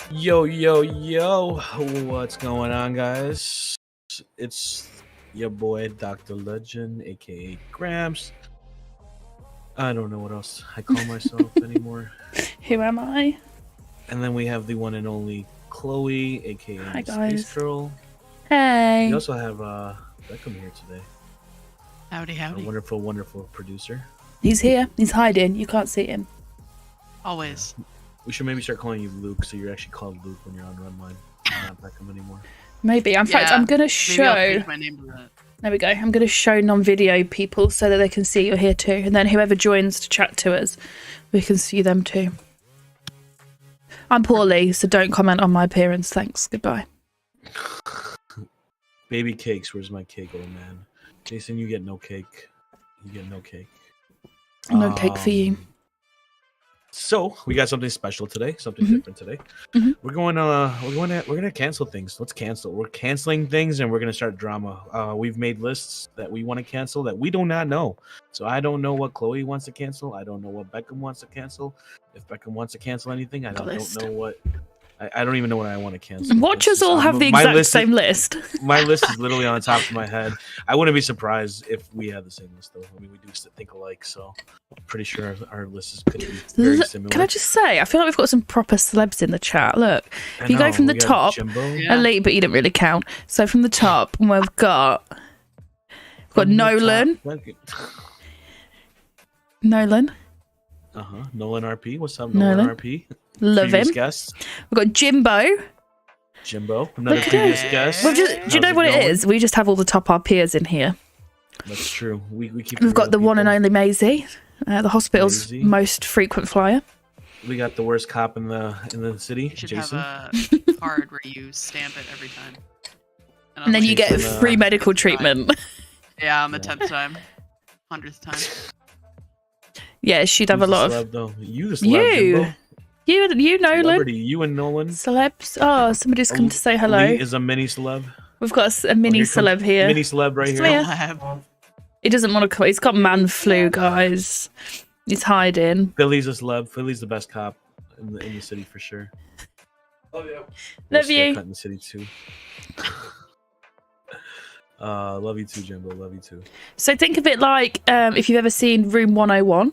Yo, yo, yo, what's going on, guys? It's your boy, Dr. Legend, aka Gramps. I don't know what else I call myself anymore. Who am I? And then we have the one and only Chloe, aka Hi, Space guys. Girl. Hey. We also have Beckham here today. Howdy, Our howdy. wonderful, wonderful producer. He's here. He's hiding. You can't see him. Always. We should maybe start calling you Luke, so you're actually called Luke when you're on Runline. You're not Beckham anymore. Maybe. In fact, Yeah, I'm going to Maybe I'll show... change my name to that. There we go. I'm going to show non-video people so that they can see you're here too. And then whoever joins to chat to us, we can see them too. I'm poorly, so don't comment on my appearance. Thanks. Goodbye. Baby cakes. Where's my cake, old man? Jason, you get no cake. You get no cake. No cake for you. So we got something special today, something different today. We're gonna cancel things. Let's cancel. We're canceling things, and we're gonna start drama. We've made lists that we want to cancel that we do not know. So I don't know what Chloe wants to cancel. I don't know what Beckham wants to cancel. If Beckham wants to cancel anything, I don't know what. I don't even know what I want to cancel. Watchers all have the exact same list. My list is literally on top of my head. I wouldn't be surprised if we had the same list, though. I mean, we do think alike, so I'm pretty sure our lists could be very similar. Can I just say, I feel like we've got some proper celebs in the chat. Look, if you go from the top, Elite, but you didn't really count. So from the top, we've got Nolan. Nolan. Nolan RP. What's up, Nolan RP? Love him. Guest. We've got Jimbo, another previous guest. Do you know what it is? We just have all the top RPers in here. That's true. We've got the one and only Maisie, the hospital's most frequent flyer. We got the worst cop in the city, You should Jason. have a card where you stamp it every time. And then you get free medical treatment. Yeah, on the 10th time. 100th time. Yeah, she'd have a lot of... You, the celeb, Jimbo. You, Nolan. Celebrity, you and Nolan. Celebs. Oh, somebody's come to say hello. Lee is a mini celeb. We've got a mini celeb here. Mini celeb right here. Yeah. He doesn't want to come. He's got man flu, guys. He's hiding. Philly's a celeb. Philly's the best cop in the city for sure. Oh yeah. Love you. In the city too. Love you too, Jimbo. Love you too. So think of it like if you've ever seen Room 101.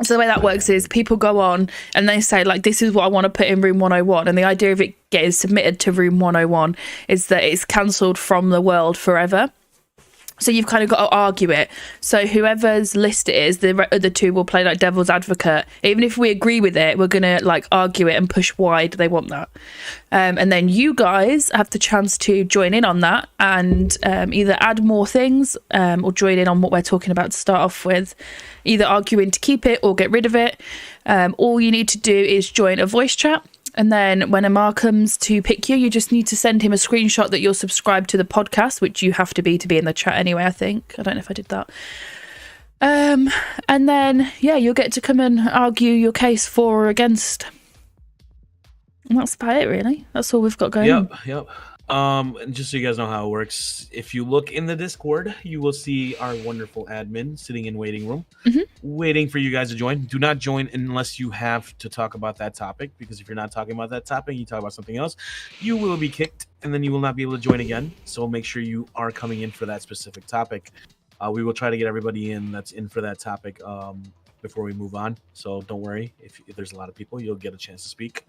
So the way that works is people go on and they say, like, this is what I want to put in Room 101. And the idea of it getting submitted to Room 101 is that it's cancelled from the world forever. So you've kind of got to argue it. So whoever's list it is, the other two will play like devil's advocate. Even if we agree with it, we're going to like argue it and push why do they want that. And then you guys have the chance to join in on that and either add more things or join in on what we're talking about to start off with. Either arguing to keep it or get rid of it. All you need to do is join a voice chat. And then when Amar comes to pick you, you just need to send him a screenshot that you're subscribed to the podcast, which you have to be in the chat anyway, I think. I don't know if I did that. And then, yeah, you'll get to come and argue your case for or against. And that's about it, really. That's all we've got going on. Yep. And just so you guys know how it works, if you look in the Discord, you will see our wonderful admin sitting in waiting room, waiting for you guys to join. Do not join unless you have to talk about that topic, because if you're not talking about that topic, you talk about something else, you will be kicked, and then you will not be able to join again. So make sure you are coming in for that specific topic. We will try to get everybody in that's in for that topic before we move on. So don't worry. If there's a lot of people, you'll get a chance to speak.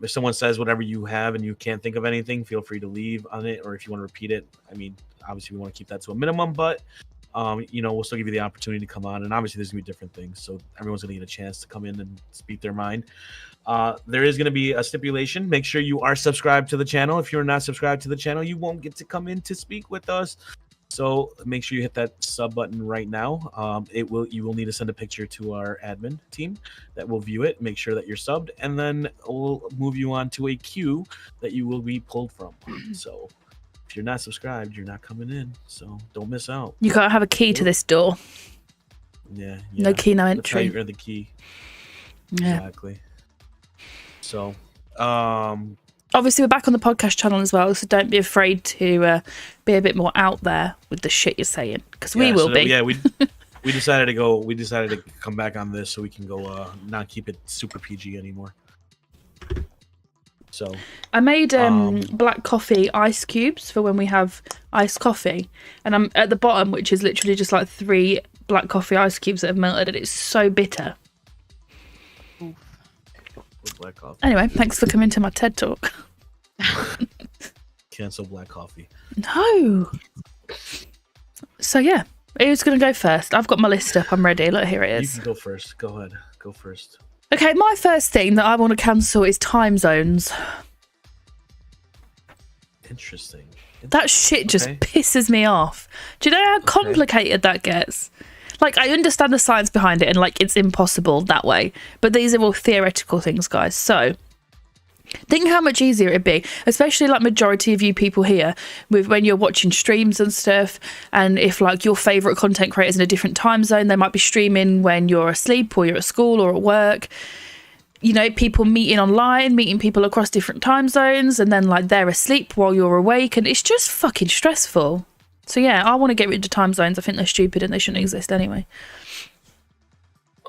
If someone says whatever you have and you can't think of anything, feel free to leave on it. Or if you want to repeat it, I mean, obviously we want to keep that to a minimum, but we'll still give you the opportunity to come on. And obviously there's gonna be different things, so everyone's gonna get a chance to come in and speak their mind. There is gonna be a stipulation. Make sure you are subscribed to the channel. If you're not subscribed to the channel, you won't get to come in to speak with us. So make sure you hit that sub button right now. You will need to send a picture to our admin team that will view it, make sure that you're subbed, and then we'll move you on to a queue that you will be pulled from. So if you're not subscribed, you're not coming in. So don't miss out. You gotta have a key to this door. Yeah. No key, no entry. That's how you earn the key. Yeah. Exactly. So, obviously, we're back on the podcast channel as well, so don't be afraid to be a bit more out there with the shit you're saying, because we will be. We decided to go. We decided to come back on this so we can go not keep it super PG anymore. So I made black coffee ice cubes for when we have iced coffee, and I'm at the bottom, which is literally just like 3 black coffee ice cubes that have melted, and it's so bitter. with black coffee. Anyway, thanks for coming to my TED talk. Cancel black coffee. No. So yeah, who's gonna go first? I've got my list up. I'm ready. Look, here it You is. can go first. Go ahead. Go first. Okay, my first thing that I want to cancel is time zones. Interesting. That shit just Okay. pisses me off. Do you know how complicated that gets? Like, I understand the science behind it and, like, it's impossible that way. But these are all theoretical things, guys. So, think how much easier it'd be, especially, like, majority of you people here, with when you're watching streams and stuff. And if, like, your favourite content creators in a different time zone, they might be streaming when you're asleep or you're at school or at work. You know, people meeting online, meeting people across different time zones, and then like they're asleep while you're awake, and it's just fucking stressful. So yeah, I want to get rid of time zones. I think they're stupid and they shouldn't exist anyway.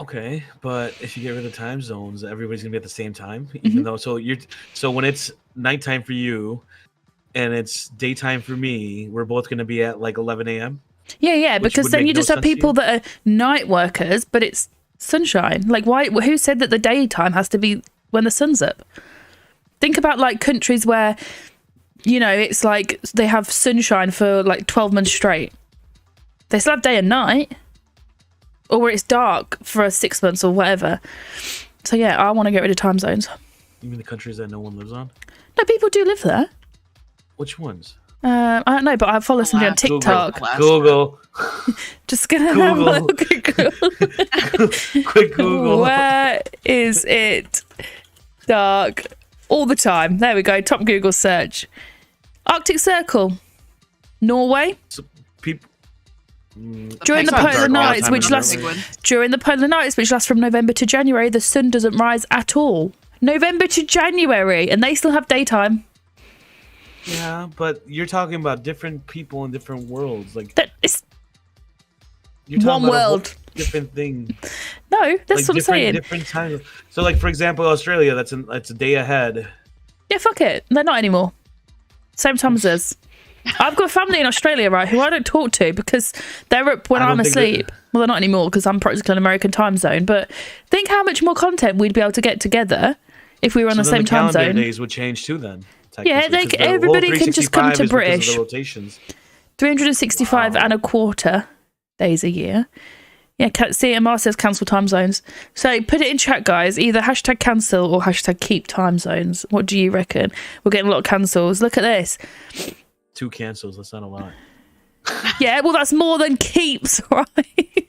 Okay, but if you get rid of time zones, everybody's gonna be at the same time, even though so when it's nighttime for you and it's daytime for me, we're both gonna be at like 11 a.m. Yeah, Which because would then make you no just have sense to people you? that are night workers, but it's sunshine. Like, why? Who said that the daytime has to be when the sun's up? Think about like countries where, you know, it's like they have sunshine for like 12 months straight. They still have day and night, or where it's dark for 6 months or whatever. So yeah, I want to get rid of time zones. You mean the countries that no one lives on? No, people do live there. Which ones? I don't know, but I follow somebody on Alaska. TikTok. Alaska. Google. Just gonna have a Google. look at Google. Quick Google. Where is it dark all the time? There we go. Top Google search. Arctic Circle, Norway. People. During the It's not polar dark all the nights, time which in last Norway. during the polar nights, which last from November to January, the sun doesn't rise at all. November to January, and they still have daytime. Yeah, but you're talking about different people in different worlds. Like That is you're talking one about a whole world. different thing. No, that's Like what I'm different, saying. different times. So, like for example, Australia, that's a day ahead. Yeah, fuck it. They're not anymore. Same time as us. I've got family in Australia, right, who I don't talk to because they're up when I I'm don't think that- asleep. Well, they're not anymore because I'm practically an American time zone. But think how much more content we'd be able to get together if we were on So the then same time calendar zone. days would change too. Then Yeah, technically, like, 'cause the whole everybody can just come to 365 is because of British. the rotations. 365 Wow. and a quarter days a year. Yeah, CMR says cancel time zones. So put it in chat, guys. Either hashtag cancel or hashtag keep time zones. What do you reckon? We're getting a lot of cancels. Look at this. 2 cancels. That's not a lot. Yeah, well, that's more than keeps, right?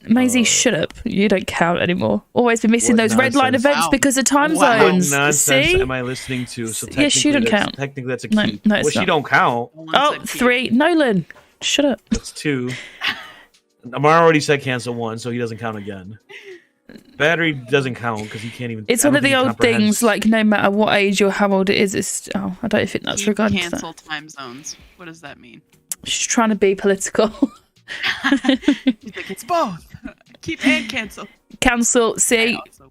Maisie, shut up. You don't count anymore. Always been missing What those red line nonsense. events Wow. because of time Wow. What zones. nonsense See? am I listening to? So Yes, she technically don't that's- count. Technically, that's a No, keep. no, it's well, she not. don't count. One Oh, said keep. 3. Nolan, shut up. That's 2. Amar already said cancel 1, so he doesn't count again. Battery doesn't count because he can't even. It's I one don't of the think he old things, comprehends. like no matter what age or how old it is, it's. Oh, I don't think that's Keep regarding to cancel that. time zones. What does that mean? She's trying to be political. He's like, it's both. Keep and cancel. Cancel. I See, also-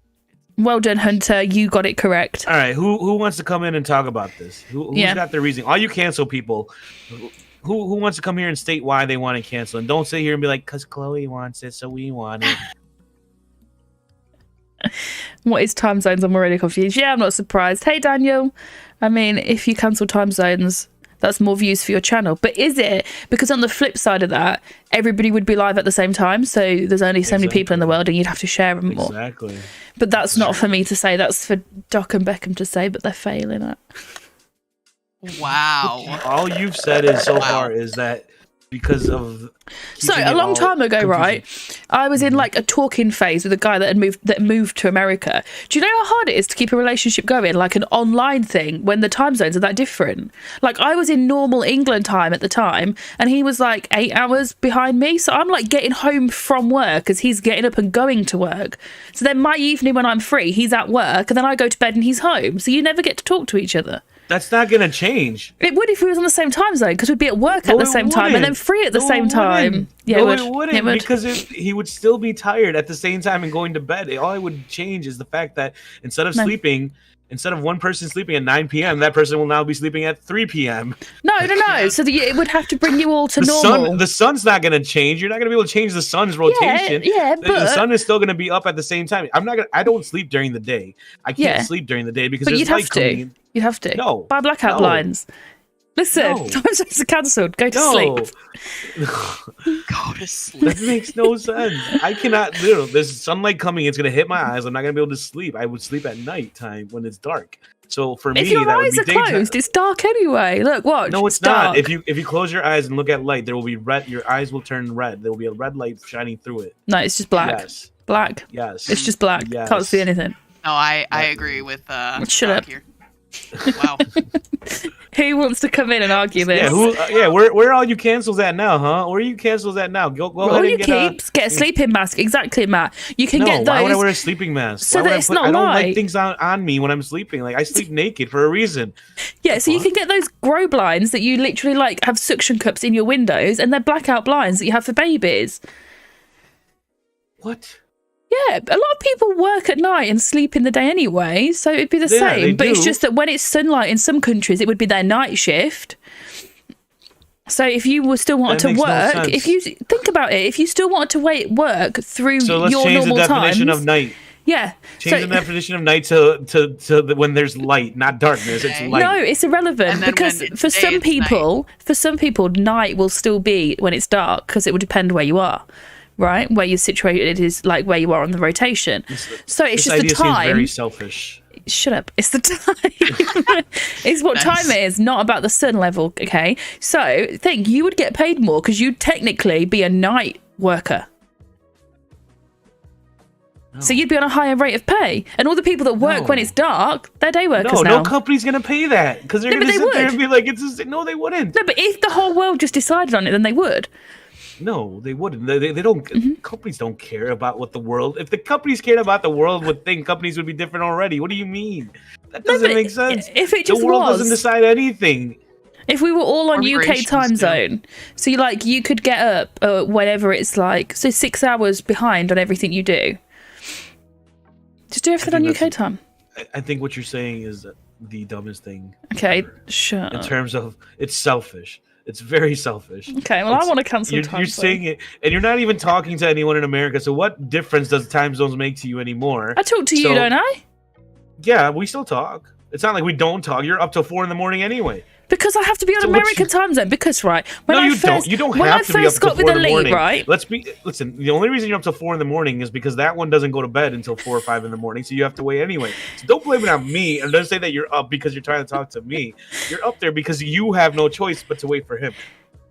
well done, Hunter. You got it correct. All right, who wants to come in and talk about this? Who's Yeah. got the reason? All you cancel people. Who wants to come here and state why they want to cancel? And don't sit here and be like, "Cause Chloe wants it, so we want it." What is time zones? I'm already confused. Yeah, I'm not surprised. Hey, Daniel. I mean, if you cancel time zones, that's more views for your channel. But is it? Because on the flip side of that, everybody would be live at the same time. So there's only so many people in the Exactly. world and you'd have to share them more. Exactly. But that's not for me to say. That's for Doc and Beckham to say, but they're failing at. Wow. All you've said is so Wow. far is that because of. So keeping a it long all time ago, confusing. right? I was in like a talking phase with a guy that moved to America. Do you know how hard it is to keep a relationship going, like an online thing, when the time zones are that different? Like I was in normal England time at the time, and he was like 8 hours behind me. So I'm like getting home from work as he's getting up and going to work. So then my evening when I'm free, he's at work, and then I go to bed and he's home. So you never get to talk to each other. That's not gonna change. It would if we was on the same time zone because we'd be at work at No, the it same time and then wouldn't. free at the No, same it time. wouldn't. Yeah, No, it would. it wouldn't It would. because he would still be tired at the same time and going to bed. All it would change is the fact that instead of No. sleeping instead of one person sleeping at 9 p.m., that person will now be sleeping at 3 p.m. No. So it would have to bring you all to normal. The sun's not going to change. You're not going to be able to change the sun's rotation. Yeah, the but sun is still going to be up at the same time. I don't sleep during the day. I can't sleep during the day because there's light coming in. You'd have to. No. Buy blackout blinds. Listen, time zones are cancelled. Go to sleep. Go to sleep. That makes no sense. I cannot. There's sunlight coming. It's going to hit my eyes. I'm not going to be able to sleep. I would sleep at nighttime when it's dark. So for me, if your eyes are closed, it's dark anyway. Look, watch. No, it's dark. not. If you close your eyes and look at light, there will be red. Your eyes will turn red. There will be a red light shining through it. No, it's just black. Yes. Black. Yes. It's just black. Yes. Can't see anything. No, I agree with Shut up. here. Wow. Who wants to come in and argue this? Yeah, where are all you cancels at now, huh? Where are you cancels at now? Go all ahead you and get a sleeping mask. Exactly, Matt. You can get those. Why would I wear a sleeping mask? So that it's not I don't light. like things on me when I'm sleeping. Like I sleep naked for a reason. Yeah, so you can get those grow blinds that you literally like have suction cups in your windows, and they're blackout blinds that you have for babies. What? Yeah, a lot of people work at night and sleep in the day anyway, so it'd be the same. But it's just that when it's sunlight in some countries, it would be their night shift. So if you were still wanted to work, if you think about it, if you still wanted to work through so let's your change normal the definition times, of night. Yeah, Change the definition of night to when there's light, not darkness. It's light. No, it's irrelevant because for some people, night will still be when it's dark because it would depend where you are. Right, where you're situated is like where you are on the rotation. So it's just the time. Very selfish. Shut up! It's the time. It's what time it is, not about the sun level. Okay, so think you would get paid more because you'd technically be a night worker. No. So you'd be on a higher rate of pay, and all the people that work when it's dark, they're day workers now. No company's gonna pay that because they're gonna sit there and be like, no, they wouldn't. No, but if the whole world just decided on it, then they would. No, they wouldn't. They don't. Companies don't care about what the world. If the companies cared about the world, would think companies would be different already. What do you mean? That doesn't make sense. If it just the world doesn't decide anything. If we were all on UK time zone, so you could get up whenever it's like 6 hours behind on everything you do. Just do everything on UK time. I think what you're saying is the dumbest thing. Okay, ever. sure. In terms of it's selfish. It's very selfish. Okay, well, I want to cancel time. You're saying it, and you're not even talking to anyone in America. So what difference does time zones make to you anymore? I talk to you, don't I? Yeah, we still talk. It's not like we don't talk. You're up till 4 a.m. anyway. Because I have to be on American time zone. Because when you don't. You don't have to be up till 4 in the morning. Right? Listen. The only reason you're up till 4 a.m. is because that one doesn't go to bed until 4 or 5 a.m. So you have to wait anyway. So don't blame it on me, and don't say that you're up because you're trying to talk to me. You're up there because you have no choice but to wait for him.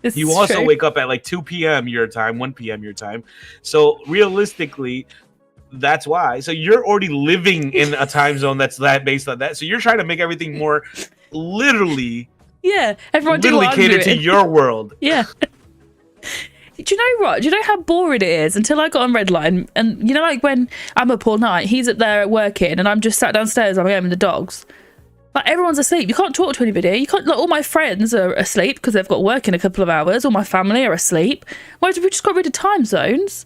You also wake up at like 2 p.m. your time, 1 p.m. your time. So realistically, that's why. So you're already living in a time zone that's based on that. So you're trying to make everything more literally. Yeah, everyone literally cater to your world. Yeah. Do you know what? Do you know how boring it is until I got on Redline? And you know, like when I'm up all night, he's up there working, and I'm just sat downstairs on my own with the dogs. Like everyone's asleep. You can't talk to anybody. You can't. Like, all my friends are asleep because they've got work in a couple of hours. All my family are asleep. Whereas we just got rid of time zones.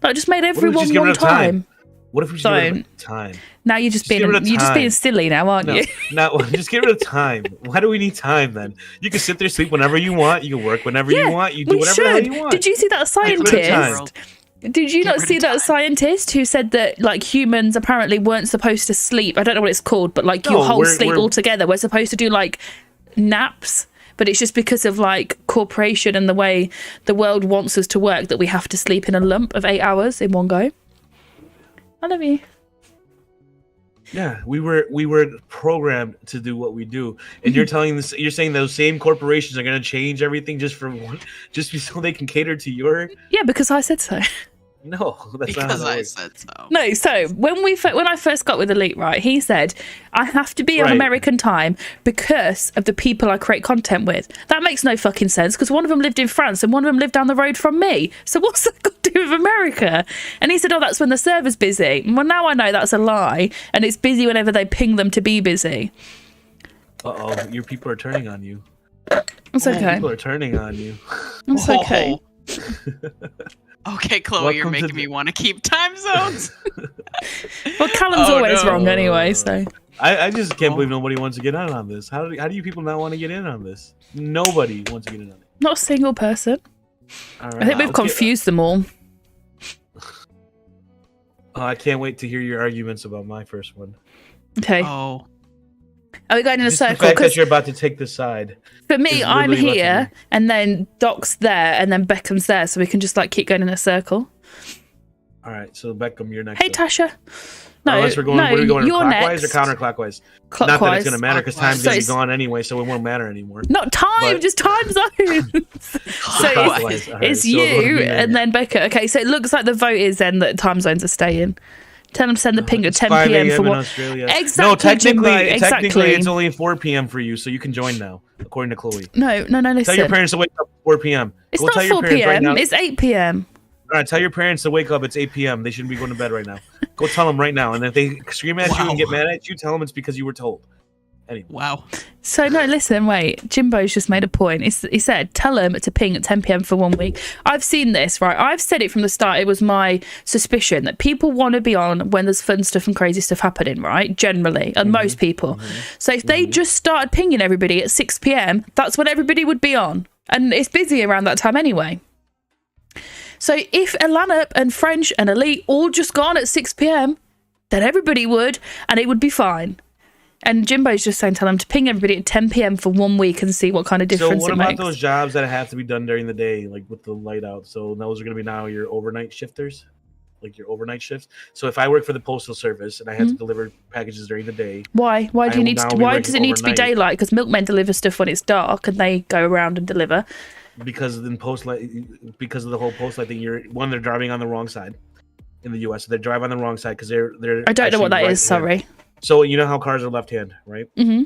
Like just made everyone one time. What if we just get rid of time? Now you're just being silly now, aren't you? No, just get rid of time. Why do we need time then? You can sit there, sleep whenever you want. You can work whenever you want. You do whatever the hell you want. Did you see that scientist? Did you not see that scientist who said that like humans apparently weren't supposed to sleep? I don't know what it's called, but like your whole sleep altogether. We're supposed to do like naps, but it's just because of like corporation and the way the world wants us to work that we have to sleep in a lump of 8 hours in one go. I love you. Yeah, we were programmed to do what we do, and you're saying those same corporations are going to change everything just so they can cater to your. Yeah, because I said so. No, that's not because I said so. No, so when I first got with Elite, right, he said I have to be on American time because of the people I create content with. That makes no fucking sense because one of them lived in France and one of them lived down the road from me. So what's that got to do with America? And he said, oh, that's when the server's busy. Well, now I know that's a lie, and it's busy whenever they ping them to be busy. Uh-oh, your people are turning on you. It's okay. People are turning on you. It's okay. Okay, Chloe, Welcome you're to making the- me want to keep time zones. Well, Callum's Oh, always no. wrong anyway, so. I just can't Oh. believe nobody wants to get in on this. How do you people not want to get in on this? Nobody wants to get in on it. Not a single person. All I right, think we've okay. confused them all. I can't wait to hear your arguments about my first one. Okay. Oh, Are we going in a Just the circle? fact that Because you're about to take the side. for me, is I'm literally here, left and then Doc's there, and then Beckham's there, so we can just like keep going in a circle. All right, so Beckham, you're next. Hey, up. Tasha. No, Unless we're going, no, what are we going? you're Clockwise next. or counterclockwise? Clockwise. Not that it's going to matter because time's Clockwise. going to So be gone anyway, so it won't matter anymore. Not time, But- just time zones. So Clockwise, all right, it's so it'll you be and then Becca. Okay, so it looks like the vote is then that time zones are staying. Tell them to send the ping at It's 10 5 p.m. a.m. for in what? Australia. Exactly, No, technically, Jimbo, exactly. it's only 4 p.m. for you, so you can join now, according to Chloe. No, Tell your listen. parents to wake up at 4 p.m. It's Go not tell your 4 parents right p.m. now. It's 8 p.m. All right, tell your parents to wake up. It's 8 p.m. They shouldn't be going to bed right now. Go tell them right now. And if they scream at you and get mad at you, tell them it's because you were told. Anyway. wow. So no, listen, wait. Jimbo's just made a point. He said, tell them to ping at 10 p.m. for 1 week. I've seen this, right? I've said it from the start. It was my suspicion that people want to be on when there's fun stuff and crazy stuff happening, right? Generally, and most people. So if they just started pinging everybody at 6 p.m., that's when everybody would be on. And it's busy around that time anyway. So if Alanup and French and Elite all just gone at 6 p.m., then everybody would, and it would be fine. And Jimbo's just saying, tell them to ping everybody at 10 p.m. for 1 week and see what kind of So difference what it about makes. those jobs that have to be done during the day, like with the light out? So those are going to be now your overnight shifters, like your overnight shifts. So if I work for the postal service and I have to deliver packages during the day, Why? Why do I you will need now to? be Why working does it need to be overnight. daylight? Because milkmen deliver stuff when it's dark and they go around and deliver. because in because of the whole post light thing, they're driving on the wrong side in the U.S. So they drive on the wrong side because they're. I don't know what that actually is. right-hand. Sorry. So you know how cars are left hand, right? hmm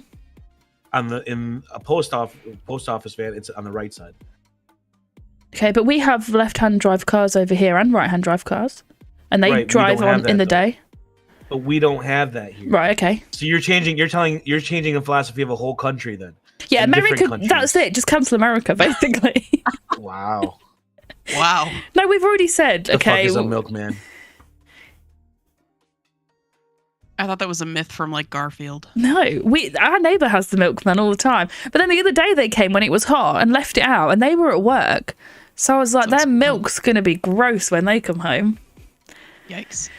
In a post office van, it's on the right side. Okay, but we have left-hand drive cars over here and right-hand drive cars, and they Right, we drive don't have on in the that, though. day. But we don't have that here. Right. Okay. So you're changing the philosophy of a whole country then. Yeah, In different America. countries. That's it. Just cancel America, basically. Wow. Wow. No, we've already said. The Okay. fuck is a milkman? I thought that was a myth from like Garfield. No, our neighbour has the milkman all the time. But then the other day they came when it was hot and left it out, and they were at work. So I was like, Sounds their milk's gonna be gross when they come home. Yikes.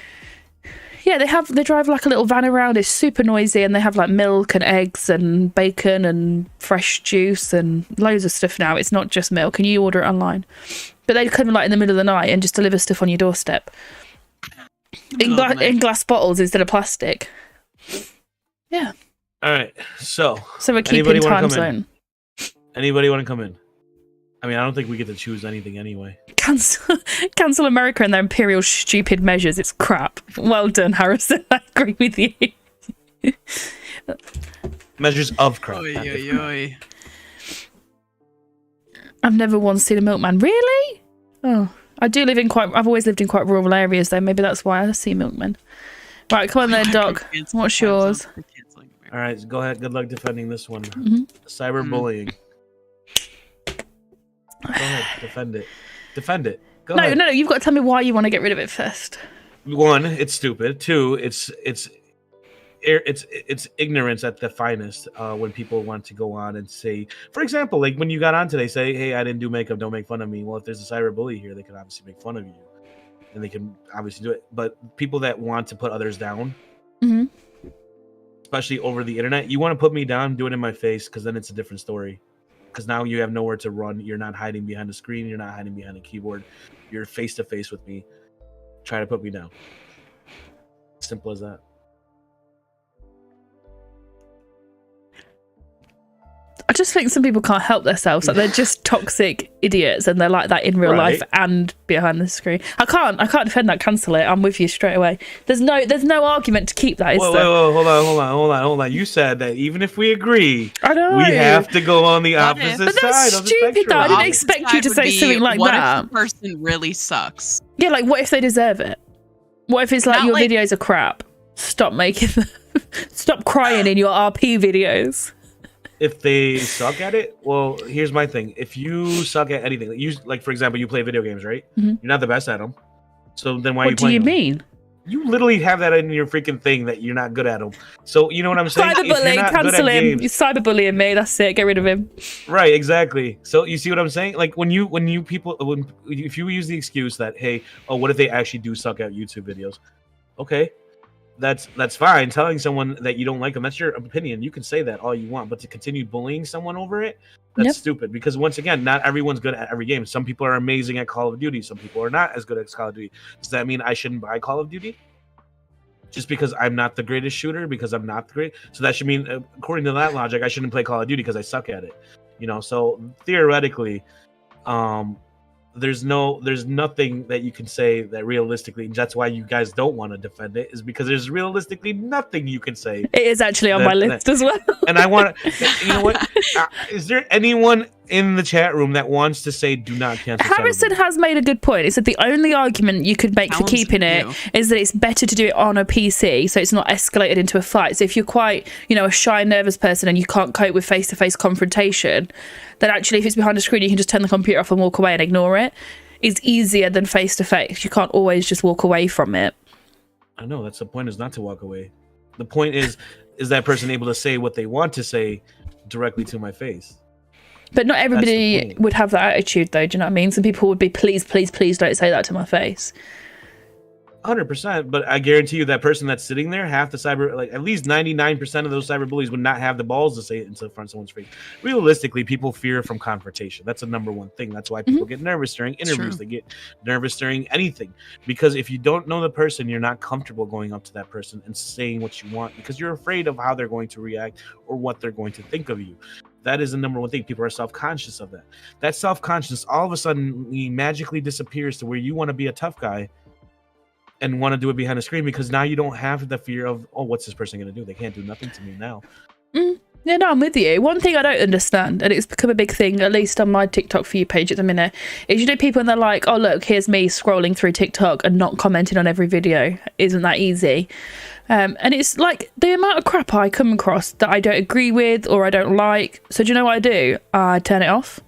Yeah, they drive like a little van around. It's super noisy, and they have like milk and eggs and bacon and fresh juice and loads of stuff now. It's not just milk, and you order it online. But they come like in the middle of the night and just deliver stuff on your doorstep in glass bottles instead of plastic. Yeah. All right. So So we're Anybody keeping wanna time come in? zone. anybody want to come in? I mean, I don't think we get to choose anything anyway. Cancel America and their imperial stupid measures. It's crap. Well done, Harrison. I agree with you. Measures of crap. Oy, not oy, different. oy. I've never once seen a milkman. Really? Oh, I've always lived in quite rural areas, though. Maybe that's why I see milkmen. Right, come on then, Doc. Cancel What's time yours? zone. We're canceling America. All right, go ahead. Good luck defending this one. Mhm. Cyberbullying. Go ahead, defend it. Defend it. Go No, ahead. no, you've got to tell me why you want to get rid of it first. One, it's stupid. Two, it's ignorance at the finest. When people want to go on and say, for example, like when you got on today, say, "Hey, I didn't do makeup. Don't make fun of me." Well, if there's a cyberbully here, they can obviously make fun of you, and they can obviously do it. But people that want to put others down, Mhm. especially over the internet, you want to put me down, do it in my face, because then it's a different story. Because now you have nowhere to run. You're not hiding behind a screen. You're not hiding behind a keyboard. You're face to face with me. Try to put me down. Simple as that. I just think some people can't help themselves. Like they're just toxic idiots, and they're like that in real Right. life and behind the screen. I can't defend that. Cancel it. I'm with you straight away. There's no argument to keep that. Is Whoa, there? whoa, hold on. You said that even if we agree, I know. we have to go on the What if- opposite But that's side of the stupid, spectrum. though. I didn't Opposite expect you side to would say be, something like what that. if the person really sucks? Yeah, like what if they deserve it? What if it's like Not your like- videos are crap? Stop making them. Stop crying in your RP videos. If they suck at it, well, here's my thing. If you suck at anything, like for example, you play video games, right? Mhm. You're not the best at them. So then why are you What do playing you them? mean? You literally have that in your freaking thing that you're not good at them. So you know what I'm saying? If you're Cyberbullying, not good cancel at him. games- You're cyberbullying me. That's it. Get rid of him. Right, exactly. So you see what I'm saying? Like when if you use the excuse that, hey, oh, what if they actually do suck at YouTube videos? Okay, that's fine. Telling someone that you don't like them, that's your opinion. You can say that all you want, but to continue bullying someone over it, that's Yep. stupid. Because once again, not everyone's good at every game. Some people are amazing at Call of Duty. Some people are not as good at Call of Duty. Does that mean I shouldn't buy Call of Duty? Just because I'm not the greatest shooter, because I'm not the great. So that should mean, according to that logic, I shouldn't play Call of Duty because I suck at it. You know, so theoretically, there's nothing that you can say that realistically, and that's why you guys don't want to defend it, is because there's realistically nothing you can say. It is actually on my list as well. And I want to, you know what? Is there anyone in the chat room that wants to say do not cancel? Harrison has made a good point. He said the only argument you could make for keeping it is that it's better to do it on a PC, so it's not escalated into a fight. So if you're quite, a shy, nervous person and you can't cope with face-to-face confrontation, then actually if it's behind a screen, you can just turn the computer off and walk away and ignore it. It's easier than face-to-face. You can't always just walk away from it. I know, that's the point, is not to walk away. The point is that person able to say what they want to say directly to my face? But not everybody would have that attitude, though. Do you know what I mean? Some people would be, please, please, please don't say that to my face. 100%, but I guarantee you that person that's sitting there, half the at least 99% of those cyberbullies would not have the balls to say it into front of someone's face. Realistically, people fear from confrontation. That's the number one thing. That's why people get nervous during interviews. They get nervous during anything, because if you don't know the person, you're not comfortable going up to that person and saying what you want because you're afraid of how they're going to react or what they're going to think of you. That is the number one thing. People are self-conscious of that. That self-consciousness all of a sudden magically disappears to where you want to be a tough guy and want to do it behind a screen, because now you don't have the fear of, oh, what's this person going to do? They can't do nothing to me now. Yeah, no, I'm with you. One thing I don't understand, and it's become a big thing, at least on my TikTok For You page at the minute, is people and they're like, oh, look, here's me scrolling through TikTok and not commenting on every video. Isn't that easy? And it's like the amount of crap I come across that I don't agree with or I don't like. So do you know what I do? I turn it off.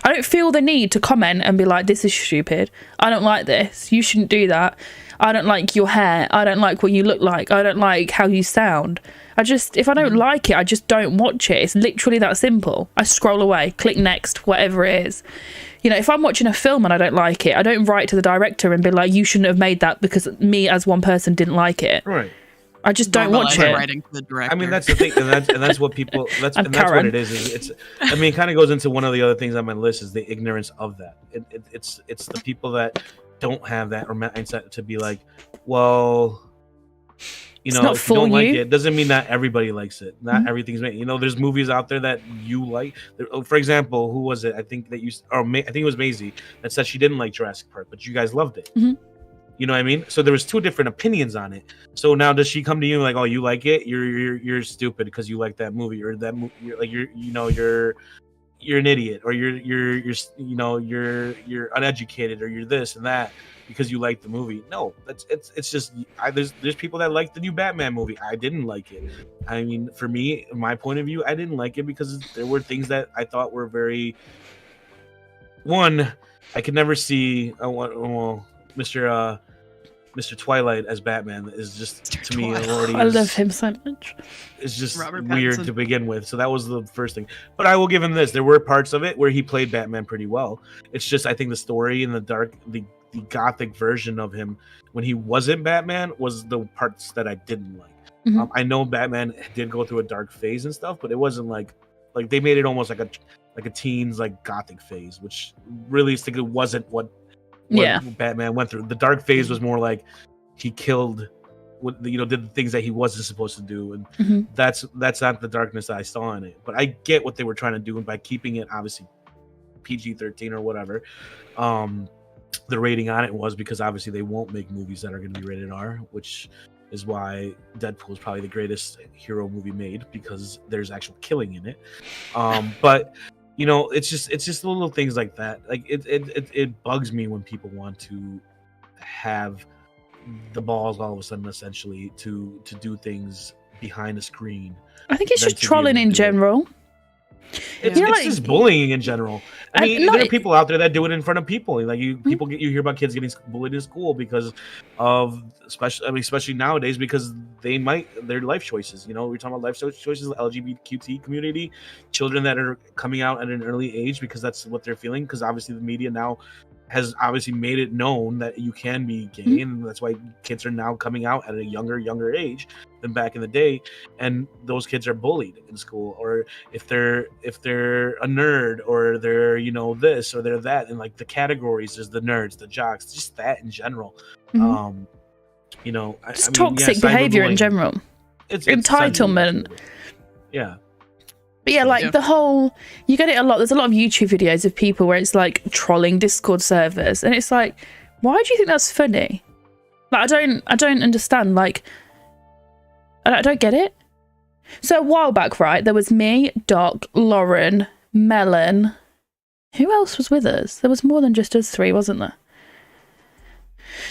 I don't feel the need to comment and be like, this is stupid. I don't like this. You shouldn't do that. I don't like your hair. I don't like what you look like. I don't like how you sound. If I don't like it, I just don't watch it. It's literally that simple. I scroll away, click next, whatever it is. If I'm watching a film and I don't like it, I don't write to the director and be like, you shouldn't have made that because me as one person didn't like it. Right. I just don't watch it. Writing to the director. I mean, that's the thing, and that's what people. That's what it is. It's. I mean, it kind of goes into one of the other things on my list is the ignorance of that. It's the people that don't have that or mindset to be like, well, if you don't like it, doesn't mean that everybody likes it. Not everything's made. There's movies out there that you like. For example, who was it? I think that I think it was Maisie that said she didn't like Jurassic Park, but you guys loved it. Mm-hmm. You know what I mean? So there was two different opinions on it. So now does she come to you like, oh, you like it? You're stupid because you like that movie, or that you're like you're an idiot, or you're uneducated, or you're this and that because you like the movie. No, it's just there's people that like the new Batman movie. I didn't like it. I mean, for me, my point of view, I didn't like it because there were things that I thought were very. One, I could never see. Mr. Twilight as Batman is just to me already. I love him so much. It's just weird to begin with. So that was the first thing. But I will give him this: there were parts of it where he played Batman pretty well. It's just I think the story and the gothic version of him when he wasn't Batman was the parts that I didn't like. Mm-hmm. I know Batman did go through a dark phase and stuff, but it wasn't like they made it almost like a teens gothic phase, which realistically wasn't what Batman went through. The dark phase was more like he killed did the things that he wasn't supposed to do, and that's not the darkness that I saw in it. But I get what they were trying to do, and by keeping it obviously PG-13 or whatever, the rating on it was because obviously they won't make movies that are going to be rated R, which is why Deadpool is probably the greatest hero movie made, because there's actual killing in it. But it's just little things like that. Like it bugs me when people want to have the balls all of a sudden, essentially, to do things behind a screen. I think it's than just to be trolling able to in do it. general. It's, You know, it's like- just bullying in general. I mean, there are like- people out there that do it in front of people. Like you hear about kids getting bullied in school because of especially nowadays because their life choices. You know, we're talking about life choices, LGBTQ community, children that are coming out at an early age because that's what they're feeling. Because obviously the media now has obviously made it known that you can be gay, and that's why kids are now coming out at a younger age than back in the day, and those kids are bullied in school, or if they're a nerd, or they're this or they're that, and like the categories, there's the nerds, the jocks, just that in general. Mhm. Just toxic behavior in general. It's Entitlement. Yeah. But yeah, like the whole, you get it a lot. There's a lot of YouTube videos of people where it's like trolling Discord servers, and it's like, why do you think that's funny? Like, I don't understand. Like, I don't get it. So a while back, right, there was me, Doc, Lauren, Melon. Who else was with us? There was more than just us three, wasn't there?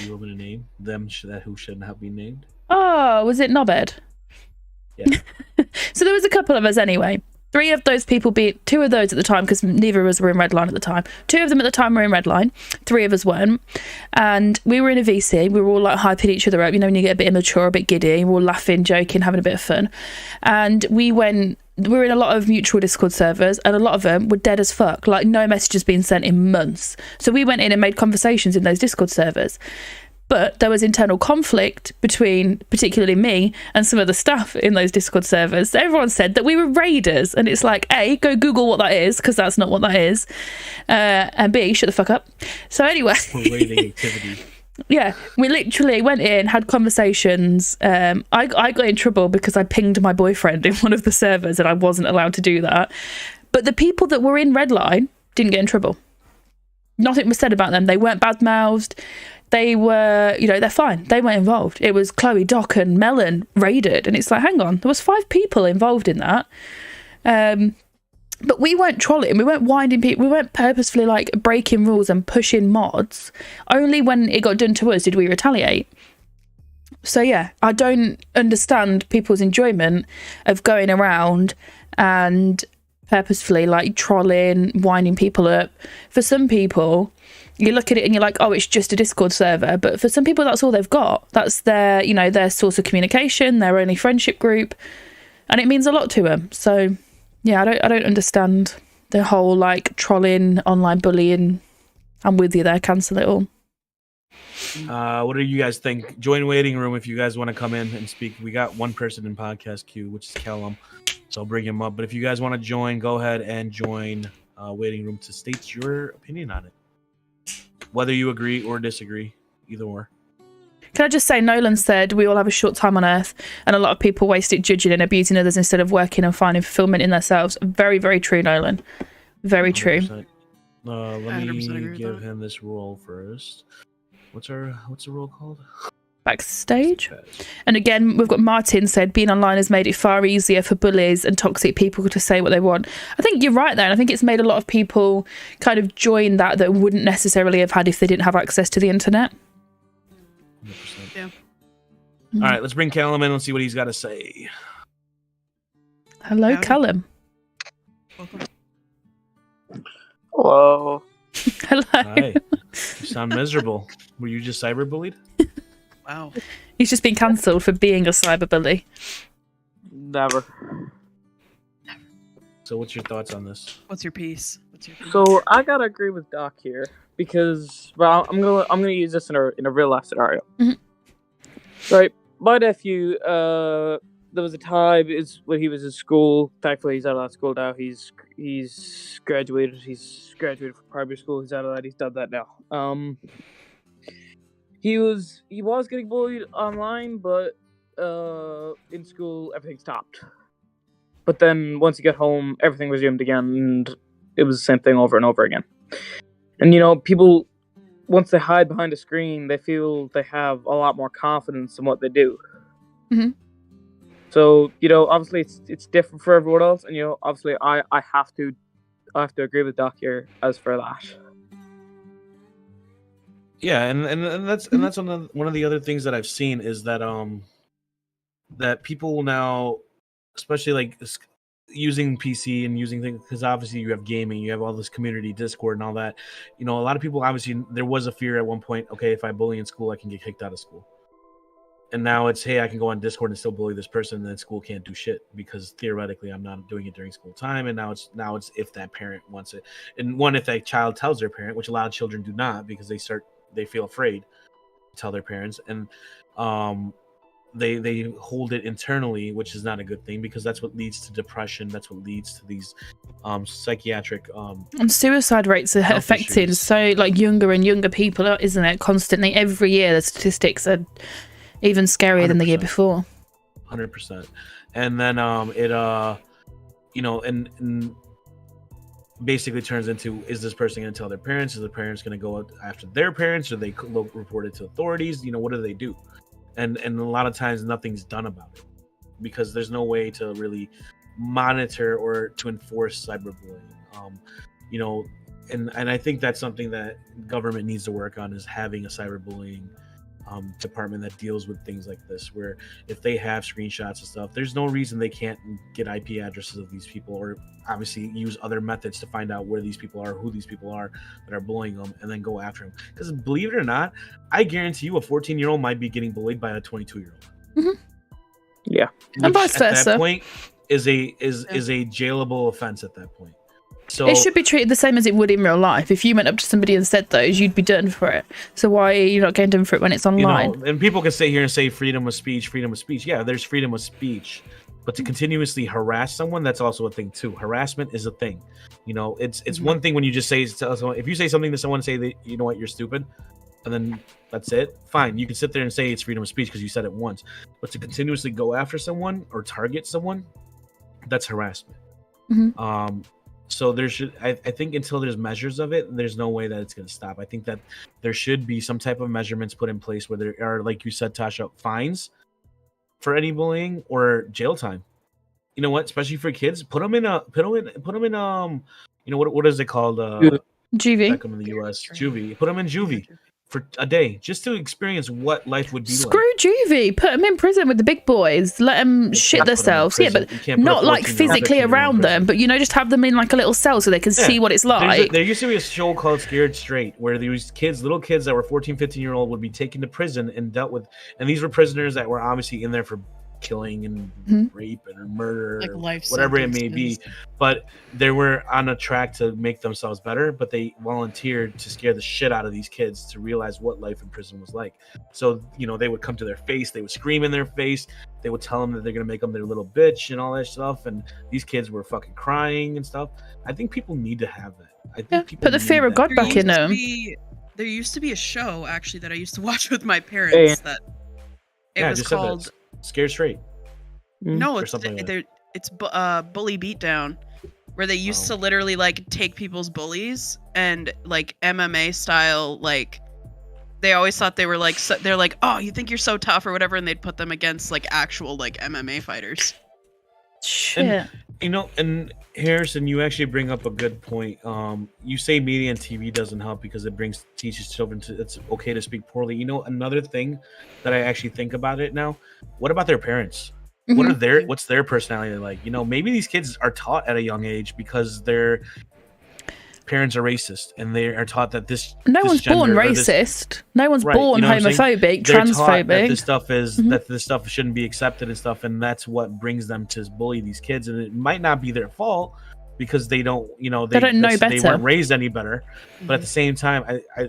You want me to name them who shouldn't have been named? Oh, was it Knobhead? Yeah. So there was a couple of us anyway. Three of those people two of those at the time, because neither of us were in Redline at the time. Two of them at the time were in Redline. Three of us weren't. And we were in a VC. We were all like hyping each other up. You know, when you get a bit immature, a bit giddy, we're all laughing, joking, having a bit of fun. And we were in a lot of mutual Discord servers, and a lot of them were dead as fuck. Like, no messages being sent in months. So we went in and made conversations in those Discord servers. But there was internal conflict between particularly me and some of the staff in those Discord servers. So everyone said that we were raiders. And it's like, A, go Google what that is, because that's not what that is. And B, shut the fuck up. So anyway. Raiding activity. Yeah, we literally went in, had conversations. I got in trouble because I pinged my boyfriend in one of the servers, and I wasn't allowed to do that. But the people that were in Redline didn't get in trouble. Nothing was said about them. They weren't bad-mouthed. They were, they're fine. They weren't involved. It was Chloe, Doc, and Melon raided. And it's like, hang on, there was 5 people involved in that. But we weren't trolling. We weren't winding people. We weren't purposefully like breaking rules and pushing mods. Only when it got done to us did we retaliate. So yeah, I don't understand people's enjoyment of going around and purposefully like trolling, winding people up. For some people, you look at it and you're like, oh, it's just a Discord server. But for some people, that's all they've got. That's their, their source of communication, their only friendship group. And it means a lot to them. So yeah, I don't understand the whole like trolling, online bullying. I'm with you there. Cancel it all. What do you guys think? Join waiting room if you guys want to come in and speak. We got one person in podcast queue, which is Callum. So I'll bring him up. But if you guys want to join, go ahead and join waiting room to state your opinion on it. Whether you agree or disagree, either or. Can I just say, Nolan said we all have a short time on Earth, and a lot of people waste it judging and abusing others instead of working and finding fulfillment in themselves. Very, very true, Nolan. Very true. Let me give him this role first. What's the role called? Backstage. And again, we've got Martin said being online has made it far easier for bullies and toxic people to say what they want. I think you're right there, and I think it's made a lot of people kind of join that wouldn't necessarily have had if they didn't have access to the internet. 100%. Yeah. All right, let's bring Callum in and see what he's got to say. Hello, Callum. Welcome. Hello. Hello. Hi. You sound miserable. Were you just cyberbullied? Wow. He's just been cancelled for being a cyberbully. Never. So what's your thoughts on this? What's your piece? So I gotta agree with Doc here because I'm gonna use this in a real life scenario. Mm-hmm. Right, my nephew. There was a time when he was in school. Thankfully, he's out of that school now. He's graduated. He's graduated from primary school. He's out of that. He's done that now. He was getting bullied online, but in school everything stopped. But then once he got home, everything resumed again, and it was the same thing over and over again. And people, once they hide behind a screen, they feel they have a lot more confidence in what they do. Mm-hmm. So obviously it's different for everyone else, and obviously I have to agree with Doc here as for that. Yeah, and that's one of the other things that I've seen is that that people now, especially like using PC and using things, because obviously you have gaming, you have all this community Discord and all that. You know, a lot of people, obviously there was a fear at one point, okay, if I bully in school, I can get kicked out of school. And now it's, hey, I can go on Discord and still bully this person, and then school can't do shit because theoretically I'm not doing it during school time. And now it's if that parent wants it, and one, if that child tells their parent, which a lot of children do not, because they feel afraid to tell their parents, and they hold it internally, which is not a good thing, because that's what leads to depression. That's what leads to these psychiatric and suicide rates are affecting issues. so like younger and younger people, isn't it? Constantly, every year the statistics are even scarier than the year 100%. before. 100%. And then you know, and basically turns into, is this person going to tell their parents? Is the parents going to go after their parents? Or they report it to authorities? You know, what do they do? And a lot of times nothing's done about it, because there's no way to really monitor or to enforce cyberbullying. You know, and I think that's something that government needs to work on, is having a cyberbullying department that deals with things like this, where if they have screenshots and stuff, there's no reason they can't get IP addresses of these people, or obviously use other methods to find out where these people are, who these people are that are bullying them, and then go after them. Because believe it or not, I guarantee you a 14-year-old might be getting bullied by a 22-year-old. Mm-hmm. Yeah. And vice At that versa. point is a jailable offense at that point. So It should be treated the same as it would in real life. If you went up to somebody and said those, you'd be done for it. So why are you not getting done for it when it's online? you know, and people can sit here and say freedom of speech. Yeah, there's freedom of speech, but to continuously harass someone, that's also a thing too. Harassment is a thing. You know, it's one thing when you just say to someone, if you say something to someone, say that, you know what, you're stupid, and then that's it. Fine, you can sit there and say it's freedom of speech because you said it once. But to continuously go after someone or target someone, that's harassment. Mhm. So there should, I think, until there's measures of it, there's no way that it's going to stop. I think that there should be some type of measurements put in place where there are, like you said, Tasha, fines for any bullying or jail time. You know what? Especially for kids, put them in you know what is it called? Juvie. Back in the U.S. Juvie. Put them in juvie for a day, just to experience what life would be Screw like. juvie. Put them in prison with the big boys. Let them You shit can't put 'em in themselves. Yeah, prison. but You can't put a not like 14-year-old, physically 15-year-old in around them, prison. but you know, just have them in like a little cell so they can see what it's like. There used to be a show called Scared Straight, where these little kids that were 14, 15-year-old would be taken to prison and dealt with. And these were prisoners that were obviously in there for killing and Mhm. rape and murder, Like or life whatever it may be. sentences. But they were on a track to make themselves better, but they volunteered to scare the shit out of these kids to realize what life in prison was like. So, you know, they would come to their face, they would scream in their face, they would tell them that they're going to make them their little bitch and all that stuff. And these kids were fucking crying and stuff. I think people need to have that. I think Yeah, people put the need fear of that. God There back in used to them. there used to be a show actually that I used to watch with my parents that it Yeah, I was just said that. called Scared Straight. no, or it's something like that. it's Bully Beatdown, where they used Oh. to literally like take people's bullies and like MMA style, like they always thought they were like they're like, oh, you think you're so tough or whatever, and they'd put them against like actual like MMA fighters. Shit. You know, and Harrison, you actually bring up a good point. You say media and TV doesn't help because it teaches children to, it's okay to speak poorly. You know, another thing that I actually think about it now, what about their parents? What Mhm. are what's their personality like? You know, maybe these kids are taught at a young age because their parents are racist and they are taught that No this one's born gender or this- racist. No one's Right, born you know what I'm saying? homophobic, they're taught that transphobic. this stuff is Mhm. that this stuff shouldn't be accepted and stuff, and that's what brings them to bully these kids. And it might not be their fault because they don't, you know, They don't know They better. weren't raised any better. But at the same time,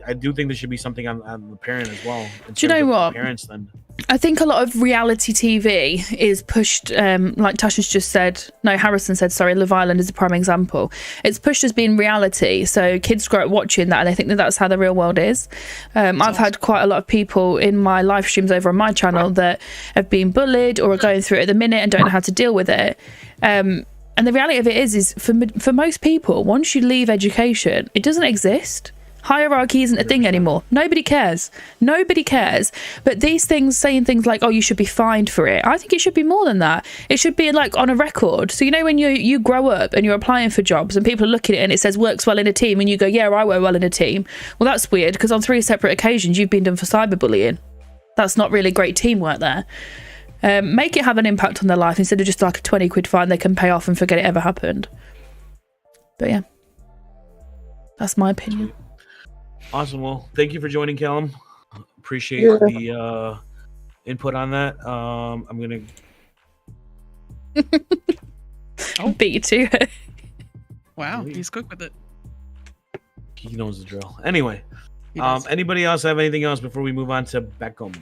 I do think there should be something on the parent as well. In Do you terms know of the what? Parents then. I think a lot of reality TV is pushed, like Tasha's just said. No, Harrison said, sorry, Love Island is a prime example. It's pushed as being reality. So kids grow up watching that and they think that that's how the real world is. I've had quite a lot of people in my live streams over on my channel that have been bullied or are going through it at the minute and don't know how to deal with it. And the reality of it is for most people, once you leave education, it doesn't exist. Hierarchy isn't a thing anymore. Nobody cares. Nobody cares. But these things, saying things like, oh, you should be fined for it. I think it should be more than that. It should be like on a record. So, you know, when you grow up and you're applying for jobs and people are looking at it and it says works well in a team and you go, yeah, I work well in a team. Well, that's weird because on 3 separate occasions you've been done for cyberbullying. That's not really great teamwork there. Make it have an impact on their life instead of just like a 20 quid fine they can pay off and forget it ever happened. But yeah, that's my opinion. Awesome. Well, thank you for joining, Callum. Appreciate the input on that. I'm gonna beat you to it. Wow, he's quick with it. He knows the drill. Anyway, He does. anybody else have anything else before we move on to Beckham?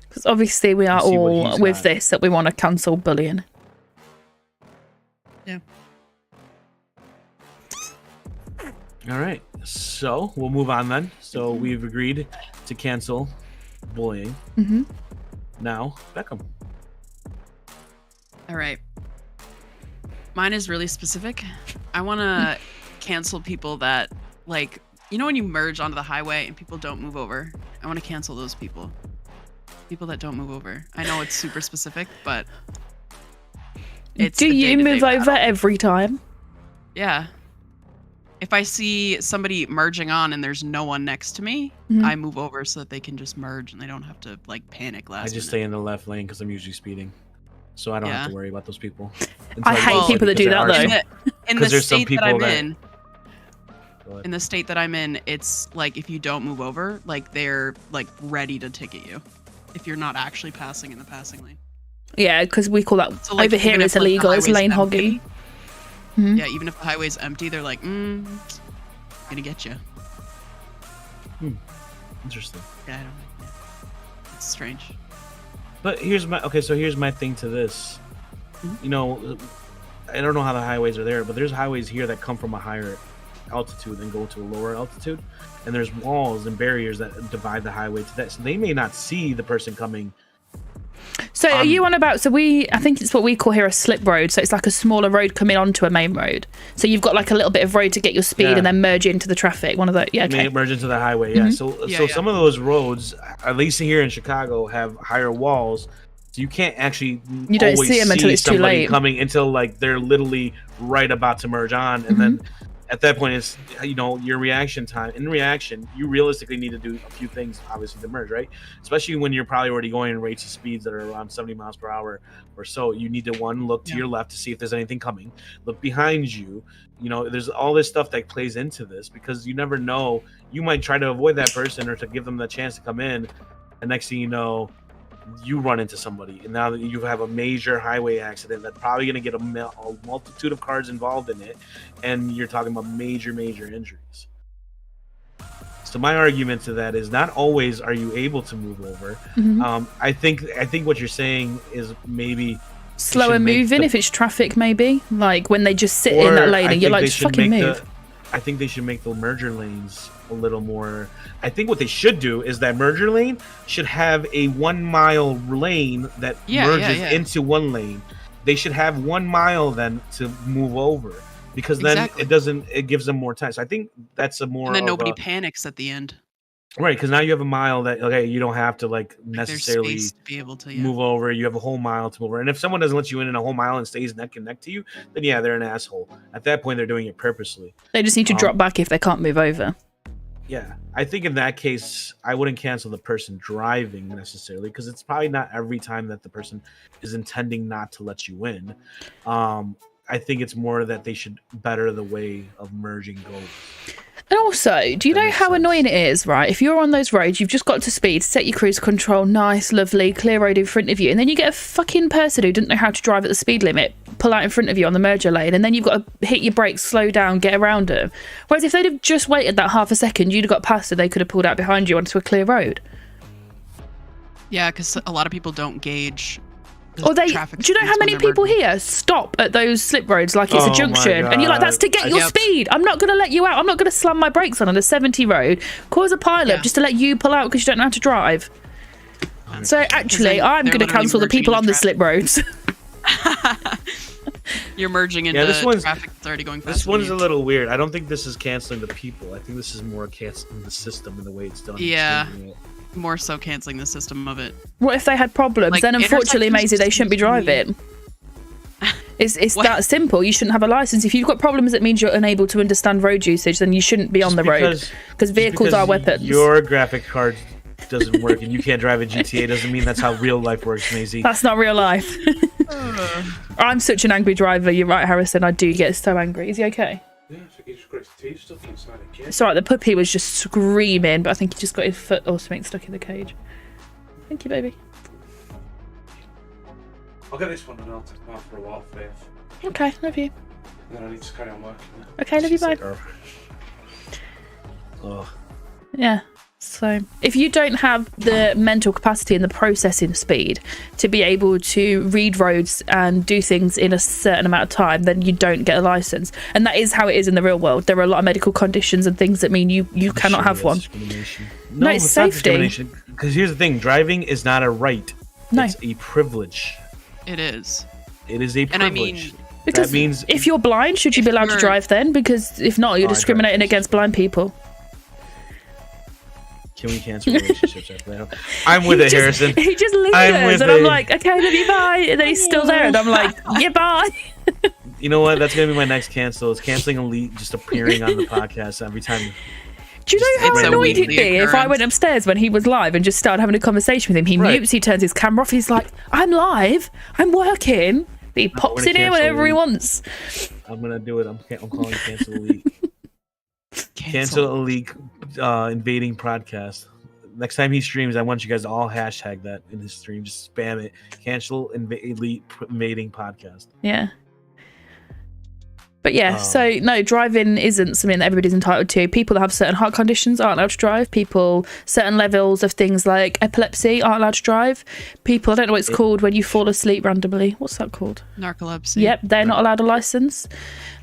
Because obviously we are See what all he's with got. this that we want to cancel bullying. Yeah. All right, so we'll move on then. So we've agreed to cancel bullying. Mm-hmm. Now, Beckham. All right. Mine is really specific. I want to cancel people that, like, you know when you merge onto the highway and people don't move over? I want to cancel those people. People that don't move over. I know it's super specific, but it's Do a you day-to-day move over battle. every time? Yeah. If I see somebody merging on and there's no one next to me, Mhm. I move over so that they can just merge and they don't have to like panic I last just minute. stay in the left lane because I'm usually speeding, so I don't have Yeah. to worry about those people. I hate Well, people that do that in though. the, in 'Cause the there's some state that people I'm that- in, in the state that I'm in, it's like if you don't move over, like they're like ready to ticket you if you're not actually passing in the passing lane. Yeah, because we call that So, like, over here even it's if, like, the illegal. It's highway's lane empty- hoggy. Mhm. Yeah, even if the highway's empty, they're like, gonna get you. Interesting. Yeah, I don't know. Yeah. It's strange. But here's my thing to this. Mhm. You know, I don't know how the highways are there, but there's highways here that come from a higher altitude and go to a lower altitude, and there's walls and barriers that divide the highway to that, so they may not see the person coming. So are you on about, I think it's what we call here a slip road. So it's like a smaller road coming onto a main road. So you've got like a little bit of road to get your speed Yeah. and then merge into the traffic. One of the, yeah, May okay. merge into the highway. Yeah. Mhm. So Yeah, so yeah. some of those roads, at least here in Chicago, have higher walls. So you can't actually You don't always see 'em until it's too somebody late. coming until like they're literally right about to merge on, and then at that point it's, you know, your reaction time. In reaction, you realistically need to do a few things obviously to merge, right? Especially when you're probably already going in rates of speeds that are around 70 miles per hour or so. You need to look to Yeah. your left to see if there's anything coming. Look behind you. You know, there's all this stuff that plays into this because you never know. You might try to avoid that person or to give them the chance to come in, and next thing you know, you run into somebody, and now that you have a major highway accident that's probably going to get a multitude of cars involved in it, and you're talking about major injuries. So my argument to that is not always are you able to move over. Mhm. I think what you're saying is maybe Slower should make moving the- if it's traffic, maybe. Like when they just sit in or that lane I and you're think like, they just should fucking make move. I think they should make the merger lanes a little more. I think what they should do is that merger lane should have a 1 mile lane that merges yeah. into one lane. They should have 1 mile then to move over, because then Exactly. it gives them more time. So I think that's a more And then of nobody a, panics at the end. right, because now you have a mile that, okay, you don't have to like There's necessarily space to be able to move over. You have a whole mile to move over, and if someone doesn't let you in a whole mile and stays neck and neck to you, then yeah, they're an asshole. At that point, they're doing it purposely. They just need to drop back if they can't move over. Yeah, I think in that case, I wouldn't cancel the person driving necessarily, because it's probably not every time that the person is intending not to let you in. I think it's more that they should better the way of merging goals. And also, do you That know makes how sense. annoying it is, right? If you're on those roads, you've just got to speed, set your cruise control, nice, lovely, clear road in front of you, and then you get a fucking person who doesn't know how to drive at the speed limit, pull out in front of you on the merger lane, and then you've got to hit your brakes, slow down, get around them. Whereas if they'd have just waited that half a second, you'd have got past it, they could have pulled out behind you onto a clear road. Yeah, because a lot of people don't gauge. the Or do traffic you know how speeds when many they're people merging. here stop at those slip roads like it's Oh a my junction, and you're like, that's to get God. your Yep. speed. I'm not going to let you out. I'm not going to slam my brakes on a 70 road, cause a pile up Yeah. just to let you pull out because you don't know how to drive. So actually, then I'm they're going to literally cancel the merging people into on the traffic. slip roads. You're merging into this one's- traffic that's already going fast. This one is a little weird. I don't think this is canceling the people. I think this is more canceling the system and the way it's done. Yeah. Changing it. more so canceling the system of it. What if they had problems? Like, Then unfortunately, intersections Maisie, they just shouldn't be seems to me- driving. It's What? that simple. You shouldn't have a license. If you've got problems that means you're unable to understand road usage, then you shouldn't be on Just the road because just vehicles are weapons. Your graphic card doesn't work and you can't drive a GTA doesn't mean that's how real life works, Maisie. That's not real life. I'm such an angry driver. You're right, Harrison. I do get so angry. Is he okay? Yeah, I think he just got his teeth stuck inside a cage. It's alright, the puppy was just screaming, but I think he just got his foot or something stuck in the cage. Thank you, baby. I'll get this one and I'll take it out for a while, Faith. Okay, love you. And then I need to carry on working. Okay, love you, bye. Oh, Yeah. So if you don't have the mental capacity and the processing speed to be able to read roads and do things in a certain amount of time, then you don't get a license. And that is how it is in the real world. There are a lot of medical conditions and things that mean you cannot have one. No, it's safety. Because here's the thing: driving is not a right. No. It's a privilege. It is. It is a privilege. And I mean, Because that means if you're blind, should you be allowed to drive then? Because if not, you're I drive. discriminating against blind people. Can we cancel relationships after that? I'm with it, Harrison. He just I'm lingers, with and I'm it. like, okay, love you, bye. And then he's still there, and I'm like, yeah, bye. You know what? That's gonna be my next cancel. It's canceling Elite just appearing on the podcast every time. Do you know how It's a annoyed he'd weekly be if I occurrence. went upstairs when he was live and just started having a conversation with him? He Right. mutes, he turns his camera off, he's like, I'm live, I'm working. But he pops gonna in here cancel whenever he Elite. wants. I'm gonna do it. I'm calling cancel Elite. Cancel Elite invading podcast. Next time he streams, I want you guys to all hashtag that in his stream. Just spam it. Cancel Elite invading podcast. Yeah. But yeah, so no, driving isn't something that everybody's entitled to. People that have certain heart conditions aren't allowed to drive. People, certain levels of things like epilepsy aren't allowed to drive. People, I don't know what it's called when you fall asleep randomly. What's that called? narcolepsy. Yep, they're not allowed a license.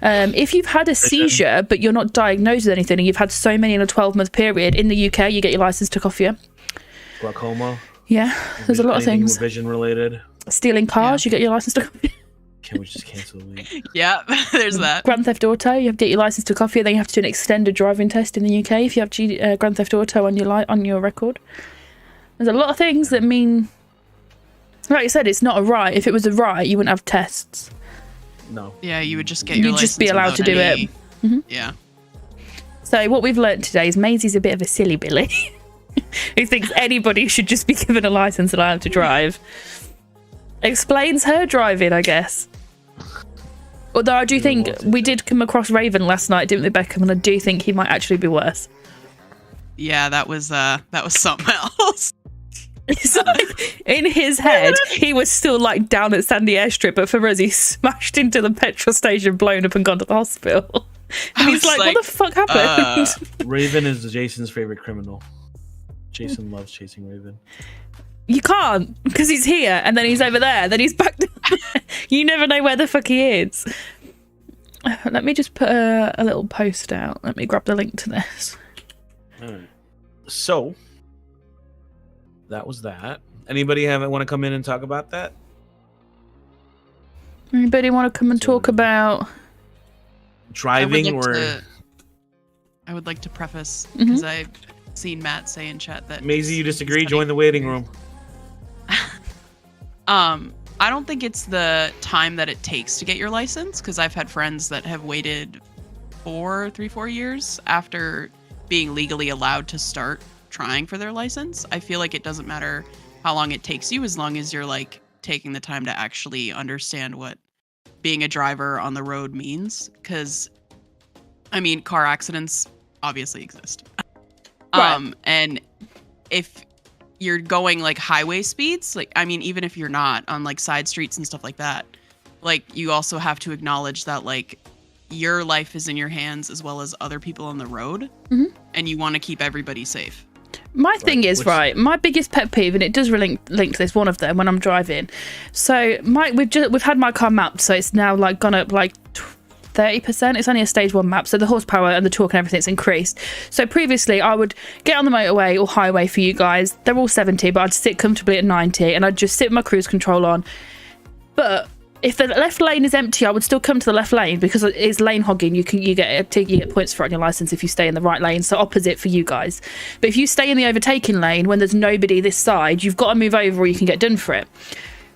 If you've had a seizure but you're not diagnosed with anything and you've had so many in a 12-month period, in the UK you get your license took off you. Glaucoma. Yeah, there's a lot of Anything things. Vision related. Stealing cars, you get your license took off you. Can we just cancel Elite? Yeah, there's that. Grand Theft Auto, you have to get your license took off you. Then you have to do an extended driving test in the UK if you have Grand Theft Auto on your record. There's a lot of things that mean, like I said, it's not a right. If it was a right, you wouldn't have tests. No. Yeah, you would just get your You'd just be license allowed to do without it. any- Mhm. Yeah. So what we've learnt today is Maisie's a bit of a silly Billy who thinks anybody should just be given a license and allowed to drive. Explains her driving, I guess. Although I do think we did come across Raven last night, didn't we, Beckham? And I do think he might actually be worse. Yeah, that was something else. It's like, in his head, he was still like down at Sandy Airstrip, but for us, he smashed into the petrol station, blown up, and gone to the hospital. And I he's was like, what the fuck happened? Raven is Jason's favorite criminal. Jason loves chasing Raven. You can't, because he's here, and then he's over there, then he's back there. You never know where the fuck he is. Let me just put a little post out. Let me grab the link to this. Alright. So that was that. Anybody want to come in and talk about that? Anybody want to come and talk about... Driving or I would like to preface Mm-hmm. because I've seen Matt say in chat that Maisie, you it's disagree? funny. Join the waiting room. I don't think it's the time that it takes to get your license because I've had friends that have waited 4 years after being legally allowed to start trying for their license. I feel like it doesn't matter how long it takes you as long as you're like taking the time to actually understand what being a driver on the road means, because I mean car accidents obviously exist. Right. And if you're going like highway speeds, like I mean even if you're not on like side streets and stuff like that, like you also have to acknowledge that like your life is in your hands as well as other people on the road, and you want to keep everybody safe. My thing is, which- right, my biggest pet peeve, and it does link to this, one of them, when I'm driving. So we've had my car mapped, so it's now like gone up like 30%. It's only a stage 1 map, so the horsepower and the torque and everything's increased. So previously I would get on the motorway or highway for you guys. They're all 70, but I'd sit comfortably at 90 and I'd just sit with my cruise control on. But if the left lane is empty, I would still come to the left lane because it's lane hogging. You get points for it on your license if you stay in the right lane. So opposite for you guys. But if you stay in the overtaking lane when there's nobody this side, you've got to move over or you can get done for it.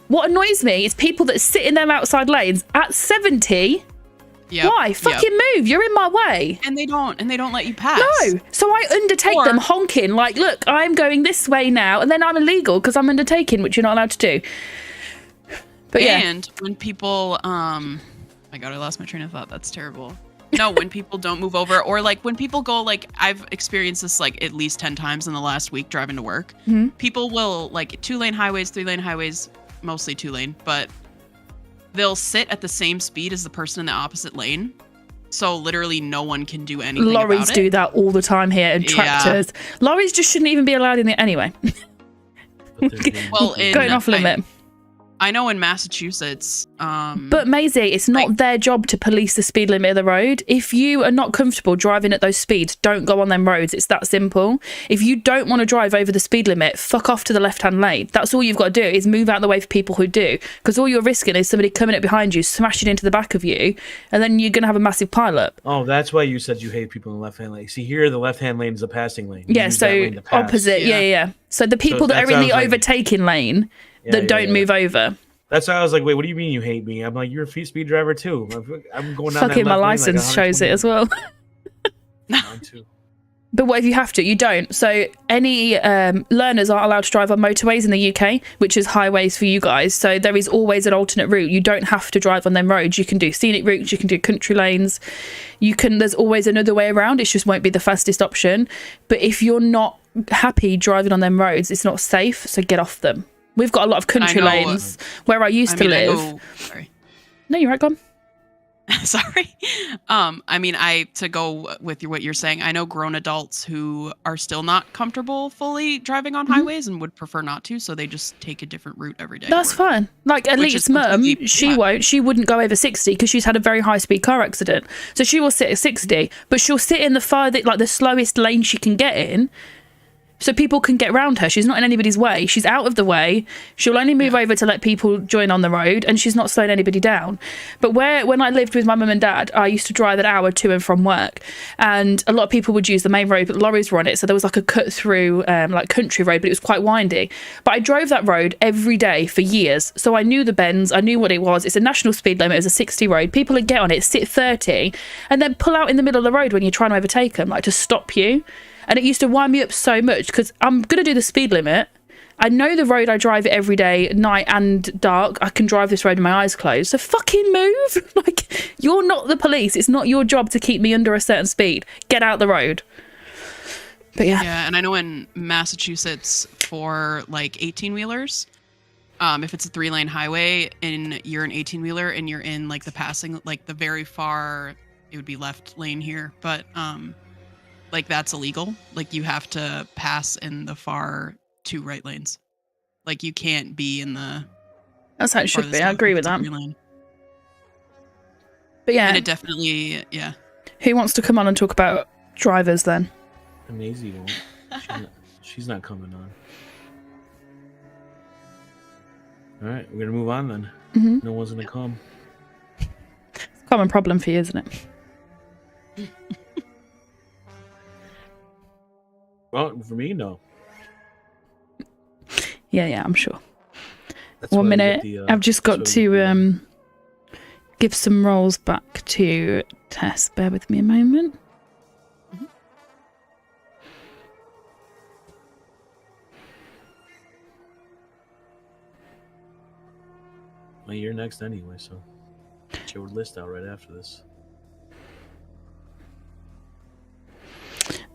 What annoys me is people that sit in them outside lanes at 70 Yep. Why? Yep. Fucking move. You're in my way. And they don't let you pass. No. So I undertake Or- them honking like, look, I'm going this way now. And then I'm illegal because I'm undertaking, which you're not allowed to do. But yeah. And when people, my God, I lost my train of thought. That's terrible. No, when people don't move over, or like when people go, like I've experienced this like at least 10 times in the last week driving to work. Mhm. People will like 2-lane highways, 3-lane highways, mostly 2-lane, but they'll sit at the same speed as the person in the opposite lane. So literally no one can do anything Lorries about it. do that all the time here, and Yeah. tractors. Lorries just shouldn't even be allowed in it anyway. But they're doing- Well, in- Going off limit. I know in Massachusetts, But Maisie, it's not Like- their job to police the speed limit of the road. If you are not comfortable driving at those speeds, don't go on them roads. It's that simple. If you don't want to drive over the speed limit, fuck off to the left-hand lane. That's all you've got to do is move out the way for people who do. Because all you're risking is somebody coming up behind you, smashing into the back of you, and then you're going to have a massive pile-up. Oh, that's why you said you hate people in the left-hand lane. See, here the left-hand lane is a passing lane. You Yeah, use that so lane to pass. opposite. Yeah, Yeah. yeah. So the people that that's are in what I the was like- overtaking lane Yeah, that yeah, don't yeah. move over. That's why I was like, wait, what do you mean you hate me? I'm like, you're a speed driver too. I'm going down Fucking that my left lane, like, license shows it as well. 120. On too. But what if you have to? You don't. So any learners aren't allowed to drive on motorways in the UK, which is highways for you guys. So there is always an alternate route. You don't have to drive on them roads. You can do scenic routes. You can do country lanes. There's always another way around. It just won't be the fastest option. But if you're not happy driving on them roads, it's not safe. So get off them. We've got a lot of country know, lanes where I used to live. Sorry. No, you're right, gone. Sorry. I mean, to go with what you're saying, I know grown adults who are still not comfortable fully driving on highways and would prefer not to, so they just take a different route every day. That's fine. Like Which Elite's is mum, completely she wouldn't go over 60 because she's had a very high speed car accident. So she will sit at 60, but she'll sit in the slowest lane she can get in. So people can get round her. She's not in anybody's way. She's out of the way. She'll only move over to let people join on the road, and she's not slowing anybody down. But when I lived with my mum and dad, I used to drive an hour to and from work, and a lot of people would use the main road, but lorries were on it. So there was like a cut through, like country road, but it was quite windy. But I drove that road every day for years, so I knew the bends. I knew what it was. It's a national speed limit. It's a 60 road. People would get on it, sit 30, and then pull out in the middle of the road when you're trying to overtake them, like to stop you. And it used to wind me up so much because I'm going to do the speed limit. I know the road. I drive it every day, night and dark. I can drive this road with my eyes closed. So fucking move. Like, you're not the police. It's not your job to keep me under a certain speed. Get out the road. But yeah. Yeah, and I know in Massachusetts for like 18-wheelers, if it's a 3-lane highway and you're an 18-wheeler and you're in like the passing, like the very far, it would be left lane here, but like that's illegal. Like you have to pass in the far 2 right lanes. Like you can't be in the That's how it should farthest be. I left agree if with it's a that. 3-lane. But yeah, And it definitely, yeah. who wants to come on and talk about drivers then? Maisie won't. She's not coming on. All right, we're gonna move on then. Mhm. No one's gonna come. Common problem for you, isn't it? Well, for me, no. Yeah, I'm sure. That's 1 why I minute. get the, I've just got so you to can- give some rolls back to Tess. Bear with me a moment. Well, you're next anyway, so get your list out right after this.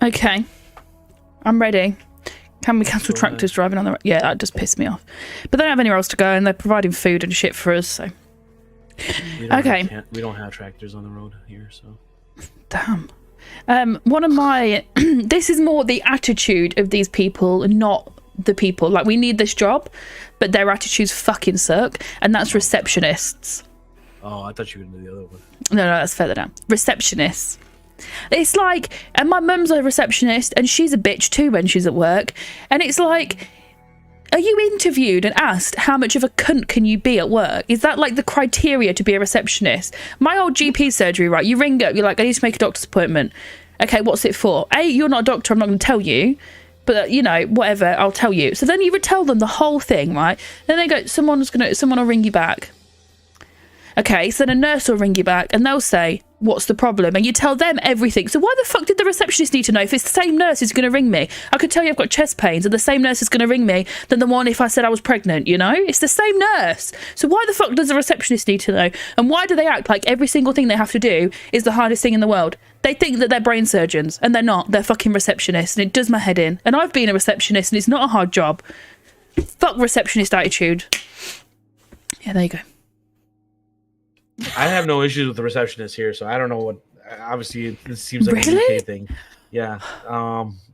Okay, I'm ready. Can we cancel Go tractors driving on the road? Yeah, that just pissed me off. But they don't have anywhere else to go, and they're providing food and shit for us. So We don't Okay. we don't have tractors on the road here, so damn. One of my this is more the attitude of these people, not the people. Like, we need this job, but their attitudes fucking suck, and that's receptionists. oh, I thought you were gonna do the other one. No, that's further down. Receptionists. It's like, and my mum's a receptionist, and she's a bitch too when she's at work. And it's like, are you interviewed and asked how much of a cunt can you be at work? Is that like the criteria to be a receptionist? My old GP surgery, right? You ring up, you're like, I need to make a doctor's appointment. Okay, what's it for? A, you're not a doctor, I'm not going to tell you. But, you know, whatever, I'll tell you. So then you would tell them the whole thing, right? Then they go, someone will ring you back. Okay, so then a nurse will ring you back and they'll say, what's the problem, and you tell them everything. So why the fuck did the receptionist need to know if it's the same nurse who's going to ring me? I could tell you I've got chest pains and the same nurse is going to ring me than the one if I said I was pregnant, you know? It's the same nurse. So why the fuck does the receptionist need to know? And why do they act like every single thing they have to do is the hardest thing in the world? They think that they're brain surgeons, and they're not. They're fucking receptionists, and it does my head in. And I've been a receptionist, and it's not a hard job. Fuck receptionist attitude. Yeah, there you go. I have no issues with the receptionist here, so I don't know what. Obviously, this seems like Really? a UK thing. Yeah.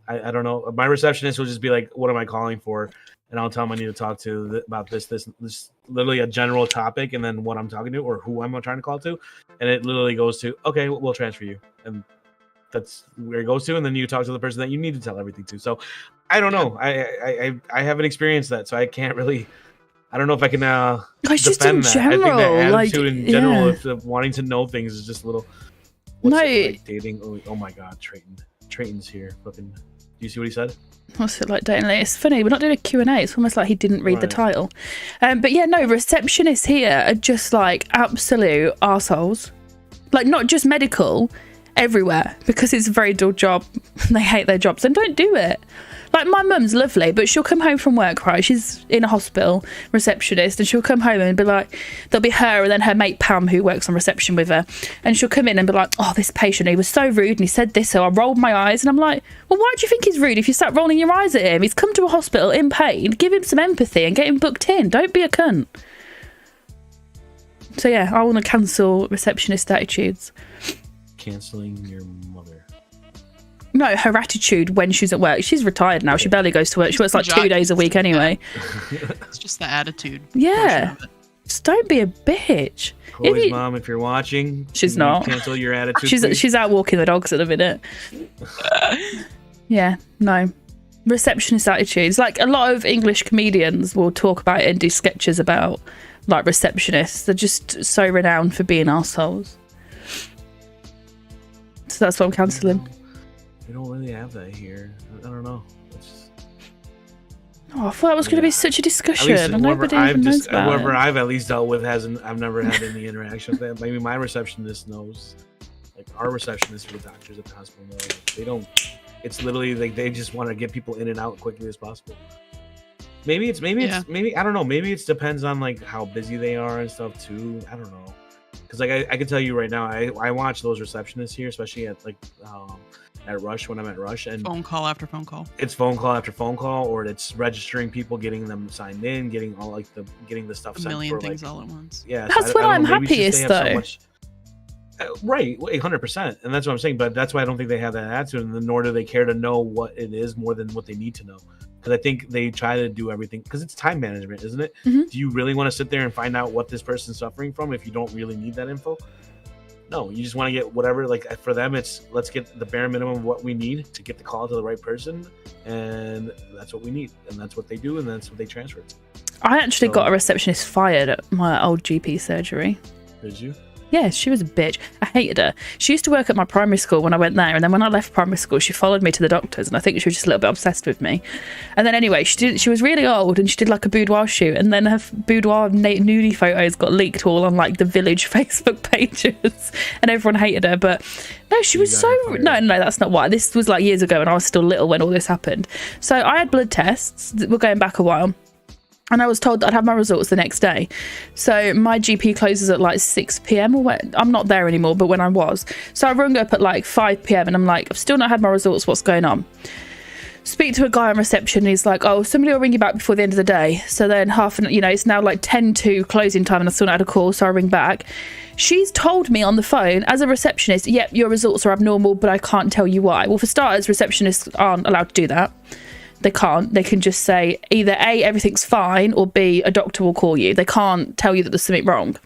I don't know. My receptionist will just be like, "What am I calling for?" And I'll tell them I need to talk to about this, literally a general topic, and then what I'm talking to or who I'm trying to call to, and it literally goes to, "Okay, we'll transfer you," and that's where it goes to, and then you talk to the person that you need to tell everything to. So, I don't know. I haven't experienced that, so I can't really. I don't know if I can It's just in defend that. I think that general, attitude like, in general, yeah. of wanting to know things, is just a little. No. Like dating? Oh my God, Trayton. Trayton's here. Fucking. Do you see what he said? What's it like dating? It's funny, we're not doing a Q&A. It's almost like he didn't read the Right. title. But yeah, no, receptionists here are just like absolute arseholes. Like, not just medical, everywhere, because it's a very dull job. They hate their jobs and don't do it. Like, my mum's lovely, but she'll come home from work, right? She's in a hospital, receptionist, and she'll come home and be like, there'll be her and then her mate Pam, who works on reception with her, and she'll come in and be like, oh, this patient, he was so rude and he said this, so I rolled my eyes. And I'm like, well, why do you think he's rude if you start rolling your eyes at him? He's come to a hospital in pain. Give him some empathy and get him booked in. Don't be a cunt. So yeah, I want to cancel receptionist attitudes. Canceling your mother. No, her attitude when she's at work. She's retired now. She barely goes to work. She works like 2 days a week anyway. It's just the attitude. Yeah. portion of it. Just don't be a bitch. Chloe's mom, if you're watching, She's can you not. cancel your attitude. please? She's out walking the dogs at the minute. Yeah, no. Receptionist attitudes. Like, a lot of English comedians will talk about it and do sketches about, like, receptionists. They're just so renowned for being arseholes. So that's what I'm cancelling. We don't really have that here. I don't know. It's, Oh, I thought that was going to be such a at discussion. least And nobody even knows about whoever it. I've at least dealt with hasn't. I've never had any interaction with that. Maybe my receptionist knows. Like, our receptionist for the doctors at the hospital know. They don't. It's literally like they just want to get people in and out quickly as possible. Maybe it's I don't know. Maybe it depends on like how busy they are and stuff too. I don't know. Because like I can tell you right now, I watch those receptionists here, especially at like at Rush, when I'm at Rush, and Phone call after phone call. it's phone call after phone call, or it's registering people, getting them signed in, getting all like getting the stuff A sent million for things like all at once. yeah. That's I when don't I'm know, maybe it's just they happiest, have so much- right, 100%, and that's what I'm saying. But that's why I don't think they have that attitude, and nor do they care to know what it is more than what they need to know. Because I think they try to do everything because it's time management, isn't it? Mhm. Do you really want to sit there and find out what this person's suffering from if you don't really need that info? No, you just want to get whatever. Like, for them, it's let's get the bare minimum of what we need to get the call to the right person, and that's what we need, and that's what they do, and that's what they transfer it to. I actually So- got a receptionist fired at my old GP surgery. Did you? Yeah, she was a bitch. I hated her. She used to work at my primary school when I went there, and then when I left primary school, she followed me to the doctors, and I think she was just a little bit obsessed with me. And then anyway, she was really old, and she did like a boudoir shoot, and then her boudoir nudie photos got leaked all on like the village Facebook pages, and everyone hated her. But no, she was got so her fired. no, that's not why. This was like years ago, and I was still little when all this happened. So I had blood tests. We're going back a while. And I was told that I'd have my results the next day. So my GP closes at like 6 p.m. I'm not there anymore, but when I was. So I rung up at like 5 p.m. and I'm like, I've still not had my results. What's going on? Speak to a guy on reception. And he's like, oh, somebody will ring you back before the end of the day. So then it's now like 10 to closing time and I still not had a call. So I ring back. She's told me on the phone as a receptionist, yep, your results are abnormal, but I can't tell you why. Well, for starters, receptionists aren't allowed to do that. They can't. They can just say either A, everything's fine, or B, a doctor will call you. They can't tell you that there's something wrong.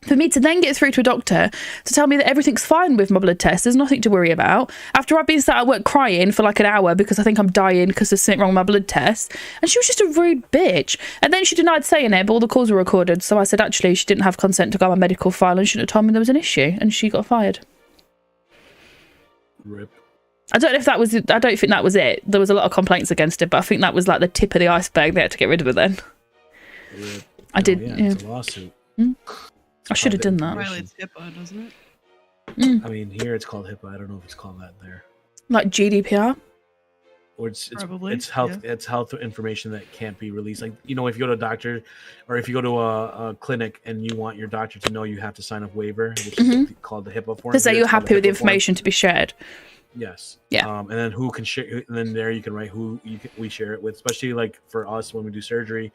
For me to then get through to a doctor to tell me that everything's fine with my blood test, there's nothing to worry about, after I've been sat at work crying for like an hour because I think I'm dying because there's something wrong with my blood test, and she was just a rude bitch. And then she denied saying it, but all the calls were recorded, so I said actually she didn't have consent to go on my medical file and shouldn't have told me there was an issue, and she got fired. Rip. I don't think that was it. There was a lot of complaints against it, but I think that was like the tip of the iceberg. They had to get rid of it then. Rip. I did, Oh, yeah. It's a lawsuit. I should have done that. Violates HIPAA, doesn't it? I mean, here it's called HIPAA. I don't know if it's called that there. Like GDPR. Or it's Probably, it's health it's health information that can't be released. Like, you know, if you go to a doctor or if you go to a clinic and you want your doctor to know, you have to sign a waiver, which is called the HIPAA form. To say Here you're it's called happy with the HIPAA form. information to be shared. Yes. Yeah. And then who can share? And then there you can write who we share it with. Especially like for us when we do surgery,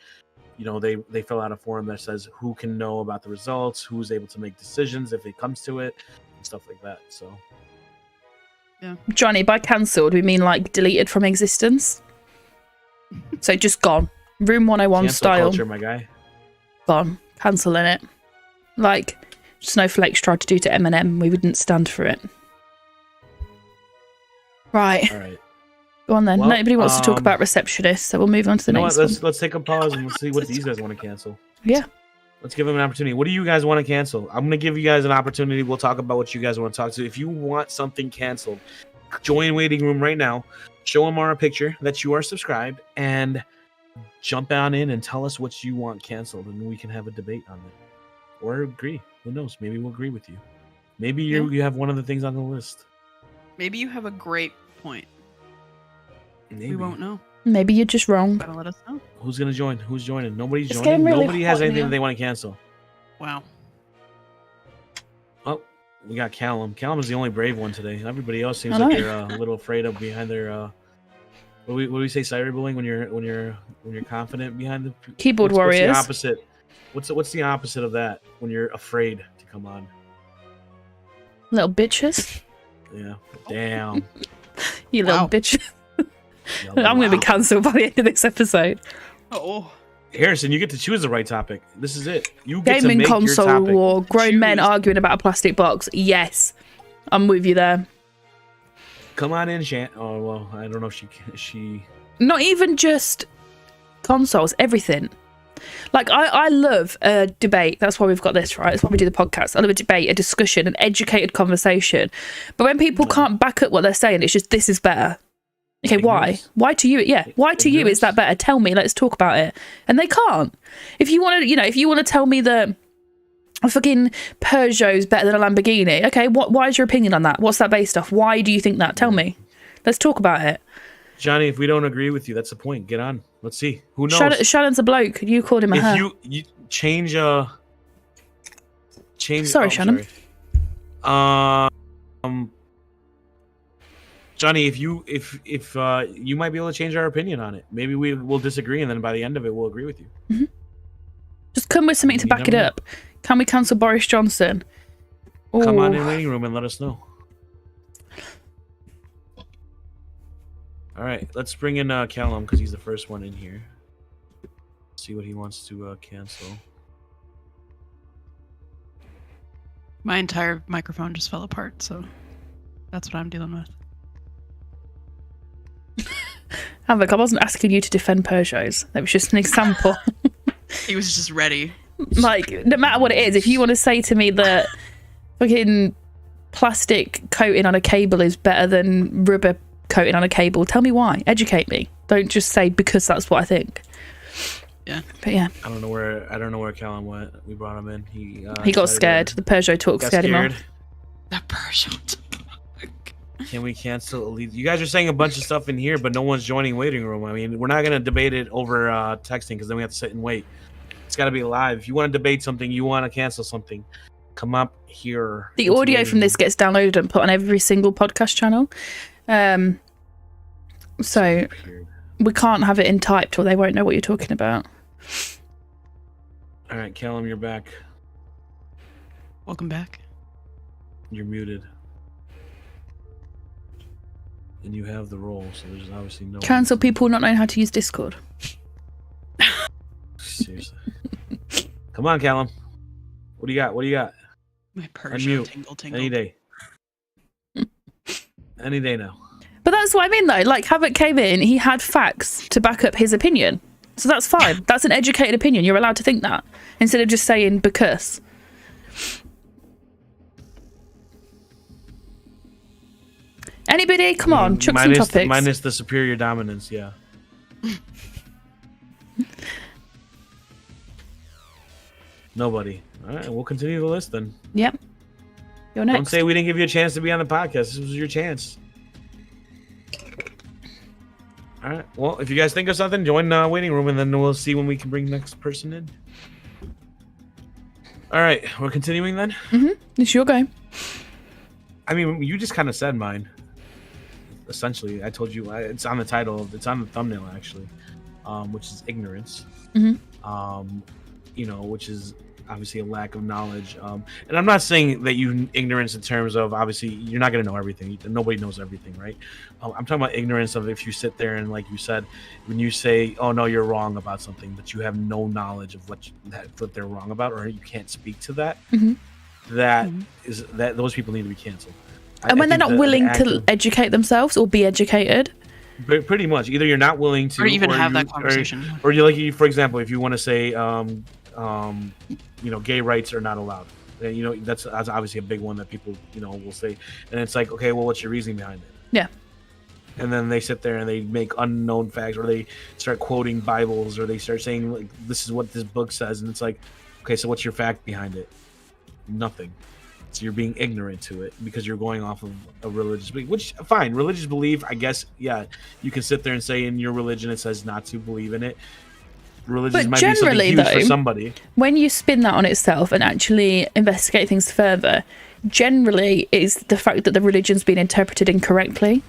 you know, they fill out a form that says who can know about the results, who's able to make decisions if it comes to it, and stuff like that. So. Johnny, by cancelled, we mean like deleted from existence. So just gone. Room 101 Cancel style. culture, my guy. Gone. Cancelling it. Like Snowflakes tried to do to Eminem. We wouldn't stand for it. Right. All right. Go on then. Well, Nobody wants to talk about receptionists, so we'll move on to the You know next what? one. Let's take a pause and let's see what these guys want to cancel. Yeah. Let's give them an opportunity. What do you guys want to cancel? I'm going to give you guys an opportunity. We'll talk about what you guys want to talk to. If you want something canceled, join Waiting Room right now. Show them our picture that you are subscribed and jump on in and tell us what you want canceled, and we can have a debate on it. Or agree. Who knows? Maybe we'll agree with you. Maybe you have one of the things on the list. Maybe you have a great point. Maybe. We won't know. Maybe you're just wrong. Gotta let us know. Who's going to join? Who's joining? Nobody's It's joining. getting really Nobody has hot in anything here. that they want to cancel. Wow. Oh, we got Callum. Callum is the only brave one today. Everybody else seems I like know. they're a little afraid of behind their. What do we say? Cyberbullying when you're confident behind the Keyboard what's warriors. the opposite? What's the opposite of that when you're afraid to come on? Little bitches. Yeah. Damn. You little Wow. bitches. Yeah, I'm going to be wow. cancelled by the end of this episode. Oh. Harrison, you get to choose the right topic. This is it. You get to Gaming make your console topic. war. Grown men Choose. arguing about a plastic box. Yes. I'm with you there. Come on in, Shan. Oh well, I don't know if she. Not even just consoles, everything. Like, I love a debate. That's why we've got this, right? That's why we do the podcast. I love a debate, a discussion, an educated conversation. But when people can't back up what they're saying, it's just, this is better. Okay, why? Ignorance. Why to you? Yeah, why to you is Ignorance. that better? Tell me, let's talk about it. And they can't. If you want to, if you want to tell me that a fucking Peugeot's better than a Lamborghini, okay, why is your opinion on that? What's that based off? Why do you think that? Tell me. Let's talk about it. Johnny, if we don't agree with you, that's the point. Get on. Let's see. Who knows? Shannon's a bloke. You called him a her. If you change Sorry, Shannon. sorry. Johnny, if you might be able to change our opinion on it. Maybe we will disagree, and then by the end of it, we'll agree with you. Just come with something to You back it never know. up. Can we cancel Boris Johnson? Come on Ooh. in waiting room and let us know. All right, let's bring in Callum because he's the first one in here. See what he wants to cancel. My entire microphone just fell apart, so that's what I'm dealing with. Havoc, I wasn't asking you to defend Peugeots. That was just an example. He was just ready. Like, no matter what it is, if you want to say to me that fucking plastic coating on a cable is better than rubber coating on a cable, tell me why. Educate me. Don't just say because that's what I think. Yeah. But yeah, I don't know where Callum went. We brought him in. He he got decided scared. to- The Peugeot talk got scared him scared. off. That Peugeot. Can we cancel Elite? You guys are saying a bunch of stuff in here, but no one's joining waiting room. I mean, we're not going to debate it over texting because then we have to sit and wait. It's got to be live. If you want to debate something, you want to cancel something, come up here. The into audio waiting from this room. gets downloaded and put on every single podcast channel. So Weird. we can't have it in typed or they won't know what you're talking about. All right, Callum, you're back. Welcome back. You're muted. And you have the role, so there's obviously no. Cancel people not knowing how to use Discord. Seriously. Come on, Callum. What do you got? What do you got? My Peugeot Unmute. tingle tingle. Any day. Any day now. But that's what I mean, though. Like, Havoc came in, he had facts to back up his opinion. So that's fine. That's an educated opinion. You're allowed to think that. Instead of just saying because. Anybody? Come on, chuck some topics. Minus the superior dominance, yeah. Nobody. All right, we'll continue the list then. Yep. You're Don't next. say we didn't give you a chance to be on the podcast. This was your chance. All right. Well, if you guys think of something, join the waiting room, and then we'll see when we can bring the next person in. All right. We're continuing then. It's your go. I mean, you just kind of said mine. Essentially, I told you it's on the title. It's on the thumbnail actually, which is ignorance. You know, which is obviously a lack of knowledge. And I'm not saying that you ignorance in terms of obviously you're not going to know everything. Nobody knows everything, right? I'm talking about ignorance of if you sit there and like you said, when you say, "Oh no, you're wrong about something," but you have no knowledge of what they're wrong about, or you can't speak to that. Is that those people need to be canceled. And when they're not willing to educate themselves or be educated. Pretty much, either you're not willing to, Or even have you, that conversation. or you like, for example, if you want to say, you know, gay rights are not allowed. You know, that's obviously a big one that people, you know, will say, and it's like, okay, well, what's your reasoning behind it? Yeah. And then they sit there and they make unknown facts, or they start quoting Bibles, or they start saying like, this is what this book says, and it's like, okay, so what's your fact behind it? Nothing. So you're being ignorant to it because you're going off of a religious belief, which fine, religious belief, I guess, yeah, you can sit there and say in your religion it says not to believe in it. Religion might be something huge for somebody. When you spin that on itself and actually investigate things further, generally it's the fact that the religion's been interpreted incorrectly.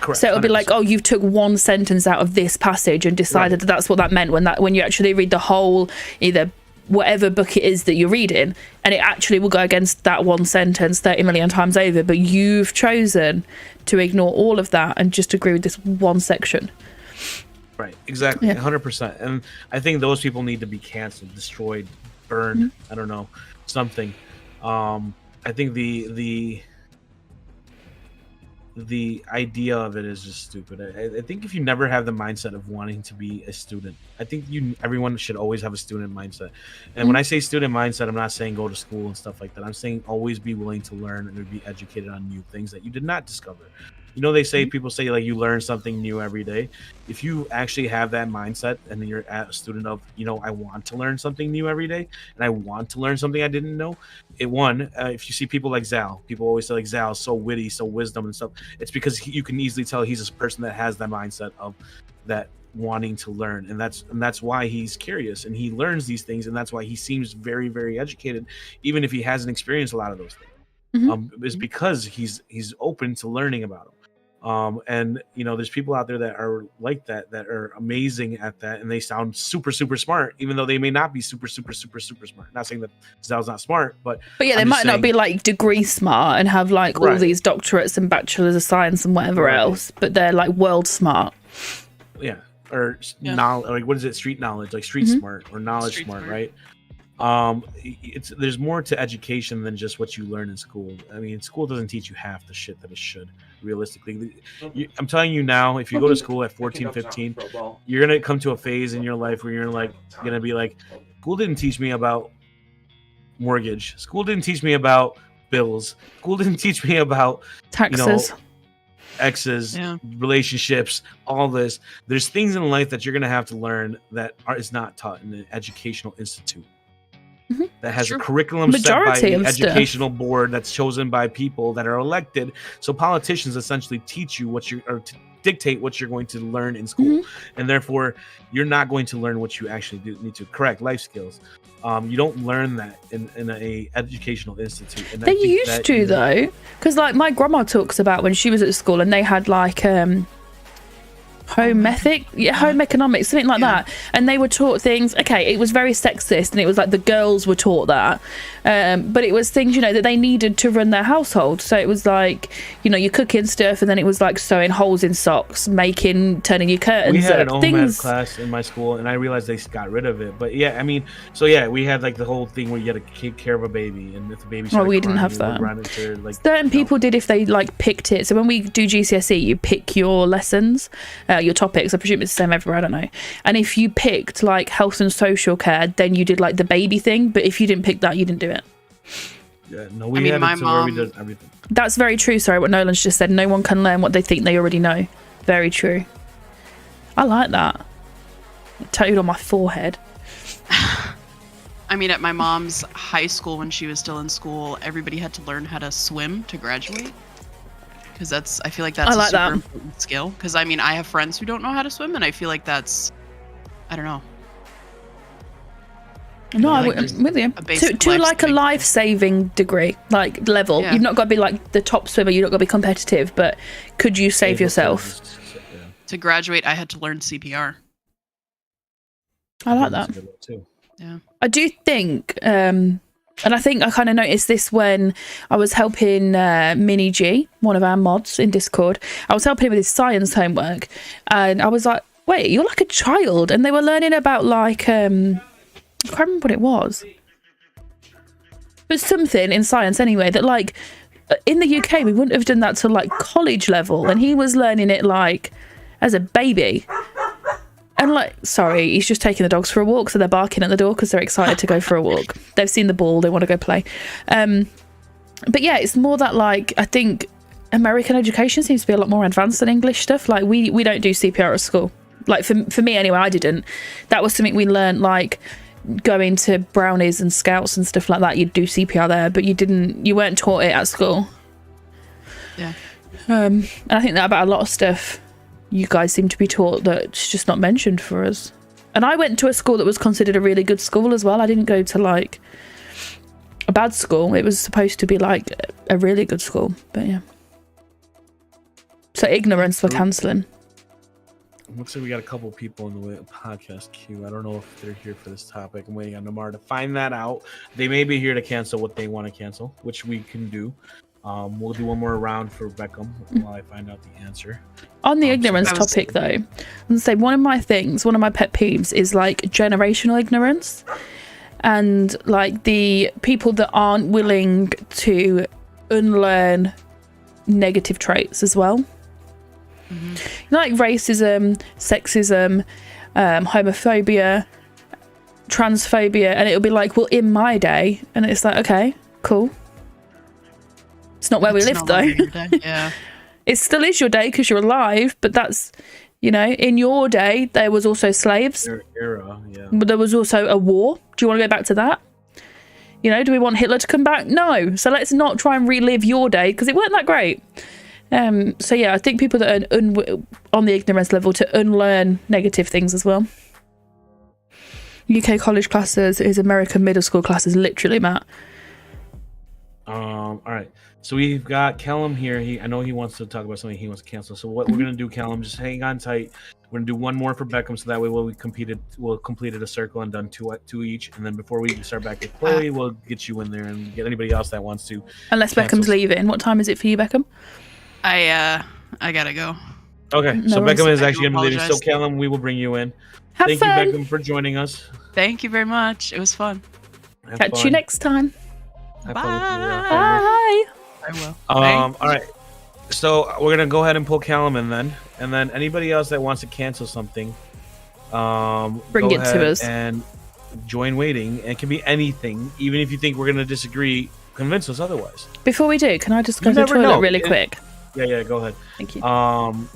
Correct. So it'll be 100%. like, oh, you've took one sentence out of this passage and decided that that's what that meant, when you actually read the whole, either whatever book it is that you're reading, and it actually will go against that one sentence 30 million times over, but you've chosen to ignore all of that and just agree with this one section. Right, exactly, Yeah. 100%. And I think those people need to be canceled, destroyed, burned, I don't know, something. I think the idea of it is just stupid. I think if you never have the mindset of wanting to be a student, I think everyone should always have a student mindset. And when I say student mindset, I'm not saying go to school and stuff like that. I'm saying always be willing to learn and be educated on new things that you did not discover. You know, they say, people say like you learn something new every day. If you actually have that mindset and then you're a student of, you know, I want to learn something new every day and I want to learn something I didn't know. If you see people like Zal, people always say like Zal is so witty, so wisdom and stuff. It's because you can easily tell he's a person that has that mindset of that wanting to learn, and that's why he's curious and he learns these things, and that's why he seems very, very educated, even if he hasn't experienced a lot of those things. Is because he's open to learning about them. And you know, there's people out there that are like that are amazing at that, and they sound super, super smart, even though they may not be super, super, super, super smart. Not saying that Zal's not smart, but yeah, they might not be like degree smart and have like all these doctorates and bachelors of science and whatever else, but they're like world smart. Yeah, or knowledge, like what is it? Street knowledge, like street smart or knowledge Street smart, smart. right? There's more to education than just what you learn in school. I mean, school doesn't teach you half the shit that it should, realistically. I'm telling you now, if you go to school at 14, 15, you're gonna come to a phase in your life where you're like gonna be like, school didn't teach me about mortgage, school didn't teach me about bills, school didn't teach me about Taxes, exes, relationships, all this. There's things in life that you're gonna have to learn that is not taught in an educational institute. That has a curriculum set by the educational board that's chosen by people that are elected. So politicians essentially teach you dictate what you're going to learn in school, and therefore you're not going to learn what you actually need to. Correct, life skills. You don't learn that in a educational institute. And they used to though, because like my grandma talks about when she was at school and they had like home economics, something like that, and they were taught things. Okay, it was very sexist and it was like the girls were taught that, but it was things, you know, that they needed to run their household. So it was like, you know, you're cooking stuff, and then it was like sewing holes in socks, turning your curtains. We had an home ec class in my school, and I realized they got rid of it. But yeah, I mean, so yeah, we had like the whole thing where you had to take care of a baby, and if the baby started we crying, didn't have you that. would run into, like, Certain people did if they like picked it. So when we do GCSE, you pick your lessons, your topics. I presume it's the same everywhere, I don't know. And if you picked like health and social care, then you did like the baby thing. But if you didn't pick that, you didn't do it. Yeah, no, we had it to where we did everything. That's very true. Sorry, what Nolan's just said. No one can learn what they think they already know. Very true. I like that. Tattooed on my forehead. I mean, at my mom's high school when she was still in school, everybody had to learn how to swim to graduate. Because I feel like that's I like a super that. important skill. Because I mean, I have friends who don't know how to swim, and I feel like that's, I don't know. No, Like, I'm with you. a basic To like a life-saving life-saving degree, like level. Yeah. You've not got to be like the top swimmer. You've not got to be competitive, but could you save Able to yourself? just- yeah, To graduate, I had to learn CPR. I like that's that. a good one, too. I do think, and I think I kind of noticed this when I was helping Mini G, one of our mods in Discord. I was helping him with his science homework, and I was like, "Wait, you're like a child," and they were learning about like I can't remember what it was. But something in science anyway that like in the UK we wouldn't have done that to like college level, and he was learning it like as a baby. And like, sorry, he's just taking the dogs for a walk, so they're barking at the door because they're excited to go for a walk. They've seen the ball, they want to go play. But yeah, it's more that like I think American education seems to be a lot more advanced than English stuff. Like we don't do CPR at school. Like for me anyway, I didn't. That was something we learned like going to brownies and scouts and stuff like that. You'd do CPR there, but you weren't taught it at school. Yeah. And I think that about a lot of stuff you guys seem to be taught that's just not mentioned for us. And I went to a school that was considered a really good school as well. I didn't go to like a bad school. It was supposed to be like a really good school, but yeah. So ignorance for cancelling. Looks like we got a couple people in the podcast queue. I don't know if they're here for this topic. I'm waiting on Namar to find that out. They may be here to cancel what they want to cancel, which we can do. We'll do one more round for Beckham while I find out the answer. On the ignorance I was- topic though, I'm gonna say one of my pet peeves is like generational ignorance, and like the people that aren't willing to unlearn negative traits as well. Like racism, sexism, homophobia, transphobia, and it'll be like, well, in my day, and it's like, okay, cool. It's not where we It's live not though. like your day. Yeah. It still is your day because you're alive, but that's, you know, in your day there was also slaves, Their era, yeah. but there was also a war. Do you want to go back to that? You know, do we want Hitler to come back? No. So let's not try and relive your day because it weren't that great. So yeah, I think people that are on the ignorance level to unlearn negative things as well. UK college classes is American middle school classes, literally, Matt. All right. So we've got Callum here. I know he wants to talk about something he wants to cancel. So what we're gonna do, Callum, just hang on tight. We're gonna do one more for Beckham, so that way we'll completed a circle and done two each. And then before we start back with Chloe, we'll get you in there and get anybody else that wants to. Unless Cancel. Beckham's leaving. What time is it for you, Beckham? I gotta go. Okay. No So worries. Beckham is I do actually gonna be leaving. So apologize. Callum, we will bring you in. Have Thank fun. you, Beckham, for joining us. Thank you very much. It was fun. Have Catch fun. you next time. Have fun with your Bye. partner. Bye. I will. All right. So we're gonna go ahead and pull Callum in then, and then anybody else that wants to cancel something, Bring go it to ahead us. and join waiting. And it can be anything, even if you think we're gonna disagree. Convince us otherwise. Before we do, can I just go You to the never toilet know. really Yeah. quick? Yeah, go ahead. Thank you.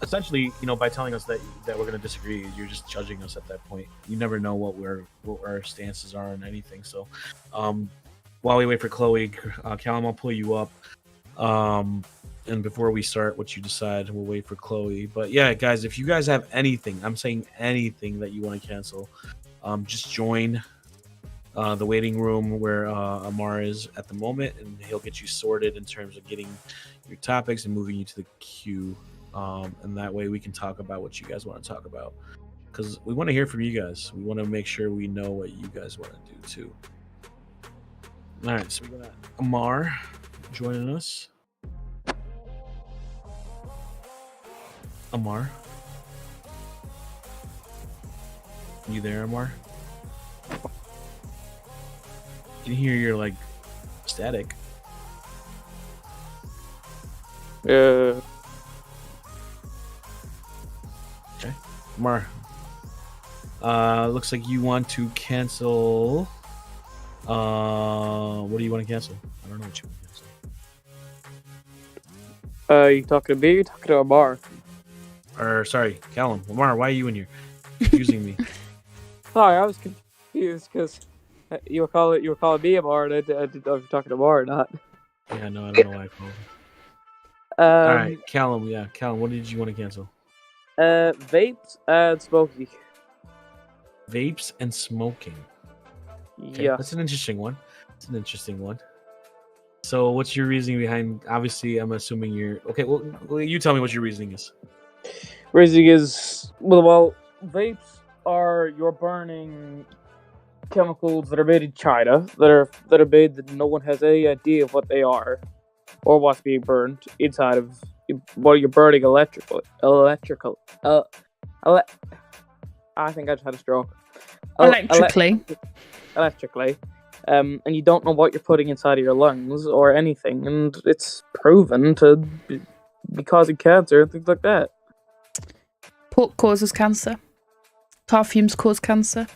Essentially, by telling us that we're gonna disagree, you're just judging us at that point. You never know what our stances are on anything. So, while we wait for Chloe, Callum, I'll pull you up. And before we start what you decide, we'll wait for Chloe. But yeah, guys, if you guys have anything, I'm saying anything that you want to cancel, just join the waiting room where Amar is at the moment, and he'll get you sorted in terms of getting your topics and moving you to the queue. And that way we can talk about what you guys want to talk about, because we want to hear from you guys. We want to make sure we know what you guys want to do too. All right, so we got Amar joining us. Amar, you there, Amar? I can hear you're like static. Amar, looks like you want to cancel. What do you want to cancel? I don't know what you want to cancel. You talking to me? You talking to Amar? Or sorry, Callum. Amar, why are you in here? Confusing me. Sorry, I was confused because You were calling me a bar, and I didn't know if you're talking to Mar or not. Yeah, no, I don't know why I called. All right, Um, Callum. Yeah, Callum. What did you want to cancel? vapes and smoky. Vapes and smoking. Okay, Yeah. that's an interesting one. It's an interesting one. So, what's your reasoning behind? Obviously, I'm assuming you're okay. Well, you tell me what your reasoning is. Reasoning is well, vapes are you're burning chemicals that are made in China that are made that no one has any idea of what they are or what's being burned inside of what you're burning electrical. I think I just had a stroke. Electrically. And you don't know what you're putting inside of your lungs or anything, and it's proven to be causing cancer and things like that. Pork causes cancer. Car fumes cause cancer.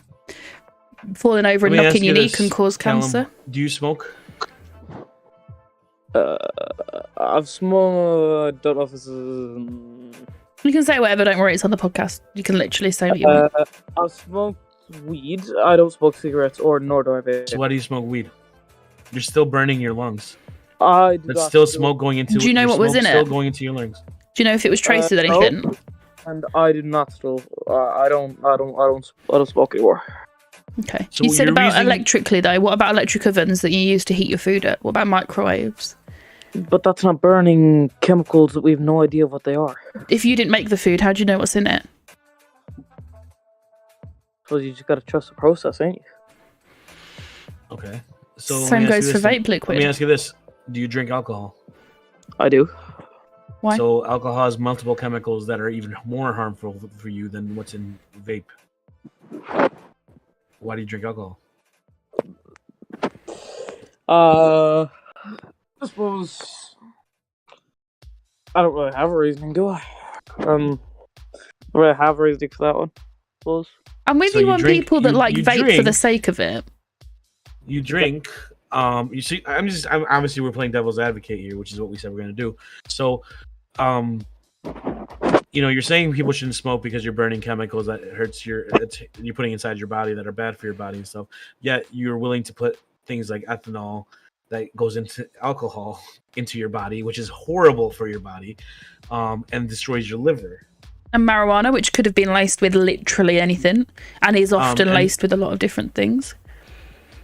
Falling over and Let me ask knocking you your knee this, can cause Callum, cancer. Do you smoke? I've smoked. Don't know if this is. You can say whatever, don't worry, it's on the podcast. You can literally say what you want. I've smoked weed. I don't smoke cigarettes nor do I vape. So why do you smoke weed? You're still burning your lungs. I do That's not still do- smoke going into. Do you know your what was smoke in still it? going into your lungs. Do you know if it was traced with no. anything? And I do not still. I don't smoke anymore. Okay. So you said your about reasoning- electrically though. What about electric ovens that you use to heat your food up? What about microwaves? But that's not burning chemicals that we have no idea what they are. If you didn't make the food, how do you know what's in it? So you just gotta trust the process, ain't you? Okay. So let Same me ask goes you for this then. vape liquid. Let me ask you this: do you drink alcohol? I do. Why? So alcohol has multiple chemicals that are even more harmful for you than what's in vape. Why do you drink alcohol? I suppose I don't really have a reasoning, do I? I don't really have a reasoning for that one. I suppose. I'm with So you you on drink- people that you- like you vape for drink- the sake of it. You drink. You see, I'm obviously we're playing devil's advocate here, which is what we said we're gonna do. So, you're saying people shouldn't smoke because you're burning chemicals that hurts you're putting inside your body that are bad for your body and stuff. Yet you're willing to put things like ethanol that goes into alcohol into your body, which is horrible for your body, and destroys your liver. And marijuana, which could have been laced with literally anything, and is often and- laced with a lot of different things.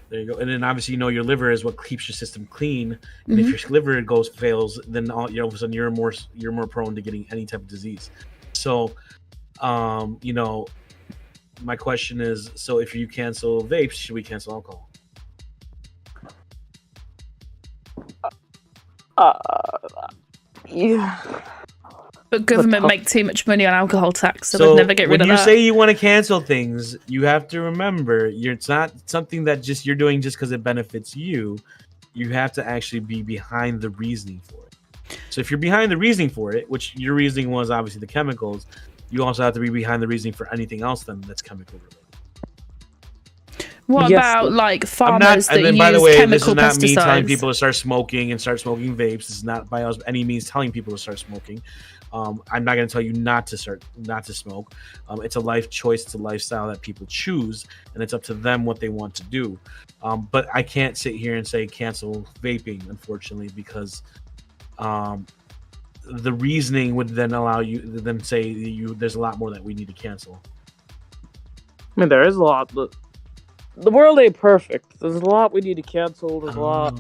There you go. And then obviously, your liver is what keeps your system clean. And Mm-hmm. if your liver fails, then all of a sudden you're more prone to getting any type of disease. So, my question is: so if you cancel vapes, should we cancel alcohol? Yeah. But government make too much money on alcohol tax, so So they'd never get rid when of you that. say you want to cancel things, you have to remember it's not something that just you're doing just because it benefits you. You have to actually be behind the reasoning for it. So if you're behind the reasoning for it, which your reasoning was obviously the chemicals, you also have to be behind the reasoning for anything else then that's chemical related. What Yes, about like I'm farmers not, and that then use by the way, this chemical is not me telling pesticides? people to start smoking and start smoking vapes. This is not by any means telling people to start smoking. I'm not going to tell you not to smoke. It's a life choice. It's a lifestyle that people choose, and it's up to them what they want to do. But I can't sit here and say cancel vaping, unfortunately, because the reasoning would then allow you to then say there's a lot more that we need to cancel. I mean, there is a lot, but the world ain't perfect. There's a lot we need to cancel. There's a lot.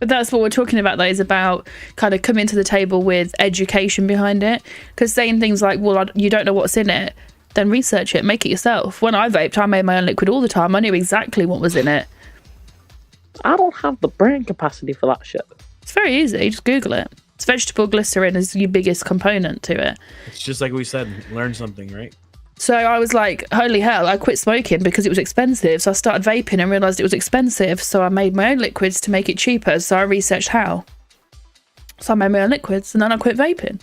But that's what we're talking about, though, is about kind of coming to the table with education behind it. Because saying things like, well, you don't know what's in it, then research it, make it yourself. When I vaped, I made my own liquid all the time. I knew exactly what was in it. I don't have the brain capacity for that shit. It's very easy, just Google it. It's vegetable glycerin is your biggest component to it. It's just like we said, learn something, right? So I was like, holy hell, I quit smoking because it was expensive. So I started vaping and realised it was expensive. So I made my own liquids to make it cheaper. So I researched how. So I made my own liquids and then I quit vaping.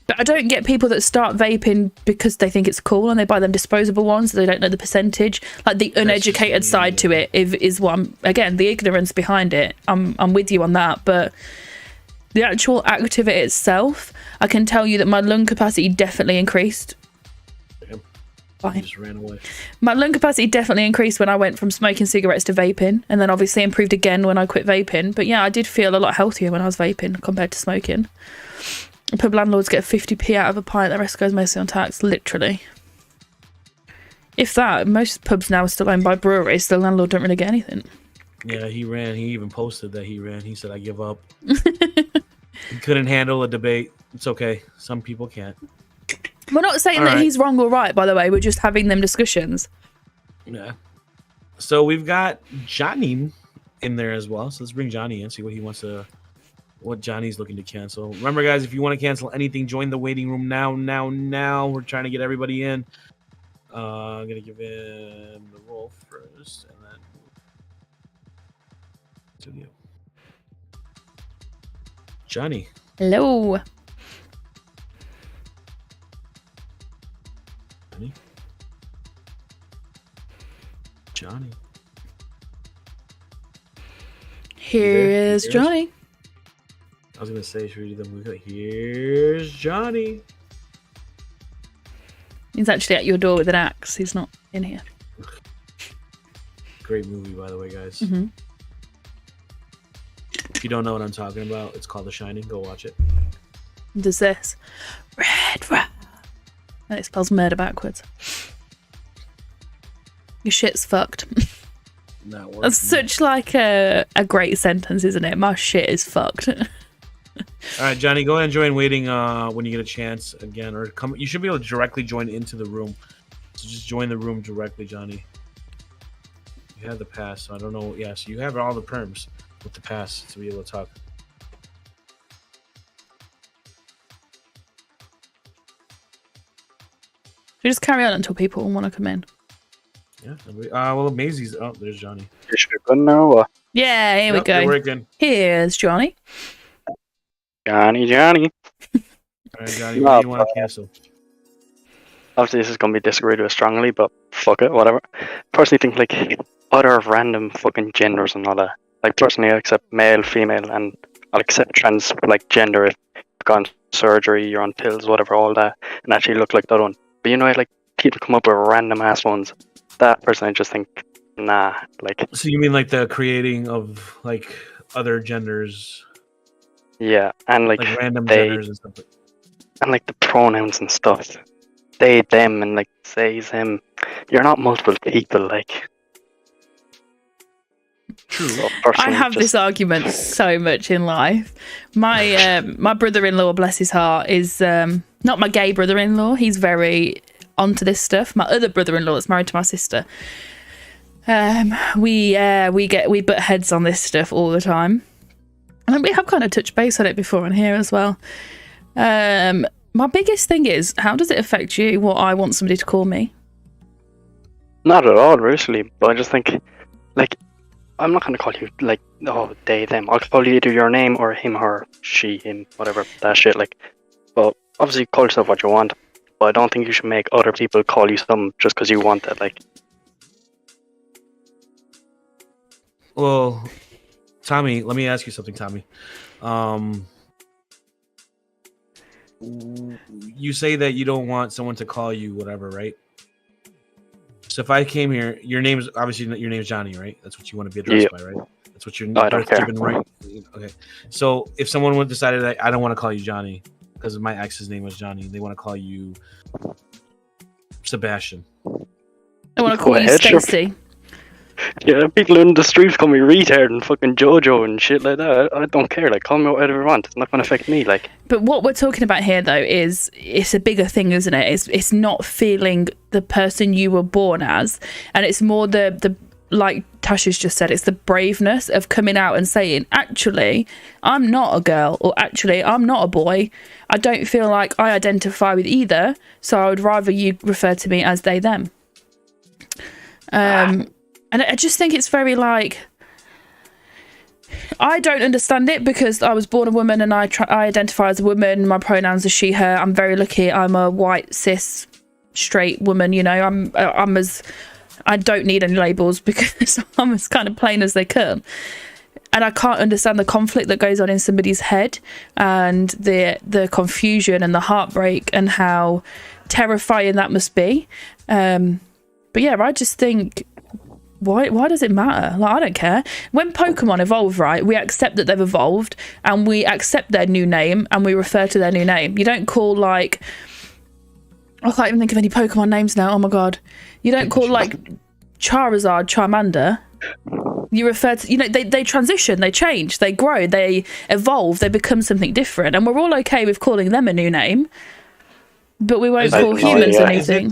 But I don't get people that start vaping because they think it's cool and they buy them disposable ones. So they don't know the percentage. Like the uneducated side to it is what again, the ignorance behind it. I'm with you on that. But the actual act of it itself, I can tell you that my lung capacity definitely increased. He Fine. just ran away. My lung capacity definitely increased when I went from smoking cigarettes to vaping, and then obviously improved again when I quit vaping. But yeah, I did feel a lot healthier when I was vaping compared to smoking. Pub landlords get 50p out of a pint, the rest goes mostly on tax, literally. If that, most pubs now are still owned by breweries, so the landlord don't really get anything. Yeah, he ran. He even posted that he ran. He said, "I give up." He couldn't handle a debate. It's okay. Some people can't. We're not saying All that right. he's wrong or right, by the way. We're just having them discussions. Yeah. So we've got Johnny in there as well. So let's bring Johnny in, see what he wants to, what Johnny's looking to cancel. Remember, guys, if you want to cancel anything, join the waiting room now. We're trying to get everybody in. I'm gonna give him the role first, and then studio. Johnny. Hello. Johnny. Here's Here's- Johnny. I was gonna say, should we do the movie? Here's Johnny. He's actually at your door with an axe. He's not in here. Great movie, by the way, guys. Hmm. If you don't know what I'm talking about, it's called The Shining. Go watch it. Does this red rat? And it spells murder backwards. Your shit's fucked. Not working. That's such like a great sentence, isn't it? My shit is fucked. All right, Johnny, go ahead and join waiting when you get a chance again, or come. You should be able to directly join into the room. So just join the room directly, Johnny. You have the pass, so I don't know. Yeah, so you have all the perms with the pass to be able to talk. We just carry on until people want to come in. Yeah. Well, Maisie's. Oh, there's Johnny. You should be good now. What? Yeah, here we Yep, they're go. working. Here's Johnny. Johnny. All right, Johnny. What do you want to cancel? Obviously, this is going to be disagreed with strongly, but fuck it, whatever. Personally, think like other random fucking genders and all that. Like, personally, I accept male, female, and I'll accept trans like gender if you've gone surgery, you're on pills, whatever, all that, and actually look like that one. But you know, like people come up with random ass ones. That person, I just think, nah. Like, So you mean like the creating of like other genders, yeah, and like random they- genders and stuff? and like the pronouns and stuff. They, them, and like says him. You're not multiple people, like. True. So I personally, have just- this argument so much in life. My my brother-in-law, bless his heart, is not my gay brother-in-law. He's very onto this stuff. My other brother-in-law that's married to my sister. We butt heads on this stuff all the time, and we have kind of touched base on it before on here as well. My biggest thing is, how does it affect you what I want somebody to call me? Not at all, really. But I just think, like, I'm not gonna call you like, oh, they, them. I'll call you either your name or him, her, she, him, whatever. That shit, like. But obviously, call yourself what you want. But I don't think you should make other people call you something just because you want it. Like, Well, Tommy, let me ask you something, Tommy. You say that you don't want someone to call you whatever, right? So if I came here, your name's obviously your name's Johnny, right? That's what you want to be addressed by, right? That's what your I don't birth care. given right. Okay. So if someone would decided that I don't want to call you Johnny because my ex's name was Johnny, they want to call you Sebastian. I want to Go call you ahead, sure. Stacey. yeah, people in the streets call me retard and fucking Jojo and shit like that. I don't care. Like, call me whatever you want. It's not gonna affect me. Like, But what we're talking about here, though, is it's a bigger thing, isn't it? It's not feeling the person you were born as, and it's more the like Tasha's just said, it's the braveness of coming out and saying, actually, I'm not a girl, or actually, I'm not a boy. I don't feel like I identify with either, so I would rather you refer to me as they, them. And I just think it's very like, I don't understand it because I was born a woman and I identify as a woman. My pronouns are she, her. I'm very lucky. I'm a white, cis, straight woman. You know, I don't need any labels because I'm as kind of plain as they come. and I can't understand the conflict that goes on in somebody's head, and the confusion and the heartbreak, and how terrifying that must be. But yeah, I just think, why does it matter? Like, I don't care. When Pokemon evolve, right, we accept that they've evolved, and we accept their new name, and we refer to their new name. You don't call, like, I can't even think of any Pokemon names now. Oh my god. You don't call, like, Charizard Charmander. You refer to, you know, they transition, they change, they grow, they evolve, they become something different, and we're all okay with calling them a new name, but we won't call humans anything. Is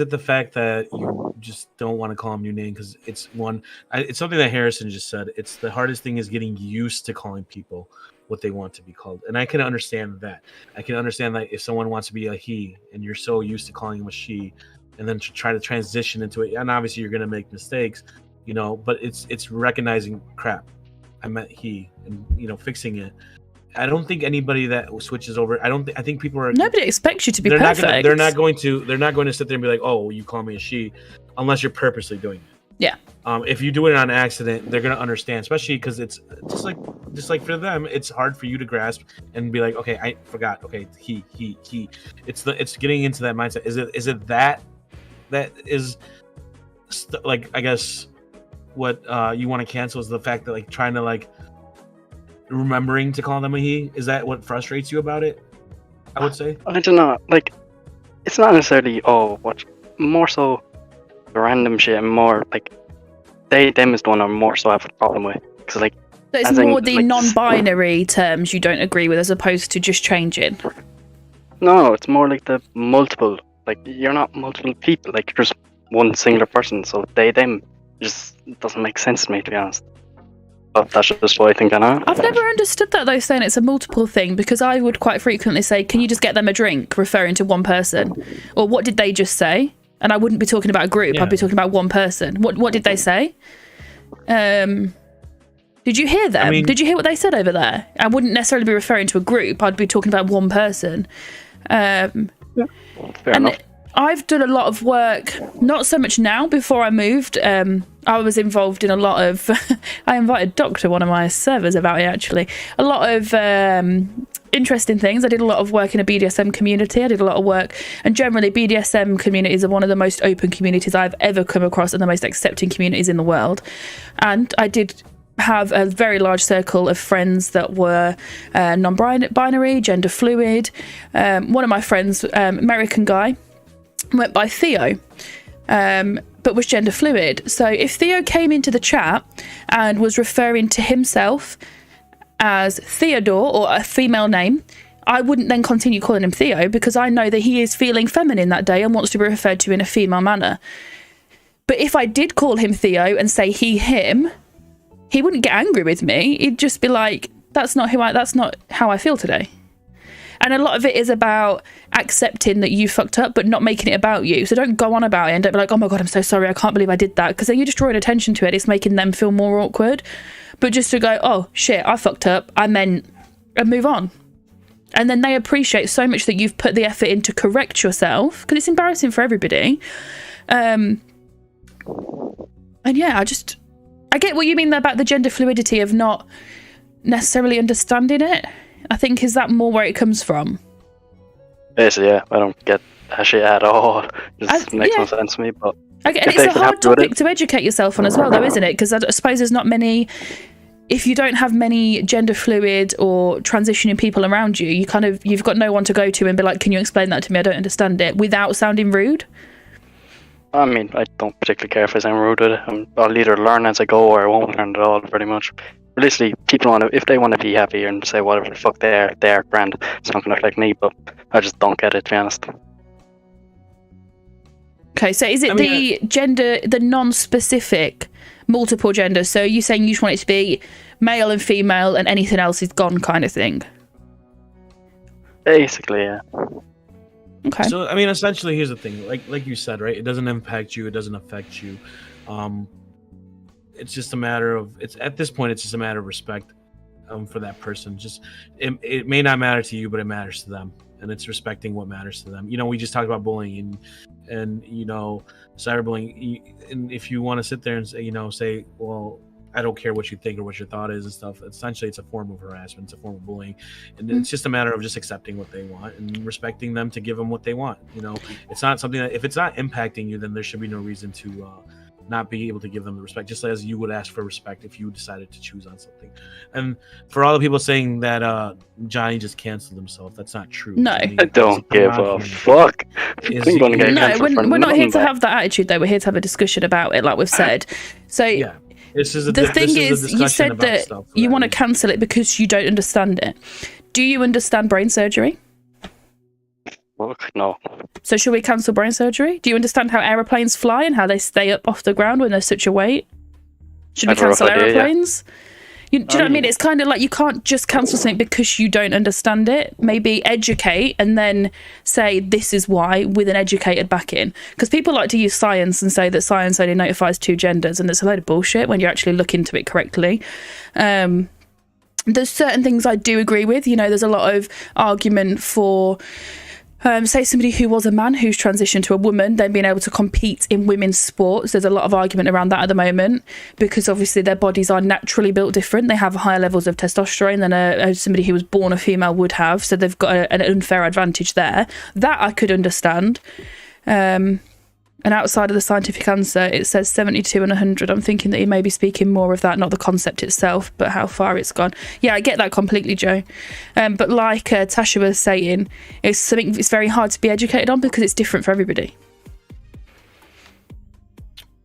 it the fact that you just don't want to call them new name because it's something that Harrison just said. It's the hardest thing is getting used to calling people what they want to be called, and I can understand that. I can understand that if someone wants to be a he and you're so used to calling him a she, and then to try to transition into it, and obviously you're going to make mistakes. You know, but it's recognizing crap. I meant he, and you know, fixing it. I don't think anybody that switches over. I think people are. Nobody expects you to be perfect. They're not going to sit there and be like, "Oh, you call me a she," unless you're purposely doing it. Yeah. If you do it on accident, they're gonna understand, especially because it's just like for them, it's hard for you to grasp and be like, "Okay, I forgot." Okay, he. It's getting into that mindset. Is it that is like, I guess. What you want to cancel is the fact that, like, trying to, like, remembering to call them a he, is that what frustrates you about it? I would say. I don't know, like, it's not necessarily what, more so the random shit, and more like them is the one I'm more so have a problem with, because, like, so it's more the non-binary terms you don't agree with, as opposed to just changing. No, it's more like the multiple, like, you're not multiple people, like, you're just one singular person, so them just doesn't make sense to me, to be honest. But that's just what I think I know. I've never understood that, though, saying it's a multiple thing, because I would quite frequently say, can you just get them a drink, referring to one person? Or what did they just say? And I wouldn't be talking about a group, I'd be talking about one person. What did they say? Did you hear them? Did you hear what they said over there? I wouldn't necessarily be referring to a group, I'd be talking about one person. Fair enough. I've done a lot of work, not so much now. Before I moved, I was involved in a lot of I invited Doc to one of my servers about it, actually. A lot of interesting things. I did a lot of work in a BDSM community. I did a lot of work, and generally BDSM communities are one of the most open communities I've ever come across, and the most accepting communities in the world. And I did have a very large circle of friends that were non-binary, gender fluid. One of my friends, American guy, went by Theo, but was gender fluid. So if Theo came into the chat and was referring to himself as Theodore, or a female name, I wouldn't then continue calling him Theo, because I know that he is feeling feminine that day and wants to be referred to in a female manner. But if I did call him Theo and say he, him, he wouldn't get angry with me. He'd just be like, that's not how I feel today. And a lot of it is about accepting that you fucked up, but not making it about you. So don't go on about it and don't be like, oh my God, I'm so sorry, I can't believe I did that. Because then you're just drawing attention to it. It's making them feel more awkward. But just to go, oh shit, I fucked up, I meant, and move on. And then they appreciate so much that you've put the effort in to correct yourself, because it's embarrassing for everybody. And yeah, I get what you mean about the gender fluidity of not necessarily understanding it. I think, is that more where it comes from? Basically, yeah. I don't get that shit at all. It makes no sense to me. But and it's a hard topic to educate yourself on as well, though, isn't it? Because I suppose there's not many. If you don't have many gender fluid or transitioning people around you, you've got no one to go to and be like, "Can you explain that to me? I don't understand it," without sounding rude. I mean, I don't particularly care if I sound rude with it. I'll either learn as I go, or I won't learn at all, pretty much. Literally, people if they want to be happy and say whatever the fuck they're grand, it's not going to affect me, but I just don't get it, to be honest. Okay, so is it the non-specific multiple gender? So you're saying you just want it to be male and female and anything else is gone kind of thing? Basically, yeah. Okay. So, I mean, essentially, here's the thing. Like you said, right? It doesn't impact you. It doesn't affect you. It's just a matter of, at this point, it's just a matter of respect for that person. Just it may not matter to you, but it matters to them, and it's respecting what matters to them. You know, we just talked about bullying and you know, cyberbullying. And if you want to sit there and say, well, I don't care what you think or what your thought is and stuff. Essentially, it's a form of harassment. It's a form of bullying, and it's just a matter of just accepting what they want and respecting them to give them what they want. You know, it's not something that if it's not impacting you, then there should be no reason to not be able to give them the respect, just as you would ask for respect if you decided to choose on something. And for all the people saying that Johnny just canceled himself, that's not true. No. Johnny I don't give a fuck. Is- I'm gonna get No, cancelled for we're not here nothing, to but- have that attitude, though. We're here to have a discussion about it, like we've said. So Yeah. This is a, the this thing is a is, you discussion said about that stuff you that want to is- cancel it because you don't understand it. Do you understand brain surgery? Fuck, no. So should we cancel brain surgery? Do you understand how aeroplanes fly and how they stay up off the ground when they're such a weight? Should we I've a rough cancel idea, yeah. aeroplanes? Do you know what I mean? It's kind of like you can't just cancel something because you don't understand it. Maybe educate and then say this is why with an educated backing. Because people like to use science and say that science only notifies 2 genders, and it's a load of bullshit when you actually look into it correctly. There's certain things I do agree with. You know, there's a lot of argument for say somebody who was a man who's transitioned to a woman, then being able to compete in women's sports. There's a lot of argument around that at the moment because obviously their bodies are naturally built different. They have higher levels of testosterone than somebody who was born a female would have. So they've got an unfair advantage there. That I could understand. And outside of the scientific answer, it says 72 and 100. I'm thinking that he may be speaking more of that, not the concept itself, but how far it's gone. Yeah, I get that completely, Joe. But like Tasha was saying, it's something it's very hard to be educated on because it's different for everybody.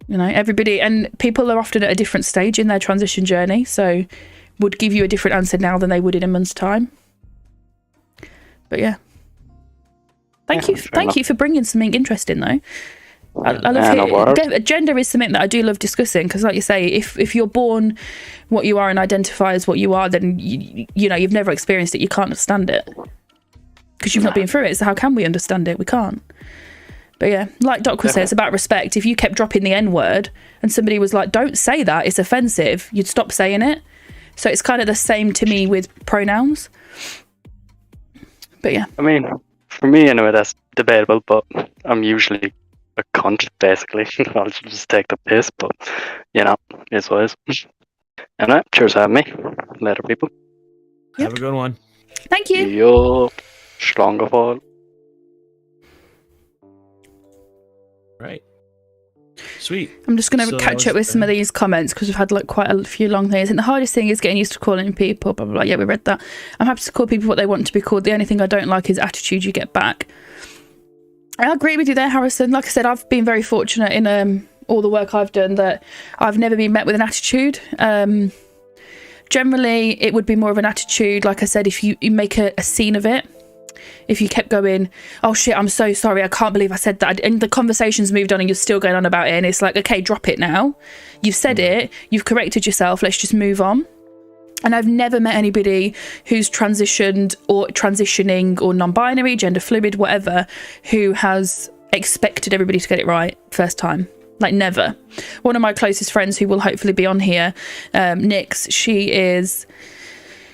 You know, everybody, and people are often at a different stage in their transition journey, so would give you a different answer now than they would in a month's time. But yeah. Thank you for bringing something interesting, though. I love gender is something that I do love discussing because, like you say, if you're born what you are and identify as what you are, then you know you've never experienced it. You can't understand it because you've not been through it. So how can we understand it? We can't. But yeah, like Doc was saying, it's about respect. If you kept dropping the N word and somebody was like, "Don't say that, it's offensive," you'd stop saying it. So it's kind of the same to me with pronouns. But yeah, I mean, for me anyway, that's debatable. But I'm usually a cunt, basically. I'll just take the piss, but you know, it's what it is. Anyway, cheers for having me. Later, people. Have a good one. thank you. Yo, stronger fall. Right. Sweet. I'm just going So to that catch up was with some of these comments because we've had like quite a few long things. And the hardest thing is getting used to calling people. Blah, blah, blah. Yeah, we read that. I'm happy to call people what they want to be called. The only thing I don't like is attitude you get back. I agree with you there, Harrison. Like I said, I've been very fortunate in all the work I've done that I've never been met with an attitude. Generally, it would be more of an attitude, like I said, if you make a scene of it. If you kept going, "Oh shit, I'm so sorry, I can't believe I said that," and the conversation's moved on and you're still going on about it, and it's like, okay, drop it now. You've said it, you've corrected yourself, let's just move on. And I've never met anybody who's transitioned or transitioning or non-binary, gender fluid, whatever, who has expected everybody to get it right first time. Like, never. One of my closest friends who will hopefully be on here, Nix, she is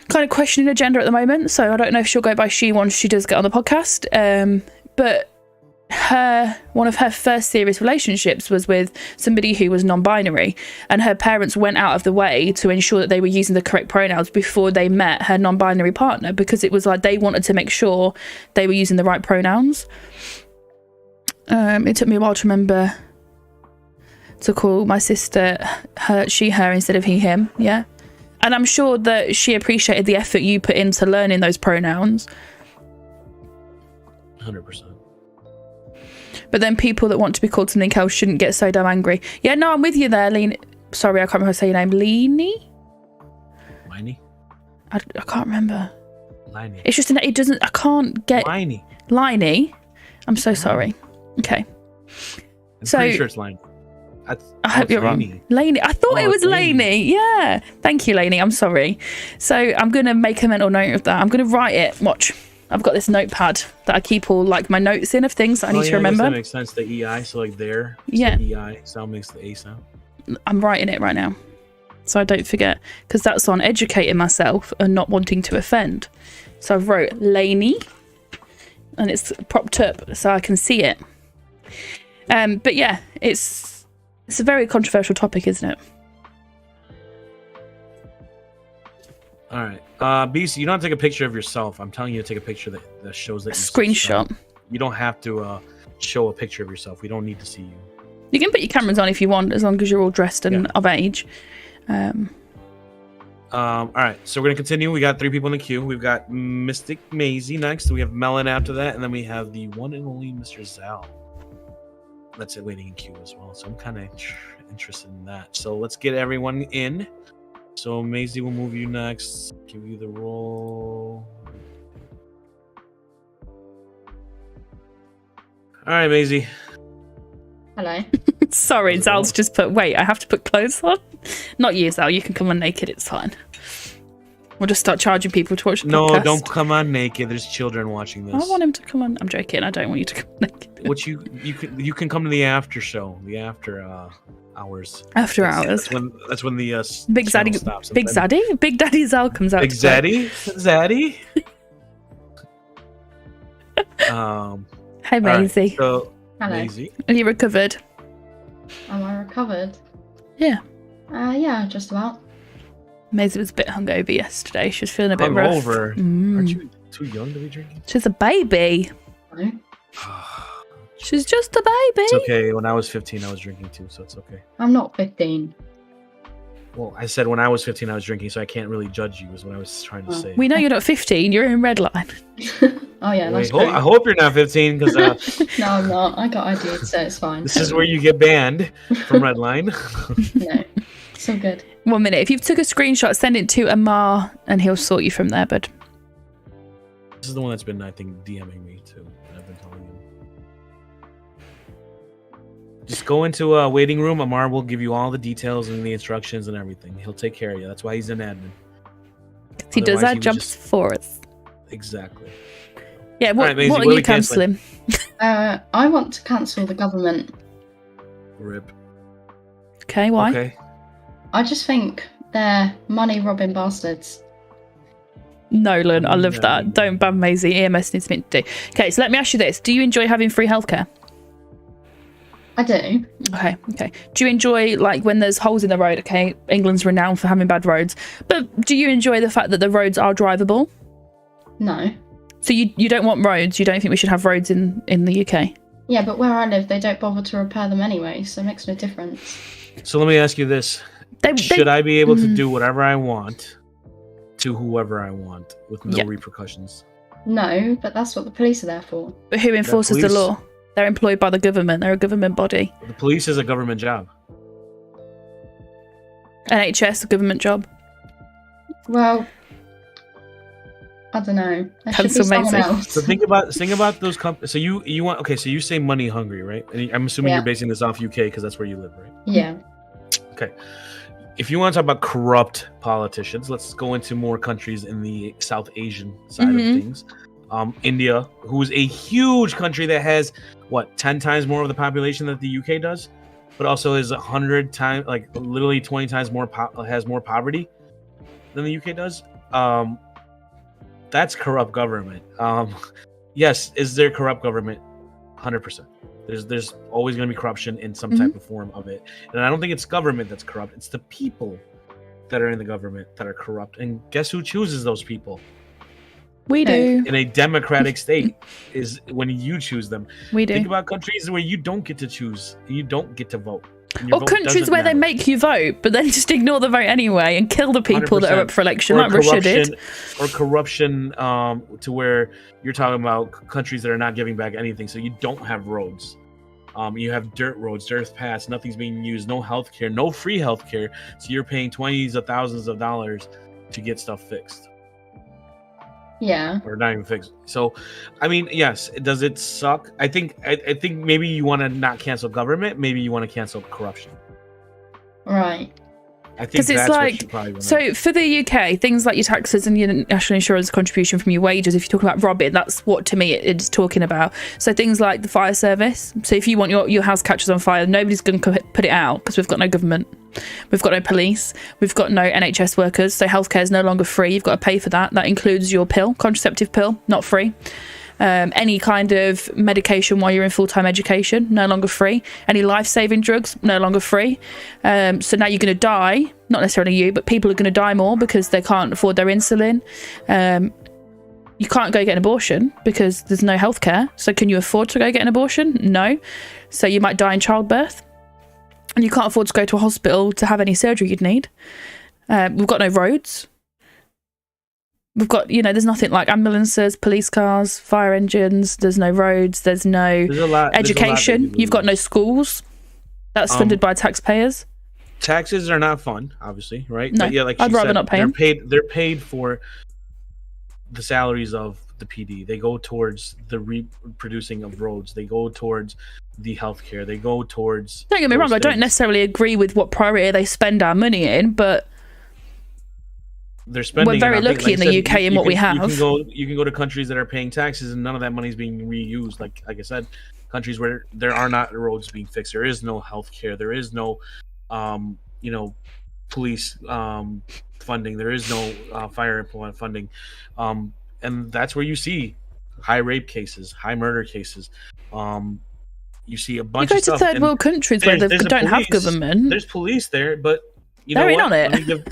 kind of questioning her gender at the moment, so I don't know if she'll go by she once she does get on the podcast. But one of her first serious relationships was with somebody who was non-binary, and her parents went out of the way to ensure that they were using the correct pronouns before they met her non-binary partner, because it was like they wanted to make sure they were using the right pronouns. It took me a while to remember to call my sister she, her instead of he, him. Yeah. And I'm sure that she appreciated the effort you put into learning those pronouns. 100%. But then people that want to be called something else shouldn't get so damn angry. Yeah, no, I'm with you there, Lean. Sorry, I can't remember how to say your name. Leanie? Liney? I can't remember. Liney. It's just it doesn't. I can't get Liney. Liney. I'm so sorry. Okay. I'm So- pretty sure it's Liney. I hope you're wrong. Laney. I thought Oh, it was it's Laney. Laney. Yeah. Thank you, Laney. I'm sorry. So I'm going to make a mental note of that. I'm going to write it. Watch. I've got this notepad that I keep all like my notes in of things that I need to I guess remember. that makes sense. The EI, so like there. Yeah. The EI sound makes the A sound. I'm writing it right now so I don't forget, because that's on educating myself and not wanting to offend. So I wrote Laney and it's propped up so I can see it. But yeah, it's a very controversial topic, isn't it? All right. BC, you don't have to take a picture of yourself. I'm telling you to take a picture that shows that you Screenshot. subscribe. You don't have to show a picture of yourself. We don't need to see you. You can put your cameras on if you want, as long as you're all dressed and Yeah. of age. All right, so we're gonna continue. We got 3 people in the queue. We've got Mystic Maisie next. We have Melon after that, and then we have the one and only Mr. Zal. That's it, waiting in queue as well. So I'm kind of interested in that. So let's get everyone in. So Maisie will move you next. Give you the role. All right, Maisie. Hello. Sorry, How's it Zal's going? just put, wait, I have to put clothes on? Not you, Zal. You can come on naked. It's fine. We'll just start charging people to watch the No, podcast. don't come on naked. There's children watching this. I want him to come on. I'm joking. I don't want you to come naked. What you can come to the after show, the after hours. After hours. That's when the Big channel Zaddy, stops. Big Zaddy? Big Daddy Zal comes out. Big to play. Zaddy, Hey, all right, Maisie. so Hello. Maisie. Are you recovered? Am I recovered? Yeah. Yeah, just about. Maisie was a bit hungover yesterday. She was feeling a bit rough. Hungover? Mm. Aren't you too young to be drinking? She's a baby. No. She's just a baby. It's okay. When I was 15, I was drinking too, so it's okay. I'm not 15. Well, I said when I was 15, I was drinking, so I can't really judge you. Is what I was trying to Oh. say. We know you're not 15. You're in Redline. Oh yeah, that's Wait, true. I hope you're not 15, because No, I'm not. I got ID'd, so it's fine. this is where you get banned from Redline. No, it's all good. 1 minute. If you took a screenshot, send it to Amar and he'll sort you from there, bud. This is the one that's been, I think, DMing me too. And I've been telling him. Just go into a waiting room. Amar will give you all the details and the instructions and everything. He'll take care of you. That's why he's an admin. He does Otherwise, our would jobs just- for us. Exactly. Yeah, what, Alright, Maisie, what what are are you we cancelling? cancelling? I want to cancel the government. Rip. Okay, why? Okay. I just think they're money robbing bastards. Nolan, I love No. that. Don't ban Maisie. EMS needs something to do. Okay, so let me ask you this. Do you enjoy having free healthcare? I do. Okay. Do you enjoy, like, when there's holes in the road? Okay, England's renowned for having bad roads. But do you enjoy the fact that the roads are drivable? No. So you don't want roads? You don't think we should have roads in the UK? Yeah, but where I live, they don't bother to repair them anyway, so it makes no difference. So let me ask you this: They, should I be able to Mhm. do whatever I want to whoever I want with no Yeah. repercussions? No, but that's what the police are there for. But who enforces the police- law? They're employed by the government. They're a government body. The police is a government job. NHS, a government job. Well, I don't know. There should be Cancel someone Maisie. else. So think about those companies. So you want, okay? So you say money hungry, right? And I'm assuming Yeah. you're basing this off UK because that's where you live, right? Yeah. Okay. If you want to talk about corrupt politicians, let's go into more countries in the South Asian side Mhm. of things. India, who is a huge country that has 10 times more of the population that the UK does, but also is 100 times, like literally 20 times more, has more poverty than the UK does. That's corrupt government. Yes, is there corrupt government? 100%. There's always going to be corruption in some type of form of it, and I don't think it's government that's corrupt. It's the people that are in the government that are corrupt. And guess who chooses those people? We do. In a democratic state is when you choose them. We Think do. about countries where you don't get to choose, you don't get to vote. and your Or vote countries doesn't where they matter. make you vote, but then just ignore the vote anyway and kill the people that are 100%. up for election, Or like Russia did. corruption to where you're talking about countries that are not giving back anything, so you don't have roads. You have dirt roads, dirt paths, nothing's being used, no healthcare, no free healthcare, so you're paying $20s of thousands of dollars to get stuff fixed. Yeah. Or not even fixed. So, I mean, yes, does it suck? I think maybe you want to not cancel government, maybe you want to cancel corruption. Right. I think 'Cause it's that's what like- you probably want. So for the UK, things like your taxes and your national insurance contribution from your wages, if you talk about robbing, that's what to me it's talking about. So things like the fire service. So if you want your house catches on fire, nobody's going to put it out because we've got no government. We've got no police. We've got no NHS workers. So healthcare is no longer free. You've got to pay for that. That includes your pill, contraceptive pill, not free. Any kind of medication while you're in full-time education, no longer free. Any life-saving drugs, no longer free. So now you're going to die, not necessarily you, but people are going to die more because they can't afford their insulin. You can't go get an abortion because there's no healthcare. So can you afford to go get an abortion? No. So you might die in childbirth. And you can't afford to go to a hospital to have any surgery you'd need. We've got no roads. We've got, there's nothing like ambulances, police cars, fire engines. There's no roads. There's no education. You've got no schools. That's funded by taxpayers. Taxes are not fun, obviously, right? No, but yeah, like I'd rather not pay them. They're paid for the salaries of the PD. They go towards the reproducing of roads. They go towards the healthcare. They go towards. Don't get me wrong. I don't necessarily agree with what priority they spend our money in, but they're spending. We're very lucky in the UK in what we have. You can go to countries that are paying taxes and none of that money is being reused. Like I said, countries where there are not roads being fixed. There is no healthcare. There is no, police funding. There is no fire funding, and that's where you see high rape cases, high murder cases. You see a bunch of stuff. You go to third world countries where they don't have government. There's police there, but they're in on it.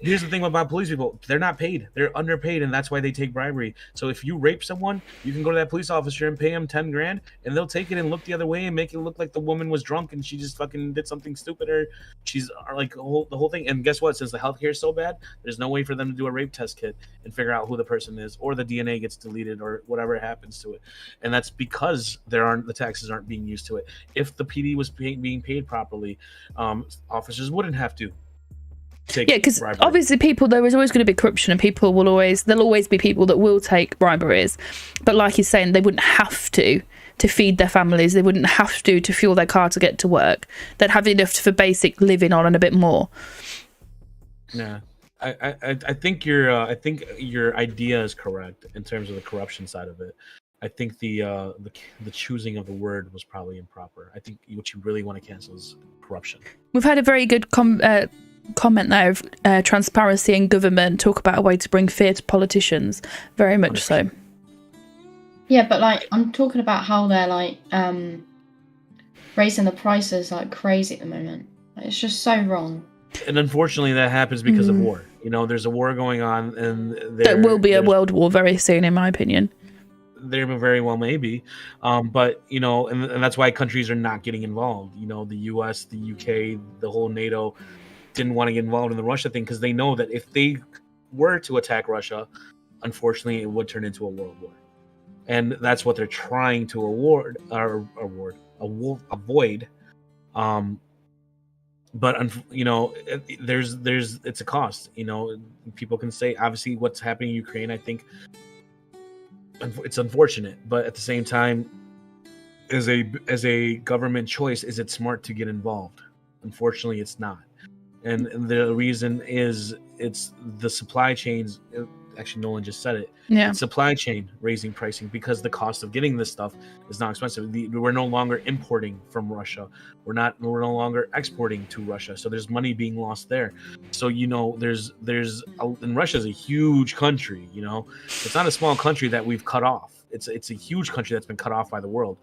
Here's the thing about police people. They're not paid. They're underpaid, and that's why they take bribery. So if you rape someone, you can go to that police officer and pay him $10,000, and they'll take it and look the other way and make it look like the woman was drunk and she just fucking did something stupid, or she's like the whole thing. And guess what? Since the healthcare is so bad, there's no way for them to do a rape test kit and figure out who the person is, or the DNA gets deleted, or whatever happens to it. And that's because the taxes aren't being used to it. If the PD was being paid properly, officers wouldn't have to. Because obviously there is always going to be corruption, and there'll always be people that will take briberies, but like he's saying, they wouldn't have to feed their families. They wouldn't have to fuel their car to get to work. They'd have enough for basic living on and a bit more. Yeah, I think your idea is correct in terms of the corruption side of it. I think the choosing of the word was probably improper. I think what you really want to cancel is corruption. We've had a very good comment there of transparency in government, talk about a way to bring fear to politicians. Very much 100%. So. Yeah, but like I'm talking about how they're like raising the prices like crazy at the moment. Like, it's just so wrong. And unfortunately, that happens because of war. There's a war going on, and there will be a world war very soon, in my opinion. There very well may be, but and that's why countries are not getting involved. The U.S., the U.K., the whole NATO didn't want to get involved in the Russia thing because they know that if they were to attack Russia, unfortunately, it would turn into a world war, and that's what they're trying to avoid. But there's it's a cost. People can say obviously what's happening in Ukraine. I think it's unfortunate, but at the same time, as a government choice, is it smart to get involved? Unfortunately, it's not. And the reason is it's the supply chains. Actually, Nolan just said it. Yeah. It's supply chain raising pricing because the cost of getting this stuff is not expensive. We're no longer importing from Russia. We're no longer exporting to Russia. So there's money being lost there. So and Russia's a huge country. It's not a small country that we've cut off. It's a huge country that's been cut off by the world.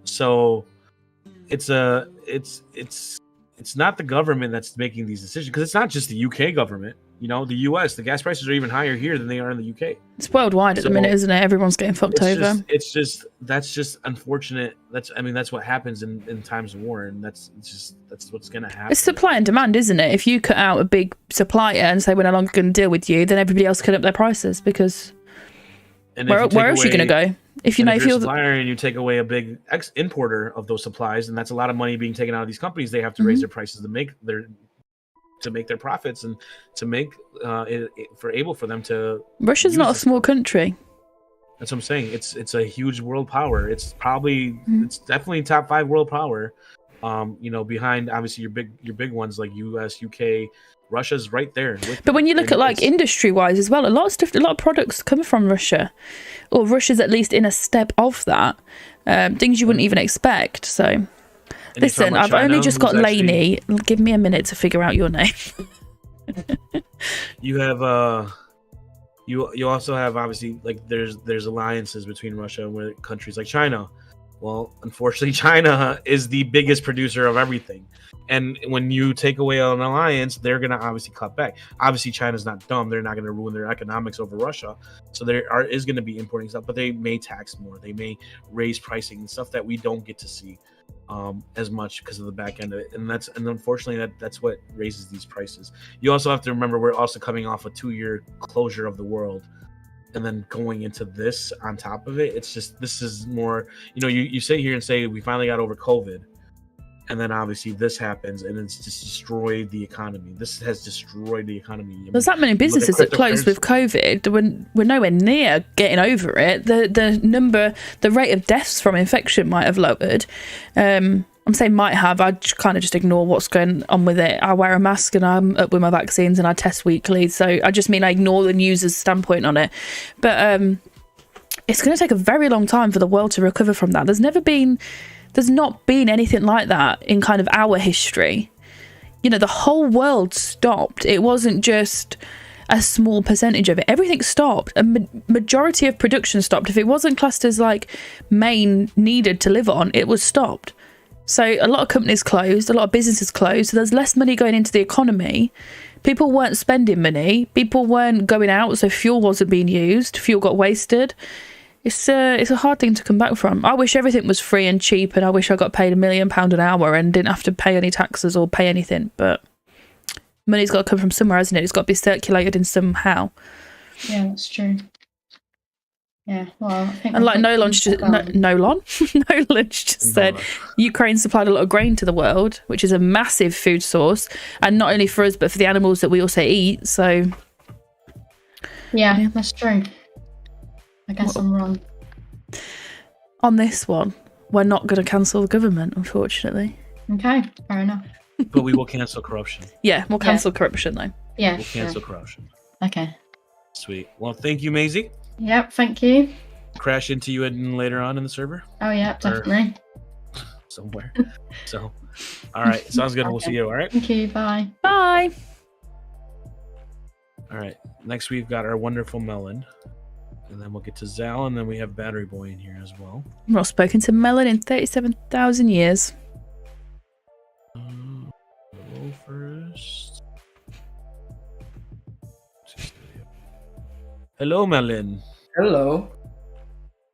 So it's not the government that's making these decisions, because it's not just the UK government. The US, the gas prices are even higher here than they are in the UK. It's worldwide at the minute, isn't it? Everyone's getting fucked over. That's just unfortunate. That's what happens in times of war, and that's what's going to happen. It's supply and demand, isn't it? If you cut out a big supplier and say we're no longer going to deal with you, then everybody else cut up their prices, because where else are you going to go? If you're a supplier and you take away a big importer of those supplies, and that's a lot of money being taken out of these companies, they have to raise their prices to make their profits, and to make for them to. Russia's not a small country. That's what I'm saying. It's a huge world power. It's probably it's definitely top 5 world power. Behind obviously your big ones like US, UK. Russia's right there. But when you look at like industry wise as well, a lot of products come from Russia, or Russia's at least in a step of that. Things you wouldn't even expect. So, listen, I've only just got Lainey. Give me a minute to figure out your name. You have You also have obviously like there's alliances between Russia and with countries like China. Well, unfortunately, China is the biggest producer of everything, and when you take away an alliance, they're gonna obviously cut back. Obviously, China's not dumb; they're not gonna ruin their economics over Russia. So there is gonna be importing stuff, but they may tax more, they may raise pricing and stuff that we don't get to see as much because of the back end of it, and unfortunately that's what raises these prices. You also have to remember we're also coming off a 2-year closure of the world. And then going into this on top of it, it's just this is more, you sit here and say we finally got over COVID, and then obviously this happens and it's just destroyed the economy. This has destroyed the economy. There's that many businesses that closed with COVID. We're nowhere near getting over it. The rate of deaths from infection might have lowered. I'm saying might have. I kind of just ignore what's going on with it. I wear a mask and I'm up with my vaccines and I test weekly. So I just mean I ignore the news's standpoint on it. But it's going to take a very long time for the world to recover from that. There's not been anything like that in kind of our history. The whole world stopped. It wasn't just a small percentage of it. Everything stopped. A majority of production stopped. If it wasn't classed as like main needed to live on, it was stopped. So a lot of companies closed, a lot of businesses closed, so there's less money going into the economy. People weren't spending money, people weren't going out, so fuel wasn't being used, fuel got wasted. It's a hard thing to come back from. I wish everything was free and cheap, and I wish I got paid £1 million an hour and didn't have to pay any taxes or pay anything, but money's got to come from somewhere, hasn't it? It's got to be circulated in somehow. Yeah, that's true. Yeah, well, I think. And like Nolan just said, Ukraine supplied a lot of grain to the world, which is a massive food source, and not only for us but for the animals that we also eat. So, yeah, that's true. I guess I'm wrong. On this one, we're not going to cancel the government, unfortunately. Okay, fair enough. But we will cancel corruption. Yeah, we'll cancel corruption though. Yeah, we'll cancel corruption. Okay. Sweet. Well, thank you, Maisie. Yep, thank you. Crash into you later on in the server. Oh yeah, definitely. Somewhere. So, all right, sounds good. Okay. We'll see you. All right. Thank you. Bye. Bye. All right. Next, we've got our wonderful Melon, and then we'll get to Zal, and then we have Battery Boy in here as well. I've not spoken to Melon in 37,000 years. Go first. Hello, Melon. Hello.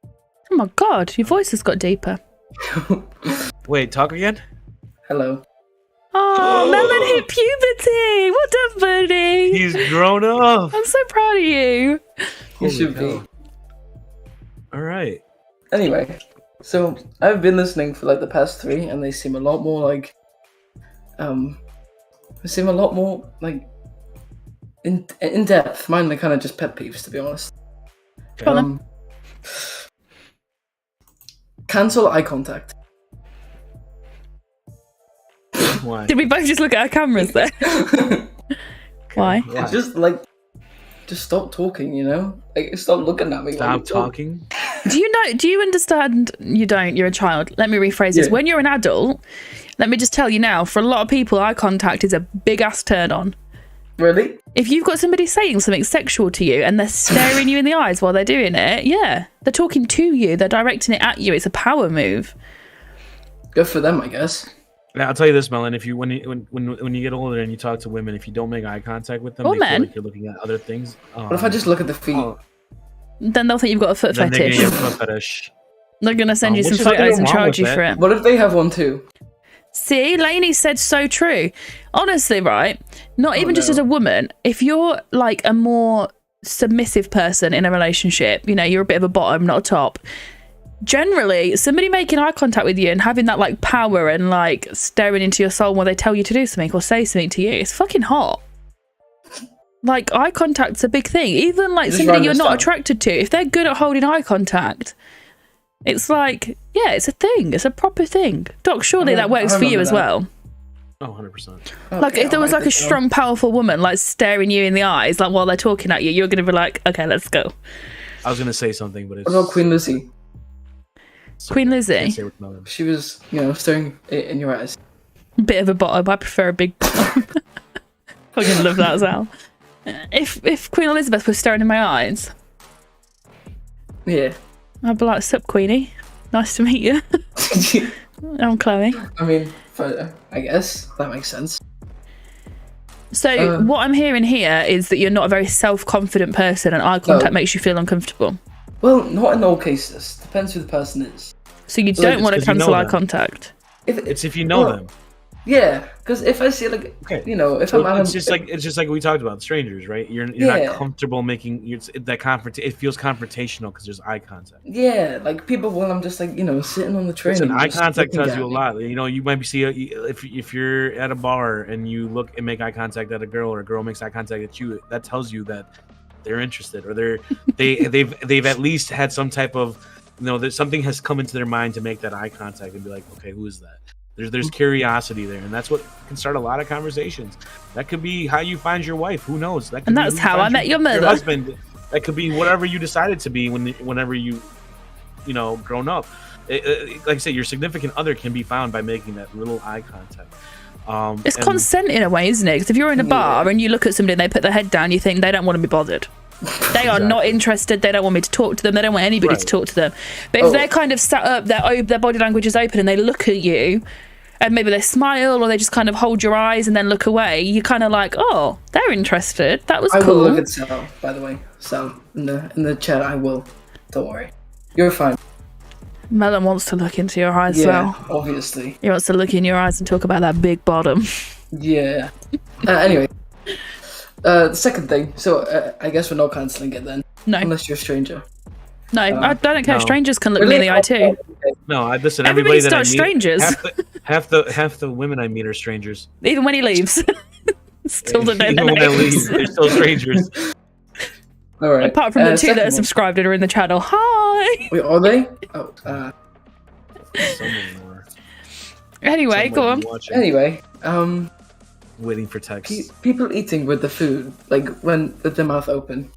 Oh my god, your voice has got deeper. Wait, talk again? Hello. Oh, Melon hit puberty! Well done, buddy! He's grown up! I'm so proud of you! You should be. Alright. Anyway, so I've been listening for like the past 3, and they seem a lot more like... They seem a lot more like... In depth. Mine are kind of just pet peeves, to be honest. Cancel eye contact. Why? Did we both just look at our cameras there? Why? Just stop talking, Like, stop looking at me. Stop talking? Do you understand? You don't, you're a child. Let me rephrase this. When you're an adult, let me just tell you now, for a lot of people, eye contact is a big ass turn on. Really? If you've got somebody saying something sexual to you and they're staring you in the eyes while they're doing it, yeah, they're talking to you, they're directing it at you. It's a power move. Good for them, I guess. Now, I'll tell you this, Melon. If you when you get older and you talk to women, if you don't make eye contact with them, they feel like you're looking at other things. What if I just look at the feet? Then they'll think you've got a foot fetish. They're gonna send you some photos and charge you for it. What if they have one too? See, Lainey said so true. Honestly, right? Not even just as a woman. If you're like a more submissive person in a relationship, you're a bit of a bottom, not a top. Generally, somebody making eye contact with you and having that like power and like staring into your soul while they tell you to do something or say something to you, it's fucking hot. Like, eye contact's a big thing. Even like somebody you're not attracted to, if they're good at holding eye contact, it's like, yeah, it's a thing. It's a proper thing. Doc, surely that works for you as well. Oh, 100%. Like, if there was like a strong, powerful woman like staring you in the eyes, like while they're talking at you, you're going to be like, okay, let's go. I was going to say something, but it's... What about Queen Lizzie? Queen Lizzie? She was, staring in your eyes. Bit of a bottom. I prefer a big bottom. Fucking love that as well. If Queen Elizabeth was staring in my eyes, Yeah. I'd be like, "Sup, Queenie? Nice to meet you. I'm Chloe." I mean, I guess that makes sense. So what I'm hearing here is that you're not a very self-confident person, and eye contact makes you feel uncomfortable. Well, not in all cases. Depends who the person is. So you So don't it's want to 'cause you cancel know eye them. contact. It's if you know them. Yeah, because if I see like, Okay. you know, if So I'm it's just like we talked about strangers, right? You're Yeah. not comfortable making it feels confrontational because there's eye contact. yeah, like people when I'm just like, you know, sitting on the train. Listen, and eye just contact looking tells at you a me. lot. You know, you might be if you're at a bar and you look and make eye contact at a girl, or a girl makes eye contact at you, that tells you that they're interested, or they've at least had some type of, you know, that something has come into their mind to make that eye contact and be like, okay, who is that? There's curiosity there, and that's what can start a lot of conversations. That could be how you find your wife. Who knows? That could And be that's who you how find I met your mother. husband. That could be whatever you decided to be whenever you know, grown up. Like I said, your significant other can be found by making that little eye contact. It's and- consent in a way, isn't it? Because if you're in a bar and you look at somebody and they put their head down, you think they don't want to be bothered. They are not interested. They don't want me to talk to them. They don't want anybody to Right. talk to them. But if they're kind of sat up, their body language is open, and they look at you, and maybe they smile or they just kind of hold your eyes and then look away, you're kind of like, oh, they're interested. That was I will cool. look at Sal, by the way. Sal, in the chat, I will. Don't worry. You're fine. Melon wants to look into your eyes as Yeah, well. obviously. He wants to look in your eyes and talk about that big bottom. Yeah. Anyway. The second thing. So, I guess we're not cancelling it then. No. Unless you're a stranger. No, I don't care. no. Strangers can look me in the eye too. No, I listen. Everybody Everybody that I meet, starts strangers. half the women I meet are strangers. Even when he leaves. Still don't know Even their when I names. leave, they're still strangers. All right. Apart from the two second that are one. subscribed and are in the channel. Hi! Wait, are they? Oh, Some of them are. Anyway, Some go might on. be watching, anyway, waiting for text. people eating with the food, like with their mouth open.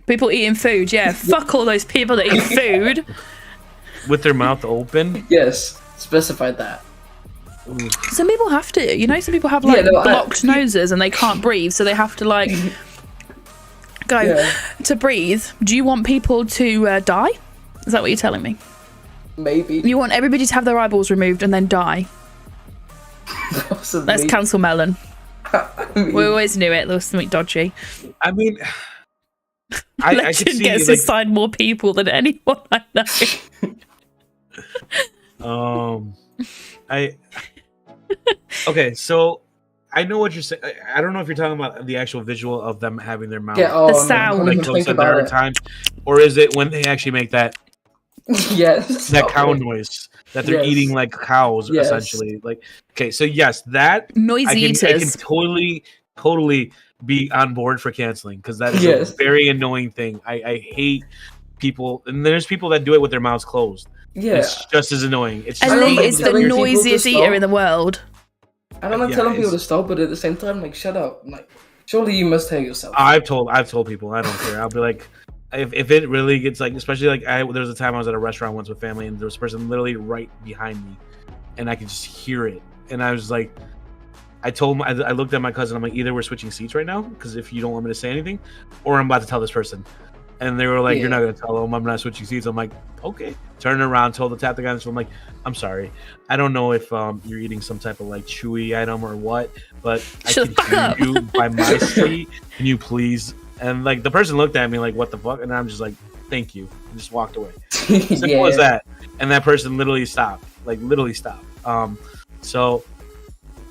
People eating food, yeah. Fuck all those people that eat food. With their mouth open. Yes, specified that. Some people have to, you know, some people have Yeah, like no, blocked noses and they can't breathe, so they have to like go Yeah. to breathe. Do you want people to die? Is that what you're telling me? Maybe. You want everybody to have their eyeballs removed and then die? Possibly. Let's cancel Melon. I mean, We always knew it. There was something dodgy. I mean, I could Legend see gets like assigned more people than anyone I know. Okay, so I know what you're saying. I don't know if you're talking about the actual visual of them having their mouth Yeah, oh, The no, sound. don't like even close think at their about it. time, or is it when they actually make that Yes. cow noise that they're Yes. eating like cows Yes. essentially? Like, okay, so yes, that Noisy I can eaters. totally be on board for canceling, because that is Yes. a very annoying thing. I hate people, and there's people that do it with their mouths closed. Yeah. It's just as annoying. It's just I don't Elite like is the telling people to noisiest eater stop. in the world. I don't like Yeah, telling people it's- to stop, but at the same time, like, shut up. Like, surely you must hear yourself. I've told people I don't care. I'll be like, if it really gets like, especially like there was a time I was at a restaurant once with family, and there was a person literally right behind me, and I could just hear it, and I was like, I told him, I looked at my cousin, I'm like, either we're switching seats right now, because if you don't want me to say anything, or I'm about to tell this person. And they were like, you're Yeah. not gonna tell them I'm not switching seats. I'm like, okay. Turn around, tap the guy, so I'm like, I'm sorry. I don't know if you're eating some type of like chewy item or what, but Shut the fuck I up. can hear you by my seat. Can you please? And like the person looked at me like, what the fuck? And I'm just like, thank you. And just walked away. Simple as that. And that person literally stopped. Like literally stopped. So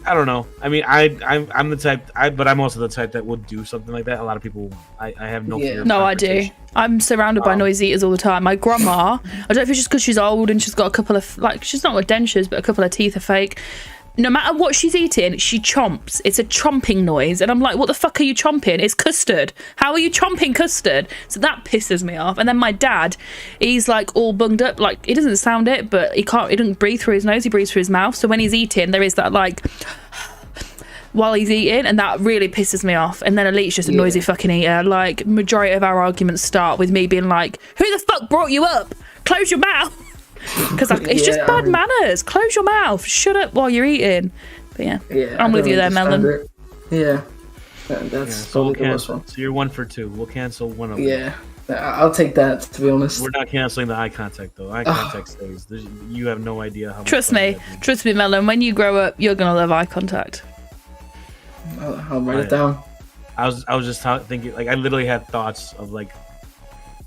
I don't know. I mean, I'm the type, but I'm also the type that would do something like that. A lot of people, I have no Yeah. fear of No, I do. confrontation. I'm surrounded by noisy eaters all the time. My grandma, I don't know if it's just because she's old and she's got a couple of, like, she's not got dentures, but a couple of teeth are fake. No matter what she's eating, she chomps. It's a chomping noise. And I'm like, what the fuck are you chomping? It's custard. How are you chomping custard? So that pisses me off. And then my dad, he's like all bunged up. Like, he doesn't sound it, but he doesn't breathe through his nose. He breathes through his mouth. So when he's eating, there is that like, while he's eating, and that really pisses me off. And then Elite's just a noisy fucking eater. Like, majority of our arguments start with me being like, who the fuck brought you up? Close your mouth. Because it's just Yeah, bad I mean- manners. Close your mouth. Shut up while you're eating. But yeah, Yeah, I'm I with don't you there, understand Melon. it. Yeah. That's so we'll probably the worst cancel. one. So you're 1 for 2. We'll cancel one of them. Yeah, I'll take that, to be honest. We're not canceling the eye contact though. Eye contact stays. You have no idea how. Trust much me, fun that is. trust me, Melon. When you grow up, you're gonna love eye contact. I'll write it down. I was just thinking, like, I literally had thoughts of like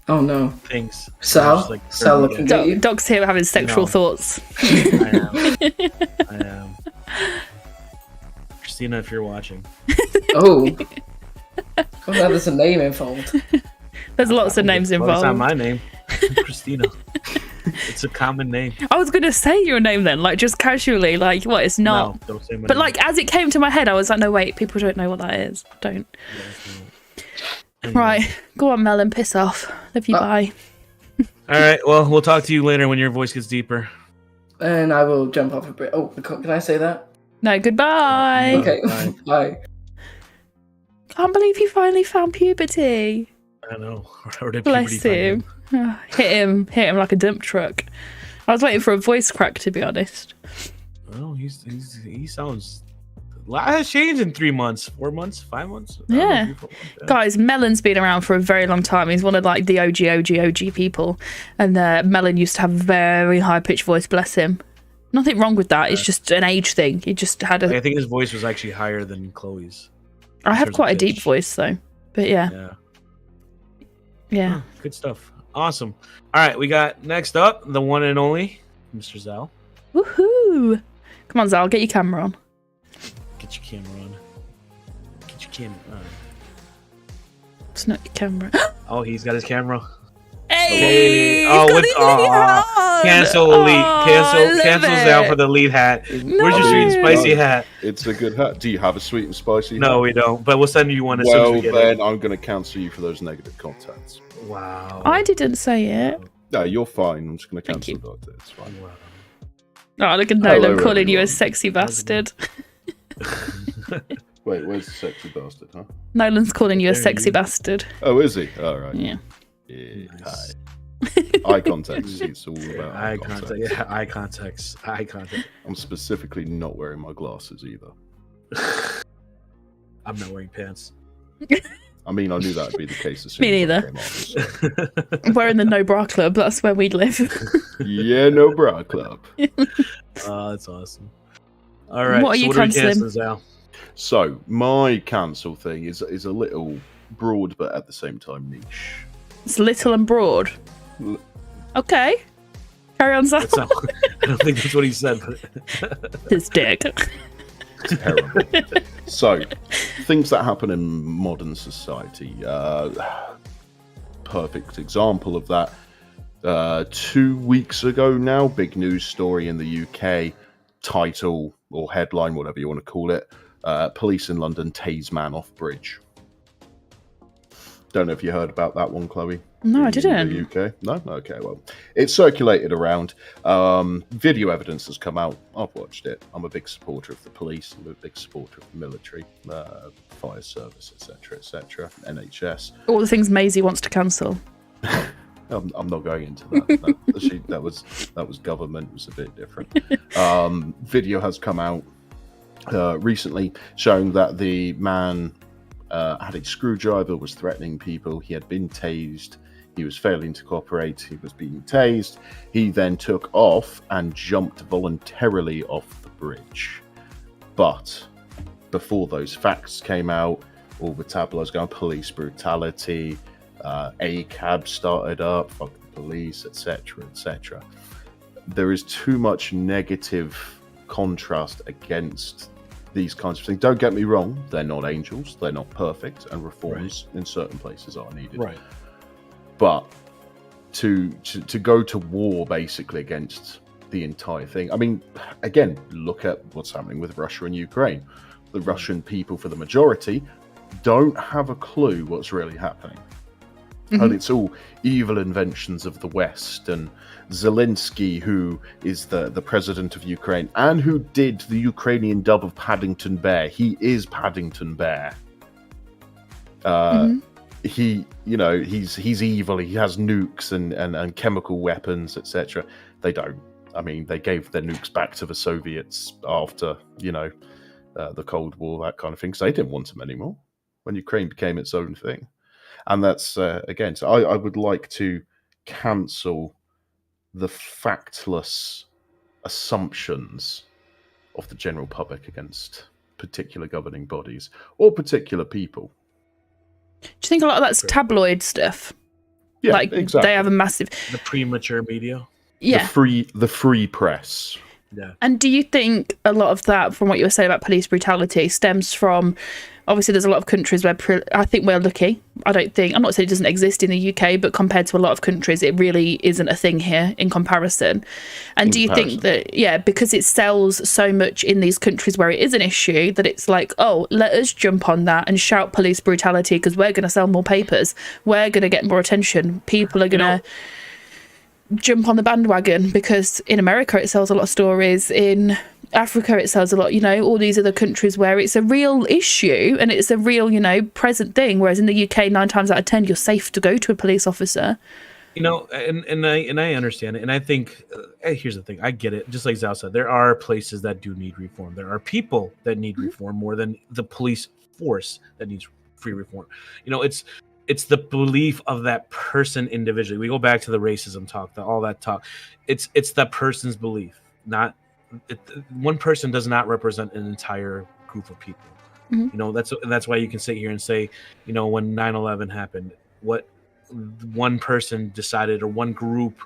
Oh no. things. Sal? Just, like, Sal yeah. looking at you? Doc's here having sexual No. thoughts. I am. Christina, if you're watching. Oh. I'm glad there's a name involved. There's lots of names Well, it's not involved. my name. Christina. It's a common name. I was gonna say your name then, like just casually, like what? It's not. No, don't say my But name. like as it came to my head, I was like, no, wait, people don't know what that is. Don't. Right, go on, Melon, piss off. Love you, bye. All right. Well, we'll talk to you later when your voice gets deeper. And I will jump off a bridge. Oh, can I say that? No, goodbye. Okay, Bye. bye. Can't believe you finally found puberty. I know. Or did Bless puberty find him. Hit him like a dump truck. I was waiting for a voice crack, to be honest. Well, he sounds. A lot has changed in 3 months, 4 months, 5 months. I don't know, Yeah. 3, 4 months, yeah. Guys, Melon's been around for a very long time. He's one of like the OG people. And Melon used to have a very high pitched voice, bless him. Nothing wrong with that. It's just an age thing. He just had I a. think his voice was actually higher than Chloe's. I have terms of quite a deep pitch. voice though. But yeah. Yeah. Huh, good stuff. Awesome. All right, we got next up the one and only Mr. Zal. Woohoo! Come on, Zal, get your camera on. Get your camera on. Get your camera on. It's not your camera. Oh, he's got his camera. Hey! Oh, he's got with his lead hat cancel on. elite. Oh, Cancel I love Zal it. for the lead hat. Where's your No. sweet and spicy hat? It's a good hat. Do you have a sweet and spicy No, hat? we don't. But we'll send you one as soon as Well, we get then I'm going to cancel you for those negative contacts. it. Wow. I didn't say it. No, you're fine. I'm just going to Thank cancel that. It's fine. Oh, look at Hello, Nolan calling you a everyone. sexy bastard. Wait, where's the sexy bastard, huh? Nolan's calling you a There sexy you- bastard. Oh, is he? All right. Yeah. Yeah, Nice. Eye contact. It's all about Eye contact. Yeah, eye contacts. Eye contact. I'm specifically not wearing my glasses either. I'm not wearing pants. I mean, I knew that would be the case as soon Me as I neither. came on, so. We're in the no bra club. That's where we'd live. Yeah, no bra club. Oh, that's awesome. All right. What are you we cancelling? canceling, Zal? So my cancel thing is a little broad, but at the same time niche. It's little and broad. L- Okay. Carry on, Zal. That's not, I don't think that's what he said. But His dick. Terrible. So, things that happen in modern society. Perfect example of that. 2 weeks ago now, big news story in the UK. Title or headline, whatever you want to call it. Police in London tase man off bridge. Don't know if you heard about that one, Chloe. No, I In didn't. The UK? No? Okay, well. It's circulated around. Video evidence has come out. I've watched it. I'm a big supporter of the police. I'm a big supporter of the military, fire service, etc., NHS. All the things Maisie wants to cancel. I'm not going into that. That was government. It was a bit different. Video has come out recently showing that the man had a screwdriver, was threatening people. He had been tased. He was failing to cooperate. He was being tased. He then took off and jumped voluntarily off the bridge. But before those facts came out, all the tabloids going police brutality, ACAB started up, fuck the police, etc., etc. There is too much negative contrast against these kinds of things. Don't get me wrong, they're not angels, they're not perfect, and reforms in certain places are needed. right. But to go to war basically against the entire thing. I mean, again, look at what's happening with Russia and Ukraine. The Russian people, for the majority, don't have a clue what's really happening. And it's all evil inventions of the West. And Zelensky, who is the president of Ukraine and who did the Ukrainian dub of Paddington Bear, he is Paddington Bear. He, he's evil. He has nukes and chemical weapons, etc. They don't. I mean, they gave their nukes back to the Soviets after, the Cold War, that kind of thing, because they didn't want them anymore. when Ukraine became its own thing. And that's, again, so I would like to cancel the factless assumptions of the general public against particular governing bodies or particular people. Do you think a lot of that's tabloid stuff? Yeah, like exactly. they have a massive The premature media. yeah. The free press. Yeah. And do you think a lot of that, from what you were saying about police brutality, stems from, obviously there's a lot of countries where I think we're lucky. I'm not saying it doesn't exist in the UK, but compared to a lot of countries, it really isn't a thing here in comparison. And do you think that, because it sells so much in these countries where it is an issue, that it's like, oh, let us jump on that and shout police brutality because we're going to sell more papers. We're going to get more attention. People are going to jump on the bandwagon because in America it sells a lot of stories, in Africa it sells a lot, all these other countries where it's a real issue and it's a real, present thing, whereas in the UK 9 times out of 10 you're safe to go to a police officer. And I understand it, and I think here's the thing. I get it. Just like Zal said, there are places that do need reform. There are people that need reform more than the police force that needs free reform. It's the belief of that person individually. We go back to the racism talk, all that talk. It's that person's belief. One person does not represent an entire group of people. Mm-hmm. That's why you can sit here and say, when 9/11 happened, what one person decided, or one group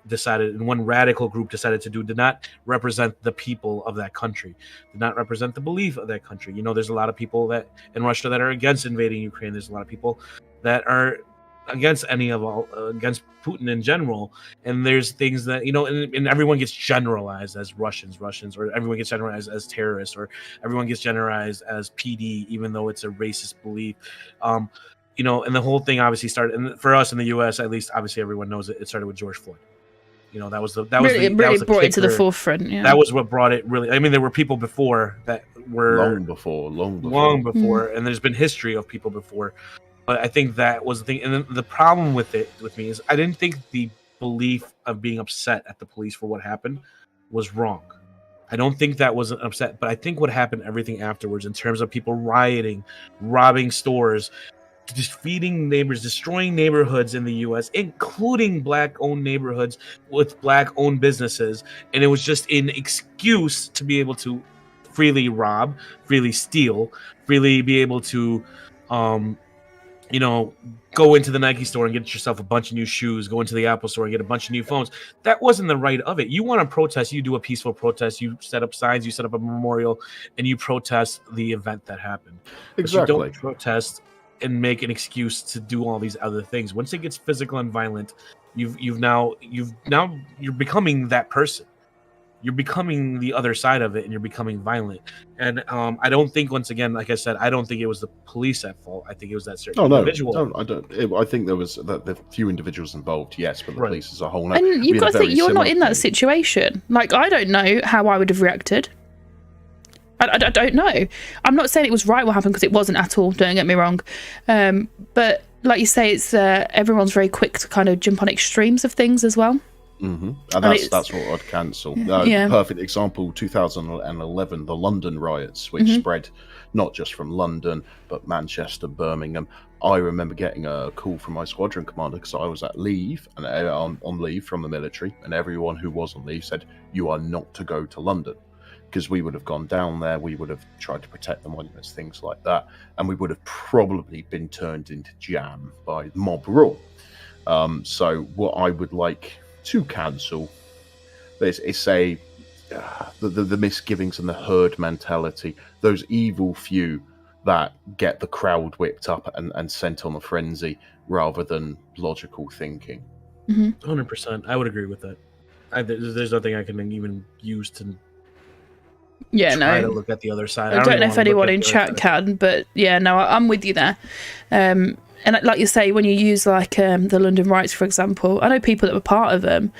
decided, and one radical group decided to do, did not represent the people of that country, did not represent the belief of that country. There's a lot of people that in Russia that are against invading Ukraine. There's a lot of people that are against against Putin in general. And there's things that, and everyone gets generalized as Russians, or everyone gets generalized as terrorists, or everyone gets generalized as PD, even though it's a racist belief. And the whole thing obviously started, and for us in the US, at least, obviously everyone knows it started with George Floyd. That was brought it to the forefront. Yeah. That was what brought it really. I mean, there were people before that were long before, and there's been history of people before. But I think that was the thing. And the problem with me is I didn't think the belief of being upset at the police for what happened was wrong. I don't think that was an upset, but I think what happened, everything afterwards, in terms of people rioting, robbing stores, defeating neighbors, destroying neighborhoods in the US, including Black-owned neighborhoods with Black-owned businesses. And it was just an excuse to be able to freely rob, freely steal, freely be able to go into the Nike store and get yourself a bunch of new shoes, go into the Apple store and get a bunch of new phones. That wasn't the right of it. You want to protest, you do a peaceful protest, you set up signs, you set up a memorial, and you protest the event that happened. Exactly. But you don't protest and make an excuse to do all these other things. Once it gets physical and violent, you're becoming that person. You're becoming the other side of it, and you're becoming violent. And I don't think, once again, like I said, I don't think it was the police at fault. I think it was that certain individual. No, I don't. I think there was the few individuals involved, yes, but the police as a whole. No. And you've got to think, you're not in that situation. Like, I don't know how I would have reacted. I don't know. I'm not saying it was right what happened, because it wasn't at all. Don't get me wrong. But like you say, it's everyone's very quick to kind of jump on extremes of things as well. Mm-hmm. And that's what I'd cancel. Perfect example, 2011, the London riots, which spread not just from London, but Manchester, Birmingham. I remember getting a call from my squadron commander, because I was at leave, and on leave from the military, and everyone who was on leave said, "You are not to go to London." Because we would have gone down there, we would have tried to protect the monuments, things like that, and we would have probably been turned into jam by mob rule. So what I would like to cancel is the misgivings and the herd mentality, those evil few that get the crowd whipped up and sent on a frenzy rather than logical thinking. 100%. I would agree with that. There's nothing I can even use to try to look at the other side. I don't know if anyone in chat can, but I'm with you there. And like you say, when you use like the London riots, for example, I know people that were part of them,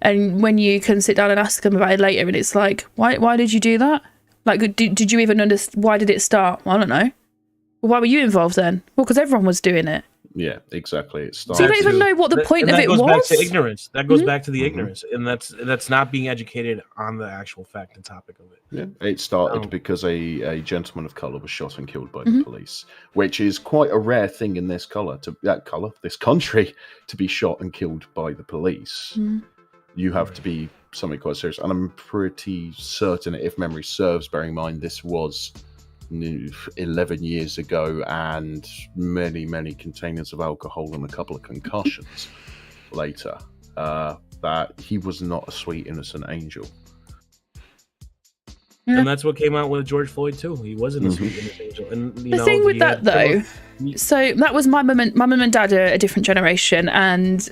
and when you can sit down and ask them about it later, and it's like, why did you do that? Like, did you even understand? Why did it start? Well, I don't know. Well, why were you involved then? Well, because everyone was doing it. Yeah, exactly. It So you don't even know what the point of that it goes back was. to ignorance. That goes Mhm. back to the ignorance, and that's not being educated on the actual fact and topic of it. Yeah, it started Um, because a gentleman of color was shot and killed by Mhm. the police, which is quite a rare thing in this this country, to be shot and killed by the police. Mm. You have to be something quite serious, and I'm pretty certain, if memory serves, bearing in mind this was 11 years ago, and many containers of alcohol and a couple of concussions later, that he was not a sweet innocent angel. Yeah. And that's what came out with George Floyd too. He wasn't a Mhm. sweet innocent angel. And you The know, thing with he that had though, similar- so that was my mum and dad are a different generation, and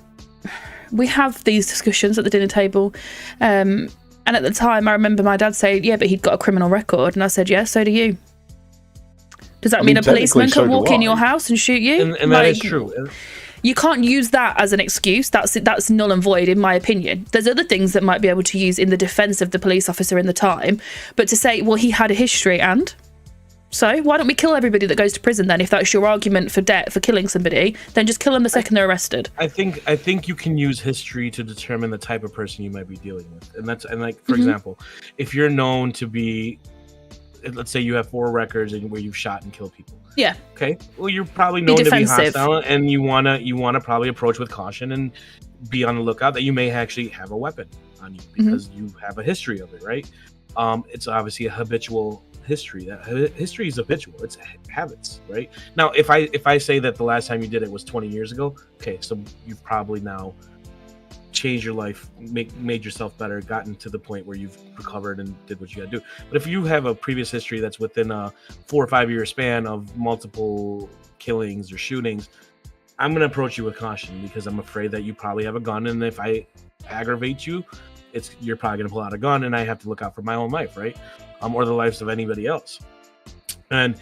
we have these discussions at the dinner table. And at the time, I remember my dad saying, "Yeah, but he'd got a criminal record," and I said, "Yeah, so do you." Does that I mean mean, a policeman technically, so can walk do in your I. house and shoot you? and that is Like, true. And- You can't use that as an excuse. That's null and void, in my opinion. There's other things that might be able to use in the defence of the police officer in the time, but to say, well, he had a history, and so why don't we kill everybody that goes to prison then? If that's your argument for debt for killing somebody, then just kill them the second they're arrested. I think you can use history to determine the type of person you might be dealing with, and like for Mhm. example, if you're known to be, let's say you have 4 records and where you've shot and killed people. Yeah. Okay. Well, you're probably known to be defensive. hostile, and you wanna probably approach with caution and be on the lookout that you may actually have a weapon on you because you have a history of it, right? It's obviously a habitual history. That history is habitual. It's habits, right? Now, if I say that the last time you did it was 20 years ago, okay, so you've probably now changed your life, made yourself better, gotten to the point where you've recovered and did what you got to do. But if you have a previous history that's within a 4 or 5 year span of multiple killings or shootings, I'm going to approach you with caution because I'm afraid that you probably have a gun, and if I aggravate you, you're probably going to pull out a gun, and I have to look out for my own life, right? Or the lives of anybody else. And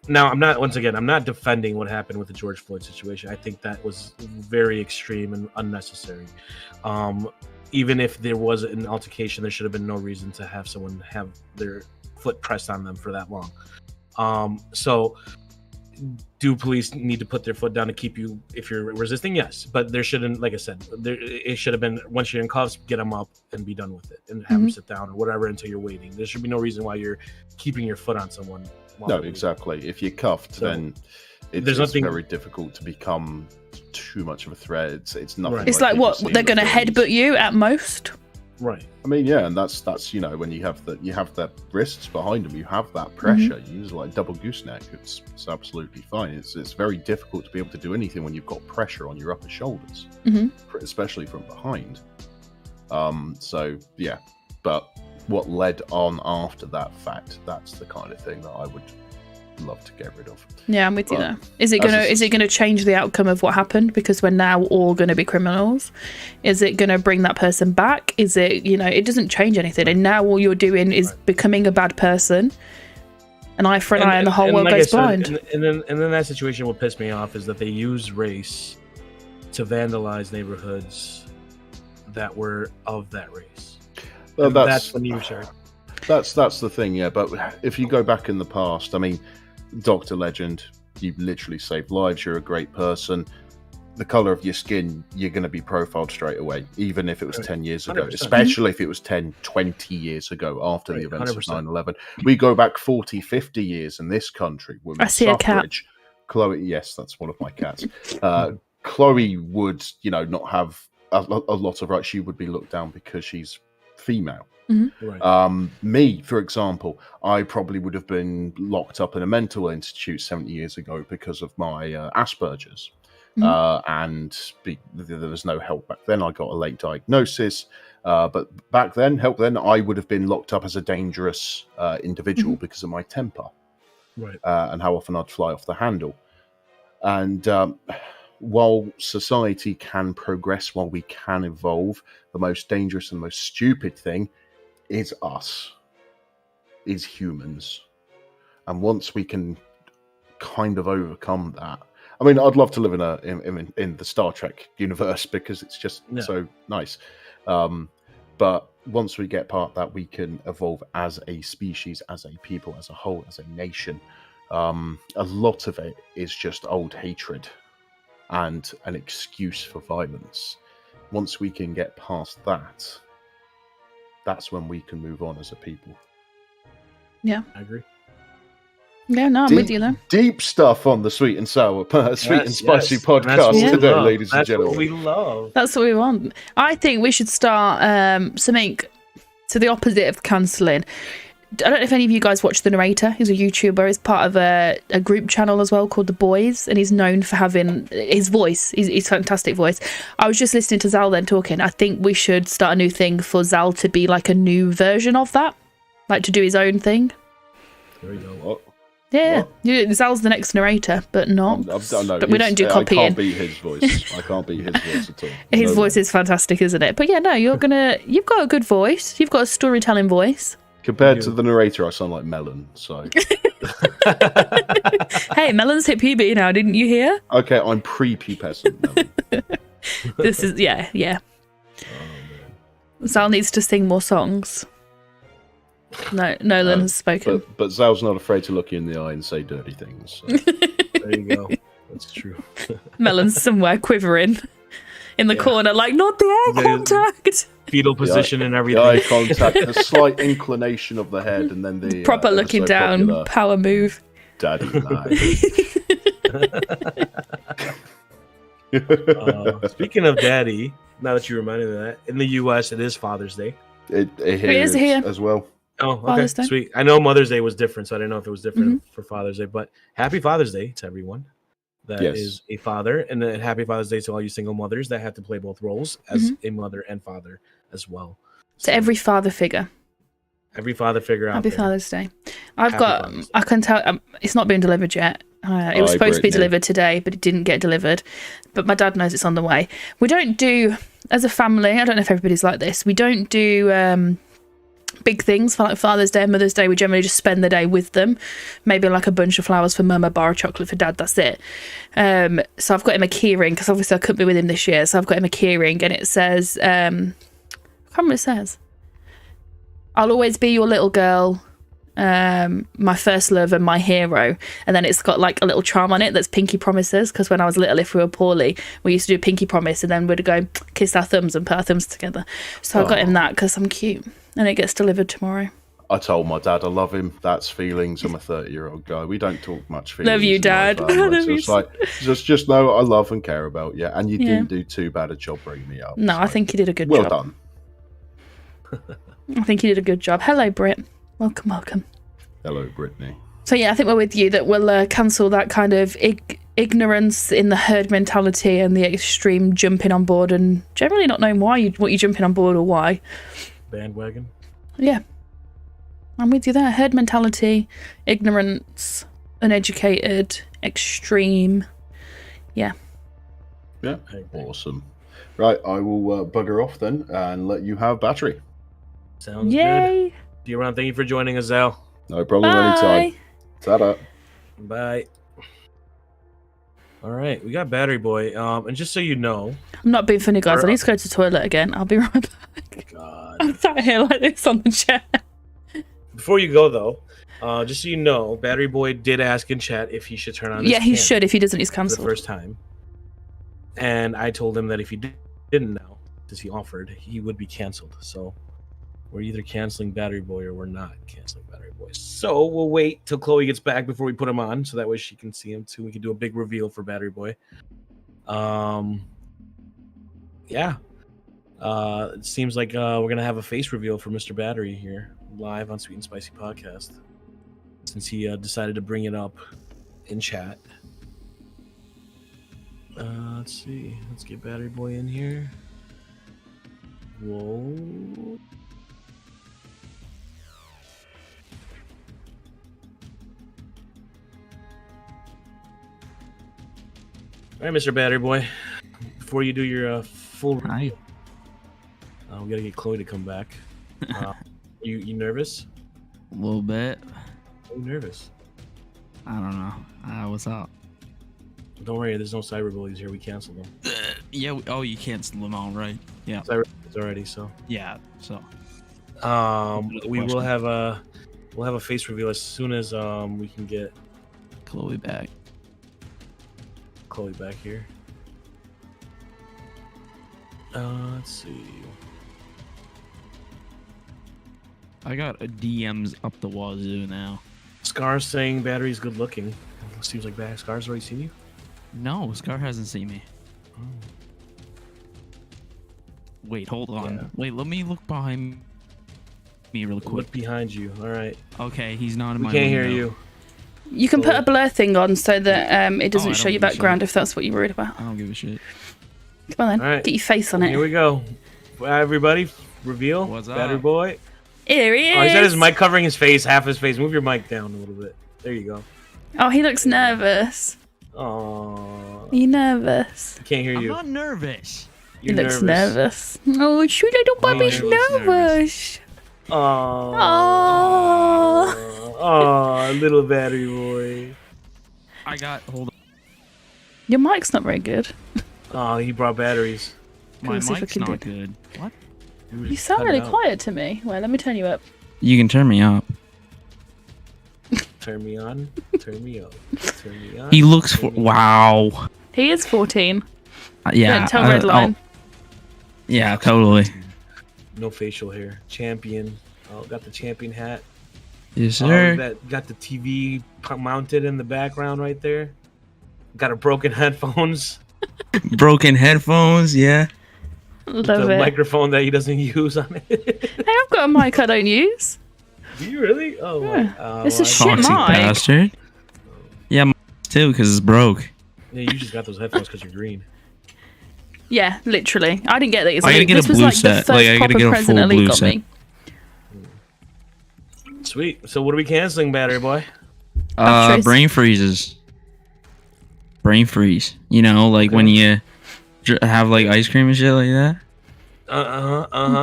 now I'm not defending what happened with the George Floyd situation. I think that was very extreme and unnecessary. Even if there was an altercation, there should have been no reason to have someone have their foot pressed on them for that long. So do police need to put their foot down to keep you if you're resisting? Yes, but there shouldn't, like I said, it should have been, once you're in cuffs, get them up and be done with it and have them sit down or whatever until you're waiting. There should be no reason why you're keeping your foot on someone. No, exactly. If you're cuffed, So, then there's it's nothing- very difficult to become too much of a threat. It's nothing. It's like you what see in they're the going to films. headbutt you at most. Right. I mean, yeah, and that's when you have the wrists behind them, you have that pressure. You use like double gooseneck. It's absolutely fine. It's very difficult to be able to do anything when you've got pressure on your upper shoulders, especially from behind. So yeah, but what led on after that fact, that's the kind of thing that I would love to get rid of. Yeah, I'm with you Well, there. Is it gonna change the outcome of what happened because we're now all gonna be criminals? Is it gonna bring that person back? Is it, it doesn't change anything, and now all you're doing is becoming a bad person. An eye for an eye, and the whole world like I goes said, blind. And then that situation, what pissed me off is that they use race to vandalize neighborhoods that were of that race. Well, And that's when you start. That's the thing, yeah. But if you go back in the past, I mean, Dr. Legend, you literally saved lives. You're a great person. The color of your skin, you're going to be profiled straight away, even if it was 10 years ago, 100%. especially if it was 10, 20 years ago after the Right, events 100%. of 9/11. We go back 40, 50 years in this country. Women I see a cat. suffrage. Chloe, yes, that's one of my cats. Chloe would, not have a lot of rights. She would be looked down because she's female. Right. Me, for example, I probably would have been locked up in a mental institute 70 years ago because of my Asperger's. And there was no help back then. I got a late diagnosis. But back then, I would have been locked up as a dangerous individual because of my temper. Right. And how often I'd fly off the handle. And while society can progress, while we can evolve, the most dangerous and most stupid thing is us, is humans. And once we can kind of overcome that, I mean, I'd love to live in the Star Trek universe because it's just so nice. But once we get past that, we can evolve as a species, as a people, as a whole, as a nation. A lot of it is just old hatred and an excuse for violence. Once we can get past that, that's when we can move on as a people. Yeah, I agree. Yeah, no, I'm with you there. Deep stuff on the Sweet and Sour, Sweet and Spicy yes. And that's what podcast we today, love. ladies and That's gentlemen. what we love. That's what we want. I think we should start something to the opposite of cancelling. I don't know if any of you guys watch The Narrator. He's a YouTuber. He's part of a group channel as well called The Boys, and he's known for having his voice. He's a fantastic voice. I was just listening to Zal then talking. I think we should start a new thing for Zal to be like a new version of that, like to do his own thing. There we go. What? Yeah, Zal's the next narrator, but not. But we don't do copying. I can't beat his voice. I can't beat his voice at all. His voice is fantastic, isn't it? But yeah, no, you've got a good voice. You've got a storytelling voice. Compared to the narrator, I sound like Melon. So hey, Melon's hit puberty now, didn't you hear? okay, I'm pre-pubescent. Melon. This is yeah. Zal needs to sing more songs. No, Nolan has spoken. But Zal's not afraid to look you in the eye and say dirty things. So. There you go. That's true. Melon's somewhere quivering in the corner, like, not the eye contact. Fetal position and everything. The eye contact, a slight inclination of the head, and then the proper looking down, popular power move. Daddy lie. Speaking of daddy, now that you reminded me of that, in the U.S. it is Father's Day. It is here as well. Oh, okay, Father's Day. sweet. I know Mother's Day was different, so I didn't know if it was different for Father's Day. But happy Father's Day to everyone that is a father, and then happy Father's Day to all you single mothers that have to play both roles as a mother and father as well. To every father figure. Every father figure out Happy there. Father's Day. Father's Day. I can tell, it's not been delivered yet. It was supposed to be delivered today, but it didn't get delivered. But my dad knows it's on the way. We don't do, as a family, I don't know if everybody's like this, we don't do big things for like Father's Day and Mother's Day. We generally just spend the day with them. Maybe like a bunch of flowers for Mum, a bar of chocolate for Dad, that's it. So I've got him a keyring, because obviously I couldn't be with him this year, so I've got him a keyring, and it says, I can't remember what it says. I'll always be your little girl, my first love and my hero. And then it's got like a little charm on it that's pinky promises, because when I was little, if we were poorly, we used to do a pinky promise, and then we'd go kiss our thumbs and put our thumbs together. So I got him that because I'm cute, and it gets delivered tomorrow. I told my dad I love him. That's feelings. I'm a 30-year-old guy. We don't talk much feelings. Love you, in my Dad. family. So it's like, just know I love and care about you. And you didn't do too bad a job bringing me up. No, so I think you did a good well job. done. I think you did a good job. Hello, Britt. Welcome. Hello, Brittany. So yeah, I think we're with you that we'll cancel that kind of ignorance in the herd mentality and the extreme jumping on board and generally not knowing what you're jumping on board or why. Bandwagon. Yeah, I'm with you there. Herd mentality, ignorance, uneducated, extreme. Yeah. Yeah, awesome. Right, I will bugger off then and let you have battery. Sounds Yay. good. See you around. Thank you for joining us, Al. No problem, Bye. anytime. Ta-da. Bye. All right, we got Battery Boy. And just so you know, I'm not being funny, guys. I need to go to the toilet again. I'll be right back. God. I'm sat here like this on the chair. Before you go though, just so you know, Battery Boy did ask in chat if he should turn on his Yeah, he cam should. If he doesn't, he's for the cancelled. first time. And I told him that if he didn't know, because he offered, he would be canceled. So we're either canceling Battery Boy or we're not canceling Battery Boy. So we'll wait till Chloe gets back before we put him on, so that way she can see him too. We can do a big reveal for Battery Boy. Yeah. It seems like we're gonna have a face reveal for Mr. Battery here live on Sweet and Spicy Podcast, since he decided to bring it up in chat. Let's see. Let's get Battery Boy in here. Whoa. All right, Mr. Battery Boy. Before you do your full, Hi. we gotta get Chloe to come back. You nervous? A little bit. I'm nervous. I don't know. What's up? Don't worry, there's no cyberbullies here. We canceled them. Yeah. You canceled them all, right? Yeah. Cyberbullies already. So. Yeah. So. We will have a face reveal as soon as we can get Chloe back. Chloe back here. Let's see. I got a DMs up the wazoo now. Scar's saying Battery's good looking. Seems like Scar's already seen you. No, Scar hasn't seen me. Oh. Wait, hold on. Yeah. Wait, let me look behind me real quick. Look behind you. All right. Okay, he's not in We my can't hear window. you. You can put a blur thing on so that it doesn't I show don't your give a shit. background if that's what you're worried about. I don't give a shit. Come on then, All right. get your face on it. Here we go. Everybody, reveal. What's Battery up? boy. Here he is. Oh, he's got his mic covering his face, half his face. Move your mic down a little bit. There you go. Oh, he looks nervous. Oh, Are you nervous? can't hear I'm you. not nervous. He You're looks nervous. Oh, shoot, I don't want Oh, me he looks nervous. Oh, Oh. oh, little battery boy. I got, hold on. Your mic's not very good. Oh, he brought batteries. My Let's see if I mic's can do not it. good. What? You sound really quiet to me. Well, let me turn you up. You can turn me up. Turn me on. Turn me up. Turn me on. He looks turn me on. wow. He is 14. Yeah. Tell Redline. Yeah, totally. No facial hair. Champion. Oh, got the champion hat. Yes, Oh, sir. that got the TV mounted in the background right there. Got a broken headphones. Broken headphones, yeah. Love the it. microphone that he doesn't use on it. Hey, I've got a mic I don't use. Do you really? Oh, Yeah. wow. It's a shit Toxic mic. bastard. Yeah, mine too, because it's broke. Yeah, you just got those headphones because you're green. Yeah, literally. I didn't get these. I gotta get this a was blue like the set. first Like, I gotta proper get a present full Elite blue got set. me. Sweet. So what are we canceling, battery boy? Batteries. Brain freezes. Brain freeze. You know, like when you have like ice cream and shit like that.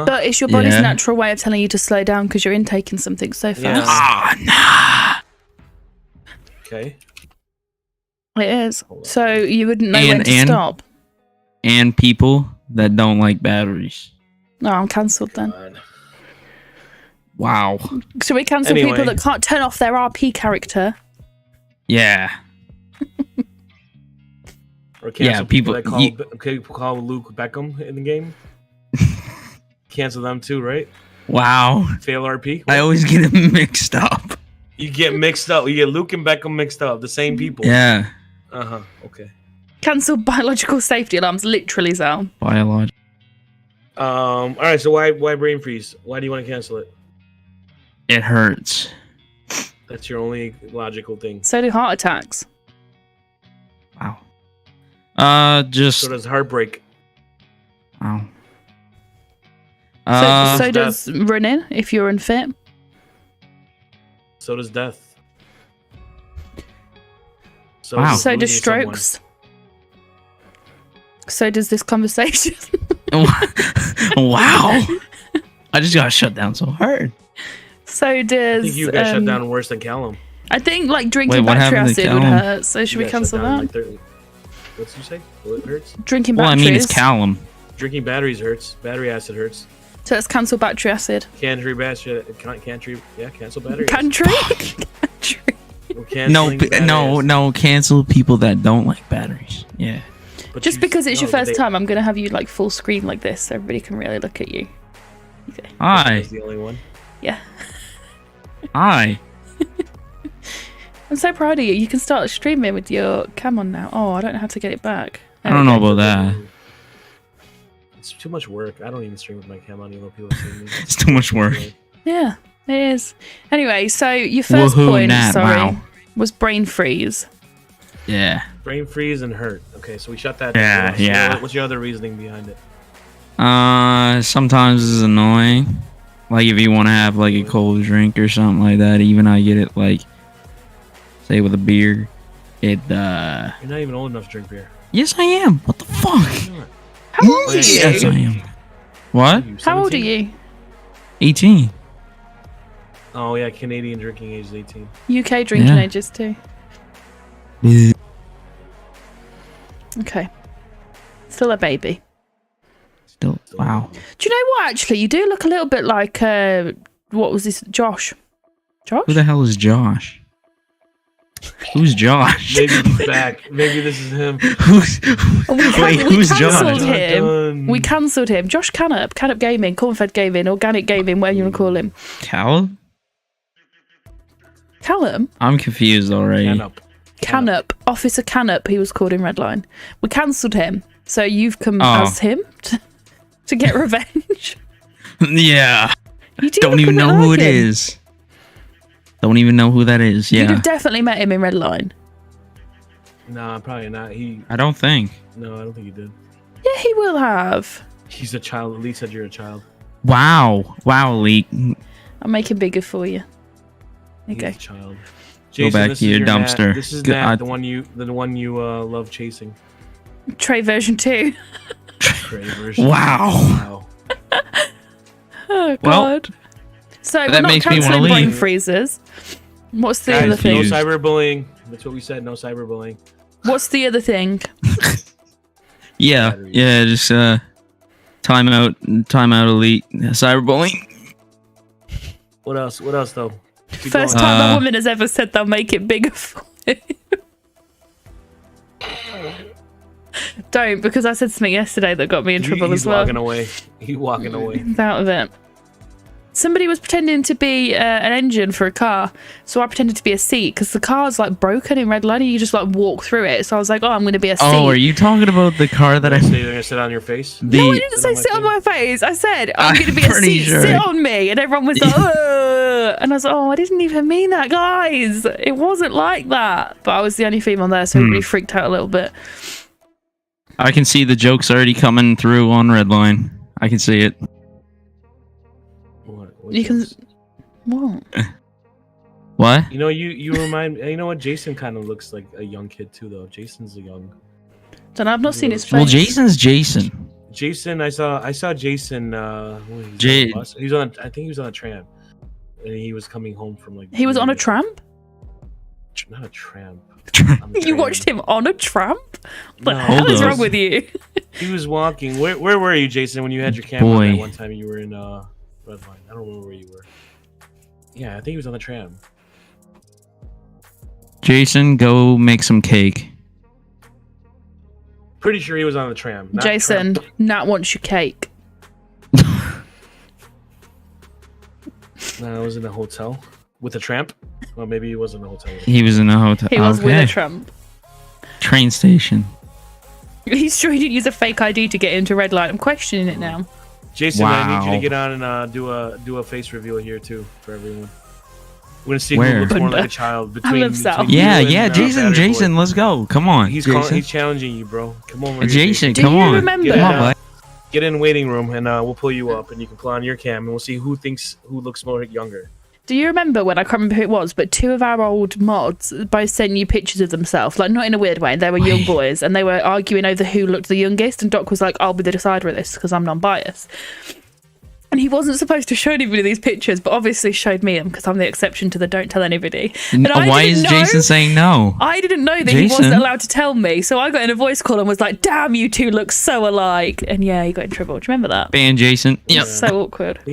But it's your body's Yeah. natural way of telling you to slow down because you're intaking something so fast. Yeah. Ah, nah. Okay. It is. So you wouldn't know when to And- stop. And people that don't like batteries. No, I'm cancelled then. Wow. Should we cancel Anyway. people that can't turn off their RP character? Yeah. Or cancel Yeah, people- that call Luke Beckham in the game. Cancel them too, right? Wow. Fail RP. I always get them mixed up. You get mixed up. You get Luke and Beckham mixed up. The same people. Yeah. Okay. Cancel biological safety alarms, literally, Zal. Biological. All right. So why brain freeze? Why do you want to cancel it? It hurts. That's your only logical thing. So do heart attacks. Wow. Just. So does heartbreak. Wow. So does running if you're unfit. So does death. So Wow. So does losing someone. strokes. So does this conversation. Wow. I just got shut down so hard. So I does. think you got shut down worse than Callum. I think like drinking Wait, what battery happened to acid would Callum? hurt. So should You we got shut cancel down in, that? like, 30 What'd you say? What hurts? Drinking Well, I batteries. mean, it's Callum. Drinking batteries hurts. Battery acid hurts. So let's cancel battery acid. Cancel battery. Yeah, cancel battery. Pantry. We're No, canceling battery acid. no, cancel people that don't like batteries. Yeah. But Just you- because it's your no, but first they- time, I'm gonna have you like full screen like this, so everybody can really look at you. Okay. Hi. That's the only one. Yeah. Hi. I'm so proud of you. You can start streaming with your cam on now. Oh, I don't know how to get it back. I don't know about that. It's too much work. I don't even stream with my cam on, even though people see me. It's too much work. Yeah, it is. Anyway, so your first Woohoo, point, Nat, sorry, wow. was brain freeze. Yeah. Brain freeze and hurt. Okay, so we shut that Yeah, down. So yeah. What's your other reasoning behind it? Sometimes it's annoying. Like if you want to have like a cold drink or something like that, even I get it like, say with a beer, it You're not even old enough to drink beer. Yes, I am. What the fuck? You're not. How old are you? Yes, I am. What? How old are 17? you? 18. Oh yeah, Canadian drinking age is 18. UK drinking Yeah. ages too. Okay. Still a baby. Still, wow. Do you know what? Actually, you do look a little bit like what was this? Josh. Josh? Who the hell is Josh? Who's Josh? Maybe he's back. Maybe this is him. Who's We Josh? cancelled him. Done. We cancelled him. Josh Canup Gaming, Cornfed Gaming, Organic Gaming, whatever you want to call him. Callum? Callum? I'm confused already. Canup. Officer Canup, he was called in Redline. We cancelled him. So you've come Oh. as him to get revenge. Yeah. You do Don't look a even bit know who like it him. is. Don't even know who that is. You'd Yeah. have definitely met him in Redline. Nah, probably not. I don't think. No, I don't think he did. Yeah, he will have. He's a child. At least said you're a child. Wow. Wow, Leak. I'll make him bigger for you. He's Okay. a child. Go back this to is your Nat. dumpster. This is Good- Nat, the one you love chasing. Trey version 2. Trey version. Wow. Oh, Well, God. So, that we're not makes me wanna cancelling brain leave. freezers. What's the Guys, other no thing? cyberbullying. That's what we said. No cyberbullying. What's the other thing? Yeah. Yeah, just time out Elite. Cyberbullying. What else? What else though? Keep First going. time a woman has ever said they'll make it bigger for you. Don't, because I said something yesterday that got me in trouble He's as well. walking away. He's walking away. He's out of it. Somebody was pretending to be an engine for a car, so I pretended to be a seat because the car's like broken in red line and you just like walk through it. So I was like, oh, I'm going to be a seat. Oh, are you talking about the car that I So you're gonna sit on your face? No, I didn't say sit on my face. I said, I'm going to be a pretty seat, sure. sit on me. And everyone was like, ugh. And I was like, oh, I didn't even mean that, guys. It wasn't like that. But I was the only female there, so everybody freaked out a little bit. I can see the jokes already coming through on Redline. I can see it. What You can. jokes? What? What? You know, you remind. You know what? Jason kind of looks like a young kid too, though. Jason's a young. Don't know, I've not seen his face. Well, Jason's Jason. Jason, I saw Jason. When Jay- he was on a bus. He was on. I think he was on a tram, and he was coming home from like. He was on a tramp? Not a tramp. You watched him on a tramp? What the No. hell is Hold wrong on. with you? He was walking. Where were you, Jason, when you had your camera on Boy. that one time you were in Redline? I don't remember where you were. Yeah, I think he was on the tram. Jason, go make some cake. Pretty sure he was on the tram. not Jason, tramp. Nat wants your cake. No, I was in a hotel with a tramp. Well, maybe he was in a hotel. He was in a hotel. He was with Okay. a tramp. Train station. He's sure he didn't use a fake ID to get into red light. I'm questioning it now. Jason, I need you Wow. to get on and do a face reveal here too for everyone. We're gonna see Where? who looks more Bunda. like a child I between. love Sal. between Yeah, you and, yeah, Jason, Battery Boy. Jason, let's go. Come on. Jason. He's challenging you, bro. Come over here, Jason, Do come you on. remember? Get Come in, on, bud. Get in waiting room and we'll pull you up and you can pull on your cam and we'll see who looks more younger. Do you remember when, I can't remember who it was, but two of our old mods both sent you pictures of themselves, like not in a weird way. They were young Wait. boys and they were arguing over who looked the youngest. And Doc was like, I'll be the decider of this because I'm non-biased. And he wasn't supposed to show anybody these pictures, but obviously showed me them because I'm the exception to the don't tell anybody. And I Why didn't is know- Jason saying no? I didn't know that he wasn't Jason? allowed to tell me, so I got in a voice call and was like, damn, you two look so alike. And yeah, he got in trouble. Do you remember that? Ban Jason. It Yep. was so awkward. I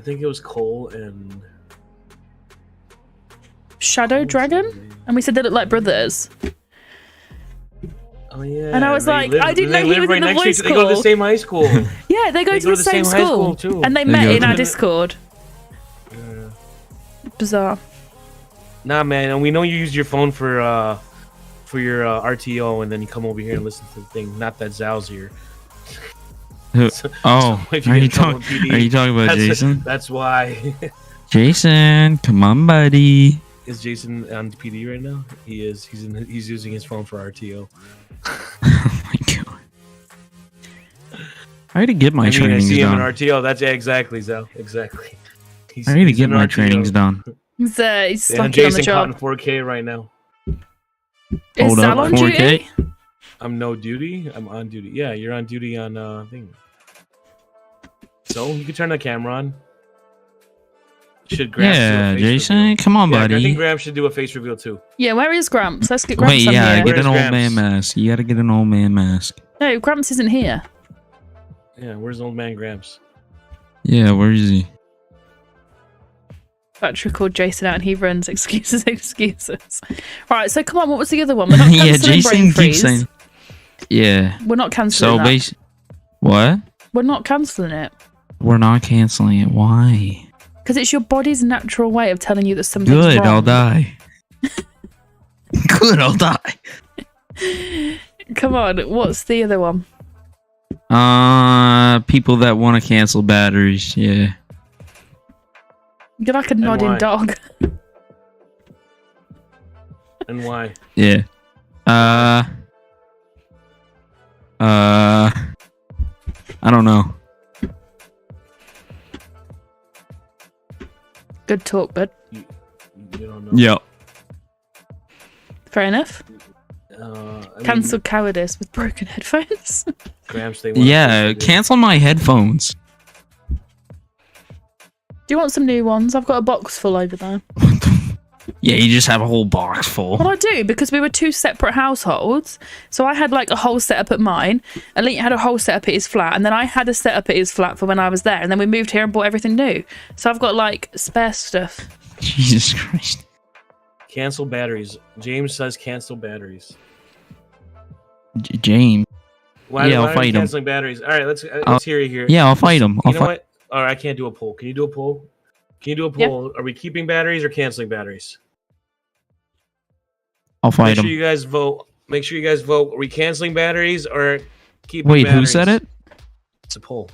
think it was Cole and Shadow Dragon? And we said they looked like brothers. Oh yeah. And I was they like, live- I didn't they know he live was in the next to each- voice They go to the call. same high school. Yeah, they go to the same high school. too. And they They met go in to our the- Discord. Bizarre. Nah, man, and we know you use your phone for your RTO, and then you come over here and listen to the thing. Not that Zal's here. Who- So- Oh, so if you are you get in trouble talking? with PD, Are you talking about that's- Jason? That's why. Jason, come on, buddy. Is Jason on PD right now? He is. He's using his phone for RTO. Oh my god. I need to get my I trainings see him in done. RTO. That's exactly Zal. Exactly. I need to he's get in my RTO. trainings done. He's Yeah, and slacking on the Jason caught job. in 4K right now. Is Hold Zal up, on 4K? duty? I'm no duty. I'm on duty. Yeah, you're on duty on thing. So you can turn the camera on. Should Gramps do a Yeah, face Jason, reveal? come on, Yeah, I think buddy. Gramps should do a face reveal too. Yeah, where is Gramps? Let's get Gramps Wait, on yeah, here. get an Where's old Gramps? man mask. You gotta get an old man mask. No, Gramps isn't here. Yeah, where's old man Gramps? Yeah, where is he? Battery called Jason out and he runs excuses. Right, so come on, what was the other one? We're not Yeah, cancelling Jason Brain keeps Freeze. saying. Yeah. We're not So cancelling that. basi- what? We're not cancelling it. We're not canceling it. Why? Because it's your body's natural way of telling you that something's Good, wrong. I'll die. Good, I'll die. Come on, what's the other one? People that want to cancel batteries. Yeah. You're like a nodding why? dog. And why? Yeah. I don't know. Good talk, bud. You don't know. Yeah. Fair enough. I Cancel mean, cowardice with broken headphones. Gramps, they wanna Yeah, push it. cancel my headphones. Do you want some new ones? I've got a box full over there. Yeah, you just have a whole box full. Well, I do, because we were two separate households. So I had like a whole setup at mine. Elite had a whole setup at his flat. And then I had a setup at his flat for when I was there. And then we moved here and bought everything new. So I've got like spare stuff. Jesus Christ. Cancel batteries. James says cancel batteries. James. Why, Yeah, I'll why are you fight him. canceling batteries? All right, let's hear you here. Yeah, I'll fight him. You I'll know fight. what? All right, I can't do a poll. Can you do a poll? Can you do a Yeah. poll? Are we keeping batteries or canceling batteries? I'll Make fight sure him. you guys vote. Make sure you guys vote. Are we canceling batteries or keeping Wait, batteries? who said it? It's a poll.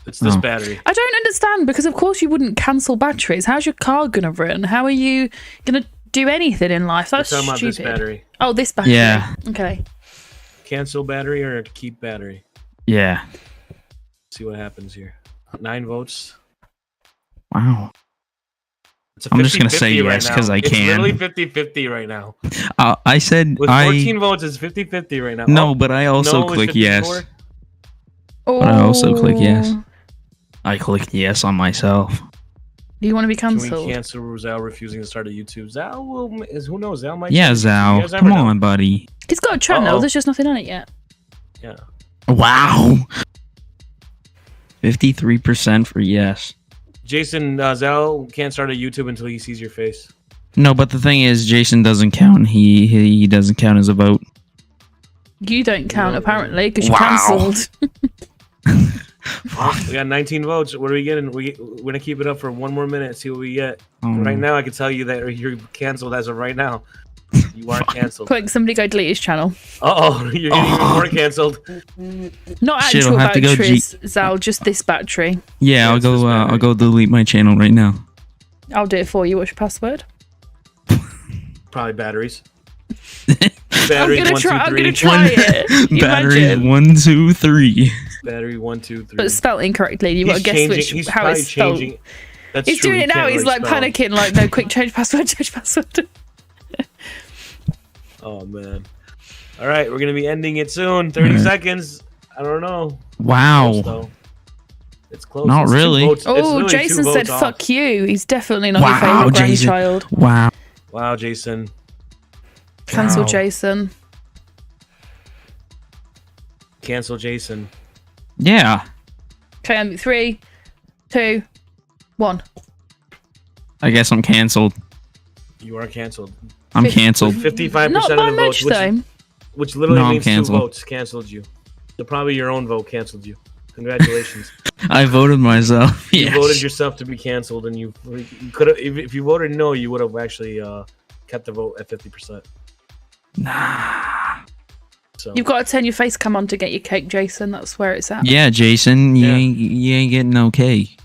It's this Oh. battery. I don't understand, because of course you wouldn't cancel batteries. How's your car going to run? How are you going to do anything in life? We're That's talking about stupid. this battery. Oh, this battery. Yeah. Okay. Cancel battery or keep battery? Yeah. See what happens here. 9 votes. Wow. It's a I'm just gonna say 50-50 right yes, 'cause now. I It's can. literally 50-50 right now. I said With 14 votes, it's 50-50 right now. No, Oh, but I also no, it's click yes. 54? But I also click yes. Oh. I clicked yes on myself. Do you want to be Can we cancelled? cancel Zal refusing to start a YouTube? Zal will. Who knows? Zal might. Yeah, change. You Zal. guys never Come know. on, buddy. He's got a channel. Uh-oh. There's just nothing on it yet. Yeah. Wow. 53% for yes. Jason, Zal can't start a YouTube until he sees your face. No, but the thing is, Jason doesn't count. He doesn't count as a vote. You don't count, apparently, because you Wow. cancelled. We got 19 votes. What are we getting? We're gonna keep it up for one more minute. See what we get. Um, Right now, I can tell you that you're canceled as of right now. You are canceled. Quick, somebody go delete his channel. Oh, you're getting even more canceled. Not Shit, actual I'll have to go batteries, Zal, just this battery. Yeah, I'll it's this go. I'll battery. go delete my channel right now. I'll do it for you. What's your password? Probably batteries. I'm Batteries gonna 1, 2, try. I'm 3. gonna try it. You Batteries imagine? 1, 2, 3. Battery 1, 2, 3. But it's spelled incorrectly. You've got to guess He's how probably it's spelled. changing. That's He's true, doing he it now. can't He's really like spell. panicking. Like, no, quick, change password. Change password. Oh man. All right, we're gonna be ending it soon. 30 seconds. I don't know. Close, Wow. though. It's close. Not It's 2 really. votes. It's Oh, literally 2 Jason votes said, off. "Fuck you." He's definitely not your Wow, favorite Jason. grandchild. Wow. Wow, Jason. Cancel Wow. Jason. Cancel Jason. Yeah. Okay, 3, 2, 1. I guess I'm canceled. You are canceled. I'm Fif- canceled. 55% Not of by the votes, much, though. which literally No, I'm means 2 canceled. votes canceled you. So probably your own vote canceled you. Congratulations. I voted myself. You Yes. voted yourself to be canceled, and you could have. If you voted no, you would have actually kept the vote at 50%. Nah. So You've got to turn your face cam on to get your cake, Jason. That's where it's at. Yeah, Jason, you Yeah. ain't getting no cake.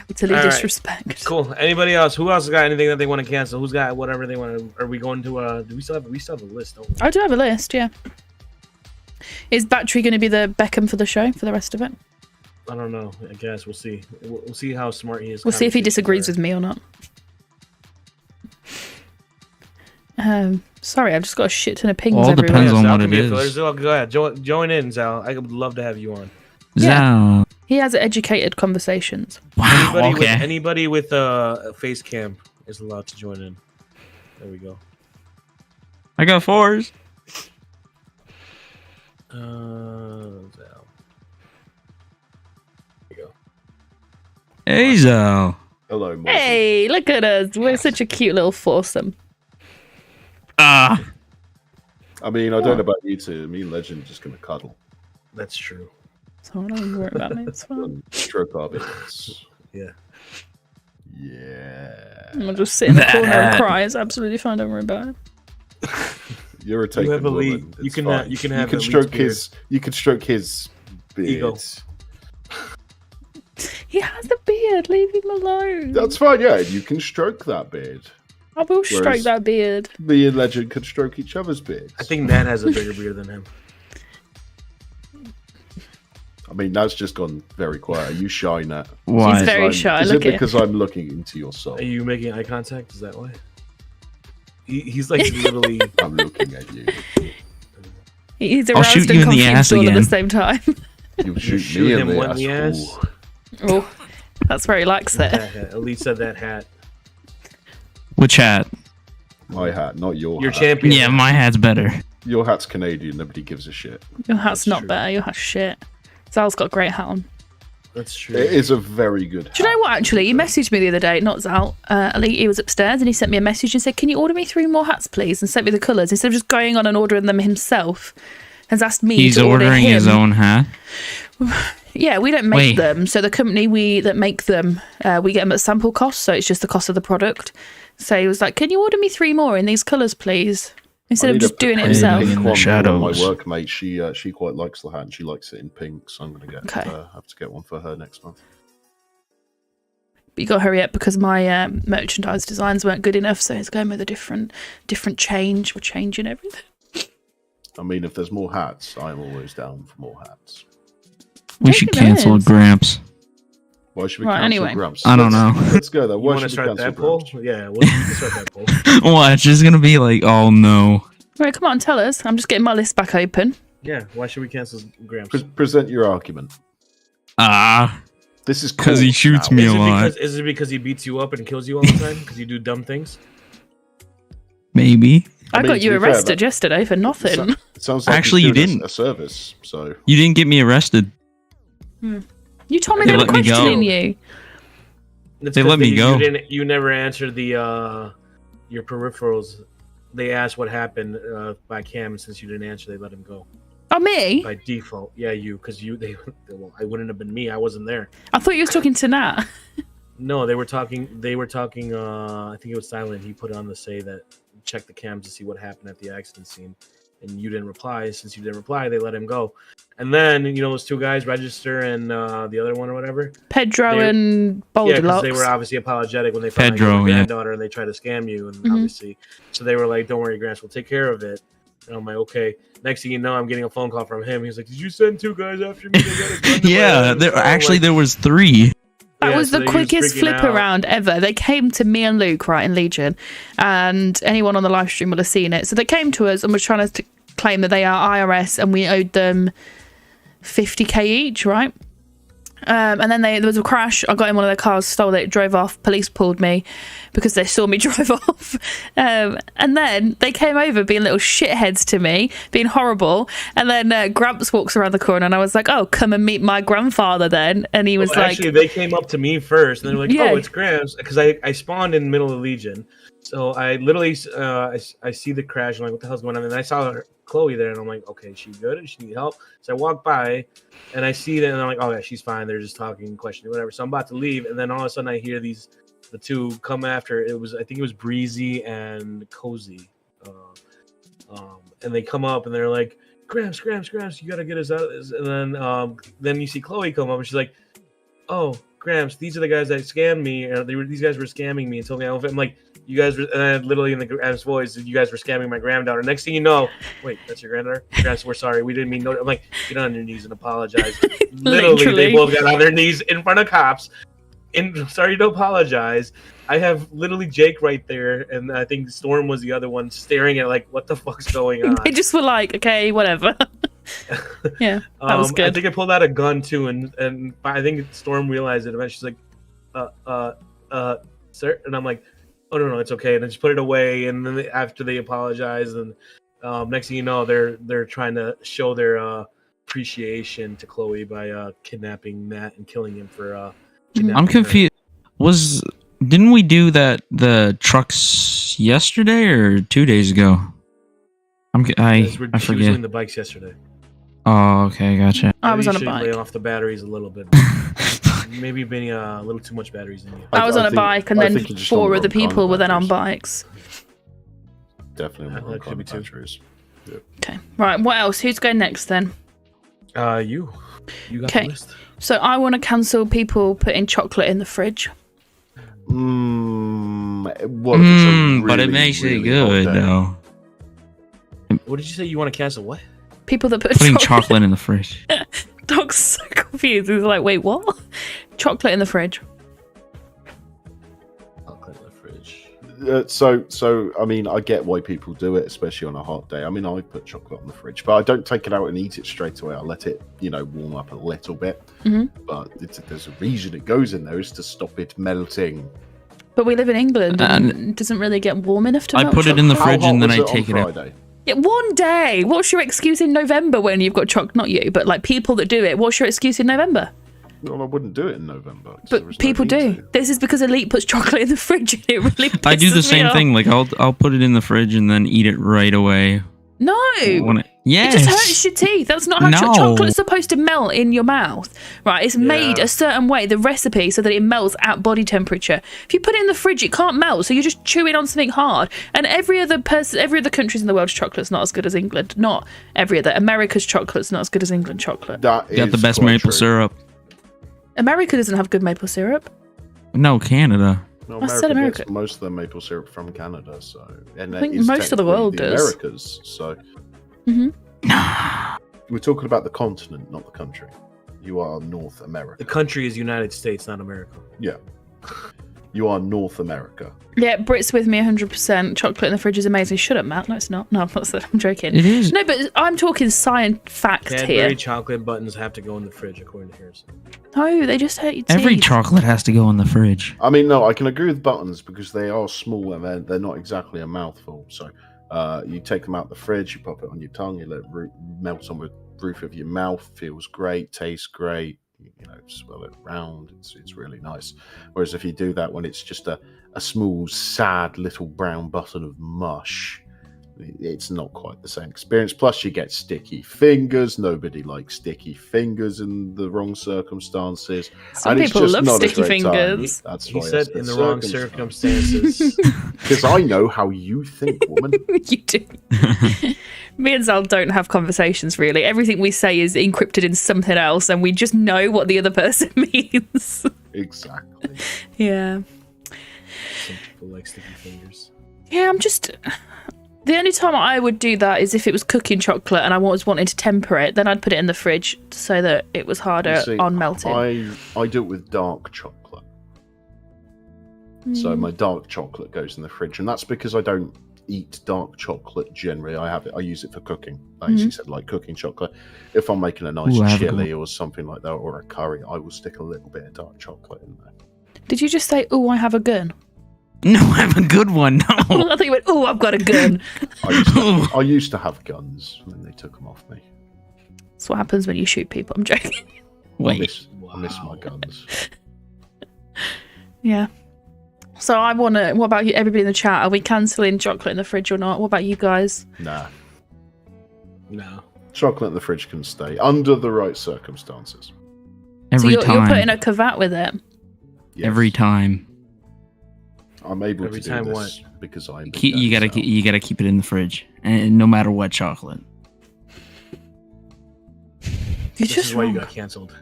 Totally All right. disrespect. cool. Anybody else? Who else got anything that they want to cancel? Who's got whatever they want to? Are we going to? Do we still have a list? Don't we? I do have a list, yeah. Is Battery going to be the Beckham for the show for the rest of it? I don't know. I guess we'll see. We'll see how smart he is. We'll see if he disagrees with me or not. Sorry, I've just got a shit ton of pings All everywhere. depends on Zal what can it be a filler. is. Zal, go ahead. Join in, Zal. I would love to have you on. Yeah. Zal. He has educated conversations. Wow. Anybody with a face cam is allowed to join in. There we go. I got 4s. Zal. There Hazel. Hello, Morgan. Hey, look at us. We're such a cute little foursome. Ah. I mean, I don't know about you two. Me and Legend are just going to cuddle. That's true. So don't worry about me. It's fine. And stroke our bits. Yeah. Yeah. I'll just sit in the corner and cry. It's absolutely fine. Don't worry about it. You're a taken have a woman. lead. It's You can, fine. you can have Elite's stroke beard. his. You can stroke his beard. Ego. He has a beard. Leave him alone. That's fine. Yeah, you can stroke that beard. I will stroke Whereas- that beard. Me and Legend can stroke each other's beards. I think Nat has a bigger beard than him. I mean, that's just gone very quiet. Are you shy, Nat? Why? He's very shy. Is Look it at because I'm looking into your soul? Are you making eye contact? Is that why? He's like literally. I'm looking at you. He's I'll aroused shoot and you in the confused ass all at the again. same time. You shoot, shoot me him in the one ass. in the ass. Ooh. Oh, that's where he likes it. That hat. Elite said that hat. Which hat? My hat, not your Your hat. champion. Yeah, my hat's better. Your hat's Canadian. Nobody gives a shit. Your hat's That's not true. better. Your hat's shit. Zal's got a great hat on. That's true. It is a very good hat. Do you know what, actually? He messaged me the other day, not Zal. Elite, he was upstairs and he sent me a message and said, can you order me 3 more hats, please? And sent me the colours. Instead of just going on and ordering them himself, has asked me He's to order ordering him. his own hat. Yeah, we don't make Wait. them. So the company that make them, we get them at sample cost. So it's just the cost of the product. So he was like, can you order me 3 more in these colours, please? Instead I of need just a doing it pink himself. In the one from shadows. My workmate, she quite likes the hat and she likes it in pink, so I'm gonna Okay. have to get one for her next month. But you got to hurry up because my merchandise designs weren't good enough. So he's going with a different change. We're changing everything. I mean, if there's more hats, I'm always down for more hats. We I should think there cancel is. Gramps. Why should we Right, cancel anyway. Gramps? I don't know. Let's go there. You Why want to should we start cancel that poll? Gramps? Yeah, we can start that poll. Watch, it's gonna be like, oh no. Right, come on, tell us. I'm just getting my list back open. Yeah, why should we cancel Gramps? Present your argument. This is Because he shoots now. me a lot. Is it because he beats you up and kills you all the time? Because you do dumb things? Maybe. I mean, got to you be fair, arrested yesterday for nothing. It sounds like Actually, he's you doing didn't. a service. So You didn't get me arrested. You told me They they were let me go. questioning you. It's They 'cause let me go. You never answered the your peripherals. They asked what happened by Cam, and since you didn't answer, they let him go Oh, me? by default. Yeah, you, because well, I wouldn't have been me. I wasn't there. I thought you was talking to Nat. No, they were talking. I think it was Silent. He put on to say that check the cams to see what happened at the accident scene, and you didn't reply. Since you didn't reply, they let him go. And then those 2 guys, Register and the other one or whatever. Pedro They- and Yeah, because Boulderlocks. they were obviously apologetic when they found out you Pedro, were my yeah. granddaughter and they tried to scam you, and obviously, so they were like, "Don't worry, Gramps, we'll take care of it." And I'm like, "Okay." Next thing you know, I'm getting a phone call from him. He's like, "Did you send 2 guys after me? They got a gun to my Yeah, head." there I'm actually like, there was 3. That yeah, was so the he quickest freaking flip out. around ever. They came to me and Luke, right, in Legion, and anyone on the live stream will have seen it. So they came to us and were trying to claim that they are IRS and we owed them 50k each, right? And then there was a crash. I got in one of their cars, stole it, drove off. Police pulled me because they saw me drive off. And then they came over being little shitheads to me, being horrible. And then Gramps walks around the corner and I was like, oh, come and meet my grandfather then. And he was Well, like... actually, they came up to me first, and they were like, Yeah. "Oh, it's Gramps," because I spawned in the middle of Legion, so I literally I see the crash. I'm like, "What the hell's going on?" And I saw Chloe there, and I'm like, "Okay, is she good? Does she need help?" So I walk by, and I see that, and I'm like, "Oh yeah, she's fine." They're just talking, questioning, whatever. So I'm about to leave, and then all of a sudden I hear the 2 come after. I think it was Breezy and Cozy, and they come up and they're like, Gramps, you gotta get us out of this. And then you see Chloe come up and she's like, "Oh, Gramps, these are the guys that scammed me. These guys were scamming me and told me I was." I'm like, "You guys were," and I literally in the Gramps voice, "You guys were scamming my granddaughter." Next thing you know, wait, that's your granddaughter? Gramps, we're sorry, we didn't mean no. I'm like, get on your knees and apologize. Literally, Literally. they both got on their knees in front of cops. Sorry to apologize. I have literally Jake right there, and I think Storm was the other one staring at like, what the fuck's going on? They just were like, okay, whatever. Yeah, that was I good. think I pulled out a gun too, and I think Storm realized it. And she's like, sir," and I'm like, "Oh no, it's okay." And I just put it away. And then after they apologized, and next thing you know, they're trying to show their appreciation to Chloe by kidnapping Matt and killing him for I'm confused. Didn't we do the trucks yesterday or 2 days ago? I She was forget. doing the bikes yesterday. Oh, okay, gotcha. I was on a Maybe you should bike. lay off the batteries a little bit. Maybe being a little too much batteries in you. I was on a think- bike, and I then think you're just on 4 the other wrong kind people of were then on batteries. bikes. Definitely on the That wrong could kind be of too. batteries. Okay, right. What else? Who's going next then? You got Okay. the list. So I want to cancel people putting chocolate in the fridge. What if it's a But it really, makes it really hot good day? though. What did you say? You want to cancel what? People that put Putting chocolate in the fridge. Dog's so confused. He's like, wait, what? Chocolate in the fridge. Chocolate in the fridge. So I mean, I get why people do it, especially on a hot day. I mean, I put chocolate on the fridge, but I don't take it out and eat it straight away. I let it, warm up a little bit. Mhm. But there's a reason it goes in there, is to stop it melting. But we live in England, and it doesn't really get warm enough to I melt put it in the chocolate. fridge and then was I it on take it out. Friday? Yeah, one day. What's your excuse in November when you've got chocolate? Not you, but like people that do it. What's your excuse in November? Well, I wouldn't do it in November. 'cause there But was no people need do. to. This is because Elite puts chocolate in the fridge, and it really I do the pisses me same off. thing. Like I'll put it in the fridge and then eat it right away. No. Yes. It just hurts your teeth. That's not how No. chocolate's supposed to melt in your mouth. Right? It's made Yeah. a certain way, the recipe, so that it melts at body temperature. If you put it in the fridge, it can't melt, so you're just chewing on something hard. And every other countries in the world's chocolate's not as good as England. Not every other. America's chocolate's not as good as England chocolate. That Got the is best quite maple true. syrup. America doesn't have good maple syrup. No, Canada. No, I said America gets America. most of their maple syrup from Canada, so and I think that is most of the technically world the does. Americas, so Mhm. we're talking about the continent, not the country. You are North America. The country is United States, not America. Yeah, you are North America. Yeah, Brit's with me 100%. Chocolate in the fridge is amazing. Shut up, Matt. No, it's not. No, I'm not. I'm joking. It is. No, but I'm talking science facts Cadbury here. chocolate buttons have to go in the fridge, according to Harrison. No, they just hurt your teeth. Every chocolate has to go in the fridge. I mean, no, I can agree with buttons because they are small and they're not exactly a mouthful. So you take them out the fridge, you pop it on your tongue, you let it melt on the roof of your mouth. Feels great, tastes great. Swirl it round. It's really nice. Whereas if you do that when it's just a small, sad little brown button of mush, it's not quite the same experience. Plus, you get sticky fingers. Nobody likes sticky fingers in the wrong circumstances. Some and it's people just love not a sticky great time. fingers. That's He why said it's in the wrong circumstances. Because I know how you think, woman. You do. Me and Zal don't have conversations really. Everything we say is encrypted in something else, and we just know what the other person means. Exactly. Yeah. Some people like sticky fingers. Yeah, I'm just. The only time I would do that is if it was cooking chocolate and I was wanting to temper it. Then I'd put it in the fridge so that it was harder You see, on melting. I do it with dark chocolate. So Mm. my dark chocolate goes in the fridge, and that's because I don't eat dark chocolate generally. I use it for cooking. Like Mm-hmm. she said, like cooking chocolate. If I'm making a nice Ooh, I have a good chili or something like that, or a curry, I will stick a little bit of dark chocolate in there. Did you just say, "Oh, I have a gun"? No, I have a good one. No. I thought you went, "Oh, I've got a gun." I used to have guns, and then they took them off me. That's what happens when you shoot people. I'm joking. I miss my guns. Yeah. So I want to. What about you, everybody in the chat? Are we cancelling chocolate in the fridge or not? What about you guys? Nah. No. Chocolate in the fridge can stay under the right circumstances. Every so you're time. putting a cavat with it. Yes. Every time. I'm able Every to do time this because I'm. You gotta keep it in the fridge, and no matter what chocolate. You're This just is why you wrong. got cancelled.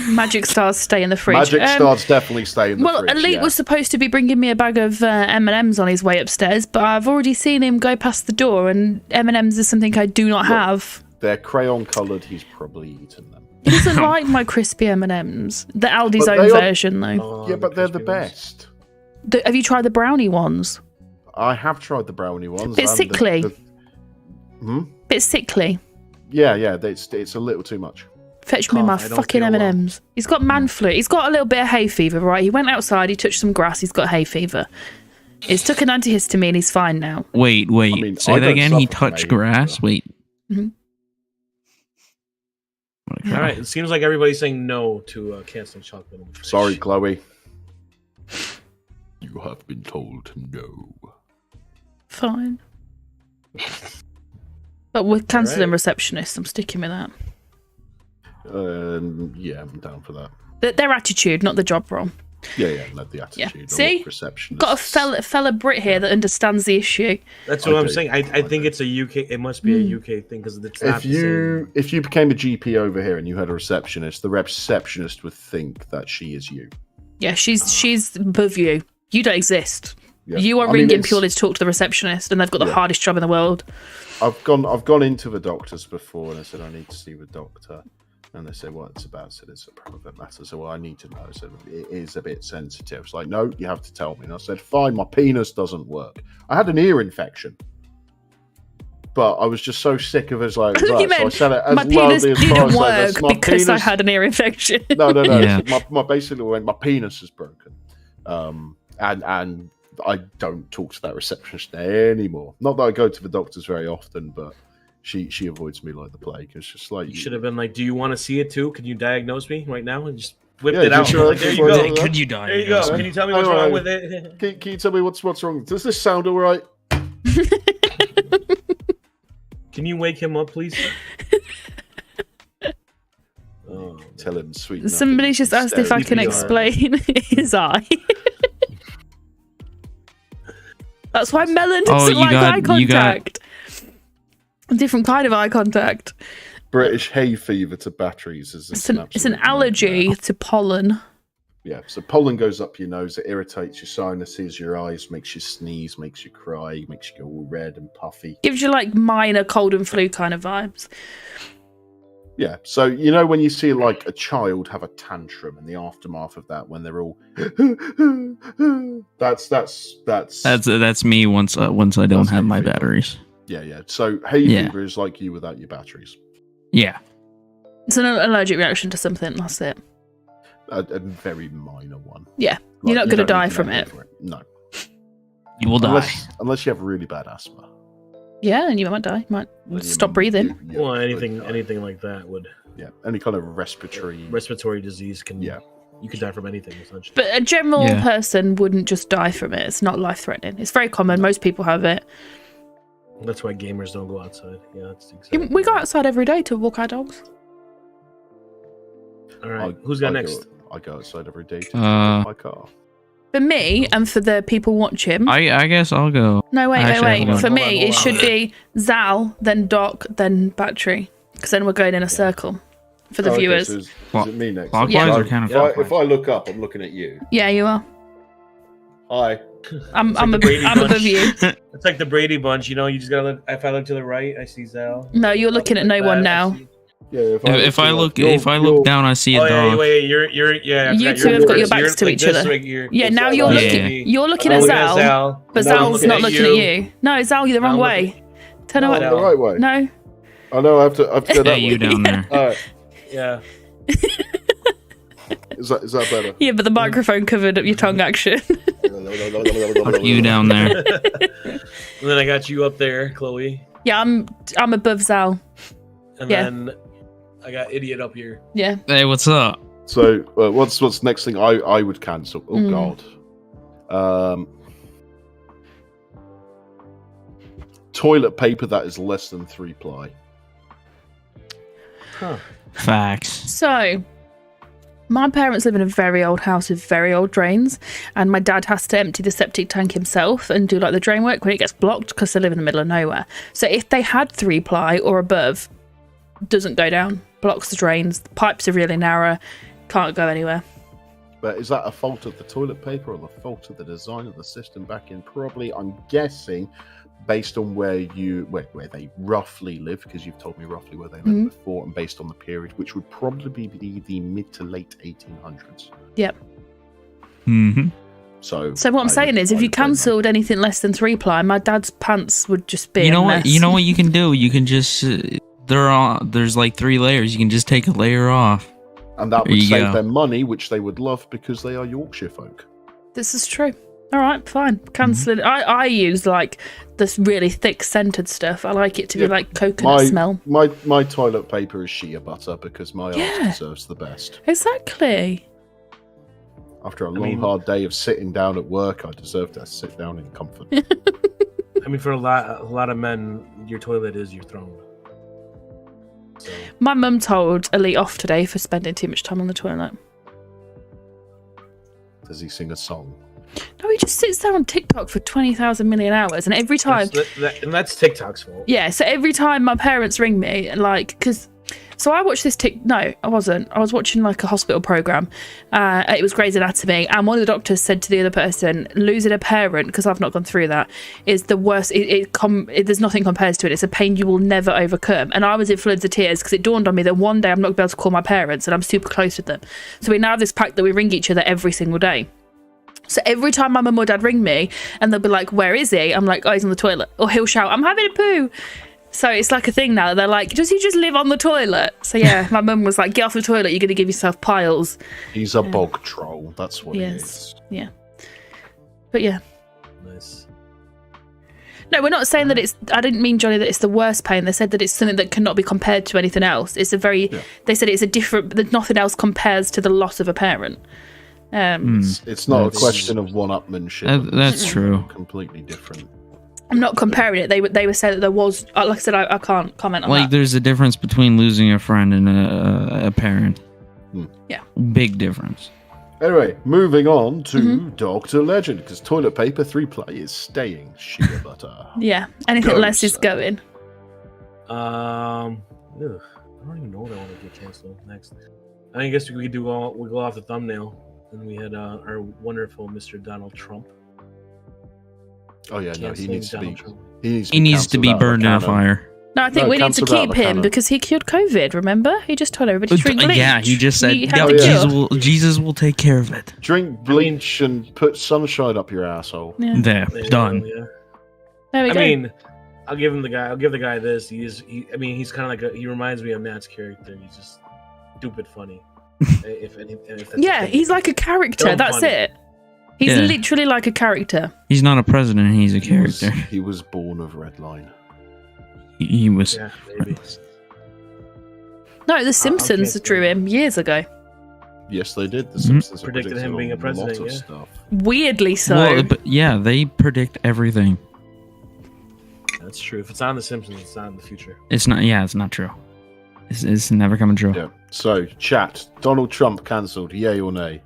Magic stars stay in the fridge. Magic stars definitely stay in the Well, fridge. Elite yeah. was supposed to be bringing me a bag of M&Ms on his way upstairs, but I've already seen him go past the door, and M&Ms is something I do not have. They're crayon coloured. He's probably eaten them. He doesn't like my crispy M&Ms. The Aldi's But own they are- version, though. Oh, yeah, but they're the crispy ones. best. Have you tried the brownie ones? I have tried the brownie ones. Bit and sickly. Hmm? Bit sickly. Yeah, it's a little too much. Fetch me my I don't fucking feel well. M&Ms. He's got man flu. He's got a little bit of hay fever, right? He went outside, he touched some grass, he's got hay fever. He's took an antihistamine, he's fine now. Wait. mean, Say I that don't again. He suffer from touched hay fever. grass. Wait. All right. It seems like everybody's saying no to canceling chocolate. In the fridge. Sorry, Chloe. You have been told no. Fine. But with cancelling Alright. receptionists, I'm sticking with that. Yeah, I'm down for that. Their attitude, not the job role. Yeah, no, the attitude. I See? want receptionists. Got a fella Brit here that understands the issue. That's what I I'm do. saying. I think it's a UK. It must be a UK thing because it's not the same. If you became a GP over here and you had a receptionist, the receptionist would think that she is you. Yeah, she's above you. You don't exist. Yeah. You are I mean, ringing it's- purely to talk to the receptionist, and they've got the Yeah. hardest job in the world. I've gone into the doctors before and I said I need to see the doctor, and they said, "Well, it's about." I said, "It's a private matter." So, well, I need to know. I said, "It is a bit sensitive." It's like, "No, you have to tell me." And I said, "Fine, my penis doesn't work. I had an ear infection." But I was just so sick of it. It's like, You right, so I meant said it as my penis loudly as didn't possible. work My because I penis- had an ear infection. No. Yeah. My basically went, my penis is broken, and I don't talk to that receptionist anymore. Not that I go to the doctors very often, but she avoids me like the plague. It's just like You should have been like, "Do you want to see it too? Can you diagnose me right now?" And just whipped Yeah, it out. just show Like, it there you before go. the- Could you die? There you go. Can you tell me what's wrong with it? Can you tell me what's wrong? Does this sound all right? Can you wake him up, please? Oh, Tell him sweet. nothing. Somebody's just asked if I can CPR. explain his eye. That's why Melon doesn't you like got- eye you got- contact. A different kind of eye contact. British hay fever to batteries is It's an absolute allergy nightmare. to pollen. Yeah, so pollen goes up your nose, it irritates your sinuses, your eyes, makes you sneeze, makes you cry, makes you go all red and puffy. Gives you like minor cold and flu kind of vibes. Yeah, so you know when you see like a child have a tantrum in the aftermath of that, when they're all That's me once I don't That's have hay my fever. batteries. yeah. So hay Yeah. fever is like you without your batteries. Yeah. It's an allergic reaction to something, that's it. A very minor one. Yeah, Like, you're not you going to don't die need to from know it. for No, You will die. unless you have really bad asthma. Yeah, and you might die. You might Then stop breathing. yeah, Well, would die. anything like that would Yeah, any kind of respiratory. respiratory disease can. Yeah. You could die from anything essentially. But a general Yeah. person wouldn't just die from it. It's not life threatening. It's very common. Most people have it. That's why gamers don't go outside. Yeah, that's exactly. We go outside every day to walk our dogs. All right, who's got next? I go outside every day to Uh, my car. For me and for the people watching. I guess I'll go. No, wait. Actually, hold For on. me, Hold on, it hold should on. be Zal, then Doc, then Battery. Because then we're going in a circle for the Oh, okay, viewers. so is Clock- it me next? clockwise Yeah. or If counterclockwise? I look up, I'm looking at you. Yeah, you are. Hi. I'm It's like the Brady above Bunch. you. It's like the Brady Bunch, you know. You just gotta look. If I look to the right, I see Zal. No, you're looking at no one now. Yeah. If I look you're- down, I see a Oh yeah, dog. wait, you're yeah. I You forgot two you're have got your reversed. backs You're to like each this, other. like you're- Yeah, now Yeah. you're Yeah. looking. You're looking I'm at looking Zal, but Now I'm Zal's looking not at looking at you. No, Zal, you're the Now wrong I'm way. Turn No, away. I'm the right way. No. I know. I have to go Hey, that you way. down there. All right. Yeah. Is that better? Yeah, but the microphone covered up your tongue action. Fuck you down there. And then I got you up there, Chloe. Yeah, I'm above Zal. And Yeah. then I got idiot up here. Yeah. Hey, what's up? So what's next thing I would cancel? Oh Mm. God. Toilet paper that is less than 3-ply. Huh. Facts. So, my parents live in a very old house with very old drains, and my dad has to empty the septic tank himself and do like the drain work when it gets blocked because they live in the middle of nowhere. So, if they had 3-ply or above, doesn't go down, blocks the drains. The pipes are really narrow, can't go anywhere. But is that a fault of the toilet paper or the fault of the design of the system back in? Probably, I'm guessing, based on where they roughly live, because you've told me roughly where they lived Mhm. before, and based on the period, which would probably be the mid to late 1800s. Yep. Mm-hmm. So So what I'm saying is, if you cancelled anything less than 3-ply, my dad's pants would just be. You know a what? mess. You know what you can do? You can just there's like 3 layers. You can just take a layer off. And that There would you save go. them money, which they would love because they are Yorkshire folk. This is true. All right, fine. Cancelling. I use like this really thick scented stuff. I like it to be like coconut smell. My toilet paper is shea butter because my Yeah. arse deserves the best. Exactly. After a long, hard day of sitting down at work, I deserve to sit down in comfort. I mean, for a lot of men, your toilet is your throne. So, My mum told Elite off today for spending too much time on the toilet. Does he sing a song? No, he just sits there on TikTok for 20,000 million hours, and every time, and that's TikTok's fault. yeah. So every time my parents ring me, like, so I watched this No, I wasn't. I was watching like a hospital program. It was Grey's Anatomy, and one of the doctors said to the other person, "Losing a parent, because I've not gone through that, is the worst. There's nothing compares to it. It's a pain you will never overcome." And I was in floods of tears because it dawned on me that one day I'm not going to be able to call my parents, and I'm super close with them. So we now have this pact that we ring each other every single day. So every time my mum or dad ring me and they'll be like, "Where is he?" I'm like, "Oh, he's on the toilet." Or he'll shout, "I'm having a poo." So it's like a thing now. They're like, "Does he just live on the toilet?" So yeah, my mum was like, "Get off the toilet. You're going to give yourself piles." He's a bog troll. That's what he is. Yeah. But yeah. Nice. No, we're not saying that it's... I didn't mean, Johnny, that it's the worst pain. They said that it's something that cannot be compared to anything else. It's a very... Yeah. They said it's a different... That nothing else compares to the loss of a parent. It's not a question of one-upmanship. That's true. Completely different. I'm not comparing it. They were saying that there was... Like I said, I can't comment on that. Like, there's a difference between losing a friend and a parent. Yeah. Big difference. Anyway, moving on to Dr. Legend, because toilet paper 3-ply is staying shea butter. Yeah. Anything less is going. I don't even know what I want to get canceled next. I guess we could we'll go off the thumbnail. And we had our wonderful Mr. Donald Trump. Oh yeah, no, he needs to be. He needs to be burned in a fire. No, I think we need to keep him because he cured COVID. Remember, he just told everybody to drink bleach. Yeah, he just said, Jesus will take care of it. Drink bleach and put sunshine up your asshole. Yeah. There, done. Yeah. There we go. I mean, I'll give the guy this. He's kind of like he reminds me of Matt's character. He's just stupid funny. if he's like a character. That's funny. It. He's literally like a character. He's not a president. He's a character. He was born of red line. He was. Yeah, maybe. No, The Simpsons drew him years ago. Yes, they did. The Simpsons predicted him being a president. Lot of stuff. Weirdly so. Well, but yeah, they predict everything. That's true. If it's on The Simpsons, it's not in the future. It's not. Yeah, it's not true. It's never coming true. Yeah. So, chat. Donald Trump cancelled. Yay or nay?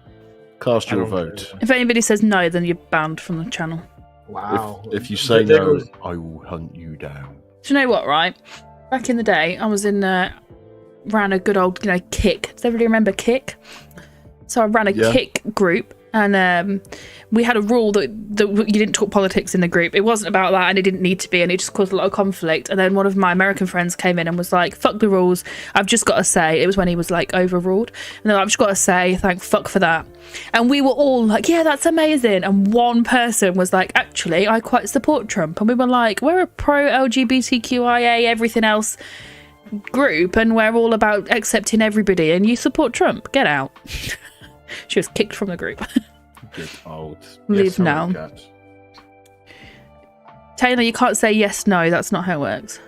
Cast your vote. If anybody says no, then you're banned from the channel. Wow. If you say no, I will hunt you down. Do you know what, right? Back in the day, I was ran a good old, Kick. Does everybody remember Kick? So I ran a Kick group, and we had a rule that you didn't talk politics in the group. It wasn't about that, and it didn't need to be, and it just caused a lot of conflict. And then one of my American friends came in and was like, "Fuck the rules. I've just got to say," it was when he was like overruled, and then I've just got to say, "Thank fuck for that." And we were all like, "Yeah, that's amazing." And one person was like, "Actually, I quite support Trump." And we were like, "We're a pro LGBTQIA everything else group, and we're all about accepting everybody, and you support Trump. Get out." She was kicked from the group. Get out. Leave now. Taylor, you can't say yes, no. That's not how it works.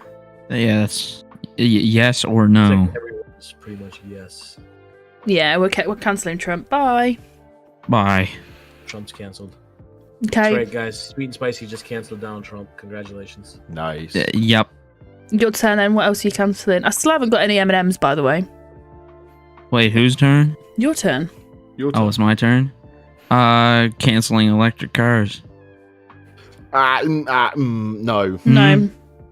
Yeah, that's yes or no. Everyone's pretty much yes. Yeah, we're cancelling Trump. Bye. Bye. Trump's cancelled. Okay. That's right, guys. Sweet and Spicy just cancelled Donald Trump. Congratulations. Nice. Yep. Your turn then. What else are you cancelling? I still haven't got any M&Ms, by the way. Wait, whose turn? Your turn. Oh, it's my turn? Canceling electric cars. No.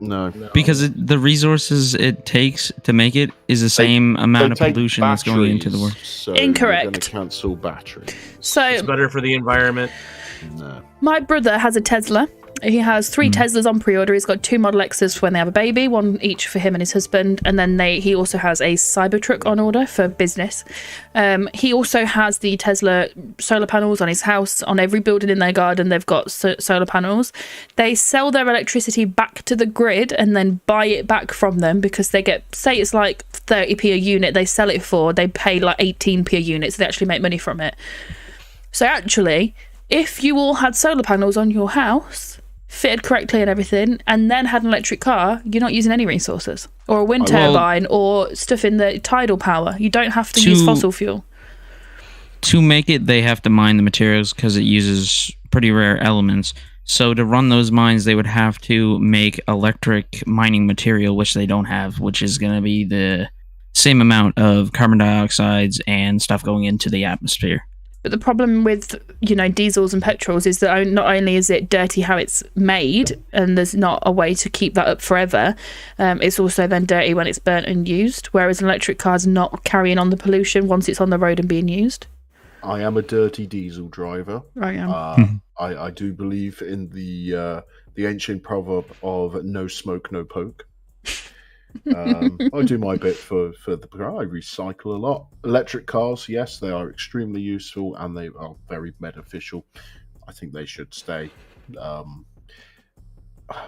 No. Because the resources it takes to make it is the same amount of pollution that's going into the world. So incorrect. You're going to cancel batteries. So it's better for the environment. No. My brother has a Tesla. He has 3 Teslas on pre-order. He's got 2 Model X's for when they have a baby, one each for him and his husband. And then he also has a Cybertruck on order for business. He also has the Tesla solar panels on his house. On every building in their garden, they've got solar panels. They sell their electricity back to the grid and then buy it back from them because they get, say it's like 30p a unit, they sell it for, they pay like 18p a unit, so they actually make money from it. So actually, if you all had solar panels on your house, fitted correctly and everything, and then had an electric car, you're not using any resources. Or a wind turbine or stuff in the tidal power. You don't have to use fossil fuel. To make it, they have to mine the materials because it uses pretty rare elements. So to run those mines, they would have to make electric mining material, which they don't have, which is going to be the same amount of carbon dioxides and stuff going into the atmosphere. But the problem with, diesels and petrols is that not only is it dirty how it's made, and there's not a way to keep that up forever, it's also then dirty when it's burnt and used, whereas an electric car's not carrying on the pollution once it's on the road and being used. I am a dirty diesel driver. I am. I do believe in the ancient proverb of no smoke, no poke. I do my bit for the I recycle a lot. Electric cars, yes, they are extremely useful and they are very beneficial. I think they should stay.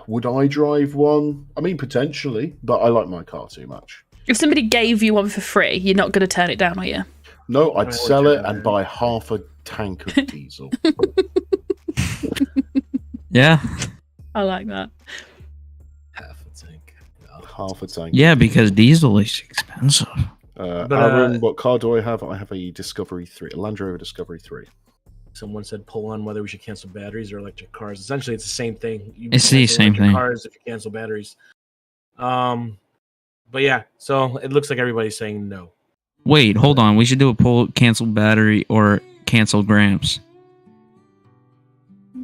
Would I drive one? I mean, potentially, but I like my car too much. If somebody gave you one for free, you're not going to turn it down, are you? No, I'd sell it and buy half a tank of diesel. Yeah. I like that. Half a tank. Yeah, because diesel is expensive. Aaron, what car do I have? I have a Discovery 3, a Land Rover Discovery 3. Someone said pull on whether we should cancel batteries or electric cars. Essentially, it's the same thing. It's the same thing. Cars if you cancel batteries. But yeah, so it looks like everybody's saying no. Wait, hold on. We should do a poll: cancel battery or cancel Gramps.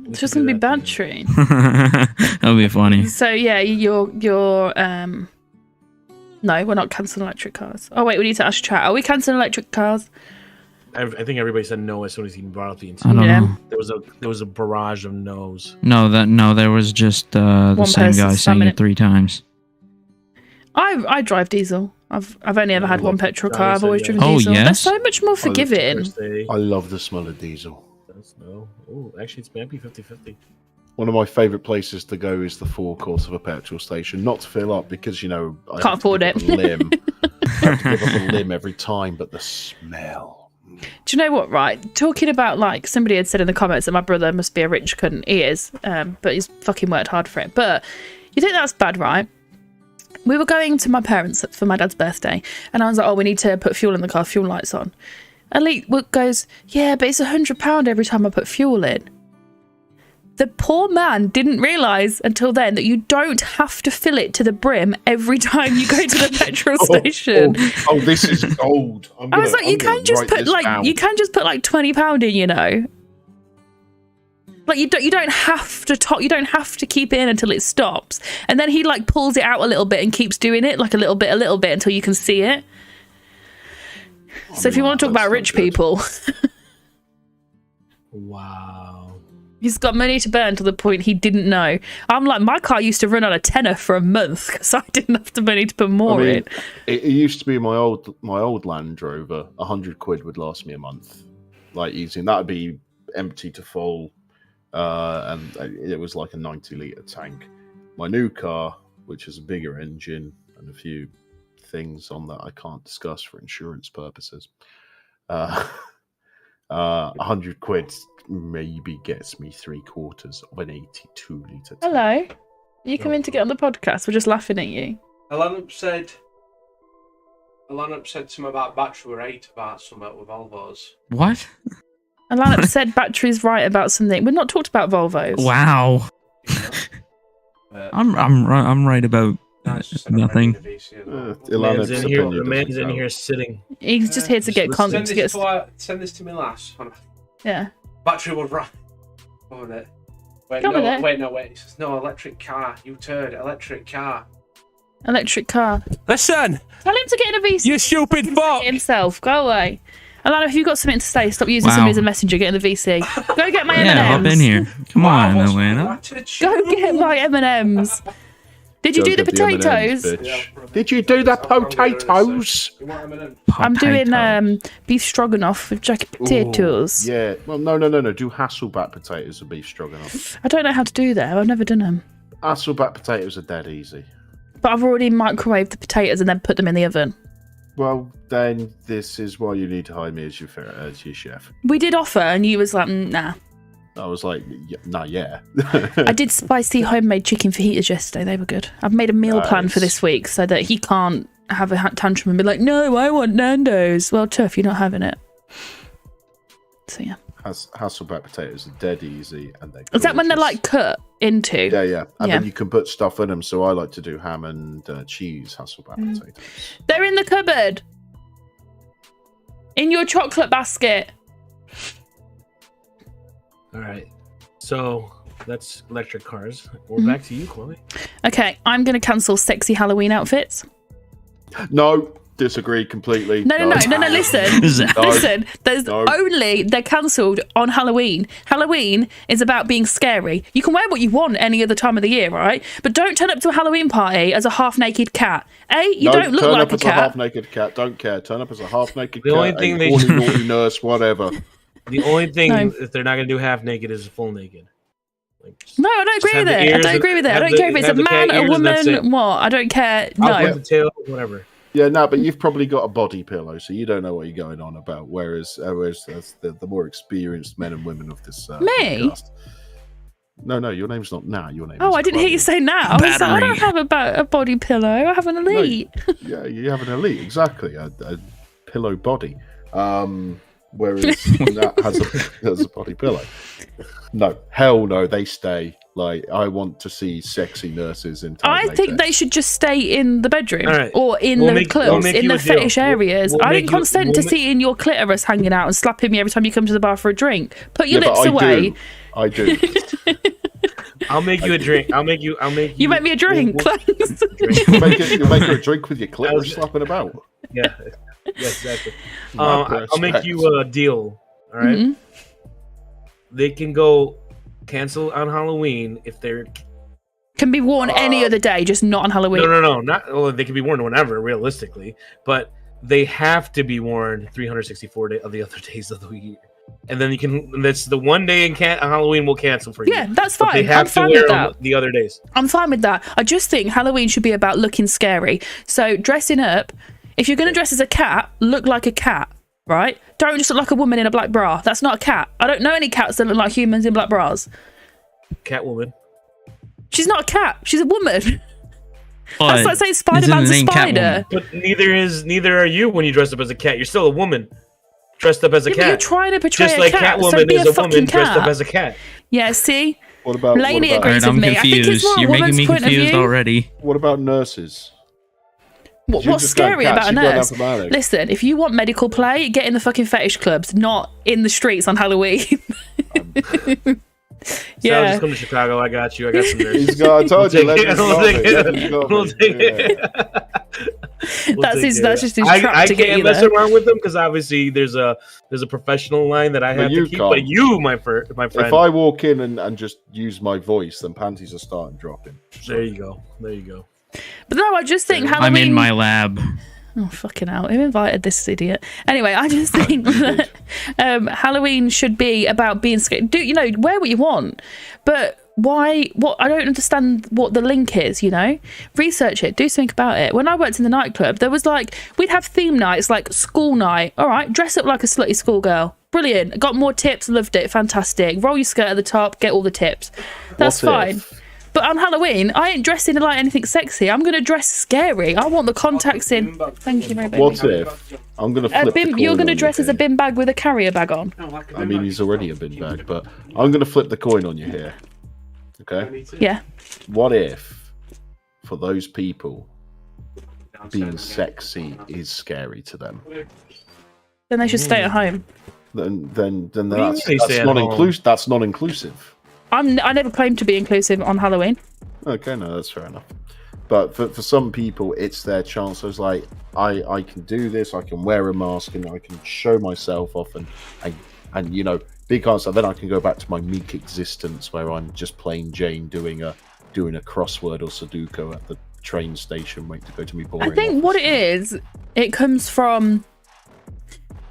It's just gonna be battery. That'll be funny. So yeah, you're no, we're not cancelling electric cars. Oh wait, we need to ask chat. Are we cancelling electric cars? I think everybody said no as soon as he brought up the I intent. don't know. There was a barrage of no's. No, there was just the same guy saying it 3 times. I drive diesel. I've only ever had one petrol car. I've always driven Oh, diesel. yes? That's so much more forgiving. I love the smell of diesel. No. Oh, actually, it's maybe 50-50. One of my favourite places to go is the forecourt of a petrol station. Not to fill up because, I can't afford it. I have to give up a limb every time, but the smell. Do you know what, right? Talking about, somebody had said in the comments that my brother must be a rich cunt. He is, but he's fucking worked hard for it. But you think that's bad, right? We were going to my parents for my dad's birthday, and I was like, oh, we need to put fuel in the car, fuel lights on. And Lee goes, yeah, but it's £100 every time I put fuel in. The poor man didn't realise until then that you don't have to fill it to the brim every time you go to the petrol station. Oh, this is gold. I was like, you can just put £20 in, you don't have to you don't have to keep it in until it stops. And then he pulls it out a little bit and keeps doing it a little bit until you can see it. So if you want to talk about rich people, wow, he's got money to burn to the point he didn't know. I'm like, my car used to run on a tenner for a month because I didn't have the money to put more in. It used to be my old Land Rover. 100 quid would last me a month, easy. And that'd be empty to full, and it was like a 90-litre tank. My new car, which has a bigger engine and a few things on that I can't discuss for insurance purposes. 100 quid maybe gets me 3/4 of an 82-litre tank. Hello, you come in to get on the podcast? We're just laughing at you. Alana said to me about battery rate about something with Volvos. What? Alana said battery's right about something. We've not talked about Volvos. Wow. I'm right about nothing. The man's in here sitting. He's just here to get content. Send this to me last. Yeah. Battery was right. Go on it. Wait, He says, no, electric car. You turd, electric car. Electric car. Listen! Tell him to get in a VC. You stupid fuck! Himself. Go away. Alana, if you've got something to say, stop using somebody as a messenger. Get in the VC. Go get my M&Ms. Yeah, hop in here. Come on, Alana. Go get my M&Ms. Did you do the potatoes? Did you do the potatoes? I'm doing beef stroganoff with jacket potatoes. Ooh, yeah. Well, no. Do Hasselback potatoes with beef stroganoff. I don't know how to do that. I've never done them. Hasselback potatoes are dead easy. But I've already microwaved the potatoes and then put them in the oven. Well, then this is why you need to hire me as your chef. We did offer, and you was like, nah. I was like, nah, yeah. I did spicy homemade chicken fajitas yesterday. They were good. I've made a meal plan for this week so that he can't have a tantrum and be like, no, I want Nando's. Well, tough, you're not having it. So, yeah. Hasselback potatoes are dead easy. And is that when they're like cut into? Yeah. And then you can put stuff in them. So I like to do ham and cheese Hasselback potatoes. They're in the cupboard. In your chocolate basket. All right. So that's electric cars. We're back to you, Chloe. Okay, I'm going to cancel sexy Halloween outfits. No, disagree completely. No, listen. Listen, they're cancelled on Halloween. Halloween is about being scary. You can wear what you want any other time of the year, right? But don't turn up to a Halloween party as a half-naked cat. You don't look like a cat. Turn up as a half-naked cat. Don't care. Turn up as a half-naked cat. The only thing they naughty nurse, whatever. The only thing if they're not going to do half naked is full naked. No, I don't agree with it. I don't agree with it. I don't care if it's a man, a woman, what. I don't care. No. The tail, whatever. Yeah, no, but you've probably got a body pillow, so you don't know what you're going on about. Whereas the more experienced men and women of this me. Podcast. No, your name's not now. Your name. Oh, I didn't hear you say now. I was like, I don't have a body pillow. I have an elite. No, yeah, you have an elite, exactly. A pillow body. Whereas that has a body pillow. No, hell no, they stay. Like, I want to see sexy nurses in. I think they should just stay in the bedroom or in the clubs, in the fetish areas. I don't consent to seeing your clitoris hanging out and slapping me every time you come to the bar for a drink. Put your lips away. I do. I'll make you a drink. I'll make you. You make me a drink. You make her a drink with your clitoris slapping about. Yeah. Yes, exactly. I'll make you a deal. All right. Mm-hmm. They can go cancel on Halloween if they're can be worn any other day, just not on Halloween. No, not. Well, they can be worn whenever, realistically, but they have to be worn 364 of the other days of the year. And then you can. That's the one day in Halloween we'll cancel for you. Yeah, that's fine. They have to wear them the other days. I'm fine with that. I just think Halloween should be about looking scary. So dressing up. If you're going to dress as a cat, look like a cat, right? Don't just look like a woman in a black bra. That's not a cat. I don't know any cats that look like humans in black bras. Catwoman. She's not a cat. She's a woman. That's like saying Spider-Man's a spider. But neither are you when you dress up as a cat. You're still a woman dressed up as a cat. But you're trying to portray just a like cat. Catwoman is a woman cat. dressed up as a cat. Yeah, see? What about Lainey agrees I'm with me. confused. I think it's more You're making me point confused already. What about nurses? What's scary about a nurse? Listen, if you want medical play, get in the fucking fetish clubs, not in the streets on Halloween. Yeah. Just come to Chicago. I got you. I got some nurses. I told you. That's just his trap to get you there. I can't mess around with them because obviously there's a professional line that I have to keep. But you, my friend. If I walk in and just use my voice, then panties are starting dropping. So. There you go. But no, I just think Halloween... I'm in my lab. Oh, fucking hell. Who invited this idiot? Anyway, I just think that Halloween should be about being scared. Wear what you want. But why... I don't understand what the link is, Research it. Do something about it. When I worked in the nightclub, there was we'd have theme nights, like school night. All right, dress up like a slutty schoolgirl. Brilliant. Got more tips. Loved it. Fantastic. Roll your skirt at the top. Get all the tips. That's fine. But on Halloween, I ain't dressing like anything sexy. I'm going to dress scary. I want the contacts in. Thank you, Mary Baby. What if I'm going to flip the coin? You're going to dress as a bin bag with a carrier bag on. I mean, he's already a bin bag, but I'm going to flip the coin on you here. Okay? Yeah. What if, for those people, being sexy is scary to them? Then they should stay at home. Then that's not inclusive. That's not inclusive. I never claimed to be inclusive on Halloween. Okay, no, that's fair enough. But for some people, it's their chance. So it's like, I can do this. I can wear a mask and I can show myself off and big answer. Then I can go back to my meek existence where I'm just plain Jane doing a crossword or Sudoku at the train station, waiting to go to me boring. I think what it is, it comes from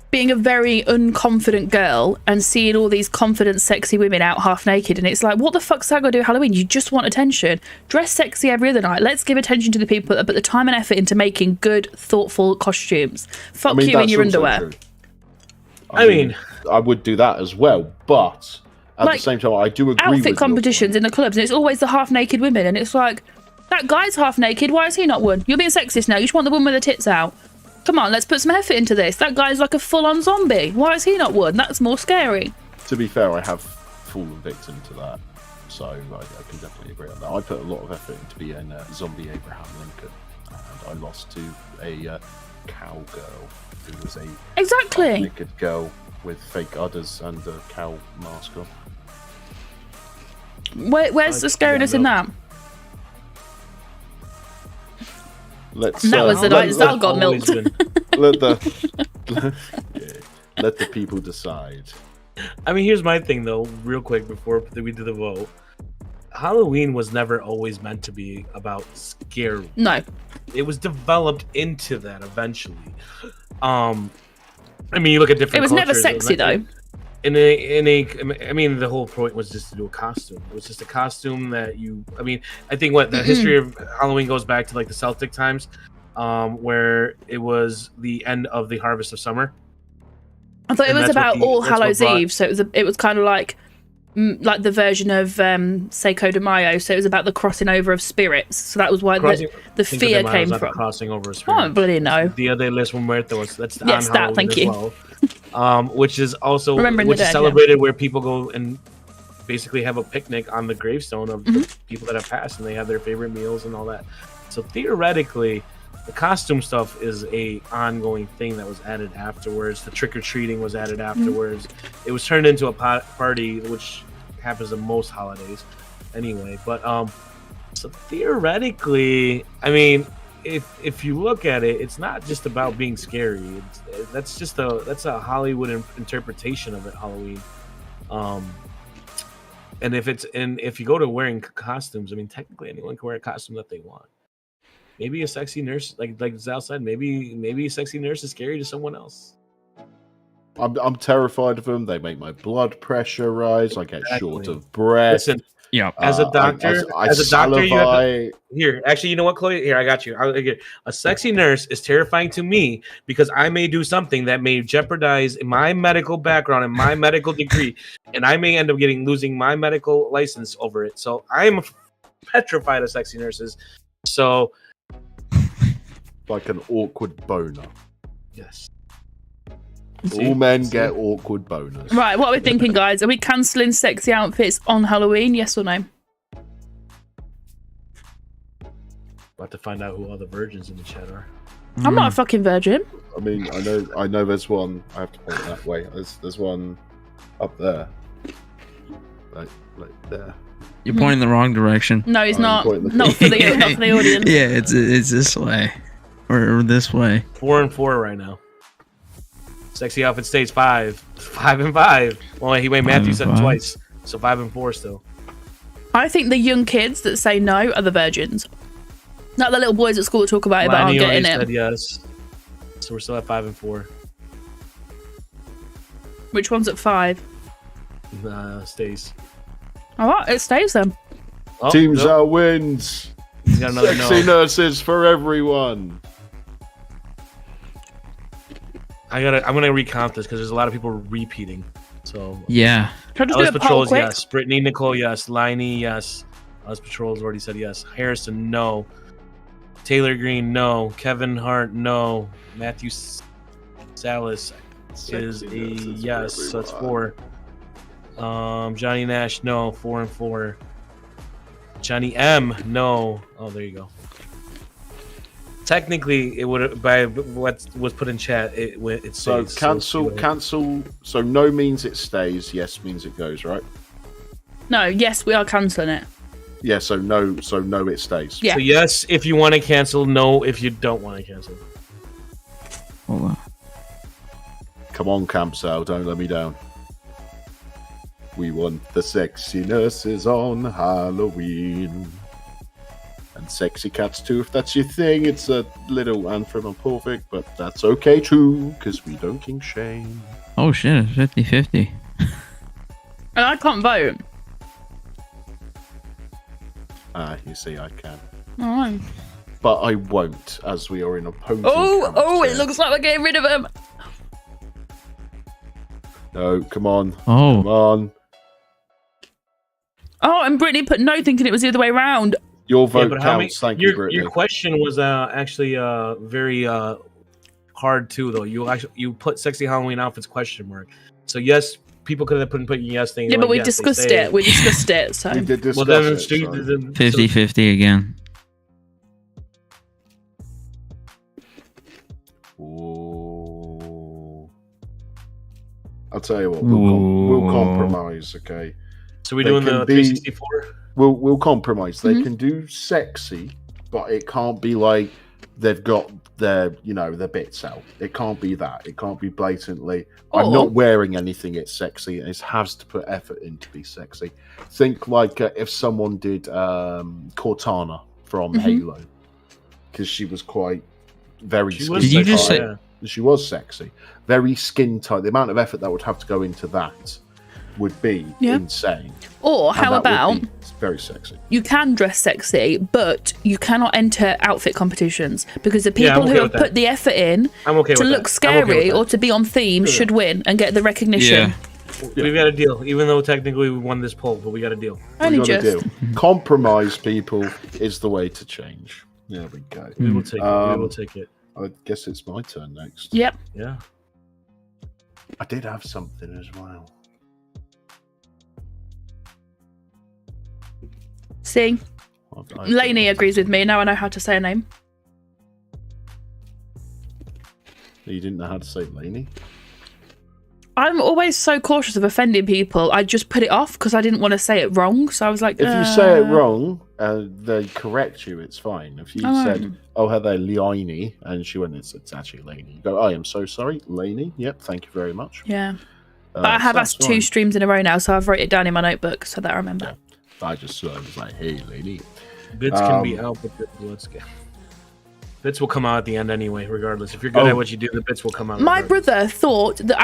being a very unconfident girl and seeing all these confident, sexy women out half naked, and it's like, what the fuck's that got to do with Halloween? You just want attention. Dress sexy every other night. Let's give attention to the people that put the time and effort into making good, thoughtful costumes. Fuck you in your underwear. I mean, I would do that as well, but At Like, the same time, I do agree with outfit your competitions in the clubs, and it's always the half-naked women, and it's like, that guy's half-naked, why has he not won? You're being sexist now, you just want the woman with the tits out. Come on, let's put some effort into this. That guy's like a full-on zombie. Why has he not won? That's more scary. To be fair, I have fallen victim to that, so I can definitely agree on that. I put a lot of effort into being zombie Abraham Lincoln, and I lost to a cowgirl who was a Exactly. naked girl with fake udders and a cow mask on. Where's the scariness in that? Let's. That was the night Zal got milked. Let the people decide. I mean, here's my thing though, real quick before we do the vote. Halloween was never always meant to be about scary. No. It was developed into that eventually. I mean, you look at different. It was never cultures, sexy though. I mean, the whole point was just to do a costume. It was just a costume that you. I mean, I think what the history of Halloween goes back to like the Celtic times, where it was the end of the harvest of summer. I thought it was about All Hallows Eve, so it was kind of like the version of Seiko de Mayo. So it was about the crossing over of spirits. So that was why the fear came from. Crossing over of I spirits. don't bloody know. Dia de los Muertos. That's Yes, on that. Halloween Thank as you. well. Which is also Remembering which the is dead, celebrated where people go and basically have a picnic on the gravestone of the people that have passed, and they have their favorite meals and all that. So theoretically, the costume stuff is a ongoing thing that was added afterwards. The trick-or-treating was added afterwards. It was turned into a party, which happens in most holidays anyway. But so theoretically, I mean, if you look at it, it's not just about being scary. That's a Hollywood interpretation of it, Halloween. And if you go to wearing costumes, I mean, technically anyone can wear a costume that they want. Maybe a sexy nurse, like Zal said, maybe a sexy nurse is scary to someone else. I'm terrified of them. They make my blood pressure rise. I get short of breath. Listen, yeah. As a doctor, as a doctor, you have to, here. Actually, you know what, Chloe? Here, I got you. A sexy nurse is terrifying to me because I may do something that may jeopardize my medical background and my medical degree, and I may end up losing my medical license over it. So I am petrified of sexy nurses. So, like an awkward boner. Yes. All men get awkward boners. Right, what are we thinking, guys? Are we cancelling sexy outfits on Halloween? Yes or no? About to find out who all the virgins in the chat are. I'm not a fucking virgin. I mean, I know. There's one. I have to point that way. There's one up there, like there. You're pointing the wrong direction. No, he's not. Not for the audience. Yeah, it's this way, or this way. 4 and 4 right now. Sexy outfit stays 5 and 5. Well, Matthew said it twice, so 5 and 4 still. I think the young kids that say no are the virgins. Not the little boys at school that talk about it, but aren't getting it. Said yes. So we're still at 5 and 4. Which one's at 5? Stays. All right, it stays then. Oh, Team Zal wins. He's got another Sexy nurses for everyone. I'm gonna recount this because there's a lot of people repeating. So yeah. Alice Patrols, yes. Brittany Nicole, yes. Liney, yes. Alice Patrols already said yes. Harrison, no. Taylor Green, no. Kevin Hart, no. Matthew Salas is a yes. So that's 4. Johnny Nash, no. 4 and 4. Johnny M, no. Oh, there you go. Technically, it would by what was put in chat. It stays. So cancel. So no means it stays. Yes means it goes. Right. No. Yes, we are cancelling it. Yeah. So no. It stays. Yeah. So yes, if you want to cancel. No, if you don't want to cancel. Hold on. Come on, Camp Sal, don't let me down. We want the sexy nurses on Halloween. And sexy cats too, if that's your thing. It's a little anthropomorphic, but that's okay too, because we don't kink shame. Oh shit, it's 50-50. And I can't vote. You see, I can. Alright. But I won't, as we are in opposing camps. It looks like we're getting rid of him. No, come on. Oh. Come on. Oh, and Brittany put no, thinking it was the other way around. Your vote but how counts. Thank you, Brittany. Your question was actually very hard too, though. You put sexy Halloween outfits ? So yes, people could have put yes thing. Yeah, but we discussed it. We discussed it. So We did discuss well, then it, it's so- 50-50 again. Ooh. I'll tell you what. We'll compromise. Okay. So we're They doing can the be- 364. We'll compromise. They Mhm. can do sexy, but it can't be like they've got their bits out. It can't be that. It can't be blatantly. I'm Or- not wearing anything. It's sexy, and it has to put effort in to be sexy. Think like if someone did Cortana from Mhm. Halo, because she was quite very. She skin was Did you tight. just say- yeah. She was sexy, very skin tight. The amount of effort that would have to go into that would be Yeah. insane. or And how that would about be very sexy? you can dress sexy, but you cannot enter outfit competitions because the Yeah, I'm people okay who have with that. put the effort in I'm okay to with look that. I'm okay scary with or that. to be on theme Yeah. should win and get the recognition. We've got a deal, even though technically we won this poll, but we got a deal. Only We got a just. deal. Compromise, people, is the way to change. There we go. We will take it. We will Um, take it. I guess it's my turn next. Yep. Yeah. I did have something as well. See, I Lainey agrees with me. Now I know how to say her name. You didn't know how to say Lainey? I'm always so cautious of offending people. I just put it off because I didn't want to say it wrong. So I was like, If you say it wrong, they correct you, it's fine. If you Oh. said, oh, hello, Lainey, and she went, it's actually Lainey. You go, I am so sorry, Lainey. Yep, thank you very much. Yeah. But I have that's asked 2 fine. streams in a row now, so I've wrote it down in my notebook so that I remember. I just was like, hey, Lainey. Bits can be out, but let's go. Bits will come out at the end anyway, regardless. If you're good Oh. at what you do, the bits will come out. My regardless. brother thought that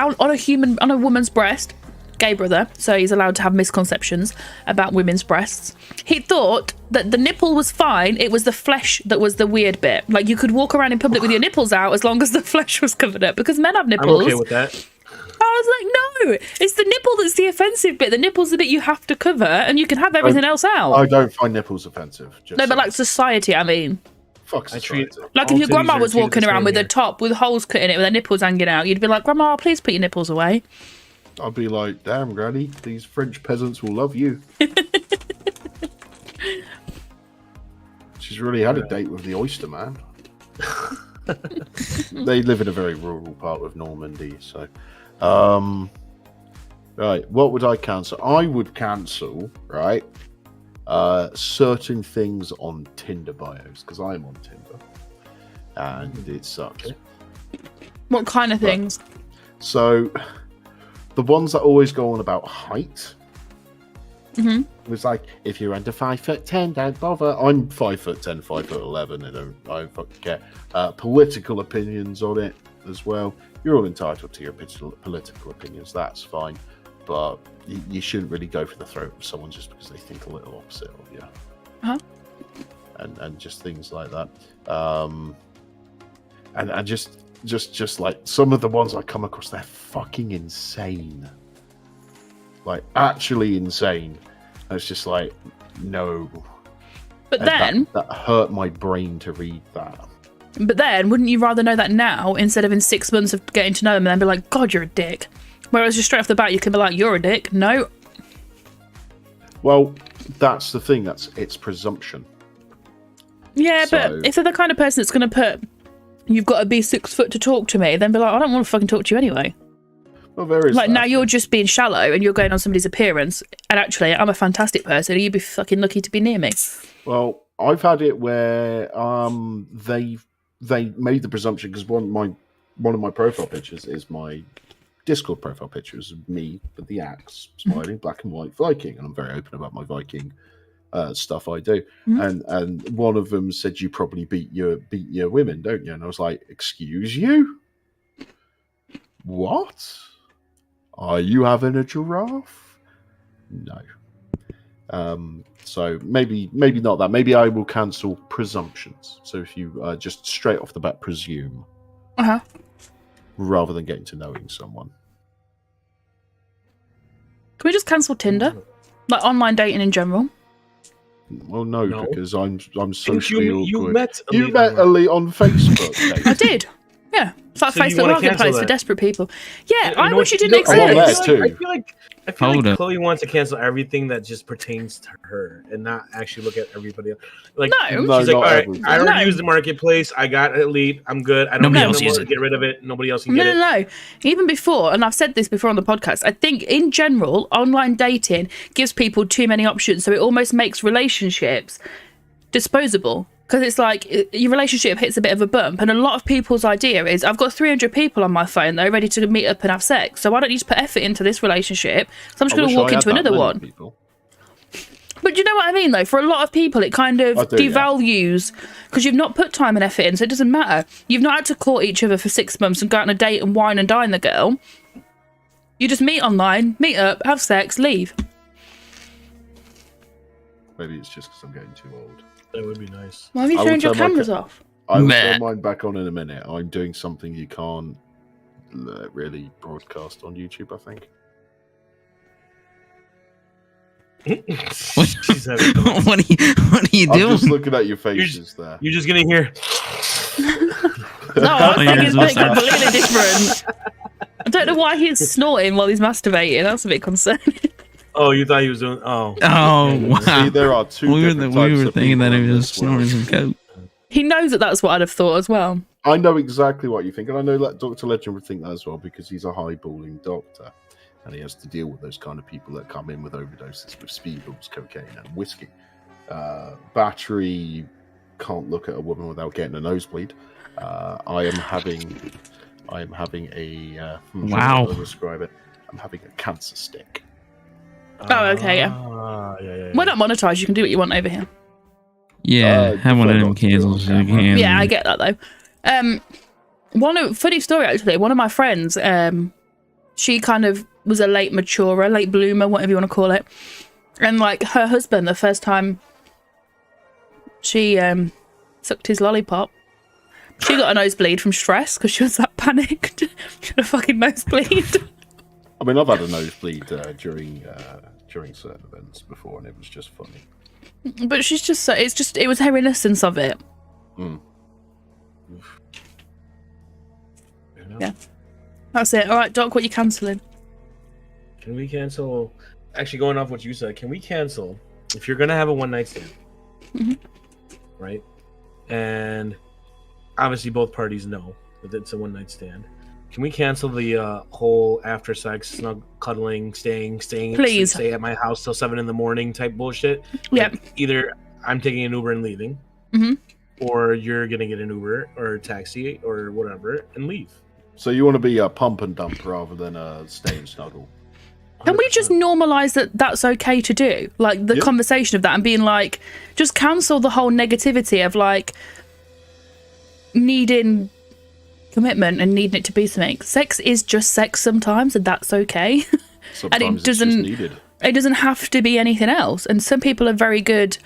on a woman's breast, gay brother, so he's allowed to have misconceptions about women's breasts. He thought that the nipple was fine. It was the flesh that was the weird bit. Like you could walk around in public with your nipples out as long as the flesh was covered up because men have I'm nipples. okay with that. I was like, no, it's the nipple that's the offensive bit. The nipple's the bit you have to cover, and you can have everything else out. I don't find nipples offensive. Just No, but saying. like society, I mean. Fuck I treat society. Like all if your grandma titties are was treated walking the around same with a here. top with holes cut in it with her nipples hanging out, you'd be like, Grandma, please put your nipples away. I'd be like, damn, Granny, these French peasants will love you. She's really had a date with the oyster man. They live in a very rural part of Normandy, so. Right, what would I cancel? I would cancel, right, certain things on Tinder bios, because I'm on Tinder, and it sucks. What kind of Right. things? So, the ones that always go on about height, hmm was like, if you're under 5'10", don't bother. I'm 5'10", 5'11", I don't fucking care. Political opinions on it as well. You're all entitled to your political opinions. That's fine, but you shouldn't really go for the throat of someone just because they think a little opposite of you. Uh-huh. And just things like that. And just like some of the ones I come across, they're fucking insane. Like actually insane. And it's just like, no. But And then, that hurt my brain to read that. wouldn't you rather know that now instead of in 6 months of getting to know them and then be like, God, you're a dick? Whereas just straight off the bat, you can be like, you're a dick. No. Well, that's the thing. It's presumption. Yeah, So- but if they're the kind of person that's going to put, you've got to be 6 foot to talk to me, then be like, I don't want to fucking talk to you anyway. Well, there is Like that. now you're just being shallow and you're going on somebody's appearance. And actually, I'm a fantastic person. You'd be fucking lucky to be near me. Well, I've had it where they made the presumption because one of my profile pictures is my Discord profile picture is me with the axe, smiling, black and white Viking, and I'm very open about my Viking stuff I do. And one of them said, "You probably beat your women, don't you?" And I was like, "Excuse you? What? Are you having a giraffe?" No. So maybe not that. Maybe I will cancel presumptions. So if you just straight off the bat presume, Uh-huh. rather than getting to knowing someone. Can we just cancel Tinder? Like online dating in general. Well, no, No. because I'm socially you awkward. met You Elite met online. Elite on Facebook. Dave. I did. Yeah. It's like So you Facebook wanna cancel Marketplace for that? desperate people. Yeah, You I know wish what- it didn't I'm on exist. there too. I feel Hold like up. Chloe wants to cancel everything that just pertains to her and not actually look at everybody else. Like, No. No, she's like, all not right, everything. I already No. used the marketplace. I got Elite. I'm good. I don't Nobody need else no more. uses it. Get rid of it. Nobody else can No, get no, it. no. Even before, and I've said this before on the podcast, I think in general, online dating gives people too many options. So it almost makes relationships disposable. Because it's like your relationship hits a bit of a bump. And a lot of people's idea is, I've got 300 people on my phone that are ready to meet up and have sex. So why don't you just put effort into this relationship? So I'm just I going wish to I walk had into that another many one. people. But do you know what I mean, though? For a lot of people, it kind of I do, yeah. devalues because you've not put time and effort in, so it doesn't matter. You've not had to court each other for 6 months and go out on a date and wine and dine the girl. You just meet online, meet up, have sex, leave. Maybe it's just because I'm getting too old. That would be nice. Why have you I will turned your turn my cameras off? I will Meh. turn mine back on in a minute. I'm doing something you can't really broadcast on YouTube, I think. She's having fun. what are you I'm doing? just looking at your faces there. You're just gonna hear. No, I think yeah, it's it's something awesome. completely different. I don't know why he's snorting while he's masturbating. That's a bit concerning. Oh, you thought he was doing? Oh. Oh wow! See, there are two we were different types of thinking that people he in was this world. snorting some coke. He knows that that's what I'd have thought as well. I know exactly what you think, and I know that Dr. Legend would think that as well because he's a highballing doctor, and he has to deal with those kind of people that come in with overdoses with speedballs, cocaine, and whiskey. Battery can't look at a woman without getting a nosebleed. I am having a Wow. how to describe it. I'm having a cancer stick. Oh, okay, yeah. Yeah. We're not monetized. You can do what you want over here. Yeah, have one of prefer them not to do it on cancels. You camera. can. Yeah, I get that though. Funny story actually. One of my friends, she kind of was a late maturer, late bloomer, whatever you want to call it. And like her husband, the first time she sucked his lollipop, she got a nosebleed from stress because she was that panicked. She had a fucking nosebleed. I mean, I've had a nosebleed during certain events before, and it was just funny. But she's just so it was her innocence of it. Mm. Yeah. That's it. All right, Doc, what you cancelling? Can we cancel? Actually, going off what you said, can we cancel if you're gonna have a one night stand, Mhm. right? And obviously, both parties know that it's a one night stand. Can we cancel the whole after sex, snug cuddling, staying, Please. stay at my house till 7 a.m. type bullshit? Yep. Like, either I'm taking an Uber and leaving, Mhm. or you're gonna get an Uber or a taxi or whatever and leave. So you want to be a pump and dump rather than a stay and snuggle. Can we just normalize that that's okay to do? Like the Yep. conversation of that and being like, just cancel the whole negativity of like needing commitment and needing it to be something. Sex is just sex sometimes, and that's okay. Sometimes it it's just doesn't- needed. It doesn't have to be anything else. And some people are very good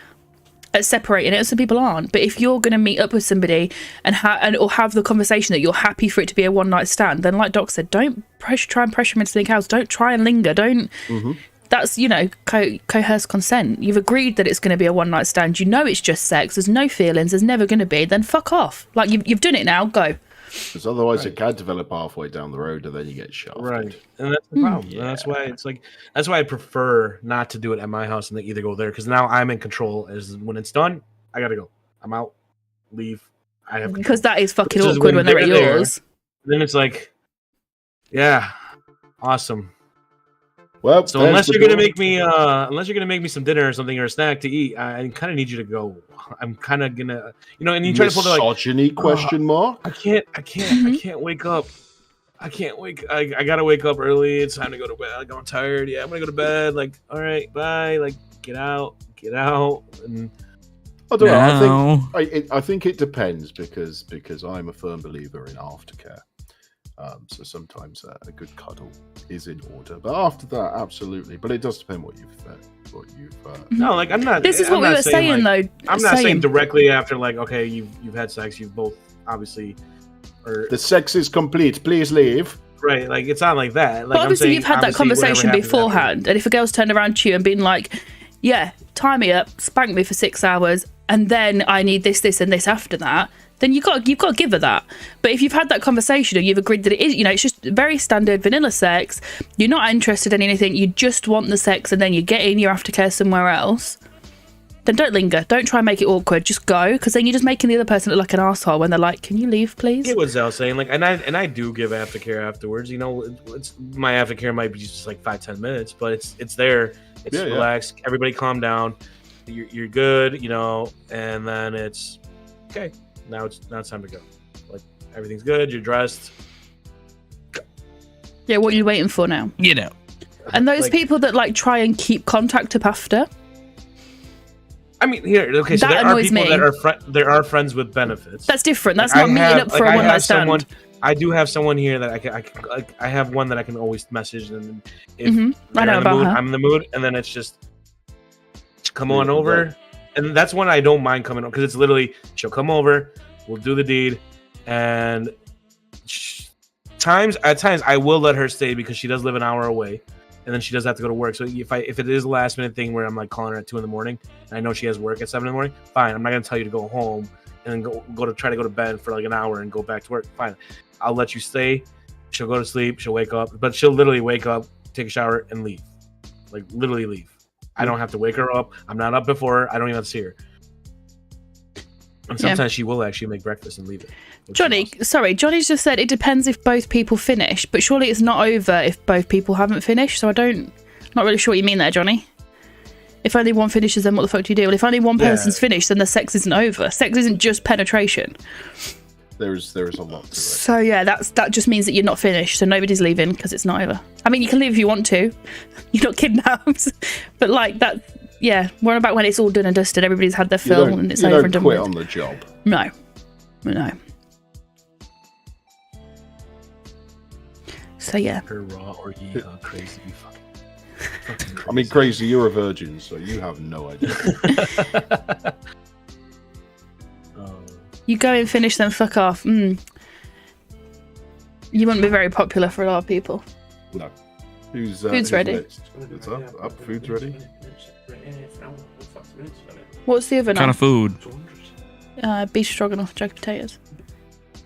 at separating it, and some people aren't. But if you're going to meet up with somebody and or have the conversation that you're happy for it to be a one night stand, then like Doc said, don't try and pressure them into something else. Don't try and linger. Don't. Mm-hmm. That's coerced consent. You've agreed that it's going to be a one night stand. You know it's just sex. There's no feelings. There's never going to be. Then fuck off. Like you've done it now. Go. Because otherwise it can develop halfway down the road and then you get shot. Right, and that's the problem. Yeah. And that's why it's like that's why I prefer not to do it at my house and then either go there because now I'm in control. As when it's done, I gotta go. I'm out. Leave. I have Because that is fucking Versus awkward when they're at there, yours. Then it's like, yeah, awesome. Well, So there's unless the you're gonna door. make me some dinner or something or a snack to eat, I kind of need you to go. I'm kind of gonna, and you try to pull the like. Misogyny question mark? I can't wake up. I gotta wake up early. It's time to go to bed. Like, I'm tired. Yeah, I'm gonna go to bed. Like, all right, bye. Like, get out. And I don't know. No. I think it depends because I'm a firm believer in aftercare. So sometimes a good cuddle is in order, but after that, absolutely. But it does depend what you've. no, like I'm not. This is I'm what we not were saying like, though. I'm not saying directly after like, okay, you've had sex. You've both obviously. Or The sex is complete. Please leave. Right, like it's not like that. Like, But obviously, you've had that conversation beforehand, and if a girl's turned around to you and been like, "Yeah, tie me up, spank me for 6 hours, and then I need this, this, and this after that," then you've got to give her that. But if you've had that conversation and you've agreed that it is, it's just very standard vanilla sex, you're not interested in anything, you just want the sex, and then you get in your aftercare somewhere else, then don't linger. Don't try and make it awkward. Just go, because then you're just making the other person look like an asshole when they're like, "Can you leave, please?" I get what Zell's saying. Like, and I do give aftercare afterwards. It's my aftercare might be just like 5-10 minutes, but it's there. It's relaxed. Everybody calm down. You're good, and then it's okay. Now it's time to go. Like, everything's good. You're dressed. Go. Yeah, what are you waiting for now? Get out. And those people that like try and keep contact up after. I mean, here, okay, so That there are annoys people me. that are there are friends with benefits. That's different. That's Like, not meeting up for a one night stand. I do have someone here that I have one that I can always message, and if I know about her. I'm in the mood, and then it's just come on over, and that's when I don't mind coming over, because it's literally she'll come over, we'll do the deed, and at times I will let her stay because she does live an hour away. And then she does have to go to work. So if it is a last minute thing where I'm like calling her at 2 a.m, and I know she has work at 7 a.m, fine. I'm not gonna tell you to go home and then go to try to go to bed for like an hour and go back to work. Fine, I'll let you stay. She'll go to sleep. She'll wake up, but she'll literally wake up, take a shower, and leave. Like, literally leave. I don't have to wake her up. I'm not up before her. I don't even have to see her. And sometimes she will actually make breakfast and leave it. Johnny's just said it depends if both people finish, but surely it's not over if both people haven't finished. So not really sure what you mean there, Johnny. If only one finishes, then what the fuck do you do? Well, if only one person's finished, then the sex isn't over. Sex isn't just penetration. There is a lot to it. So yeah, that just means that you're not finished, so nobody's leaving because it's not over. I mean, you can leave if you want to. You're not kidnapped, but like that. Yeah, what about when it's all done and dusted? Everybody's had their fill and it's over and done with. You don't quit on the job. No. So yeah. Hurrah or yeehaw, crazy fucking. I mean, crazy. You're a virgin, so you have no idea. You go and finish, then fuck off. You wouldn't be very popular for a lot of people. No. Food's ready. It's up. Food's ready. What's the oven? What kind of food? Beef stroganoff, jagged potatoes.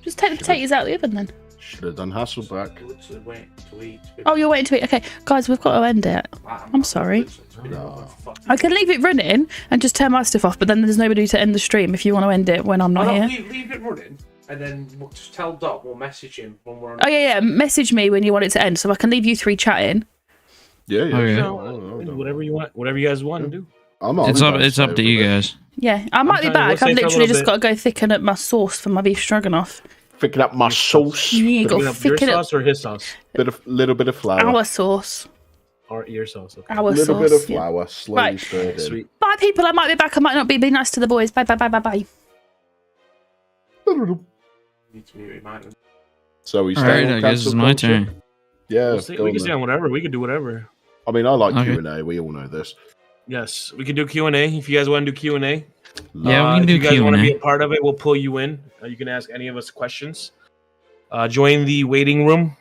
Just take the potatoes out of the oven then. Should have done Hasselback. Oh, you're waiting to eat. Okay, guys, we've got to end it. I'm sorry. No. I can leave it running and just turn my stuff off, but then there's nobody to end the stream if you want to end it when I'm not here. Leave it running, and then we'll just tell Doc we'll message him when we're on. Oh yeah, message me when you want it to end, so I can leave you 3 chatting. Yeah. Whatever you want, whatever you guys want to do. It's up to you guys. Yeah, I might be back. I've literally just got to go thicken up my sauce for my beef stroganoff. Thicken up my sauce. Yeah, got to thicken your up. sauce or his sauce? Little bit of flour. Our sauce. Or your sauce. Okay. Our little sauce. bit of flour, slowly Right. stirred in. Sweet. Bye, people. I might be back. I might not be. Be nice to the boys. Bye. Need to be reminded. So we Alright, I guess it's my turn. Yeah, We can stay on whatever. We can do whatever. I mean, I like Okay. Q&A. We all know this. Yes, we can do Q&A if you guys want to do Q&A. Yeah, we can do If you guys want to be Q&A. a part of it, we'll pull you in. You can ask any of us questions. Join the waiting room,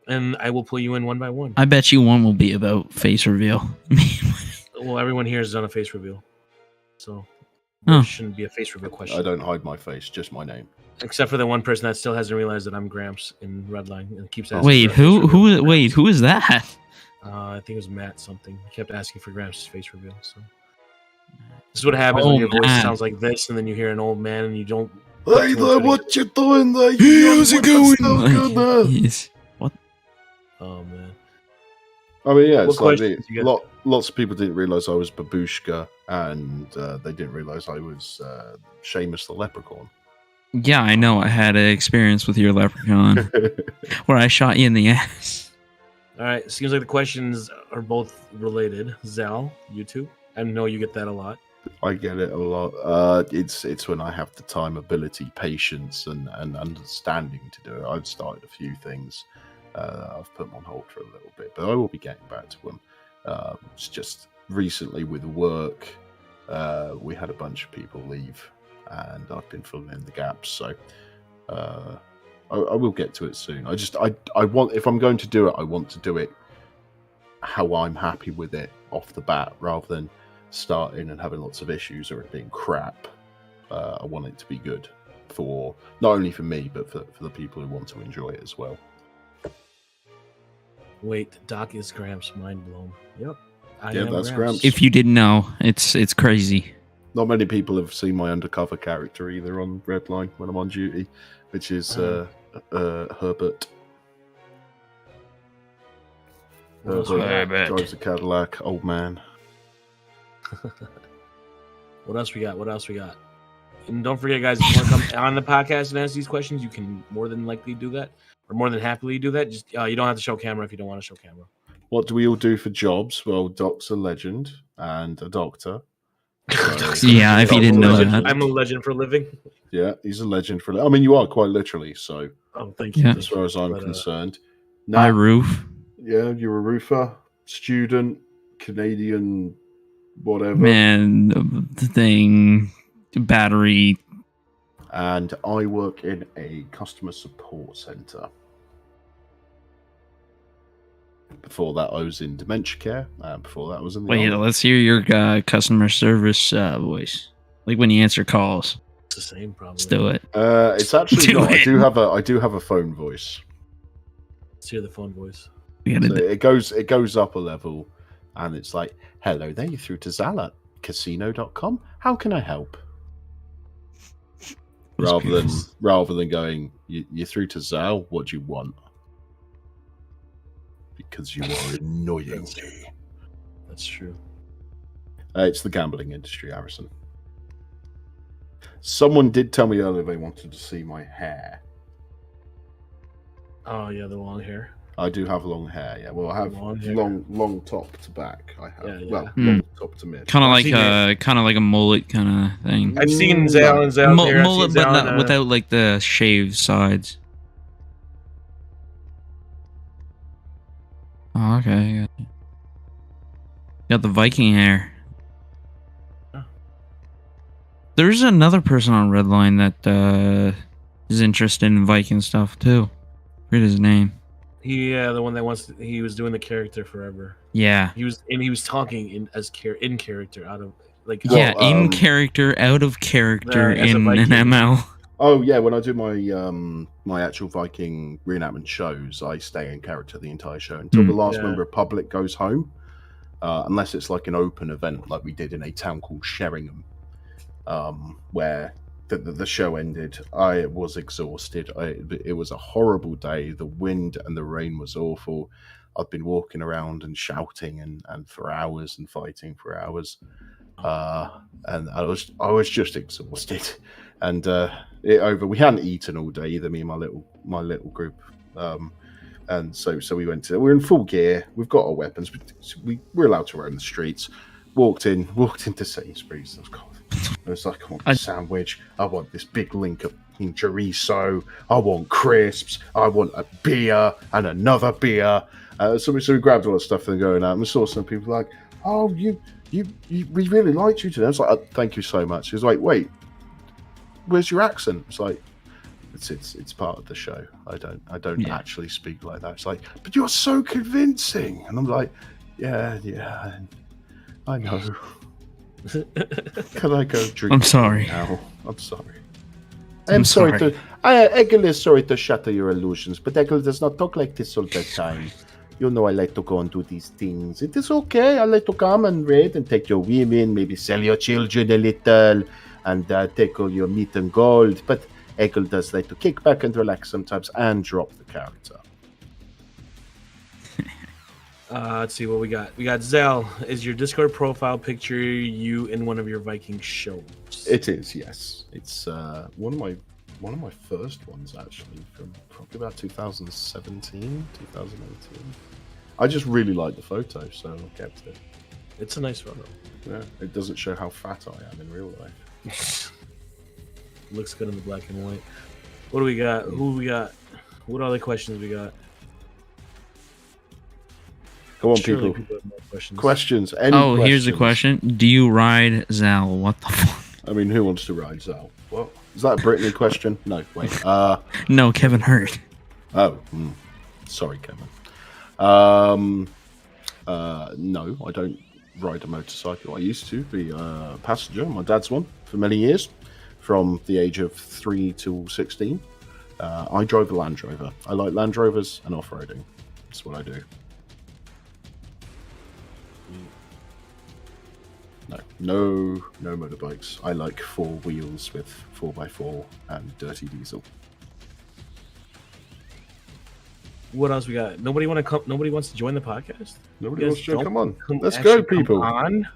and I will pull you in one by one. I bet you one will be about face reveal. Well, everyone here has done a face reveal, so Oh. there shouldn't be a face reveal question. I don't hide my face, just my name. Except for the one person that still hasn't realized that I'm Gramps in Redline and keeps asking. Wait, for a face who? reveal. Wait, who is that? I think it was Matt something. He kept asking for Gramps' face reveal. So this is what happens Oh, when your voice Matt. sounds like this, and then you hear an old man and you don't. Hey there, what you doing there? How's it going? Yes. What? Oh man. I mean, yeah, What it's like questions you got? lots of people didn't realise I was Babushka, and they didn't realise I was Seamus the Leprechaun. Yeah, I know. I had an experience with your leprechaun where I shot you in the ass. All right. Seems like the questions are both related. Zal, you too. I know you get that a lot. I get it a lot. It's when I have the time, ability, patience, and understanding to do it. I've started a few things. I've put them on hold for a little bit, but I will be getting back to them. It's just recently with work, we had a bunch of people leave, and I've been filling in the gaps. So I will get to it soon. I want, if I'm going to do it, I want to do it how I'm happy with it off the bat, rather than starting and having lots of issues or it being crap. I want it to be good for not only for me, but for the people who want to enjoy it as well. Wait, Doc is Gramps, mind blown. Yep. That's Gramps. If you didn't know, it's crazy. Not many people have seen my undercover character either on Redline when I'm on duty, which is Herbert. Herbert drives a Cadillac, old man. What else we got? And don't forget, guys, if you want to come on the podcast and ask these questions, you can more than likely do that, or more than happily do that. Just you don't have to show camera if you don't want to show camera. What do we all do for jobs? Well, Doc's a legend and a doctor. Yeah, if you didn't know that. I'm a legend for a living. Yeah, he's a legend for. I mean, you are quite literally. So, thank you. As far as I'm concerned, I roof. Yeah, you're a roofer, student, Canadian, whatever. Man, the thing, battery. And I work in a customer support center. Before that, I was in dementia care. Before that, I was in the Wait, let's hear your customer service voice. Like when you answer calls. It's the same, probably. Let's do it. It's actually not. I do have a phone voice. Let's hear the phone voice. So it goes up a level, and it's like, "Hello there, you're through to Zal at casino.com. How can I help?" Rather than going, "You're through to Zal. What do you want?" Because you are annoying me. That's true. It's the gambling industry, Harrison. Someone did tell me earlier they wanted to see my hair. Oh yeah, the long hair. I do have long hair. Yeah, well, I have long top to back. I have long top to mid. Kind of like a mullet kind of thing. I've seen Zal and Zal mullet, but not without like the shaved sides. Oh, okay. Got the Viking hair. There's another person on Redline that is interested in Viking stuff too. Read his name. The one that he was doing the character forever. Yeah. He was talking in character out of like. Yeah, in character, out of character in an ML. Oh yeah, when I do my my actual Viking reenactment shows, I stay in character the entire show until the last member of public goes home, unless it's like an open event like we did in a town called Sheringham, where the show ended. I was exhausted. It was a horrible day. The wind and the rain was awful. I'd been walking around and shouting and for hours and fighting for hours, and I was just exhausted. And we hadn't eaten all day either, me and my little group, and so we're in full gear. We've got our weapons. We're allowed to roam the streets. Walked into Sainsbury's. I was like, I want a sandwich. I want this big link of chorizo. I want crisps. I want a beer and another beer. So we grabbed all the stuff and going out. And we saw some people like, "Oh, we really liked you today." I was like, "Thank you so much." He was like, "Wait, where's your accent?" It's like, it's part of the show. I don't actually speak like that. It's like, "But you're so convincing," and I'm like, yeah, I know. Can I go drink? I'm sorry. Now? I'm sorry. I'm sorry. Eggle is sorry to shatter your illusions, but Eggle does not talk like this all the time. You know, I like to go and do these things. It is okay. I like to come and raid and take your women, maybe sell your children a little, and take all your meat and gold. But Eggle does like to kick back and relax sometimes and drop the character. Let's see what we got. We got Zal. Is your Discord profile picture you in one of your Viking shows? It is, yes. It's one of my first ones actually, from probably about 2017, 2018. I just really like the photo, so I kept it. It's a nice photo. Yeah, it doesn't show how fat I am in real life. Looks good in the black and white. What do we got? Who we got? What other questions we got? Come on, Surely people. have more questions. Questions. Here's a question. Do you ride Zal? What the fuck? I mean, who wants to ride Zal? What? Is that a Brittany question? No, wait. No, Kevin Hurt. Oh, sorry, Kevin. No, I don't ride a motorcycle. I used to be a passenger on my dad's one for many years, from the age of 3 to 16. I drove a Land Rover. I like Land Rovers and off-roading. That's what I do. No motorbikes. I like 4 wheels with 4x4 and dirty diesel. What else we got? Nobody want to come? Nobody wants to join the podcast. Nobody wants to. Don't Come on, come- let's actually go, people. Come on,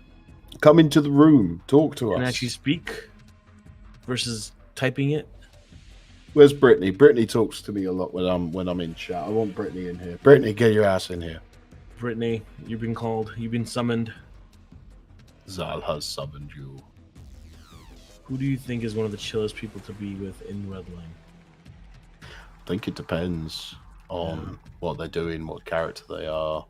Come into the room. Talk to and us. actually speak versus typing it. Where's Brittany? Brittany talks to me a lot when I'm in chat. I want Brittany in here. Brittany, get your ass in here. Brittany, you've been called. You've been summoned. Zal has summoned you. Who do you think is one of the chillest people to be with in Redline? I think it depends on what they're doing, what character they are.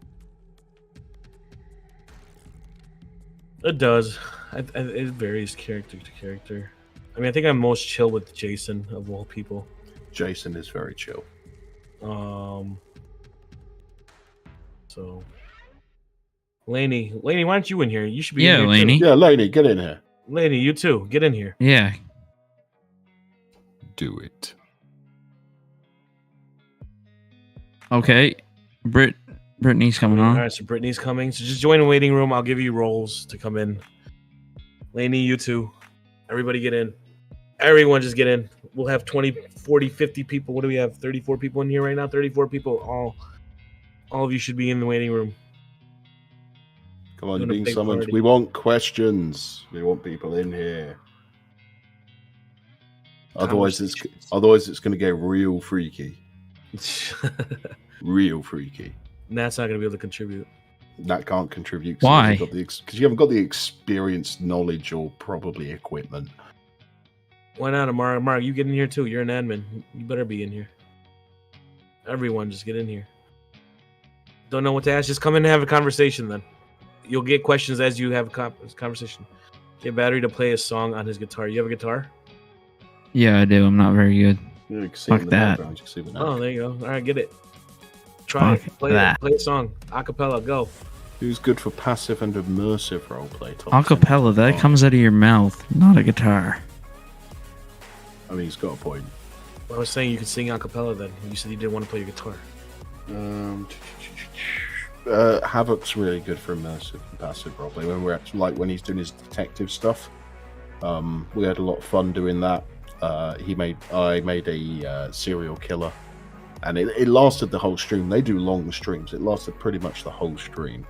It does. It varies character to character. I mean, I think I'm most chill with Jason of all people. Jason is very chill. So, Lainey, why aren't you in here? You should be. Yeah, in here Lainey. Too. Yeah, Lainey, get in here. Lainey, you too. Get in here. Yeah. Do it. Okay. Brittany's coming All on. right, so Brittany's coming. So just join the waiting room. I'll give you roles to come in. Lainey, you too. Everybody get in. Everyone just get in. We'll have 20, 40, 50 people. What do we have? 34 people in here right now? 34 people. All of you should be in the waiting room. Come on, Doing you're a being big summoned. party. We want questions. We want people in here. Otherwise, it's going to get real freaky. Real freaky. Nat's not going to be able to contribute. That can't contribute. Why? Because you haven't got the experience, knowledge, or probably equipment. Why not, Amara? Amara, you get in here too. You're an admin. You better be in here. Everyone, just get in here. Don't know what to ask? Just come in and have a conversation then. You'll get questions as you have a conversation. Get Battery to play a song on his guitar. You have a guitar? Yeah, I do. I'm not very good. Yeah, you can see in Fuck the that. background, you can see the Oh, neck. there you go. All right, get it. Try Fuck it. Play that. it. Play a song. Acapella, go. Who's good for passive and immersive roleplay? Acapella, that comes out of your mouth, not a guitar. I mean, he's got a point. I was saying you could sing acapella then. You said you didn't want to play your guitar. Havoc's really good for immersive and passive roleplay. When we're actually, like when he's doing his detective stuff, we had a lot of fun doing that. I made a serial killer, and it lasted the whole stream. They do long streams. It lasted pretty much the whole stream.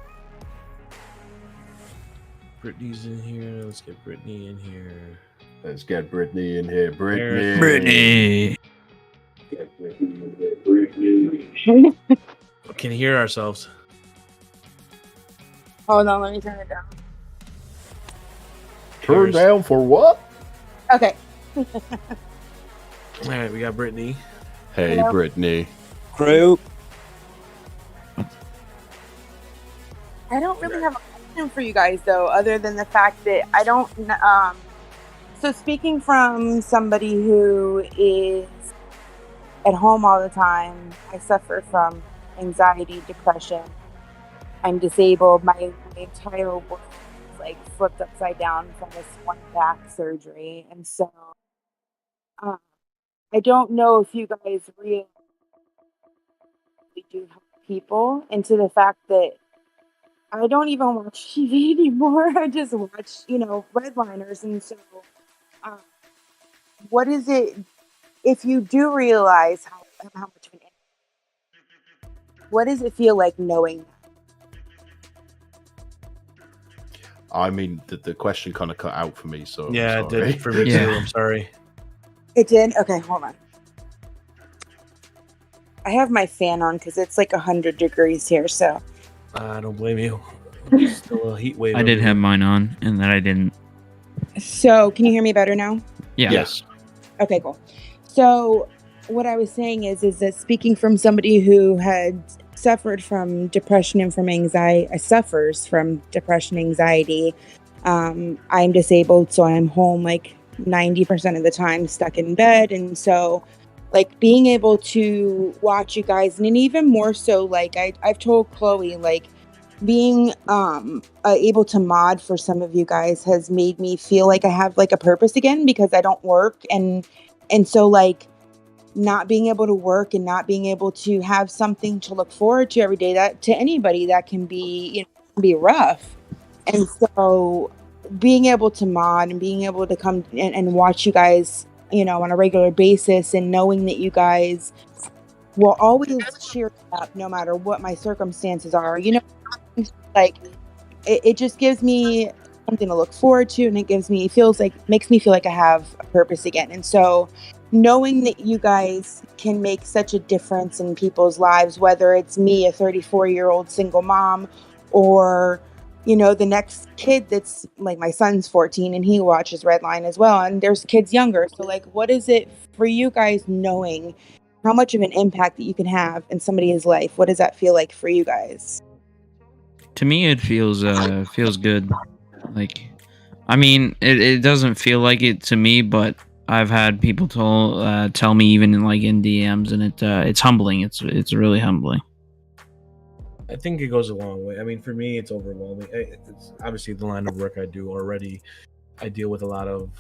Brittany's in here. Let's get Brittany in here. Let's get Brittany in here. Brittany. Brittany. Can hear ourselves. Hold on, let me turn it down. Turn down for what? Okay. All right, we got Brittany. Hey, Hello? Brittany. Group. I don't really have a question for you guys though, other than the fact that I don't. So speaking from somebody who is at home all the time, I suffer from anxiety, depression. I'm disabled. My entire world is like flipped upside down from this one back surgery, and so I don't know if you guys really do help people, into the fact that I don't even watch TV anymore. I just watch, Redliners, and so what is it if you do realize how much of an impact? What does it feel like knowing that? I mean, the question kind of cut out for me, so Yeah, I'm it sorry. did for me Yeah. too. I'm sorry. It did? Okay, hold on. I have my fan on because it's like 100 degrees here, so. I don't blame you. It's still a heat wave. I did over have mine on, and then I didn't. So, can you hear me better now? Yeah. Yes. Okay, cool. So, what I was saying is that speaking from somebody who had suffered from depression and from anxiety, suffers from depression, anxiety. I'm disabled, so I'm home like 90% of the time stuck in bed. And so like being able to watch you guys, and then even more so, like I've told Chloe, like being able to mod for some of you guys has made me feel like I have like a purpose again, because I don't work. And so like not being able to work and not being able to have something to look forward to every day, that to anybody that can be, you know, be rough. And so being able to mod and being able to come and watch you guys, you know, on a regular basis, and knowing that you guys will always cheer me up no matter what my circumstances are, you know, like it just gives me something to look forward to, and makes me feel like I have a purpose again. And so knowing that you guys can make such a difference in people's lives, whether it's me, a 34-year-old single mom, or you know, the next kid that's like, my son's 14 and he watches Redline as well, and there's kids younger. So like, what is it for you guys knowing how much of an impact that you can have in somebody's life? What does that feel like for you guys? To me, it feels good. Like, I mean, it doesn't feel like it to me, but I've had people tell me even in DMs, and it's humbling. It's really humbling. I think it goes a long way. I mean, for me, it's overwhelming. It's obviously the line of work I do already. I deal with a lot of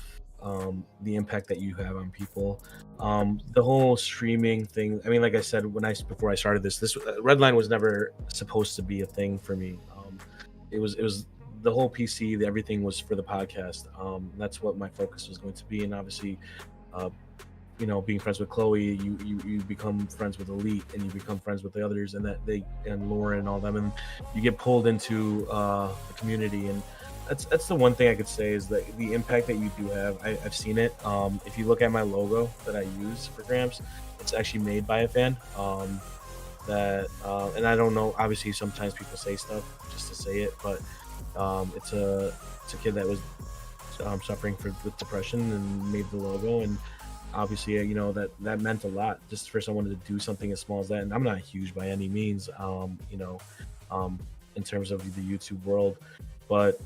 the impact that you have on people. The whole streaming thing. I mean, like I said, before I started this Redline was never supposed to be a thing for me. It was the whole PC. Everything was for the podcast. That's what my focus was going to be, and obviously, you know, being friends with Chloe, you become friends with Elite, and you become friends with the others, and and Lauren and all them, and you get pulled into the community. And that's the one thing I could say is that the impact that you do have, I've seen it. If you look at my logo that I use for Gramps, it's actually made by a fan. And I don't know, obviously sometimes people say stuff just to say it, but it's a kid that was suffering with depression and made the logo. And obviously, you know, that meant a lot just for someone to do something as small as that. And I'm not huge by any means, you know, in terms of the YouTube world, but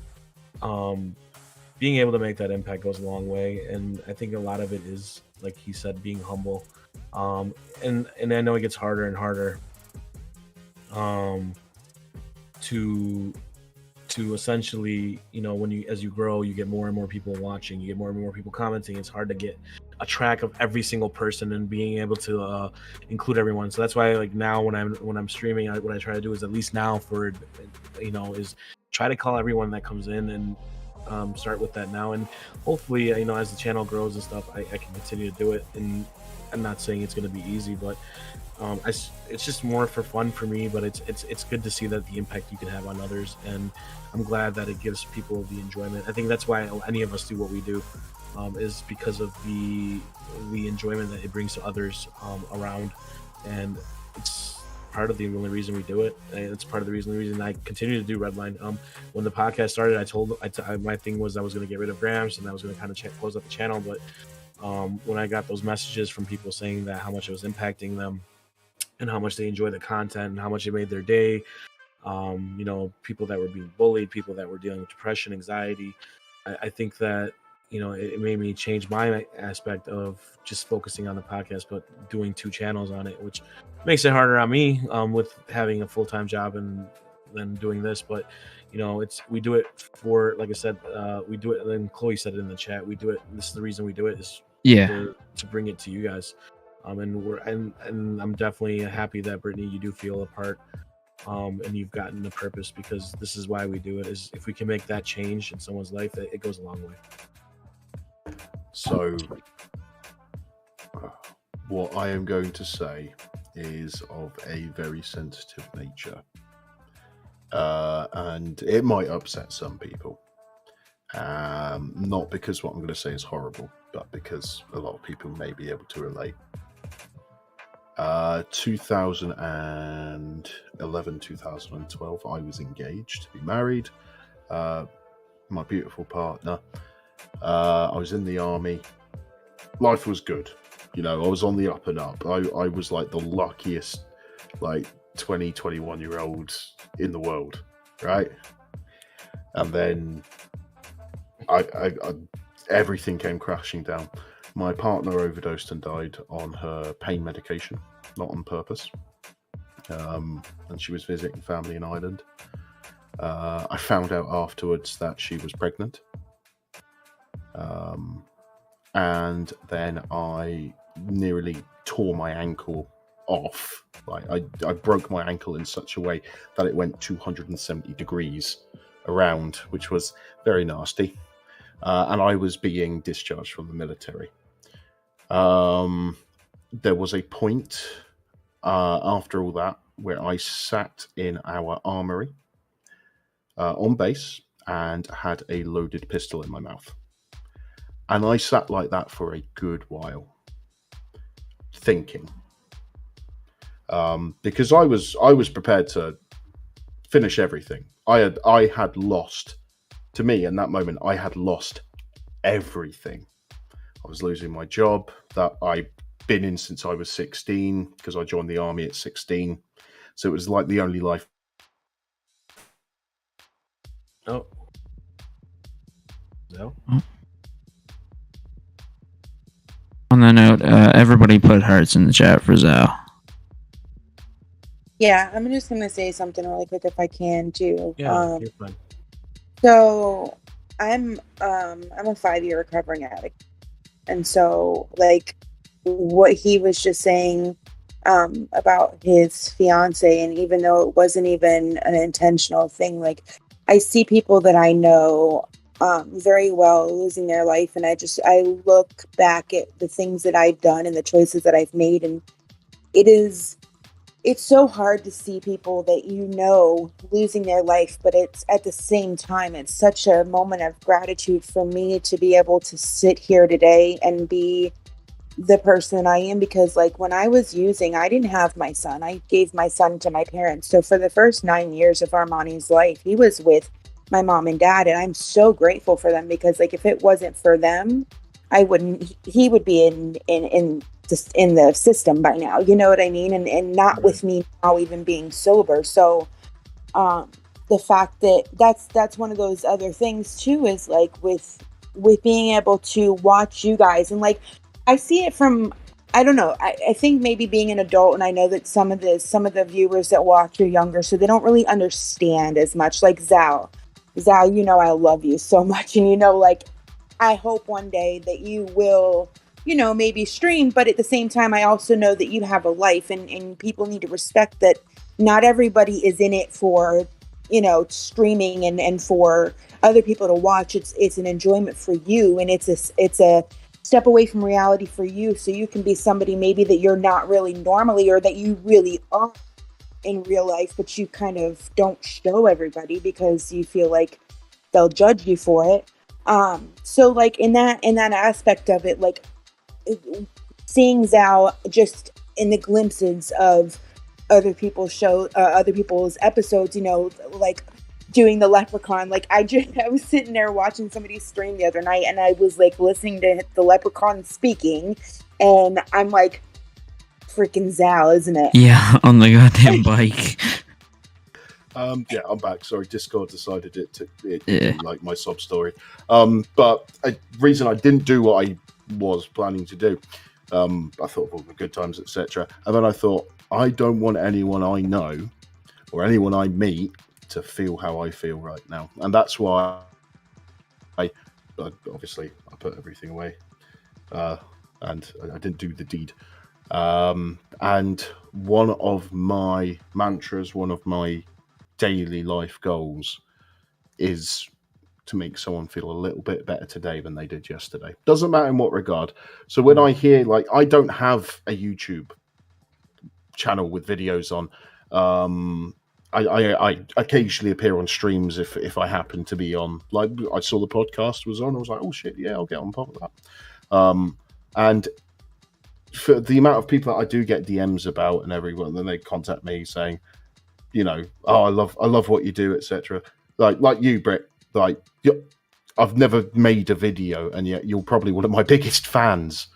being able to make that impact goes a long way. And I think a lot of it is, like he said, being humble. And I know it gets harder and harder to essentially, you know, as you grow, you get more and more people watching, you get more and more people commenting. It's hard to get a track of every single person and being able to include everyone. So that's why, like, now when I'm streaming, what I try to do is, at least now, for, you know, is try to call everyone that comes in and start with that now. And hopefully, you know, as the channel grows and stuff, I can continue to do it. And I'm not saying it's going to be easy, but it's just more for fun for me. But it's good to see that the impact you can have on others, and I'm glad that it gives people the enjoyment. I think that's why any of us do what we do, is because of the enjoyment that it brings to others around. And it's part of the only reason we do it, and it's part of the reason I continue to do Redline. When the podcast started, my thing was I was going to get rid of Gramps, and I was going to kind of close up the channel. But when I got those messages from people saying that how much it was impacting them, and how much they enjoy the content, and how much it made their day, you know, people that were being bullied, people that were dealing with depression, anxiety, I think that, you know, it made me change my aspect of just focusing on the podcast, but doing 2 channels on it, which makes it harder on me with having a full-time job and then doing this. But, you know, we do it for, like I said, we do it, and Chloe said it in the chat, we do it, this is the reason we do it, is to bring it to you guys. And I'm definitely happy that, Brittany, you do feel a part, and you've gotten the purpose, because this is why we do it. Is if we can make that change in someone's life, it goes a long way. So what I am going to say is of a very sensitive nature, and it might upset some people, not because what I'm going to say is horrible, but because a lot of people may be able to relate. 2011, 2012, I was engaged to be married. My beautiful partner. I was in the army. Life was good. You know, I was on the up and up. I was like the luckiest, like 20, 21-year-old in the world, right? And then everything came crashing down. My partner overdosed and died on her pain medication, not on purpose. And she was visiting family in Ireland. I found out afterwards that she was pregnant. And then I nearly tore my ankle off. Like I broke my ankle in such a way that it went 270 degrees around, which was very nasty. And I was being discharged from the military. There was a point after all that where I sat in our armory on base and had a loaded pistol in my mouth. And I sat like that for a good while, thinking. Because I was prepared to finish everything. I had lost, to me in that moment, I had lost everything. I was losing my job that I'd been in since I was 16, because I joined the army at 16. So it was like the only life. Oh. No. On that note, everybody put hearts in the chat for Zao. Yeah, I'm just gonna say something really quick if I can too. Yeah, you're fine. So I'm a 5-year recovering addict, and so like what he was just saying about his fiance, and even though it wasn't even an intentional thing, like I see people that I know very well losing their life, and I look back at the things that I've done and the choices that I've made, and it's so hard to see people that you know losing their life, but it's at the same time, it's such a moment of gratitude for me to be able to sit here today and be the person I am, because like when I was using, I didn't have my son. I gave my son to my parents. So for the first 9 years of Armani's life, he was with my mom and dad, and I'm so grateful for them, because like if it wasn't for them, he would be in the system by now, you know what I mean? And not with me now even being sober. So the fact that that's one of those other things too, is like with being able to watch you guys, and like I see it from, I don't know, I think maybe being an adult, and I know that some of the viewers that watch are younger, so they don't really understand as much. Like Zao, you know I love you so much, and you know, like I hope one day that you will, you know, maybe stream, but at the same time, I also know that you have a life, and people need to respect that not everybody is in it for, you know, streaming and for other people to watch. It's an enjoyment for you, and it's a step away from reality for you, so you can be somebody maybe that you're not really normally, or that you really are in real life, but you kind of don't show everybody because you feel like they'll judge you for it. So like in that aspect of it, like seeing Zao just in the glimpses of other people's episodes, you know, like doing the leprechaun, like I was sitting there watching somebody stream the other night, and I was like listening to the leprechaun speaking, and I'm like, freaking Zao, isn't it? Yeah, on the goddamn bike. Yeah, I'm back. Sorry, Discord decided it didn't like my sob story. But reason I didn't do what I was planning to do, I thought of all the good times, etc. And then I thought, I don't want anyone I know or anyone I meet to feel how I feel right now. And that's why I obviously put everything away. And I didn't do the deed. And one of my mantras, one of my daily life goals is to make someone feel a little bit better today than they did yesterday. Doesn't matter in what regard. So when I hear, like, I don't have a YouTube channel with videos on. I occasionally appear on streams if I happen to be on. Like, I saw the podcast was on. I was like, oh shit, yeah, I'll get on top of that. And for the amount of people that I do get DMs about and everyone, then they contact me saying, you know, oh, I love what you do, etc. Like you, Britt. Like, I've never made a video, and yet you're probably one of my biggest fans.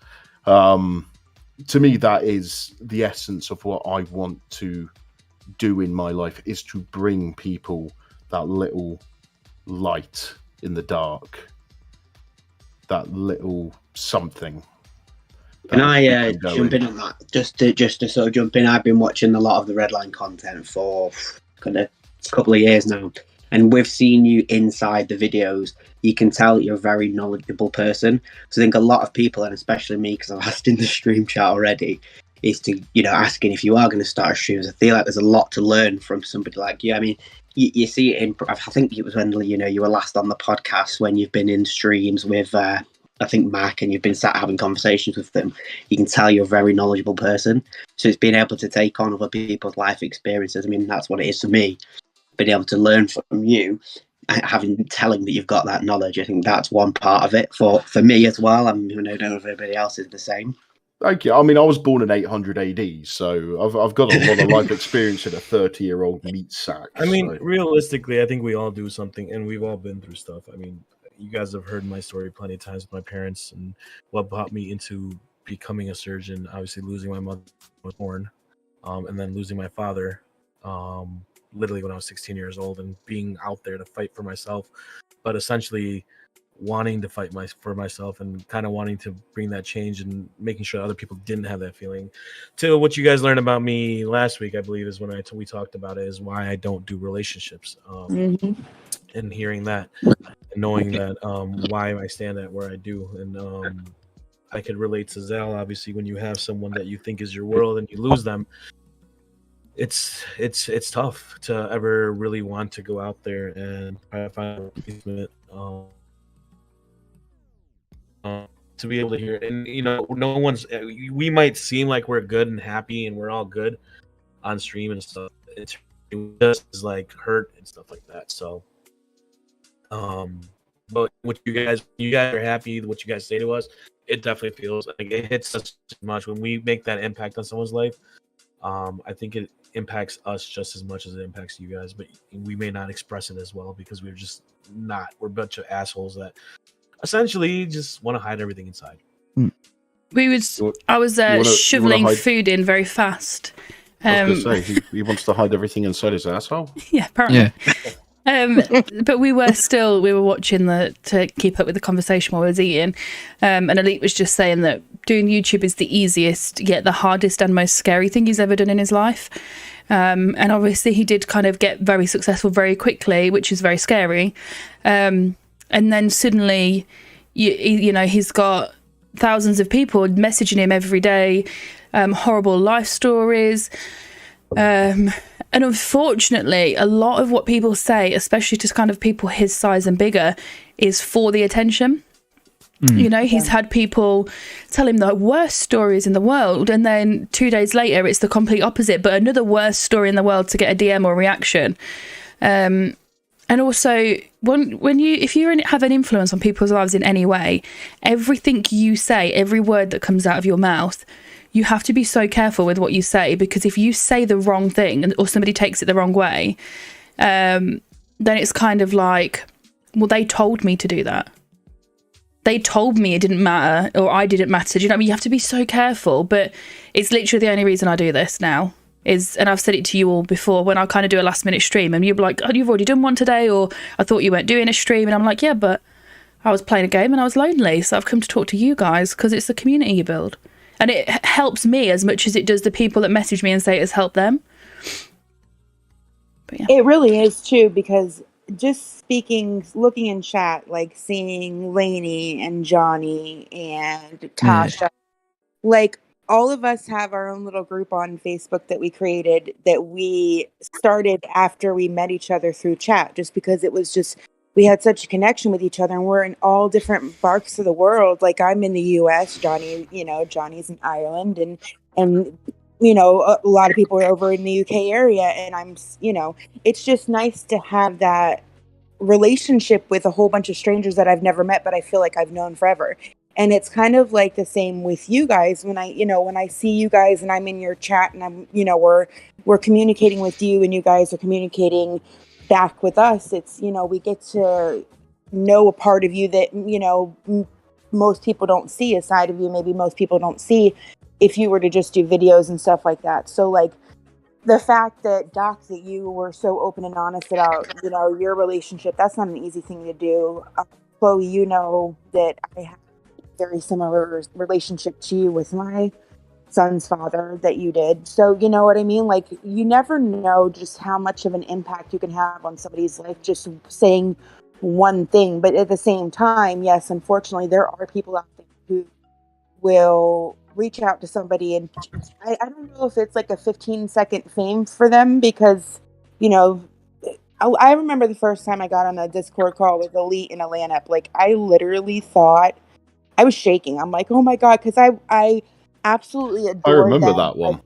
To me, that is the essence of what I want to do in my life, is to bring people that little light in the dark. that little something. Can I can go jump in on that? Just to sort of jump in, I've been watching a lot of the Redline content for kind of a couple of years now, and we've seen you inside the videos. You can tell you're a very knowledgeable person. So I think a lot of people, and especially me, because I've asked in the stream chat already, is to, asking if you are going to start a stream. I feel like there's a lot to learn from somebody like you. I mean, you see it in, I think it was when, you were last on the podcast, when you've been in streams with, I think, Mac, and you've been sat having conversations with them. You can tell you're a very knowledgeable person. So it's being able to take on other people's life experiences. I mean, that's what it is for me. Being able to learn from you, telling that you've got that knowledge. I think that's one part of it for me as well. I don't know if everybody else is the same. Thank you. I mean, I was born in 800 AD, so I've got a lot of life experience in a 30-year-old meat sack. I mean, realistically, I think we all do something, and we've all been through stuff. I mean, you guys have heard my story plenty of times with my parents and what brought me into becoming a surgeon. Obviously, losing my mother when I was born, and then losing my father, literally when I was 16 years old, and being out there to fight for myself, but essentially wanting to fight for myself and kind of wanting to bring that change and making sure other people didn't have that feeling. To what you guys learned about me last week, I believe, is when we talked about it, is why I don't do relationships. And hearing that and knowing that why I stand at where I do. And I could relate to Zal. Obviously, when you have someone that you think is your world and you lose them, it's tough to ever really want to go out there and try to find a replacement. To be able to hear it. And no one's, we might seem like we're good and happy and we're all good on stream and stuff. It just like hurt and stuff like that. So but what you guys are happy, what you guys say to us, it definitely feels like it hits us much when we make that impact on someone's life. I think it impacts us just as much as it impacts you guys, but we may not express it as well because we're a bunch of assholes that essentially just want to hide everything inside. I was shoveling food in very fast. I was going to say, he wants to hide everything inside his asshole. Yeah, apparently. Yeah. But we were watching to keep up with the conversation while I was eating. And Elite was just saying that doing YouTube is the easiest, yet the hardest and most scary thing he's ever done in his life. And obviously he did kind of get very successful very quickly, which is very scary. And then suddenly, he's got thousands of people messaging him every day, horrible life stories. And unfortunately, a lot of what people say, especially to kind of people his size and bigger, is for the attention. He's had people tell him the worst stories in the world, and then 2 days later, it's the complete opposite, but another worst story in the world to get a DM or reaction. And also, if you have an influence on people's lives in any way, everything you say, every word that comes out of your mouth, you have to be so careful with what you say, because if you say the wrong thing or somebody takes it the wrong way, then it's kind of like, well, they told me to do that. They told me it didn't matter, or I didn't matter. Do you know what I mean? You have to be so careful, but it's literally the only reason I do this now. And I've said it to you all before, when I kind of do a last minute stream and you're like, oh, you've already done one today, or I thought you weren't doing a stream, and I'm like, yeah, but I was playing a game and I was lonely, so I've come to talk to you guys because it's the community you build, and it helps me as much as it does the people that message me and say it has helped them. But yeah. It really is too, because just looking in chat, like seeing Lainey and Johnny and Tasha, like all of us have our own little group on Facebook that we created, that we started after we met each other through chat, just because it was just, we had such a connection with each other, and we're in all different parts of the world. Like I'm in the US, Johnny's in Ireland, and a lot of people are over in the UK area, and I'm, it's just nice to have that relationship with a whole bunch of strangers that I've never met, but I feel like I've known forever. And it's kind of like the same with you guys. When I see you guys and I'm in your chat and I'm, we're communicating with you and you guys are communicating back with us. It's, we get to know a part of you that, most people don't see, a side of you maybe most people don't see if you were to just do videos and stuff like that. So like the fact that Doc, that you were so open and honest about, your relationship, that's not an easy thing to do. Chloe, you know that I have a very similar relationship to you with my son's father that you did. So you know what I mean? Like, you never know just how much of an impact you can have on somebody's life just saying one thing. But at the same time, yes, unfortunately, there are people out there who will reach out to somebody, and I don't know if it's like a 15-second fame for them, because, you know, I remember the first time I got on a Discord call with Elite in Atlanta. Like, I literally thought I was shaking. I'm like, oh my God, because I absolutely adore I remember them. that one.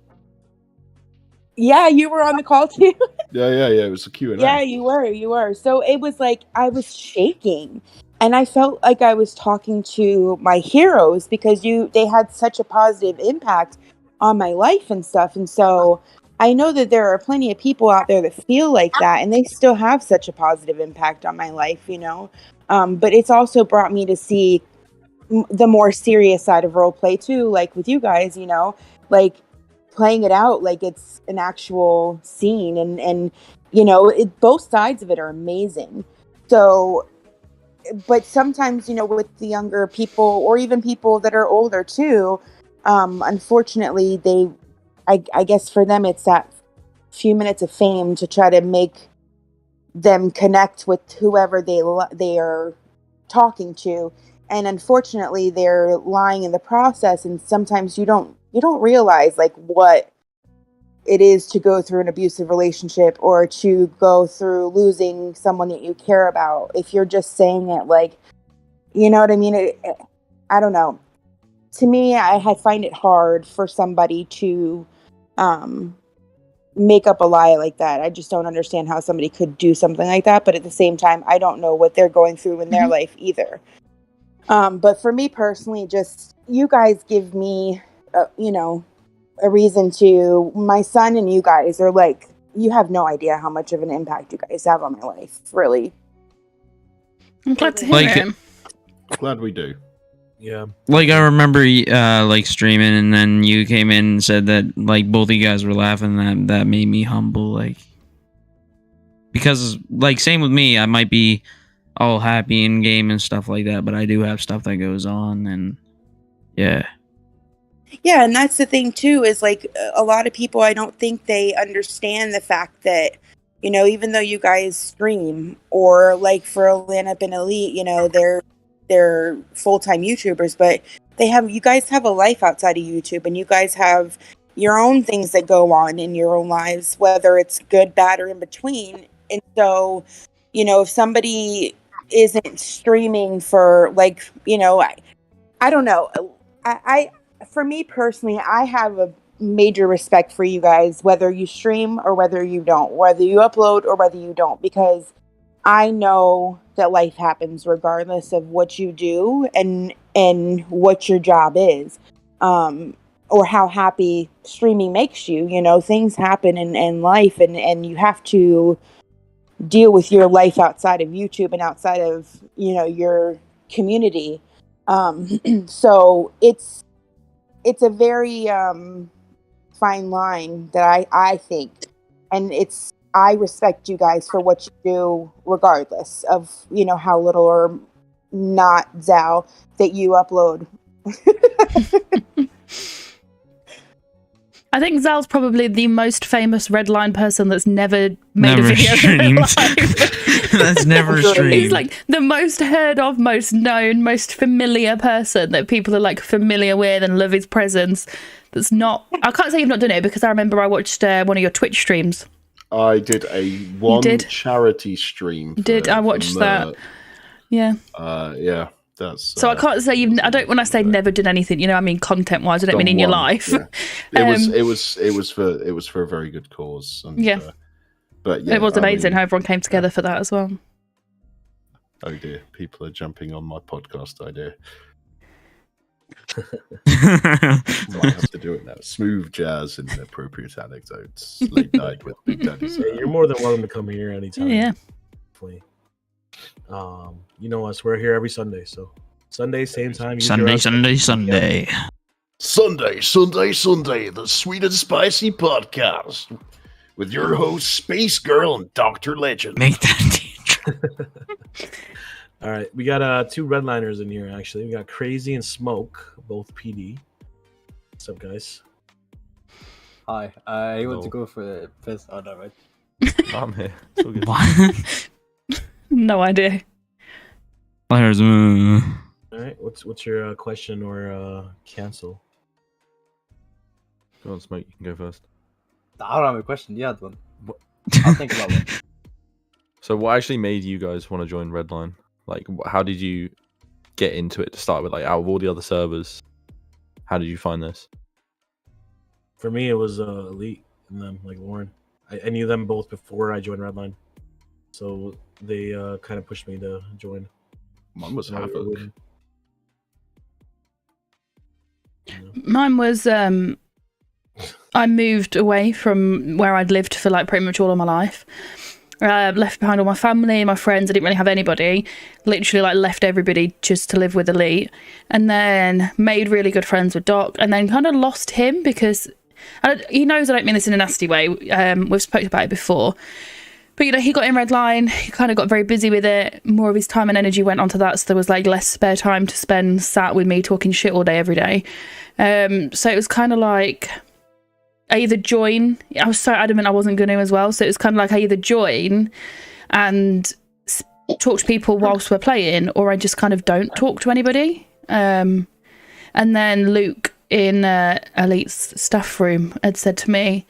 Yeah, you were on the call too. Yeah. It was a Q&A. Yeah, you were. So it was like I was shaking, and I felt like I was talking to my heroes, because they had such a positive impact on my life and stuff. And so I know that there are plenty of people out there that feel like that, and they still have such a positive impact on my life, you know. But it's also brought me to see the more serious side of role play too, like with you guys, you know, like playing it out like it's an actual scene, and you know, both sides of it are amazing. So, but sometimes, you know, with the younger people, or even people that are older too, unfortunately, I guess for them, it's that few minutes of fame to try to make them connect with whoever they are talking to. And unfortunately, they're lying in the process. And sometimes you don't realize like what it is to go through an abusive relationship, or to go through losing someone that you care about. If you're just saying it, like, you know what I mean? I don't know. To me, I find it hard for somebody to make up a lie like that. I just don't understand how somebody could do something like that. But at the same time, I don't know what they're going through in their life either. But for me personally, just you guys give me, you know, a reason to. My son and you guys are like, you have no idea how much of an impact you guys have on my life, really. I'm glad to hear him. Glad we do. Yeah. Like, I remember like streaming, and then you came in and said that like both of you guys were laughing. That made me humble, like, because like same with me, I might be all happy in game and stuff like that, but I do have stuff that goes on, and yeah. Yeah, and that's the thing too, is like a lot of people, I don't think they understand the fact that, you know, even though you guys stream, or like for Atlanta and Elite, you know, they're full-time YouTubers, but you guys have a life outside of YouTube, and you guys have your own things that go on in your own lives, whether it's good, bad, or in between. And so, you know, if somebody isn't streaming for, like, you know, I don't know. I for me personally, I have a major respect for you guys, whether you stream or whether you don't, whether you upload or whether you don't, because I know that life happens regardless of what you do and what your job is, or how happy streaming makes you. You know, things happen in life, and you have to deal with your life outside of YouTube and outside of, you know, your community. So it's a very fine line that I think, and I respect you guys for what you do, regardless of, you know, how little or not, Zal, that you upload. I think Zal's probably the most famous Redline person that's never made a video streamed. in real life. That's never streamed. He's like the most heard of, most known, most familiar person that people are like familiar with and love his presence. That's not. I can't say you've not done it, because I remember I watched one of your Twitch streams. I did one charity stream. I watched that? Yeah. Yeah. That's, so I can't say you've. I don't. When I say never done anything, you know, I mean content wise. I don't mean in your life. Yeah. It was for a very good cause. And, yeah. But yeah, it was amazing how everyone came together for that as well. Oh dear, people are jumping on my podcast idea. I have to do it now. Smooth jazz and appropriate anecdotes. Late night with Big Daddy. Yeah, you're more than welcome to come here anytime. Yeah. You know us. We're here every Sunday. So Sunday, same time. Sunday. Sunday, the Sweet and Spicy Podcast with your host, Space Girl and Dr. Legend. Make that teacher. All right, we got 2 redliners in here. Actually, we got Crazy and Smoke, both PD. What's up, guys? Hi. I want to go for the first. Oh, no, right. I'm here. It's all good. What? No idea. Players. All right, what's your question or cancel? Go on, Smoke. You can go first. I don't have a question. You had one. I'll think about one. So, what actually made you guys want to join Redline? Like, how did you get into it to start with? Like, out of all the other servers, how did you find this? For me, it was Elite and them, like Lauren. I knew them both before I joined Redline, so they kind of pushed me to join. Mine was Havoc. Mine was I moved away from where I'd lived for like pretty much all of my life. Left behind all my family, my friends. I didn't really have anybody. Literally, like, left everybody just to live with Elite, and then made really good friends with Doc, and then kind of lost him because he knows I don't mean this in a nasty way. We've spoken about it before, but you know, he got in Redline. He kind of got very busy with it. More of his time and energy went onto that, so there was like less spare time to spend sat with me talking shit all day every day. So it was kind of like, I either join. I was so adamant I wasn't going to as well. So it was kind of like I either join and talk to people whilst we're playing, or I just kind of don't talk to anybody. And then Luke in Elite's staff room had said to me,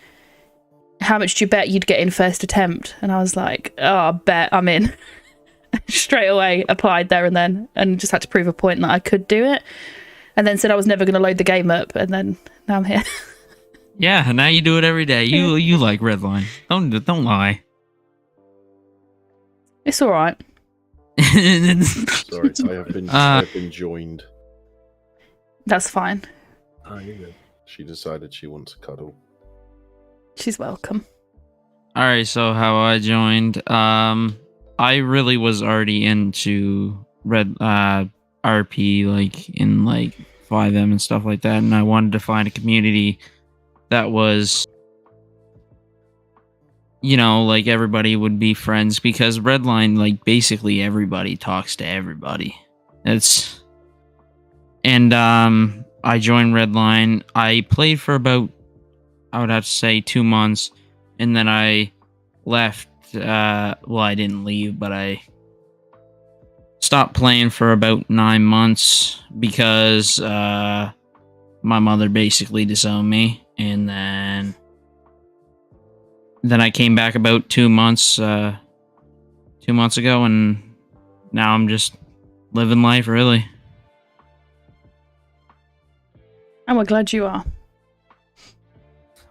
"How much do you bet you'd get in first attempt?" And I was like, "Oh, I bet I'm in." Straight away applied there and then, and just had to prove a point that I could do it. And then said I was never going to load the game up, and then now I'm here. Yeah, now you do it every day. You like Redline. Don't lie. It's all right. Sorry, I have been joined. That's fine. Oh, you're good. She decided she wants a cuddle. She's welcome. All right, so how I joined. I really was already into RP, like in like 5M and stuff like that, and I wanted to find a community that was, you know, like everybody would be friends, because Redline, like, basically everybody talks to everybody. And I joined Redline. I played for about, I would have to say, 2 months, and then I left. Well, I didn't leave, but I stopped playing for about 9 months because my mother basically disowned me. And then I came back about 2 months, 2 months ago, and now I'm just living life, really. And we're glad you are.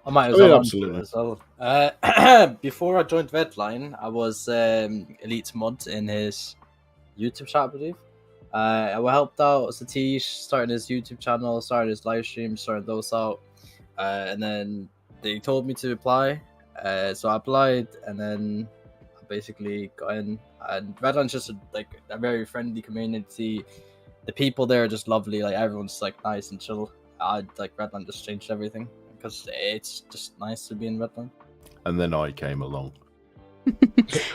I might as well. Absolutely. As well. Before I joined Redline, I was Elite's mod in his YouTube chat, I believe. I helped out Satish starting his YouTube channel, starting his live stream, starting those out. And then they told me to apply, so I applied, and then I basically got in. And Redline's just a very friendly community. The people there are just lovely. Like, everyone's like nice and chill. Redline just changed everything because it's just nice to be in Redline. And then I came along.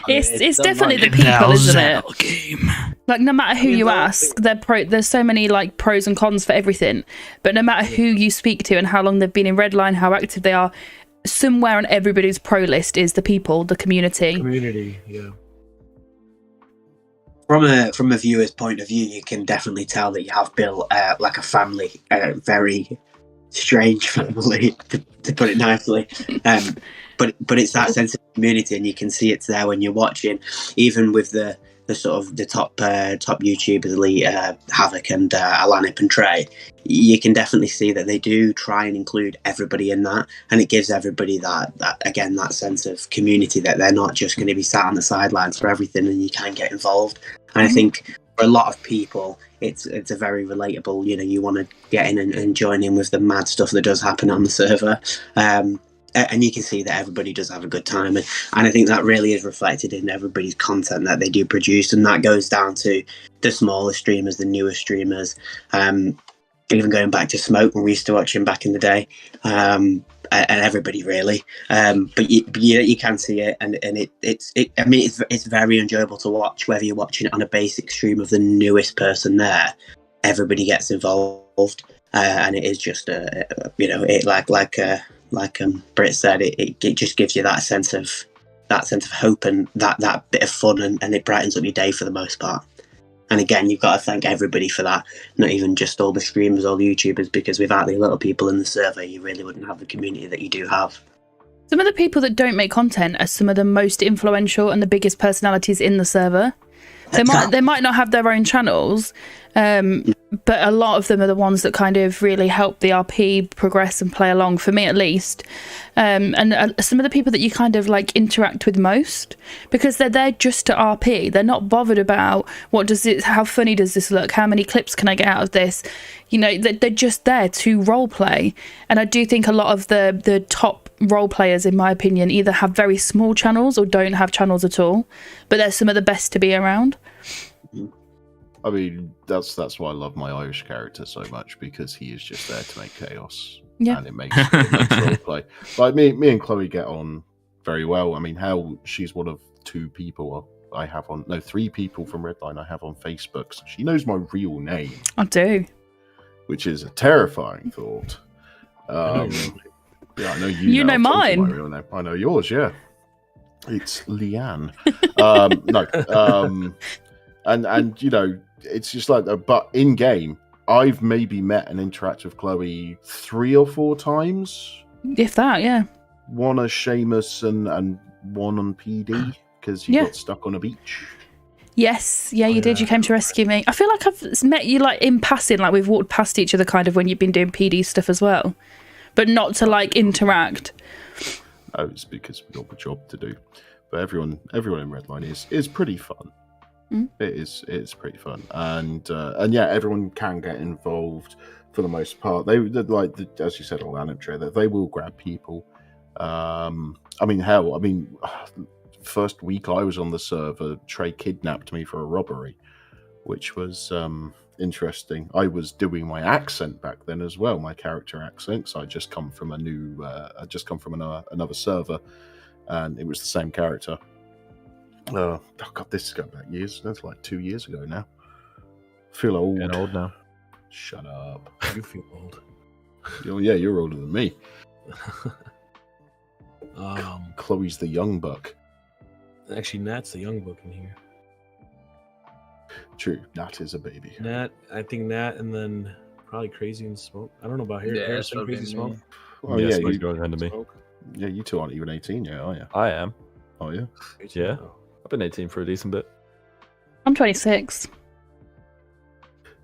It's definitely the people, isn't it? Game. Like, no matter who you ask, there's so many like pros and cons for everything. But no matter who you speak to and how long they've been in Redline, how active they are, somewhere on everybody's pro list is the people, the community. Community, yeah. From a viewer's point of view, you can definitely tell that you have built like a family, a very strange family, to put it nicely. But it's that sense of community, and you can see it's there when you're watching. Even with the sort of the top YouTubers, Elite, Havoc, and Alanip and Trey, you can definitely see that they do try and include everybody in that, and it gives everybody that sense of community, that they're not just going to be sat on the sidelines for everything, and you can get involved. And I think for a lot of people, it's a very relatable. You know, you want to get in and join in with the mad stuff that does happen on the server. And you can see that everybody does have a good time, and I think that really is reflected in everybody's content that they do produce, and that goes down to the smaller streamers, the newer streamers, even going back to Smoke when we used to watch him back in the day. and everybody really. But you can see it, and it's I mean it's very enjoyable to watch, whether you're watching it on a basic stream of the newest person there. Everybody gets involved, and it is just it like Britt said, it just gives you that sense of hope and that bit of fun, and it brightens up your day for the most part. And again, you've got to thank everybody for that, not even just all the streamers, all the YouTubers, because without the little people in the server, you really wouldn't have the community that you do have. Some of the people that don't make content are some of the most influential and the biggest personalities in the server. They might not have their own channels, but a lot of them are the ones that kind of really help the RP progress and play along, for me at least. And some of the people that you kind of like interact with most, because they're there just to RP. They're not bothered about how funny does this look, how many clips can I get out of this. You know, they're just there to role play. And I do think a lot of the top role players, in my opinion, either have very small channels or don't have channels at all, but they're some of the best to be around. I mean, that's why I love my Irish character so much, because he is just there to make chaos. Yeah. And it makes role play. Like me and Chloe get on very well. I mean, she's one of 2 people I have on, no, 3 people from Redline I have on Facebook. So she knows my real name. I do. Which is a terrifying thought. Yeah, I know you. You know mine. My real name. I know yours. Yeah, it's Leanne. And you know, it's just like, but in game, I've maybe met and interacted with Chloe 3 or 4 times. If that, yeah. One as Seamus and one on PD because you got stuck on a beach. Yes, yeah, you did. You came to rescue me. I feel like I've met you like in passing, like we've walked past each other kind of when you've been doing PD stuff as well, but not to like interact. Oh, it's because we've got a job to do. But everyone in Redline is pretty fun. It's pretty fun, and yeah, everyone can get involved for the most part. They like, as you said, on that they will grab people. I mean, first week I was on the server, Trey kidnapped me for a robbery, which was interesting. I was doing my accent back then as well, my character accent. So I just come from another server, and it was the same character. Oh god, this is going back years. That's like 2 years ago now. I feel old. Getting old now. Shut up. You feel old. Yeah, you're older than me. Chloe's the young buck. Actually, Nat's the young buck in here. True, Nat is a baby. I think Nat, and then probably Crazy and Smoke. I don't know about here. Yeah, Harrison, Crazy Smoke. Oh yeah, you going ahead of me. Yeah, you 2 aren't even 18 yet, are you? I am. Oh yeah. Yeah, I've been 18 for a decent bit. I'm 26.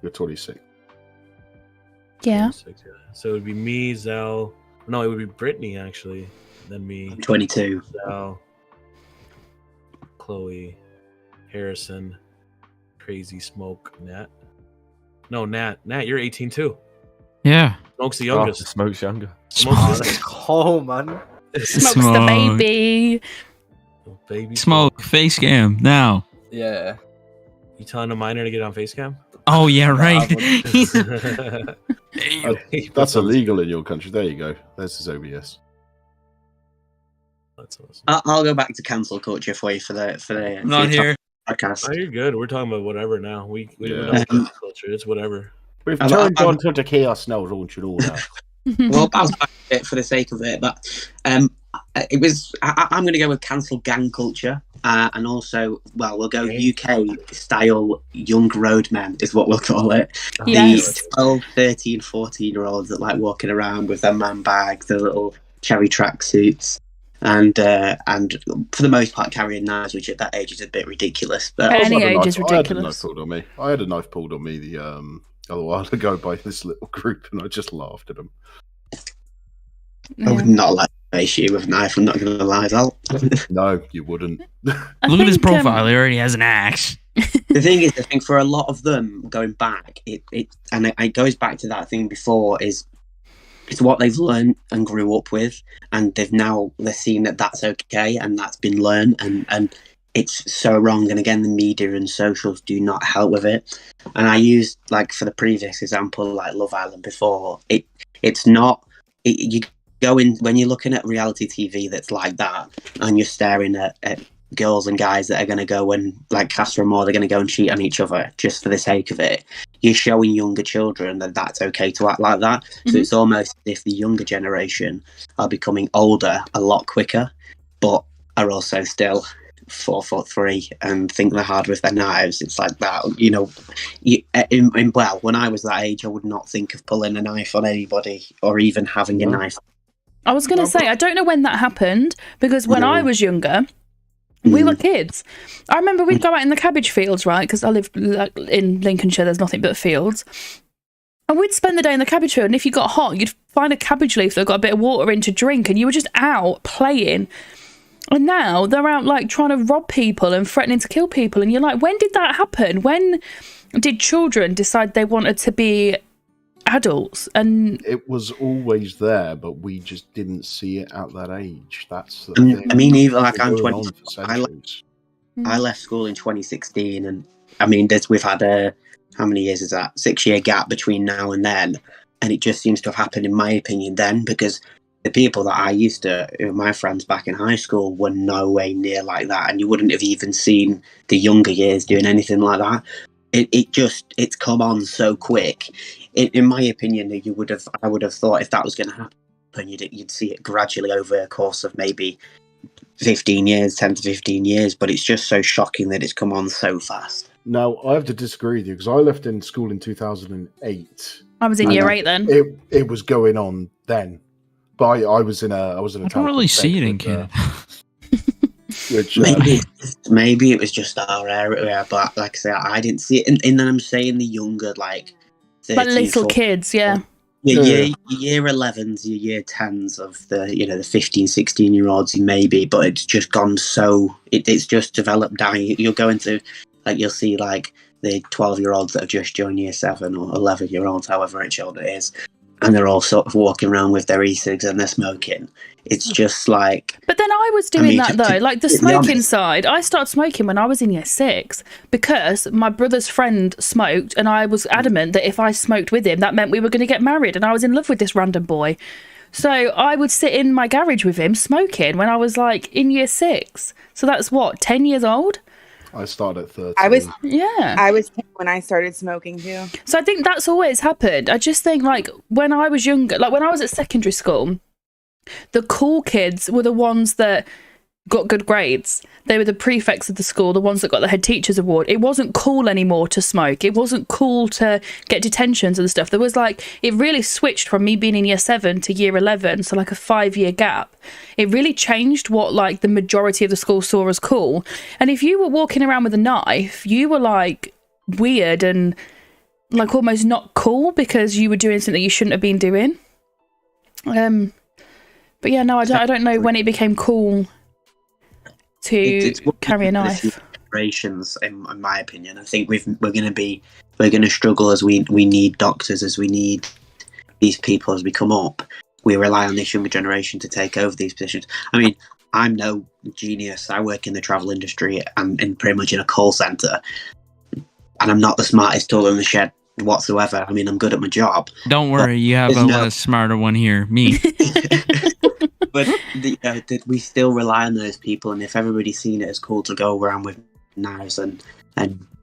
You're 26. Yeah. 26, yeah. So it would be me, Zell. No, it would be Brittany actually. Then me. I'm 22. Zell. Chloe, Harrison, Crazy Smoke, Nat. No, Nat, you're 18 too. Yeah. Smoke's the youngest. Smoke's younger. Oh man. Smoke's the baby. Baby Smoke, face cam now. Yeah. You telling a minor to get on Facecam? Oh yeah, right. That's illegal in your country. There you go. There's his OBS. That's awesome. I'll go back to cancel culture for you for the Not here. podcast. Oh, you're good. We're talking about whatever now. We don't know culture. It's whatever. We've turned on to the chaos now, don't you know that? Well, bounce back a bit for the sake of it, but it was. I'm going to go with cancel gang culture, and also, well, we'll go UK style young roadmen is what we'll call it. Yes. The 12, 13, 14-year-olds that like walking around with their man bags, their little cherry tracksuits, and for the most part carrying knives, which at that age is a bit ridiculous. But Any age is ridiculous. I had a knife pulled on me a while ago by this little group, and I just laughed at them. I would not like to face you with a knife. I'm not going to lie, Al. No, you wouldn't. Look at his profile. He already has an axe. The thing is, I think for a lot of them going back, it goes back to that thing before, is it's what they've learned and grew up with, and they're seeing that that's okay and that's been learned, and it's so wrong. And again, the media and socials do not help with it. And I used, like, for the previous example, like Love Island before, it's not. You when you're looking at reality TV that's like that, and you're staring at girls and guys that are going to go and, like Casper Moore, they're going to go and cheat on each other just for the sake of it. You're showing younger children that that's okay to act like that. Mm-hmm. So it's almost as if the younger generation are becoming older a lot quicker, but are also still 4'3" and think they're hard with their knives. It's like that, you know. Well, when I was that age, I would not think of pulling a knife on anybody or even having a knife. I was going to say, I don't know when that happened, because when I was younger, we were kids. I remember we'd go out in the cabbage fields, right? Because I live in Lincolnshire, there's nothing but fields. And we'd spend the day in the cabbage field, and if you got hot, you'd find a cabbage leaf that got a bit of water in to drink, and you were just out playing. And now they're out, like, trying to rob people and threatening to kill people. And you're like, when did that happen? When did children decide they wanted to be adults? And it was always there, but we just didn't see it at that age. That's the thing. I mean, even like I'm 20. I left school in 2016, and I mean, we've had how many years is that? 6-year gap between now and then, and it just seems to have happened, in my opinion, then, because the people that I used to, my friends back in high school, were no way near like that, and you wouldn't have even seen the younger years doing anything like that. It's come on so quick. In my opinion, I would have thought if that was going to happen, you'd see it gradually over a course of maybe 10 to 15 years. But it's just so shocking that it's come on so fast. Now, I have to disagree with you, because I left in school in 2008. I was in year 8 then. It was going on then. But I was in a. I don't really see it in Canada. Which maybe it was just our area, but like I say, I didn't see it. And then I'm saying the younger, like 13, little 14, kids, yeah. Year 11s, your year 10s of the 15, 16-year-olds maybe, but it's just gone so. It's just developed down. You'll go into, like, you'll see like the 12-year-olds that have just joined year 7 or 11-year-olds, however much older it is. And they're all sort of walking around with their e-cigs and they're smoking. It's just like... But then I was doing that, though. Like, the smoking side, I started smoking when I was in year 6 because my brother's friend smoked, and I was adamant that if I smoked with him, that meant we were going to get married, and I was in love with this random boy. So I would sit in my garage with him smoking when I was, like, in year 6. So that's, 10 years old? I started at 13. I was 10 when I started smoking too. So I think that's always happened. I just think, like, when I was younger, like when I was at secondary school, the cool kids were the ones that got good grades. They were the prefects of the school, the ones that got the head teacher's award. It wasn't cool anymore to smoke. It wasn't cool to get detentions and stuff. There was like, it really switched from me being in year 7 to year 11, so like a 5-year gap. It really changed what like the majority of the school saw as cool. And if you were walking around with a knife, you were like weird and like almost not cool because you were doing something you shouldn't have been doing. But yeah, no, I don't know when it became cool to carry a knife. Generations, in my opinion, I think we're going to struggle as we need doctors, as we need these people as we come up. We rely on this younger generation to take over these positions. I mean, I'm no genius. I work in the travel industry and pretty much in a call center, and I'm not the smartest tool in the shed whatsoever. I mean, I'm good at my job. Don't worry, you have a smarter one here, me. But we still rely on those people, and if everybody's seen it as cool to go around with knives and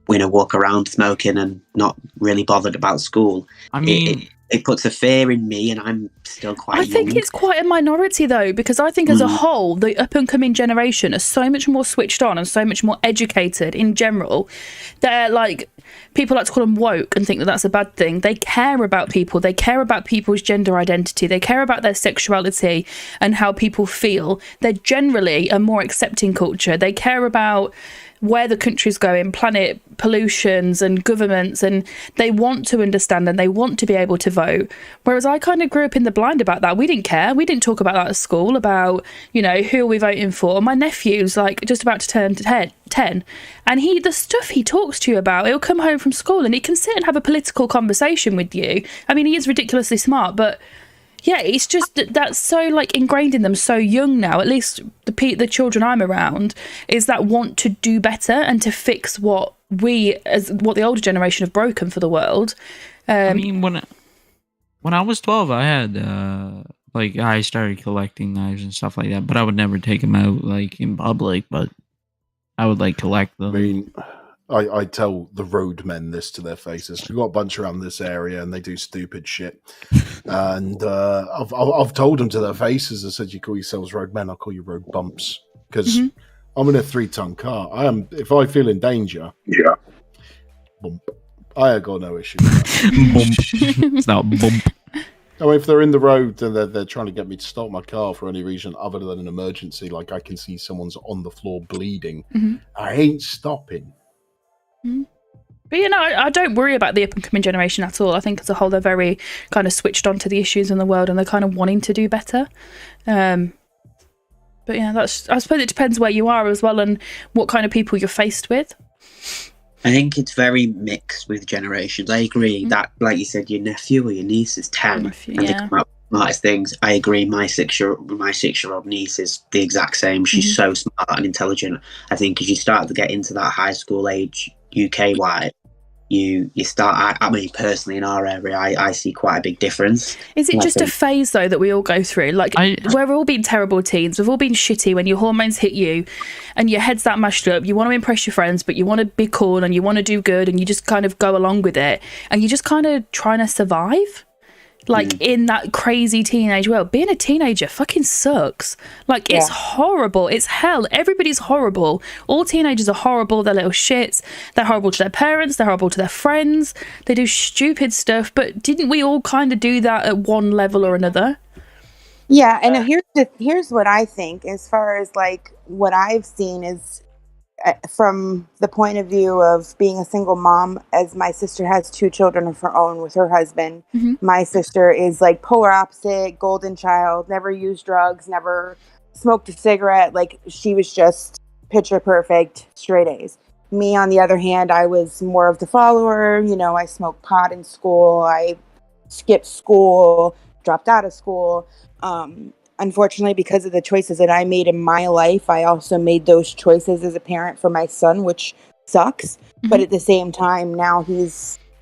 walk around smoking and not really bothered about school, I mean, it puts a fear in me, and I'm still quite young. I think it's quite a minority though, because I think as a whole, the up and coming generation are so much more switched on and so much more educated in general. They're like, people like to call them woke and think that that's a bad thing. They care about people. They care about people's gender identity. They care about their sexuality and how people feel. They're generally a more accepting culture. They care about where the country's going, planet pollutions and governments, and they want to understand and they want to be able to vote. Whereas I kind of grew up in the blind about that. We didn't care. We didn't talk about that at school, about, who are we voting for. My nephew's like just about to turn 10, and the stuff he talks to you about, he'll come home from school and he can sit and have a political conversation with you. I mean, he is ridiculously smart, but yeah, it's just that's so like ingrained in them so young now. At least the children I'm around is that want to do better and to fix what the older generation have broken for the world. I mean, when I was 12, I had Like I started collecting knives and stuff like that, but I would never take them out like in public. But I would like collect them. I mean, I tell the roadmen this to their faces. We've got a bunch around this area, and they do stupid shit. And I've told them to their faces. I said, "You call yourselves roadmen, I'll call you road bumps." Because I'm in a 3-ton car. I am. If I feel in danger, bump. I have got no issue with that. Bump. It's not bump. I mean, if they're in the road and they're trying to get me to stop my car for any reason other than an emergency, like I can see someone's on the floor bleeding, I ain't stopping. But I don't worry about the up and coming generation at all. I think as a whole they're very kind of switched on to the issues in the world and they're kind of wanting to do better. But yeah, I suppose it depends where you are as well and what kind of people you're faced with. I think it's very mixed with generations. I agree that, like you said, your nephew or your niece is 10 and they come out with smartest things. I agree. My six-year-old niece is the exact same. She's so smart and intelligent. I think as you start to get into that high school age, UK-wide, you start. I mean, personally, in our area, I see quite a big difference. Is it just a phase though that we all go through? Like we've all been terrible teens. We've all been shitty when your hormones hit you, and your head's that mashed up. You want to impress your friends, but you want to be cool and you want to do good, and you just kind of go along with it, and you're just kind of trying to survive. Like in that crazy teenage world, being a teenager fucking sucks. Like it's horrible. It's hell. Everybody's horrible. All teenagers are horrible. They're little shits. They're horrible to their parents. They're horrible to their friends. They do stupid stuff. But didn't we all kind of do that at one level or another? Yeah, and here's what I think as far as like what I've seen is from the point of view of being a single mom, as my sister has 2 children of her own with her husband. My sister is like polar opposite, golden child, never used drugs, never smoked a cigarette. Like she was just picture perfect, straight A's. Me, on the other hand, I was more of the follower. I smoked pot in school. I skipped school, dropped out of school. Unfortunately, because of the choices that I made in my life, I also made those choices as a parent for my son, which sucks. But at the same time, now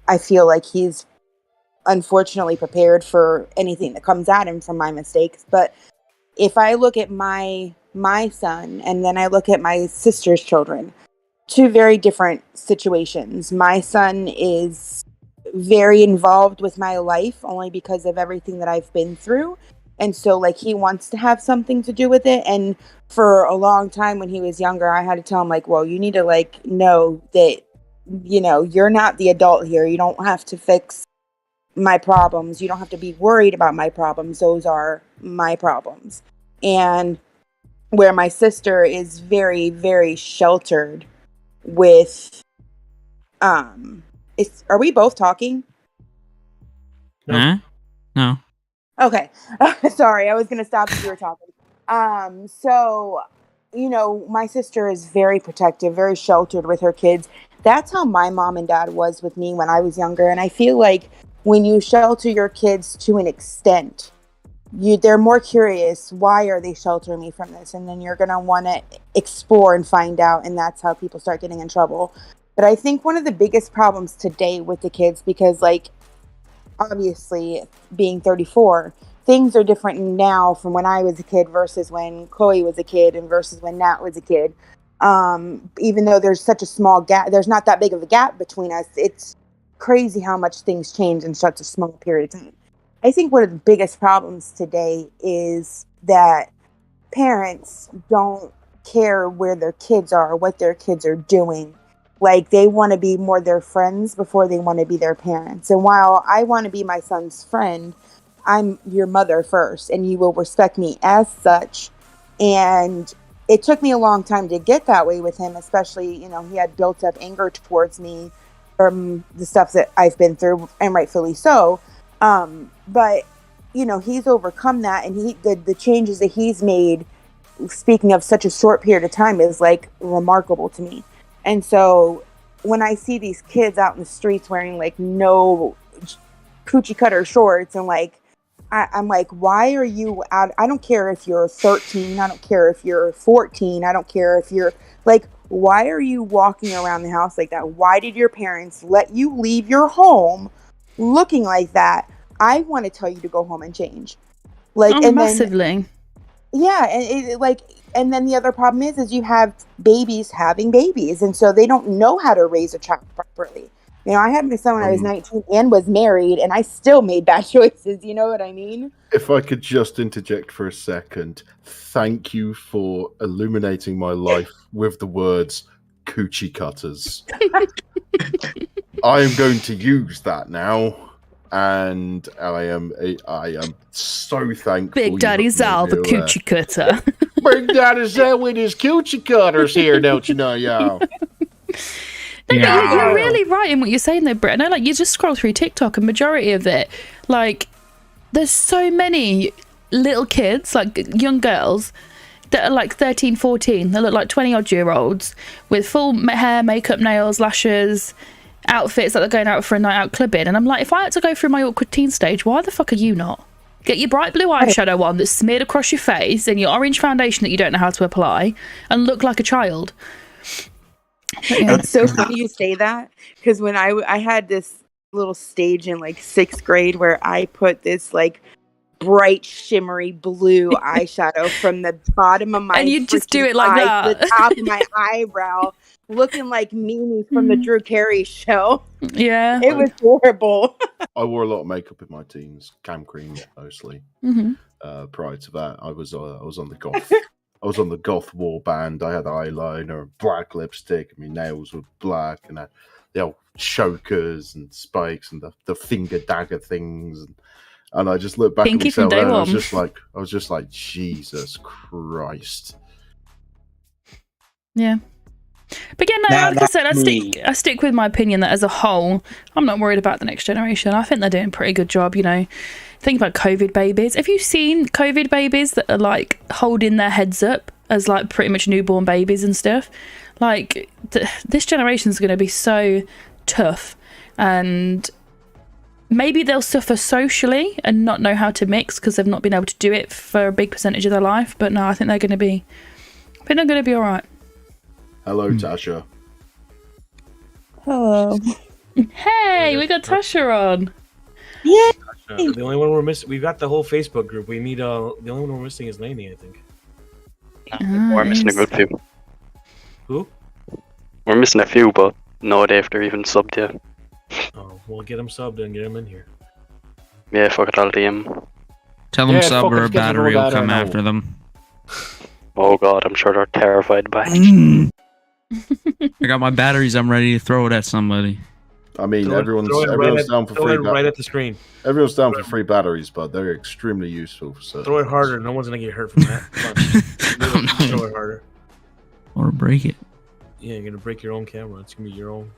I feel like he's unfortunately prepared for anything that comes at him from my mistakes. But if I look at my son and then I look at my sister's children, 2 very different situations. My son is very involved with my life only because of everything that I've been through. And so, like, he wants to have something to do with it. And for a long time when he was younger, I had to tell him, like, well, you need to, like, know that, you're not the adult here. You don't have to fix my problems. You don't have to be worried about my problems. Those are my problems. And where my sister is very, very sheltered with, are we both talking? Huh? No. Okay. Sorry, I was going to stop if you were talking. So, my sister is very protective, very sheltered with her kids. That's how my mom and dad was with me when I was younger. And I feel like when you shelter your kids to an extent, they're more curious. Why are they sheltering me from this? And then you're going to want to explore and find out. And that's how people start getting in trouble. But I think one of the biggest problems today with the kids, because like, obviously being 34, things are different now from when I was a kid versus when Chloe was a kid and versus when Nat was a kid. Even though there's such a small gap, there's not that big of a gap between us. It's crazy how much things change in such a small period of time. I think one of the biggest problems today is that parents don't care where their kids are, what their kids are doing. Like, they want to be more their friends before they want to be their parents. And while I want to be my son's friend, I'm your mother first, and you will respect me as such. And it took me a long time to get that way with him, especially, he had built up anger towards me from the stuff that I've been through, and rightfully so. But, he's overcome that, and the changes that he's made, speaking of such a short period of time, is, like, remarkable to me. And so when I see these kids out in the streets wearing like no coochie cutter shorts and like, I'm like, why are you out? I don't care if you're 13. I don't care if you're 14. I don't care if you're like, why are you walking around the house like that? Why did your parents let you leave your home looking like that? I want to tell you to go home and change. Like, and massively. Yeah, and and then the other problem is you have babies having babies, and so they don't know how to raise a child properly. You know, I had my son when I was 19 and was married, and I still made bad choices. You know what I mean? If I could just interject for a second, thank you for illuminating my life with the words coochie cutters. I am going to use that now, and I am so thankful. Big Daddy Zal, the coochie cutter. Big Daddy Zal with his coochie cutters here, don't you know, y'all? No, but you're really right in what you're saying though, Britt. I know, like, you just scroll through TikTok, and majority of it, like, there's so many little kids, like young girls, that are like 13, 14. They look like 20-odd-year-olds with full hair, makeup, nails, lashes, outfits that they're going out for a night out clubbing. And I'm like, if I had to go through my awkward teen stage, why the fuck are you not? Get your bright blue eyeshadow on that's smeared across your face and your orange foundation that you don't know how to apply and look like a child. It's so funny you say that, because when I had this little stage in like 6th grade where I put this like bright shimmery blue eyeshadow from the bottom of my and you just do it like that to the top of my eyebrow, looking like Mimi from the Drew Carey show. Yeah, it was horrible. I wore a lot of makeup in my teens, cam cream mostly. Prior to that, I was on the goth. I was on the goth war band. I had eyeliner, black lipstick, and my nails were black, and I had the old chokers and spikes and the finger dagger things, and I just looked back at myself and I was just like, Jesus Christ. Yeah. But again, no, like I said, I stick with my opinion that as a whole, I'm not worried about the next generation. I think they're doing a pretty good job, you know. Think about COVID babies. Have you seen COVID babies that are like holding their heads up as like pretty much newborn babies and stuff? Like this generation is going to be so tough, and maybe they'll suffer socially and not know how to mix because they've not been able to do it for a big percentage of their life. But no, I think they're going to be all right. Hello, Tasha. Hello. Hey, we got Tasha on. Yeah. The only one we're missing, we've got the whole Facebook group. We need the only one we're missing is Lainey, I think. We're missing a good few. Who? We're missing a few, but no idea if they're even subbed yet. Oh, we'll get them subbed and get them in here. Yeah, fuck it, I'll DM. Tell them sub or a battery will come after them. Oh god, I'm sure they're terrified by it. I got my batteries, I'm ready to throw it at somebody. I mean, everyone's down for free. Right at the screen. Everyone's down for free batteries, but they're extremely useful. So throw it harder. No one's gonna get hurt from that. Throw it harder. Or break it. Yeah, you're gonna break your own camera. It's gonna be your own.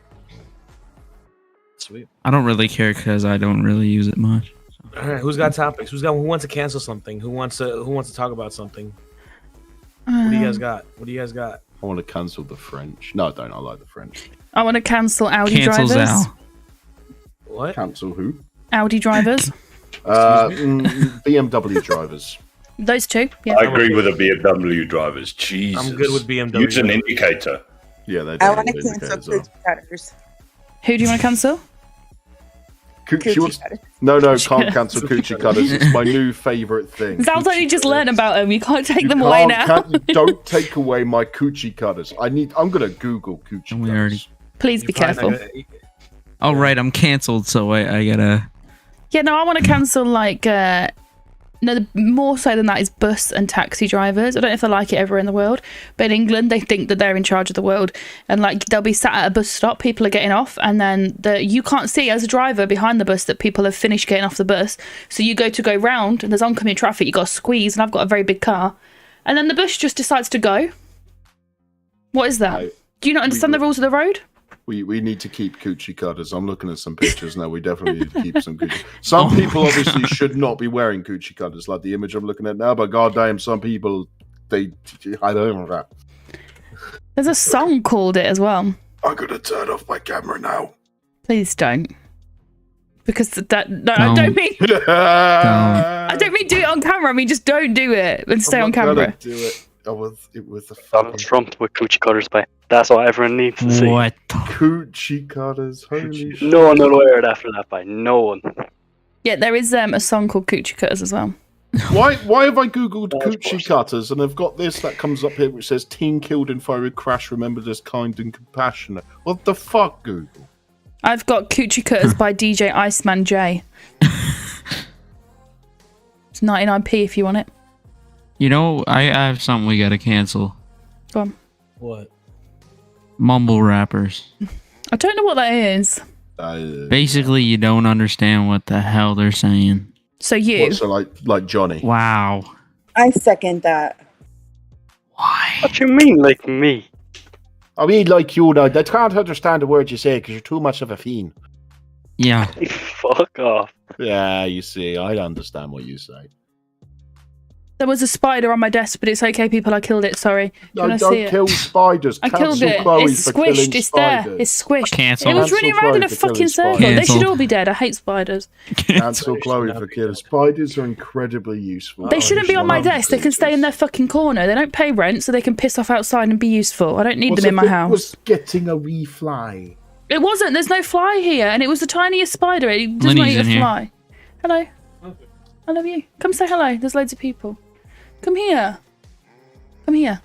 Sweet. I don't really care because I don't really use it much. All right, who's got topics? Who wants to cancel something? Who wants to talk about something? What do you guys got? I want to cancel the French. No, I don't. I like the French. I want to cancel Audi drivers. What? Cancel who? Audi drivers. BMW drivers. Those two. Yeah. I agree with the BMW drivers. Jesus. I'm good with BMW. Use an indicator. Yeah, they. I want to cancel coochie cutters. Who do you want to cancel? Coochie cutters. No, can't cancel coochie cutters. It's my new favourite thing. Sounds like you just learned about them. You can't take them away now. Don't take away my coochie cutters. I'm gonna Google coochie cutters. Please be careful. Oh right, I'm cancelled, so I gotta. Yeah, no, I want to cancel like no, more so than that is bus and taxi drivers. I don't know if they like it everywhere in the world, but in England they think that they're in charge of the world, and like they'll be sat at a bus stop, people are getting off, and then you can't see as a driver behind the bus that people have finished getting off the bus, so you go round and there's oncoming traffic, you got to squeeze, and I've got a very big car, and then the bus just decides to go. What is that? Do you not understand the rules of the road? We need to keep coochie cutters. I'm looking at some pictures now. We definitely need to keep some coochie. Some people obviously should not be wearing coochie cutters, like the image I'm looking at now. But goddamn, some people I don't know. There's a song called it as well. I'm gonna turn off my camera now. Please don't, because that no. I don't mean. I don't mean do it on camera. I mean just don't do it and stay on camera. Do it. It was the Donald Trump with coochie cutters by. That's what everyone needs to see. What? Coochie cutters. Holy shit. No one will wear it after that by. No one. Yeah, there is a song called Coochie Cutters as well. Why have I googled coochie cutters and I've got this that comes up here which says teen killed in fiery crash remembered as kind and compassionate? What the fuck, Google? I've got Coochie Cutters by DJ Iceman J. It's 99p if you want it. You know, I have something we gotta cancel. Go on. What? Mumble rappers. I don't know what that is. Basically, you don't understand what the hell they're saying. So you. So like Johnny. Wow. I second that. What do you mean, like me? I mean, like you know, they can't understand the words you say because you're too much of a fiend. Yeah. Fuck off. Yeah, you see, I understand what you say. There was a spider on my desk, but it's okay, people. I killed it. Sorry. Do you No, want to see don't it? kill spiders. I killed Cancel it. Chloe It's for killing squished. It's there. spiders. It's squished. Cancel. It was running Cancel around in a Chloe for fucking killing circle. spiders. They should Cancelled. all be dead. I hate spiders. Cancel Chloe for killing spiders are incredibly useful. They shouldn't be on my desk. They can stay in their fucking corner. They don't pay rent, so they can piss off outside and be useful. I don't need them in my house. Was getting a wee fly. It wasn't. There's no fly here, and it was the tiniest spider. It doesn't Lenny's eat a in here. fly. Hello. I love you. Come say hello. There's loads of people. Come here. Come here.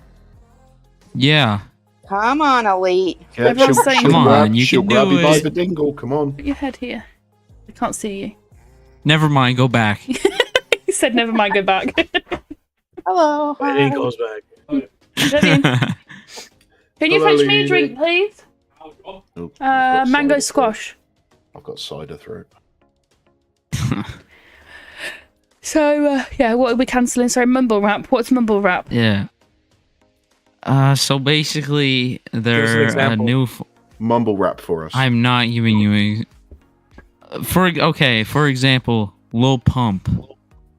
Yeah. Come on, Elite. Yeah, Everyone's saying- Come on, you she'll can grab do you by it. the dingle. Come on. Put your head here. I can't see you. Never mind, go back. He said, "Never mind. Go back." Hello. And Hi. he goes back. Vivian, can you Hello, fetch me a Lily. drink, please? Nope, I've got Mango cider squash. throat. I've got cider throat. So, yeah, what are we cancelling? Sorry, mumble rap. What's mumble rap? Yeah. So basically, us an they're a example. new. Mumble rap for us. I'm not giving you a. For example, Lil Pump.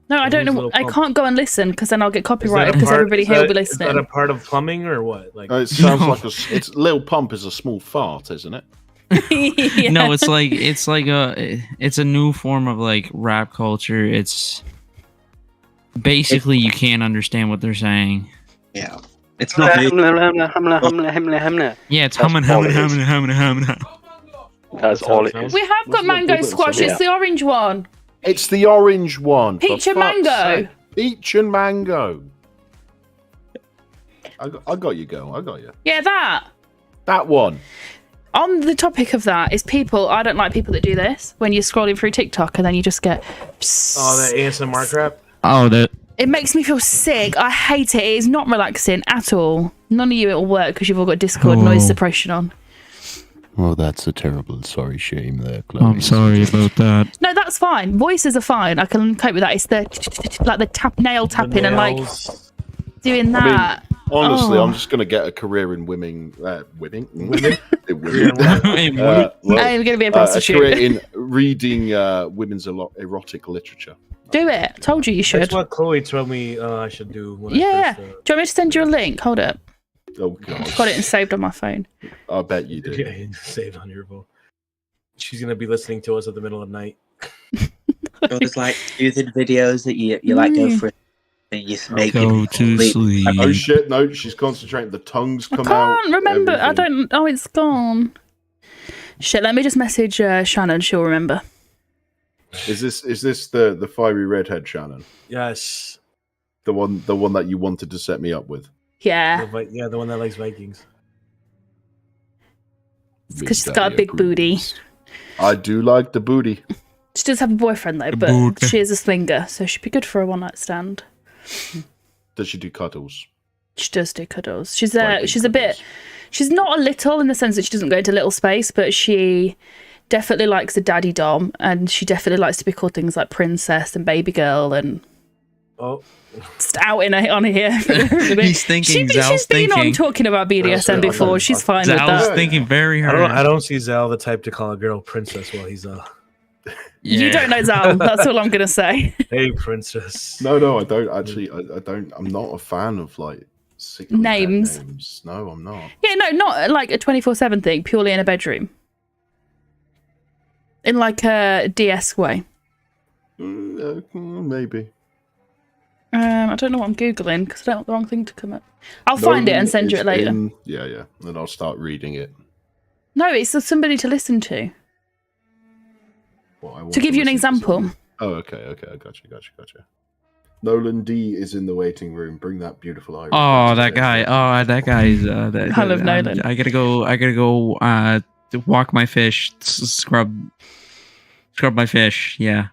No, I don't Who's know. Lil I Pump? can't go and listen because then I'll get Is that copyrighted a because part- everybody is here will be that- Is that listening. a part of plumbing or what? Like, It sounds No. like it's Lil Pump is a small fart, isn't it? Yeah. No, it's a new form of like rap culture. It's basically you can't understand what they're saying. Yeah. It's not. Yeah, it's That's humming, all humming, it is. humming, humming, humming. That's all it is. We have got mango squash. It's the orange one. It's the orange one. for Peach and fuck's mango. sake. Peach and mango. I got you, girl. I got you. Yeah, that. That one. On the topic of that is people. I don't like people that do this when you're scrolling through TikTok and then you just get. oh, the ASMR crap. Oh, that. It makes me feel sick. I hate it. It is not relaxing at all. None of you it will work because you've all got Discord noise suppression on. Oh, that's a terrible shame there, Chloe. I'm sorry about that. No, that's fine. Voices are fine. I can cope with that. It's the like the nail tapping and like doing that. Honestly, Oh. I'm just gonna get a career in women. Women? I'm gonna be a prostitute. A career in reading women's erotic literature. Do it. Told you should. That's what Chloe told me I should do. When Yeah. I first, Do you want me to send you a link? Hold up. Oh god. Got it saved on my phone. I bet you do. Yeah, saved on your phone. She's gonna be listening to us at the middle of the night. Those like stupid videos that you like go for and you make Go to sleep. Oh shit! No, she's concentrating. The tongues come out. Can't remember. I everything. don't. Oh, it's gone. Shit. Let me just message Shannon. She'll remember. Is this the fiery redhead Shannon? Yes. The one that you wanted to set me up with. Yeah. Yeah, the one that likes Vikings. It's because she's got a big booty. I do like the booty. She does have a boyfriend though, but booty. she is a swinger, so she'd be good for a one night stand. Does she do cuddles? She does do cuddles. She's a bit. She's not a little in the sense that she doesn't go into little space, but she definitely likes a daddy dom, and she definitely likes to be called things like princess and baby girl and. Oh. Just out on here. He's thinking. Zal's She's been on thinking. talking about BDSM before. She's fine with Zal's that. thinking very hard. I don't see Zal the type to call a girl princess while he's You don't know Zal. That's all I'm gonna say. Hey, princess. No, I don't actually. I don't. I'm not a fan of like sickly pet Names. names. No, I'm not. Yeah, no, not like a 24/7 thing. Purely in a bedroom. In like a DS way. Maybe. I don't know what I'm googling because I don't want the wrong thing to come up. I'll find it and send you it later. Yeah. Then I'll start reading it. No, it's for somebody to listen to. What I want To give you an listen to example. something. Oh, okay. I got you. Nolan D is in the waiting room. Bring that beautiful Irish. Oh, that guy. Oh, that guy's. I love Nolan. I gotta go. To walk my fish. Scrub my fish. Yeah.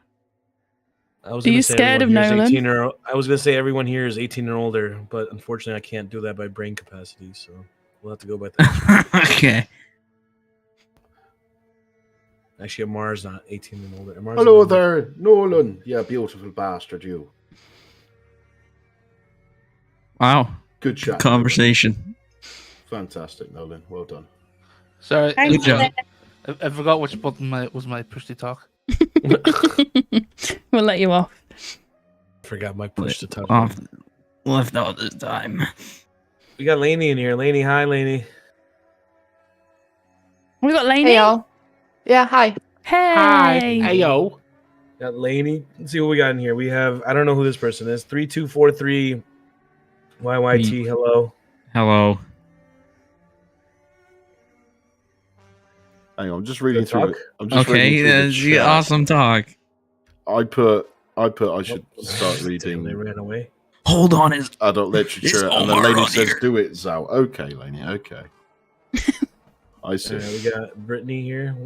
I was Are gonna you say scared of everyone here is Nolan? 18 or, I was gonna say everyone here is 18 or older, but unfortunately I can't do that by brain capacity, so we'll have to go by that. Okay. Actually, Amar's not 18 and older. Amar's Hello not older. there, Nolan. Yeah, beautiful bastard, you. Wow. Good chat. Conversation. Fantastic, Nolan. Well done. Sorry, Good job. I forgot which button was my push to talk. We'll let you off. Forgot my push to talk. Off. Left all this time. We got Lainey in here. Lainey, hi, Lainey. We got Lainey. Hey, y'all. Yeah, hi. Hey. Hey, yo. Got Lainey. Let's see what we got in here. We have, I don't know who this person is. 3243 YYT. Hello. Hello. Hang on, I'm just reading Good through talk? it. I'm just Okay, reading through the yeah, chat. awesome talk. I should start reading. They ran away. Hold on, is adult literature, and the Omar lady on says, here? "Do it, Zal." Okay, Lainey. Okay. I see. We got Brittany here.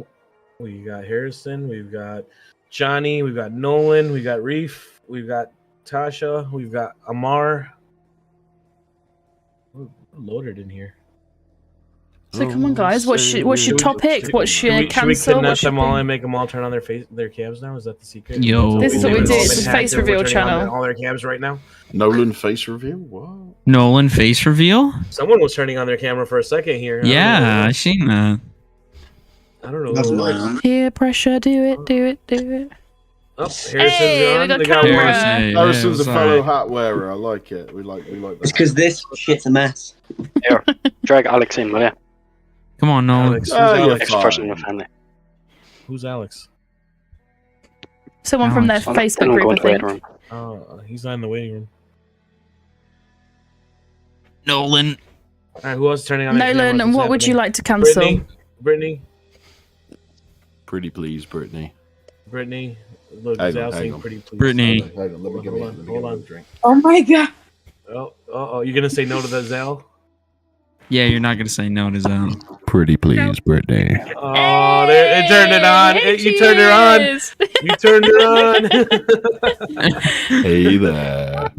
We got Harrison. We've got Johnny. We've got Nolan. We got Reef. We've got Tasha. We've got Amar. We're loaded in here. So come on, guys. What's your topic? What's your Should we cancel? kidnap What's your them all thing? and make them all turn on their cams now? Is that the secret? Yo. This is what we do. It's a face reveal All channel. their cams right now. Nolan face review. What? Nolan face reveal? Someone was turning on their camera for a second here. Yeah, I seen that. I don't know. Who it was. Peer pressure. Do it. Do it. Do it. Oh, Harrison's Hey, on. we got They got camera. one. Harrison's a sorry. fellow hat wearer. I like it. We like that. It's because this shit's a mess. Here, drag Alex in, will you? Come on, Nolan. Alex. Who's you're Alex? Next person in the family. Who's Alex? Someone from their I'm Facebook gonna go group, I into the waiting think. room. Oh, he's not in the waiting room. Nolan. All right, who else is turning on their Nolan, cameras? and What's what would you happening? like to cancel? Brittany. Pretty please, Brittany. Brittany. Look, Hang on, Zal's hang saying on. pretty please. Brittany. Hang on, let me give it. Hold on. drink. Oh my god. Oh, you're gonna say no to the Zal? Yeah, you're not gonna say no to Zal. Pretty please, Brittany. Oh, there, it turned it on. You turned her on. You turned her on. Hey there.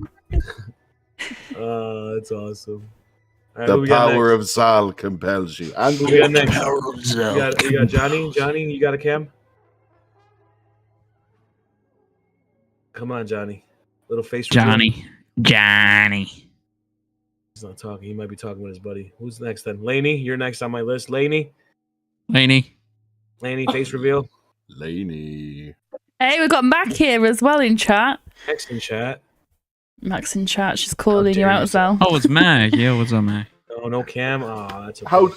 Oh, that's awesome. All right, The who we got power next? of Zal compels you. And Who we got next? power of Zal. We got Johnny. Johnny, you got a cam? Come on, Johnny. Little face. reveal. Johnny. He's not talking. He might be talking with his buddy. Who's next then? Laney, you're next on my list. Laney, Laney. face reveal. Laney. Hey, we've got Mac here as well in chat. Next in chat. Mac's in chat. She's calling you dare out you, as well. Oh, it's Mac. Yeah, what's up, Mac? No cam. Oh, that's okay.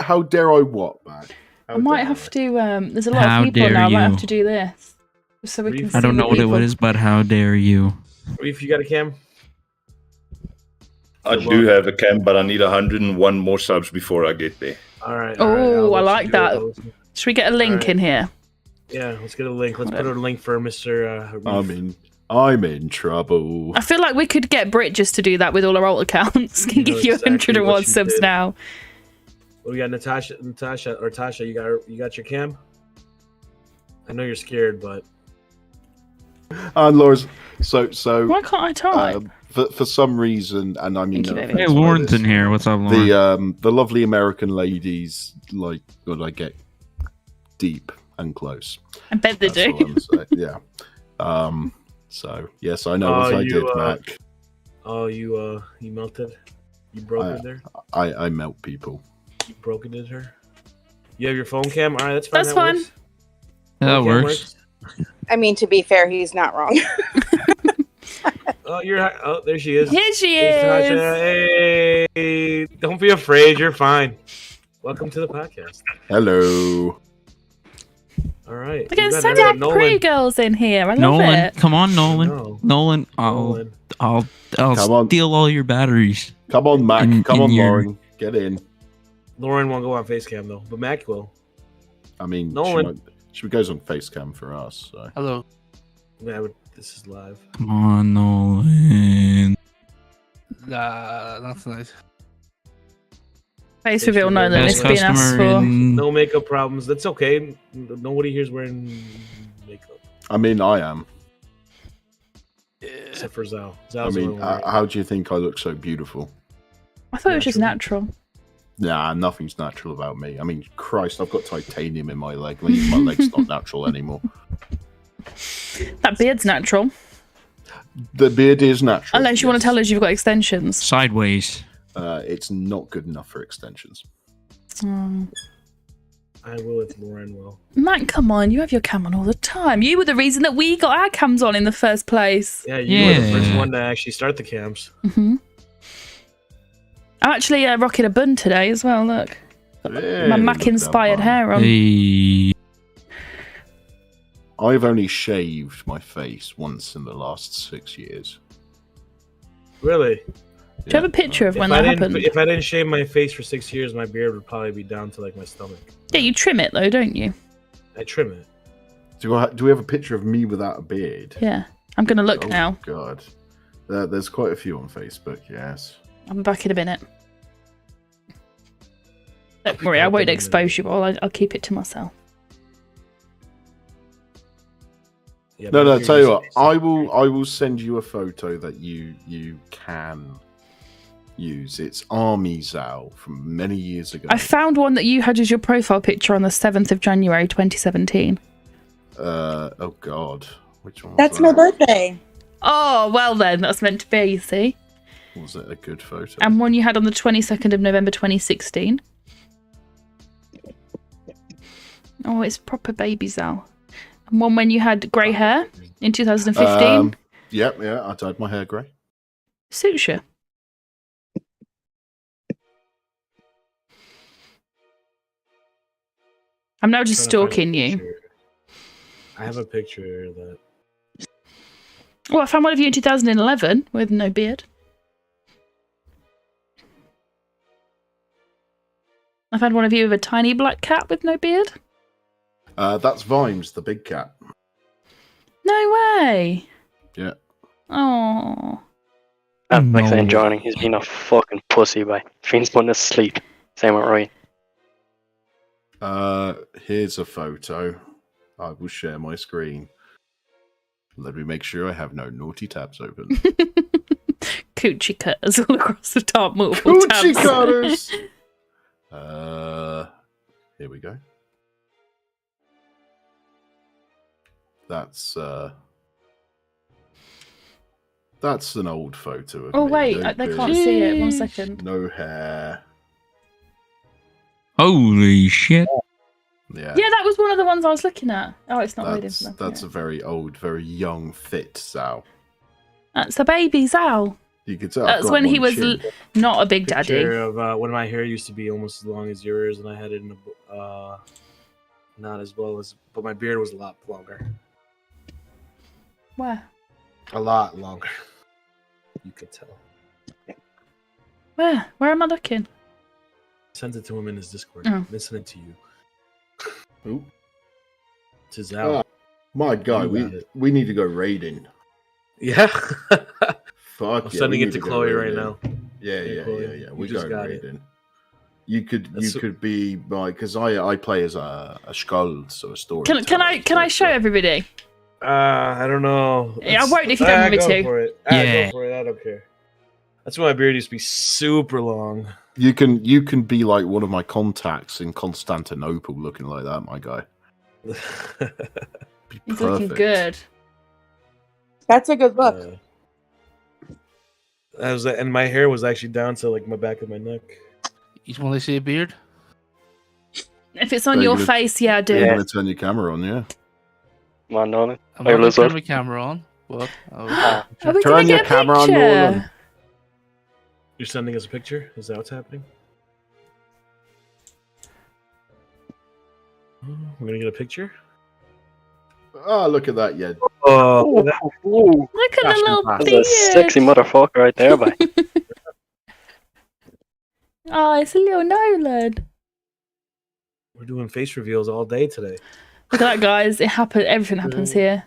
How dare I what, man? I might have to. There's a lot How of people dare now. I might you. have to do this just so we can. I see don't know the what it is, but how dare you? Reef, you got a cam? I do have a cam, but I need 101 more subs before I get there. All right. Oh, I like that. Should we get a link in here? Yeah, let's get a link. Let's put a link for Mr. Reef. I'm in trouble. I feel like we could get Brit just to do that with all our alt accounts. Can You know give you exactly 101 what she subs did. now. What we got? Natasha, or Tasha, you got your cam? I know you're scared, but And Laura's so. Why can't I type? For some reason, and I mean, Thank you, no baby. offense Hey, by Lauren's this, in here. What's up, Lauren? the lovely American ladies like when I get deep and close. I bet they That's do. all I'm saying, yeah. So yes, I know what I did, Mac. Oh, you melted. You broke it there. I melt people. You broke it in her. You have your phone cam. All right, that's fine. That's fine. Works. Yeah, that Phone cam works. I mean, to be fair, he's not wrong. Oh, there she is. Here she Hey, is. Tasha. Hey, don't be afraid. You're fine. Welcome to the podcast. Hello. All right. We're getting You got so everyone. many pretty girls in here. I love Nolan, it. come on, Nolan. No. Nolan, Nolan. I'll Come on. steal all your batteries. Come on, Mac. In- Come in on, your- Lauren. Get in. Lauren won't go on Facecam though, but Mac will. I mean, Nolan. she goes on Facecam for us. So. Hello. This is live. Come on, Nolan. Nah, that's nice. Face reveal, Nolan. Best It's being asked customer for. in- No makeup problems. That's okay. Nobody here's wearing makeup I mean, I am. except for Zal. I Zal's the mean, one wearing- how do you think I look so beautiful? I thought it was just natural. Nah, nothing's natural about me. I mean, Christ, I've got titanium in my leg. My leg's not natural anymore. That beard's natural. The beard is natural. Unless you want to tell us you've got extensions. Sideways. It's not good enough for extensions. Oh. I will if Lauren will. Matt, come on. You have your cam on all the time. You were the reason that we got our cams on in the first place. Yeah, you were the first one to actually start the cams. I'm actually rocking a bun today as well, look. My Mac-inspired hair on. Hey. I've only shaved my face once in the last 6 years. Really? Do you have a picture of when that happened? If I didn't shave my face for 6 years, my beard would probably be down to like my stomach. Yeah, you trim it though, don't you? I trim it. Do we have a picture of me without a beard? Yeah. I'm going to look now. God. There's quite a few on Facebook, yes. I'm back in a minute. Don't worry, I won't expose you all. I'll keep it to myself. Yeah, No, tell you what, I will send you a photo that you can use. It's Army Zal from many years ago. I found one that you had as your profile picture on the 7th of January 2017. Oh God, which one? That's my birthday. Oh, well then, that's meant to be, you see. Was it a good photo? And one you had on the 22nd of November 2016. Oh, it's proper baby Zal. And one when you had grey hair in 2015. Yeah, I dyed my hair grey. Suits you. I'm now just stalking you. I have a picture that. Oh, I found one of you in 2011 with no beard. I found one of you with a tiny black cat with no beard. That's Vimes, the big cat. No way. Yeah. Oh. I'm actually enjoying. He's been a fucking pussy, by. Fiend's putting to sleep. Same with Roy. Here's a photo. I will share my screen. Let me make sure I have no naughty tabs open. Coochie cutters all across the top, multiple Coochie tabs. cutters! Here we go. That's an old photo of Oh, me. wait, No they beard, can't see it. 1 second. No hair. Holy shit. Yeah. Yeah, that was one of the ones I was looking at. Oh, it's not loading for them. That's a very old, very young, fit Zal. That's a baby Zal. You could tell. I've That's got when he one was chin. not a big daddy. Picture of when my hair used to be almost as long as yours, and I had it in a not as well as, but my beard was a lot longer. Where? A lot longer. You could tell. Where? Where am I looking? Sent it to him in his Discord. Oh. Listening to you. Who? To Zal. Oh, my God, You got it. we need to go raiding. Yeah. Fuck I'm yeah, sending we it need to go Chloe right raiding. now. Yeah, Hey, yeah, Chloe, yeah. you We just go got it. raiding. You That's could be like, because I play as a skald, so a story. Can I show everybody? I don't know. Yeah, I won't if you don't want me go to. For it. Yeah. Go for it. I don't care. That's when my beard used to be super long. You can be like one of my contacts in Constantinople, looking like that, my guy. Be He's looking perfect. good. That's a good look. That was, and my hair was actually down to like my back of my neck. You want to see a beard? If it's on Are you your gonna- face, yeah, I do. You're gonna turn your camera on, yeah. Come on, Nolan. I'm Hey, not Liz, going to turn my camera on. What? Oh. Are we Turn gonna your get a camera on, picture? Nolan. You're sending us a picture? Is that what's happening? We're gonna get a picture. Oh, look at that, yeah. Oh, Look at the little That's a beard. sexy motherfucker right there, by. Oh, it's a little Nolan. we're doing face reveals all day today. Look at that, guys. It happened. Everything happens here.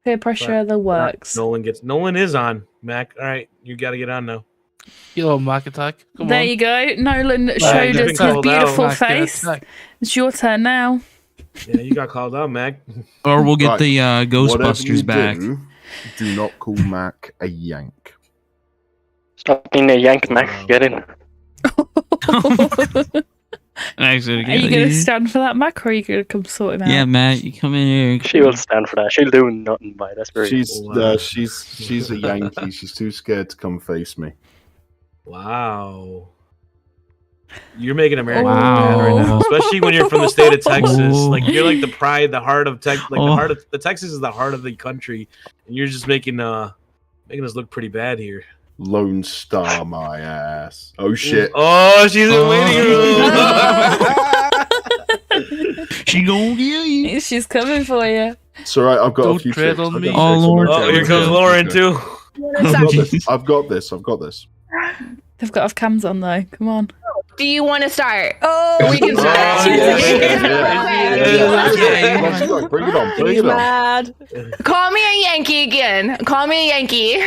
Peer pressure, the works. Nolan is on. Mac, all right, you got to get on now. You little Mac attack. Come There on. you go. Nolan Right, showed you've us been his called beautiful out. face. It's your turn now. Yeah, you got called out, Mac. Or we'll get Right. the Whatever you Ghostbusters back. Do not call Mac a yank. Stop being a yank, Mac. Get in. Actually, Are you going to stand for that, Mac, or are you going to come sort him out? Yeah, Matt, you come in here. She will stand for that. She'll do nothing by it. That's very. She's a Yankee. She's too scared to come face me. Wow. You're making America Wow. mad right now, especially when you're from the state of Texas. Oh. Like you're like the pride, the heart of Texas. Like Oh. the heart of the Texas is the heart of the country, and you're just making us look pretty bad here. Lone Star, my ass. Oh shit. Oh, she's in waiting room. She gonna get you. She's coming for you. It's alright. I've got Don't a few tread tricks. on I've me. got Oh, tricks. Lord. Oh, here comes Lauren too. I've got this. I've got this. They've got to have cams on though. Come on. Do you want to start? Oh, we can start. Bring it on. Bring He's it on. mad. Call me a Yankee again. Call me a Yankee.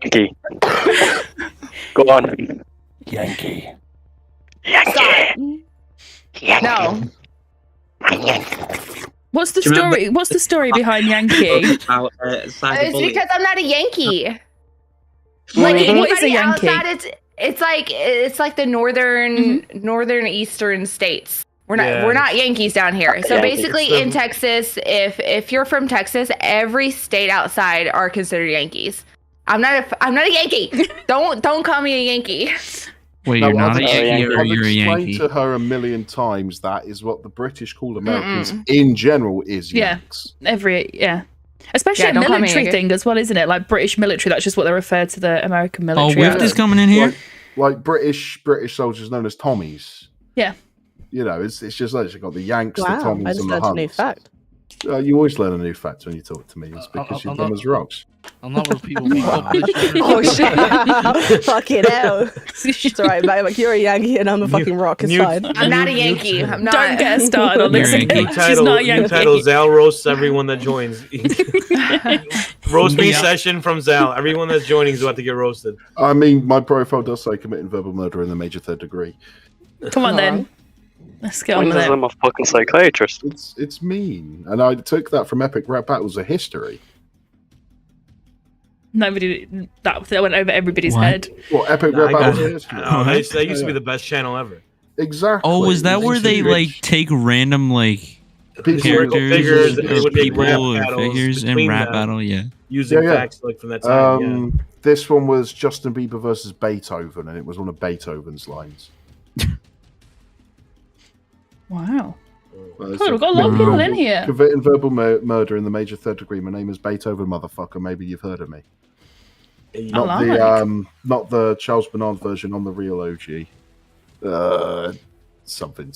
Yankee. Go on. Yankee. Stop. No. What's the Do you remember- story? What's the story behind Yankee? It's because I'm not a Yankee. Like What is a anybody Yankee? outside, it's like the northern eastern states. We're not Yankees down here. So Yankees. basically, in Texas, if you're from Texas, every state outside are considered Yankees. I'm not a Yankee. Don't call me a Yankee. Wait, you're not a I've Yankee or I've you're a explained Yankee? to her a million times that is what the British call Americans in general is Yeah. Yanks. Especially Yeah, a don't call me military Yankee. thing as well, isn't it? Like British military, that's just what they refer to the American Oh, military. Wift as. is coming in here. Like British soldiers known as Tommies. Yeah. You know, it's just like you've got the Yanks, the Wow, Tommies, I just and the learned a new Hunts. fact. You always learn a new fact when you talk to me. It's because you're I'm dumb not- as rocks. I'm not where people meet population. Oh shit! Fucking hell! It's alright, mate. Like you're a Yankee and I'm a fucking rock. It's fine. I'm not a Yankee. I'm not. Don't get started on this. You're a Yankee. She's not a New title: Yankee. Zal roasts everyone that joins. Roast me Yeah. session from Zal. Everyone that's joining is about to get roasted. I mean, my profile does say committing verbal murder in the major third degree. Come on then. Let's get on with it. I'm a fucking psychiatrist. It's mean, and I took that from Epic Rap Battles of History. Nobody that went over everybody's What? head. Well, Epic Nah, Rap I got Battles of it. History. No, that used to be the best channel ever. Exactly. Oh, is that where they like take random like Historical characters figures, and or it would make rap people or battles figures in between rap them. battle? Yeah. Using facts like from that time. This one was Justin Bieber versus Beethoven, and it was one of Beethoven's lines. Wow. Well, Cool, we've got a lot of people in here. Committing verbal murder in the major third degree. My name is Beethoven, motherfucker. Maybe you've heard of me. Not the Charles Bernard version on the real OG. Something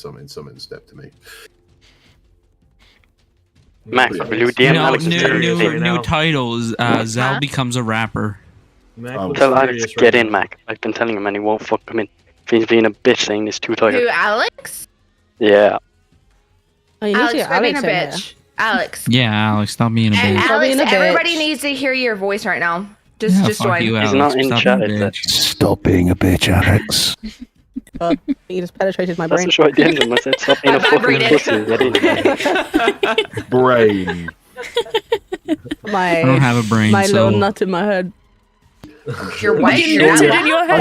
step to me. Mac, will you DM No, Alex? new titles. Zal becomes a rapper. Tell Alex to get in, Mac. I've been telling him and he won't fuck him in. If he's being a bitch saying this too Who, tired. Alex? Yeah. Oh, you need to Alex, get quit being a Alex in here. bitch. Alex. Yeah, Alex, stop being a And bitch. Alex, being a bitch. everybody needs to hear your voice right now. Just Yeah, just fuck join. you, He's Alex. not in Stop chat, being a is it? bitch. Stop being a bitch, Alex. God, you just penetrated my That's brain. the show I did him. I said, stop being a fucking vibrated. pussy. Get in. Brain. My, I don't have a brain, my so- little nut in my head. Your wife. You nutted in your head.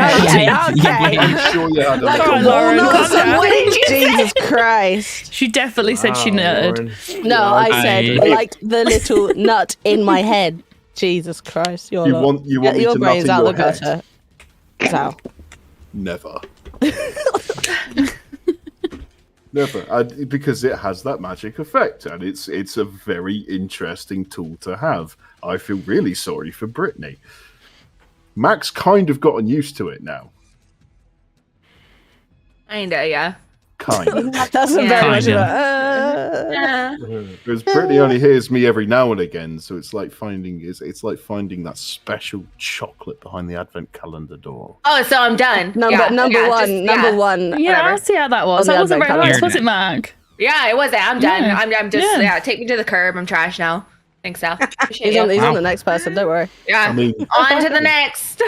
Okay. I'm sure you had a Like Alright, a Lauren, walnut. calm down. What did you Jesus Christ. She definitely said she nutted. No, I said I- like the little nut in my head. Jesus Christ. You're You lot. want me Get your to nut brains in out your the gutter. Sal. Never. Never, because it has that magic effect, and it's a very interesting tool to have. I feel really sorry for Brittany. Mac's kind of gotten used to it now. Kinda, yeah. Kind of. That's a Yeah. very much of Kinda. a, Yeah. Because Brittany only hears me every now and again, so it's like finding that special chocolate behind the advent calendar door. Oh, so I'm done. Number Yeah, number yeah, one. just- number yeah. one. Yeah, Whatever. I see how that was. On the That wasn't advent very nice, calendar. was it, Mac? Yeah, it was. I'm done. Yeah. I'm just Yeah. take me to the curb. I'm trash now. Thanks, Al. Appreciate He's on you. the next person. Don't worry. Yeah. I mean, On to the next.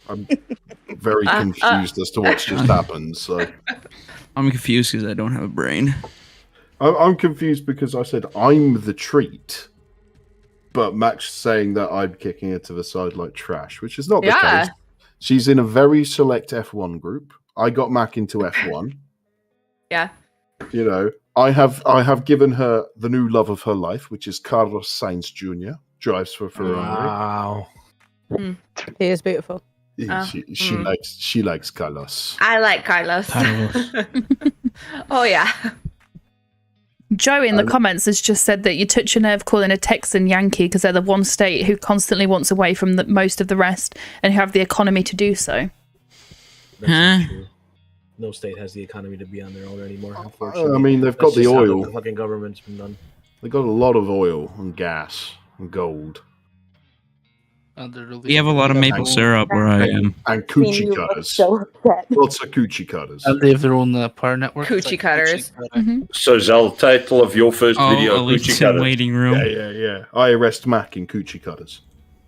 I'm very confused as to what's just happened. So I'm confused because I don't have a brain. I'm confused because I said I'm the treat, but Max saying that I'm kicking her to the side like trash, which is not the case. She's in a very select F1 group. I got Mac into F1. Yeah. You know, I have given her the new love of her life, which is Carlos Sainz Jr. Drives for Ferrari. Wow. He is beautiful. She likes Carlos. I like Carlos. Oh yeah. Joey in the comments has just said that you touch a nerve calling a Texan Yankee because they're the one state who constantly wants away from most of the rest and who have the economy to do so. That's not true. No state has the economy to be on their own anymore, unfortunately. I mean, they've got That's the just how oil. The fucking government's been done. They got a lot of oil and gas and gold. We have a lot of maple syrup where I am. And coochie cutters. Lots of coochie cutters. And they have their own power network. Coochie cutters. So, Zal, title of your first video, Elite's Coochie in Cutters. waiting room. Yeah. I arrest Mac in coochie cutters.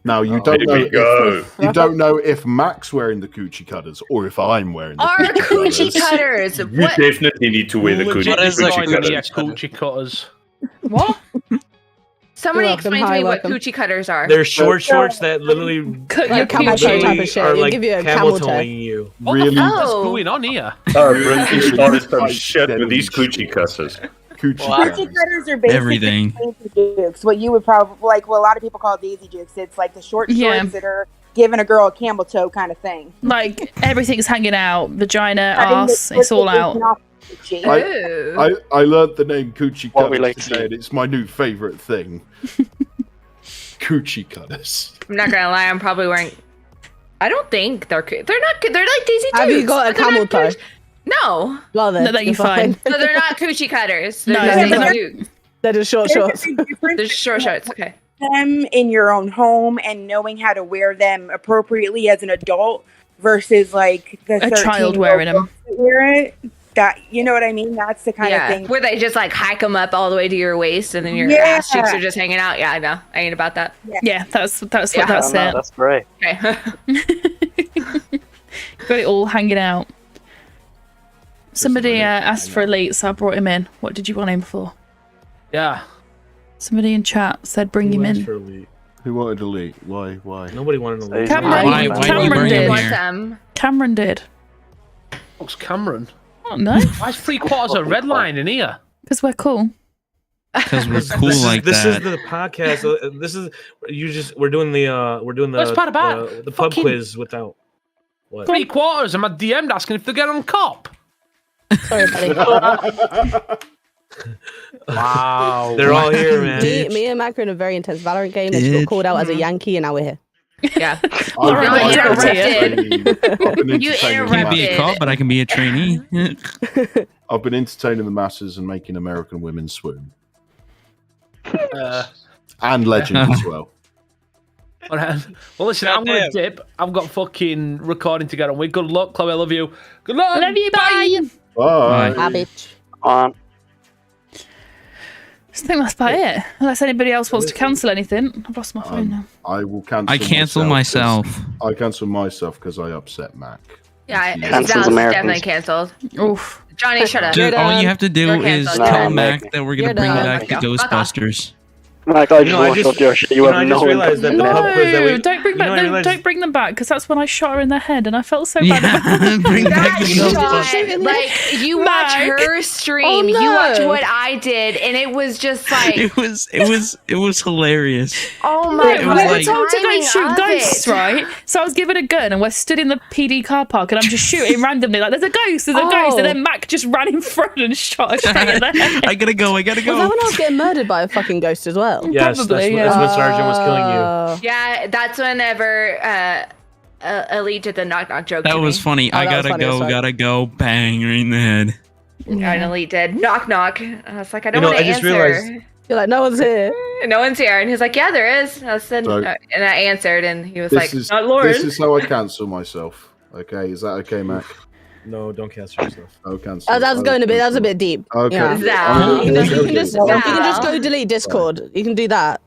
Now you don't Here know. we go. You don't know if Mac's wearing the coochie cutters or if I'm wearing the Our coochie cutters. You What? definitely need to wear the coochie cutters. Coochie cutters. What? Somebody You're welcome. explain to Hi, me welcome. what coochie cutters are. They're short shorts that literally Like camel toe type of shit. are It'll like give you a camel camel toe. toeing you. Really? What's going on here? Brinky started some shit with these coochie cutters. Coochie Coochie cutters are basically Everything. Daisy Dukes. What you would probably like, what a lot of people call Daisy Dukes. It's like the short Yeah. shorts that are giving a girl a camel toe kind of thing. Like everything's hanging out, vagina, I think ass, it's all out. I learned the name coochie What we cutters like to today, and it's my new favorite thing. Coochie cutters. I'm not gonna lie, I'm probably wearing. I don't think they're not. They're like Daisy Dukes. Have you got a but they're camel not toe? coochie- No. Well then, No, that you're you fine. So they're not coochie cutters. They're No, just they're Daisy not. Dukes. They're just short shorts. They're short shorts. Okay. Them in your own home and knowing how to wear them appropriately as an adult versus like the A child 13-year-old wearing them. wear it. That, you know what I mean? That's the kind of Yeah. thing. Where they just like hike them up all the way to your waist and then your Yeah. ass cheeks are just hanging out. Yeah, I know. I ain't about that. Yeah, that's what Yeah. that's it. That's great. Okay. Got it all hanging out. Somebody asked for Elite, so I brought him in. What did you want him for? Yeah. Somebody in chat said bring him in. Who wanted Elite? Why? Nobody wanted to leave. Cameron, Why do you Cameron bring him did. here? Cameron did. What's Cameron? Oh no, Why is 3/4 of red line in here? because we're cool. Because we're cool This is, like this that. is the podcast. This is we're doing the What's part about? the pub Fucking- quiz without what? 3/4. I'm at DM'd asking if they get on cop. Sorry, buddy. Wow, they're all here, man. Me and Mac are in a very intense Valorant game. They just got called out as a Yankee, and now we're here. Yeah. All right, No, well, interrupted. You You Can't be a interrupted. cop, but I can be a trainee. I've been entertaining the masses and making American women swoon. And legend as well. Alright. Well, listen, I'm going to dip. I've got fucking recording to get on with. Good luck, Chloe. I love you. Good luck. Love you, bye. Bye. Ah, bitch. On. I think that's about it. Unless anybody else wants to cancel anything. I've lost my phone now. I will cancel. I cancel myself. I cancel myself because I upset Mac. Yeah, Cancels Zal's Americans. definitely canceled. Oof. Johnny, shut up. Dude, all you have to do You're is canceled. tell No, Mac that we're You're gonna bring done. back the Fuck off. Ghostbusters. Mike, I just I watched just- up your shit. You you know, have I just no realized that the internet. pub quiz that we Don't bring you know, I back. realized- Don't bring them back because that's when I shot her in the head, and I felt so bad. Yeah, bring back the That Ghostbusters. shot, like you watch Mac. her stream, Oh, no. you watch what I did, and it was just like, It was hilarious. oh my It god, was We were like- told to go timing shoot of ghosts, it. right? So I was given a gun, and we're stood in the PD car park, and I'm just shooting randomly, like, "There's a ghost, there's a ghost," Oh. and then Mac just ran in front and shot her straight in the head. I gotta go. Was that when I was getting murdered by a fucking ghost as well? Yes, Probably, that's when Sergeant was killing you. Yeah, that's whenever Elite did the knock knock joke. That to was me. funny. Oh, I that was gotta funny as go. fuck. Gotta go. Bang! Right in the head. And Elite did knock knock. I was like, I don't You know, want to I just answer. realized- You're like, no one's here. No one's here, and he's like, yeah, there is. I said, So- and I answered, and he was This like, is not Lauren. this is how I cancel myself. Okay, is that okay, Mac? No, don't cancel yourself. I'll cancel. Oh, that's going a bit. That's a bit deep. Okay. Yeah. Zal. You can just Okay. go delete Discord. You can do that.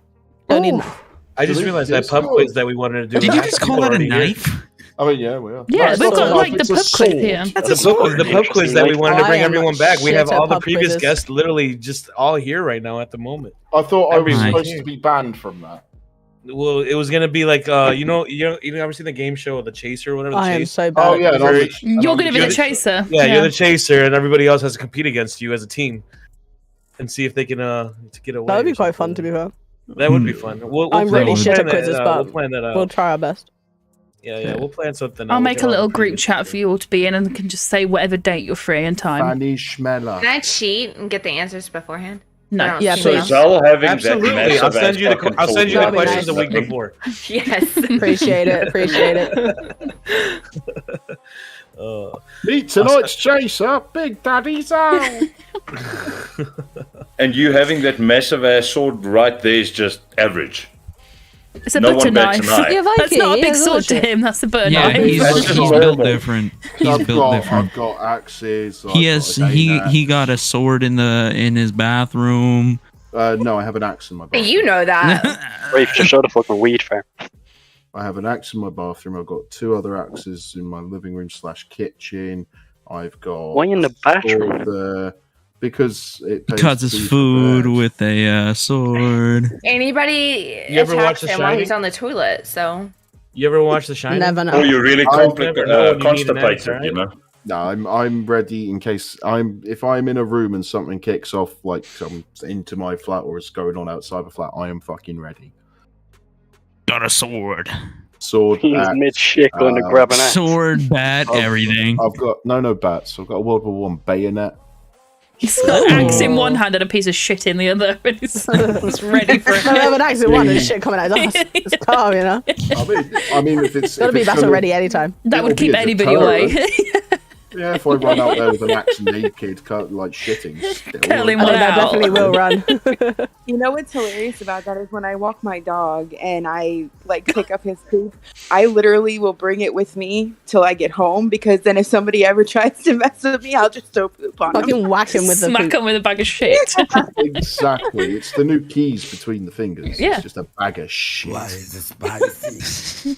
Don't need. I just realized that pub quiz that we wanted to do. Did you just call that a knife? I mean, yeah, we are. Yeah, we've got like the It's a pub quiz sword. here. The pub quiz that we wanted to I bring am everyone back. We shit have at all the pub previous quizzes. guests literally just all here right now at the moment. I thought I was Everybody's supposed here. to be banned from that. Well, it was gonna be like you ever seen the game show The Chaser or whatever? The I am Chase? so bad. Oh yeah, and Very- You're going to be the chaser. Yeah, you're the chaser, and everybody else has to compete against you as a team, and see if they can to get away. That would or be quite something. fun, to be fair. That would be fun. We'll I'm plan- really we'll shit plan at that, quizzes, we'll but plan that out. we'll try our best. Yeah, we'll plan something. I'll out. make a little group chat for you all to be in and can just say whatever date you're free and time. Fanny Schmeller. Can I cheat and get the answers beforehand? No. I don't Yeah, see So them. Zal having Absolutely. that I'll send you the That'd be questions nice. a week before. Yes. Appreciate it. Appreciate it. Meet tonight's chaser, Big Daddy Zal. And you having that massive ass sword right there is just average. It's a No butter one bats knife. an eye. Yeah, That's not a Viking, big yeah, sword to shit. him. That's a butter Yeah, knife. he's built different. He's built different. I've got axes. He has he got a sword in his bathroom. No, I have an axe in my bathroom. You know that. Rafe, just show the fucking weed fair. I have an axe in my bathroom. I've got 2 other axes in my living room / kitchen. I've got. Why in the bathroom? Because it He cuts his food with a sword. Anybody You ever watch attacks The him while Shining? he's on the toilet, so. You ever watch The Shining? Never know. Oh, you really never know when you need an axe, constipated, you know. No, I'm ready in case if I'm in a room and something kicks off like some into my flat or is going on outside the flat, I am fucking ready. Got a sword. Sword. He's axe, mid-shit going to grab an axe. Sword, bat, everything. I've got no bats. I've got a World War I bayonet. He's got an axe in one hand and a piece of shit in the other. And he's ready for it. I have an axe in one and shit coming out his ass. It's calm, you know. I mean, if it's Gotta be battle ready anytime. That would keep anybody away. Yeah, if I run out there with an axe naked, like shitting, still. Curling I one think that out. definitely will run. You know what's hilarious about that is when I walk my dog and I like pick up his poop, I literally will bring it with me till I get home because then if somebody ever tries to mess with me, I'll just throw poop on Fucking them. whack him with the Smack poop. him with a bag of shit. Exactly. It's the new keys between the fingers. Yeah. It's just a bag of shit. Why is this spicy?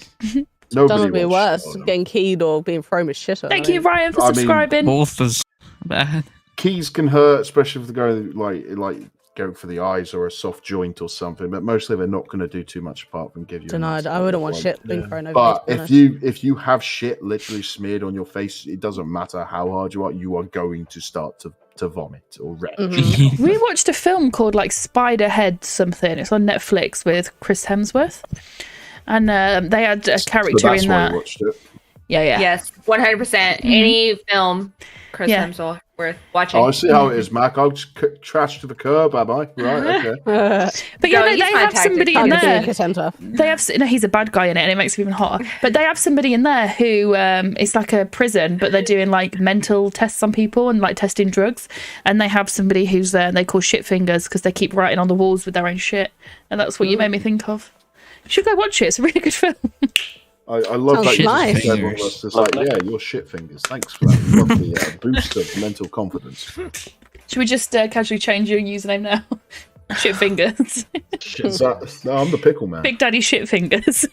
Nobody Doesn't be wants worse shit on them. getting keyed or being thrown with shit. Thank you, Ryan, for I mean, subscribing. Both is bad. Keys can hurt, especially if they go like go for the eyes or a soft joint or something. But mostly they're not going to do too much apart from give you. a Denied. nice I wouldn't want like- shit being thrown over. But me, to be if honest. you have shit literally smeared on your face, it doesn't matter how hard you are going to start to vomit or retch. Mm-hmm. We watched a film called like Spiderhead something. It's on Netflix with Chris Hemsworth. And they had a character So that's in why that. I watched it. Yeah. Yes, 100%. Any film, Chris Yeah. Hemsworth worth watching. Oh, I see how it is, Mac. I'll just trash to the curb, am I? Right, okay. But yeah, Girl, they use my have tactic. somebody I'll in give you a there. kiss, Hemsworth. They have no, he's a bad guy in it, and it makes it even hotter. But they have somebody in there who it's like a prison, but they're doing like mental tests on people and like testing drugs. And they have somebody who's there, and they call shit fingers because they keep writing on the walls with their own shit, and that's what you made me think of. You should go watch it. It's a really good film. I love Sounds that. nice. Everyone was just like, yeah, you're shit fingers. Thanks for that lovely boost of mental confidence. Should we just casually change your username now? Shit fingers. Is that, no, I'm the pickle man. Big Daddy Shit Fingers.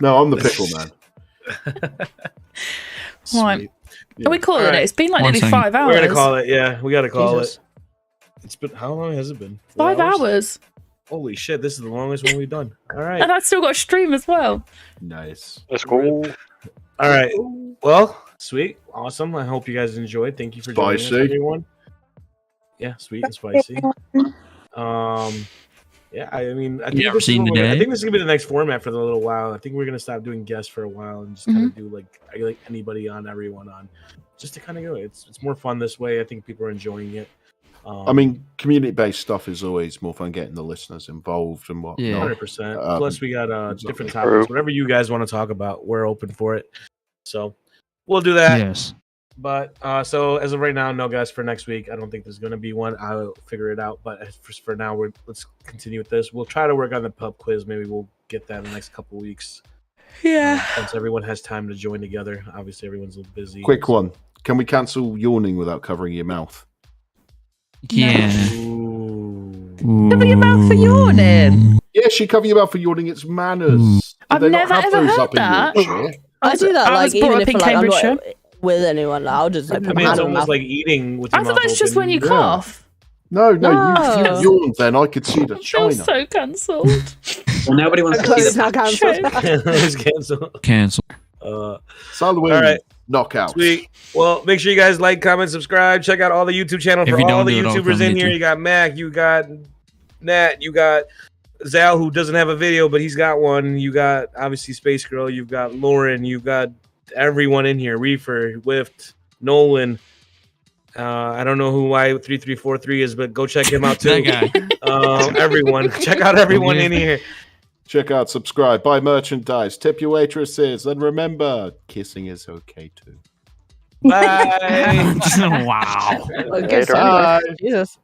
No, I'm the pickle man. Right. Yeah. Are we calling All it? right. It's been like One nearly second. 5 hours. We're gonna call it. Yeah, we gotta call Jesus. it. It's been how long has it been? 4 5 hours. Holy shit! This is the longest one we've done. All right. And I still got a stream as well. Nice. Let's go. All right. Well, sweet, awesome. I hope you guys enjoyed. Thank you for joining us, Spicy. everyone. Yeah, sweet and spicy. Yeah, I mean, I think, You ever this is seen what the I day? think this is gonna be the next format for the little while. I think we're gonna stop doing guests for a while and just kind of do like anybody on, everyone on, just to kind of go. It's more fun this way. I think people are enjoying it. I mean, community-based stuff is always more fun getting the listeners involved and whatnot. Yeah. 100%. Plus, we got different exactly. topics. Whatever you guys want to talk about, we're open for it. So we'll do that. Yes. But so as of right now, no guys for next week. I don't think there's going to be one. I'll figure it out. But for now, let's continue with this. We'll try to work on the pub quiz. Maybe we'll get that in the next couple weeks. Yeah. Once everyone has time to join together. Obviously, everyone's a little busy. Quick one. Can we cancel yawning without covering your mouth? Yeah. Ooh. Ooh. cover your mouth for yawning? Yes, you cover your mouth for yawning. It's manners. I've They don't never have ever those heard up in that. Yorkshire. I do that, I like, was brought even up if in like, I'm not Cambridgeshire. with anyone, like, I'll just like, I put mean, my it's hand on my almost mouth. like eating with I your thought mouth that's just when you open. cough. No, you No. yawned then. I could see the I feel china. so cancelled. Well, nobody wants to see It's the not cancelled. It's canceled. Cancel. Halloween All right. knockout. Sweet. Well, make sure you guys like, comment, subscribe. Check out all the YouTube channels If for you all don't the do it, I'll YouTubers come in get here. you. You got Mac, you got Nat, you got Zal, who doesn't have a video, but he's got one. You got obviously Space Girl. You've got Lauren. You've got everyone in here. Reefer, Whiffed, Nolan. I don't know who Y3343 is, but go check him out too. That guy. Everyone, check out everyone in here. Check out, subscribe, buy merchandise, tip your waitresses, and remember, kissing is okay too. Bye. Wow. Okay, so Bye. Jesus.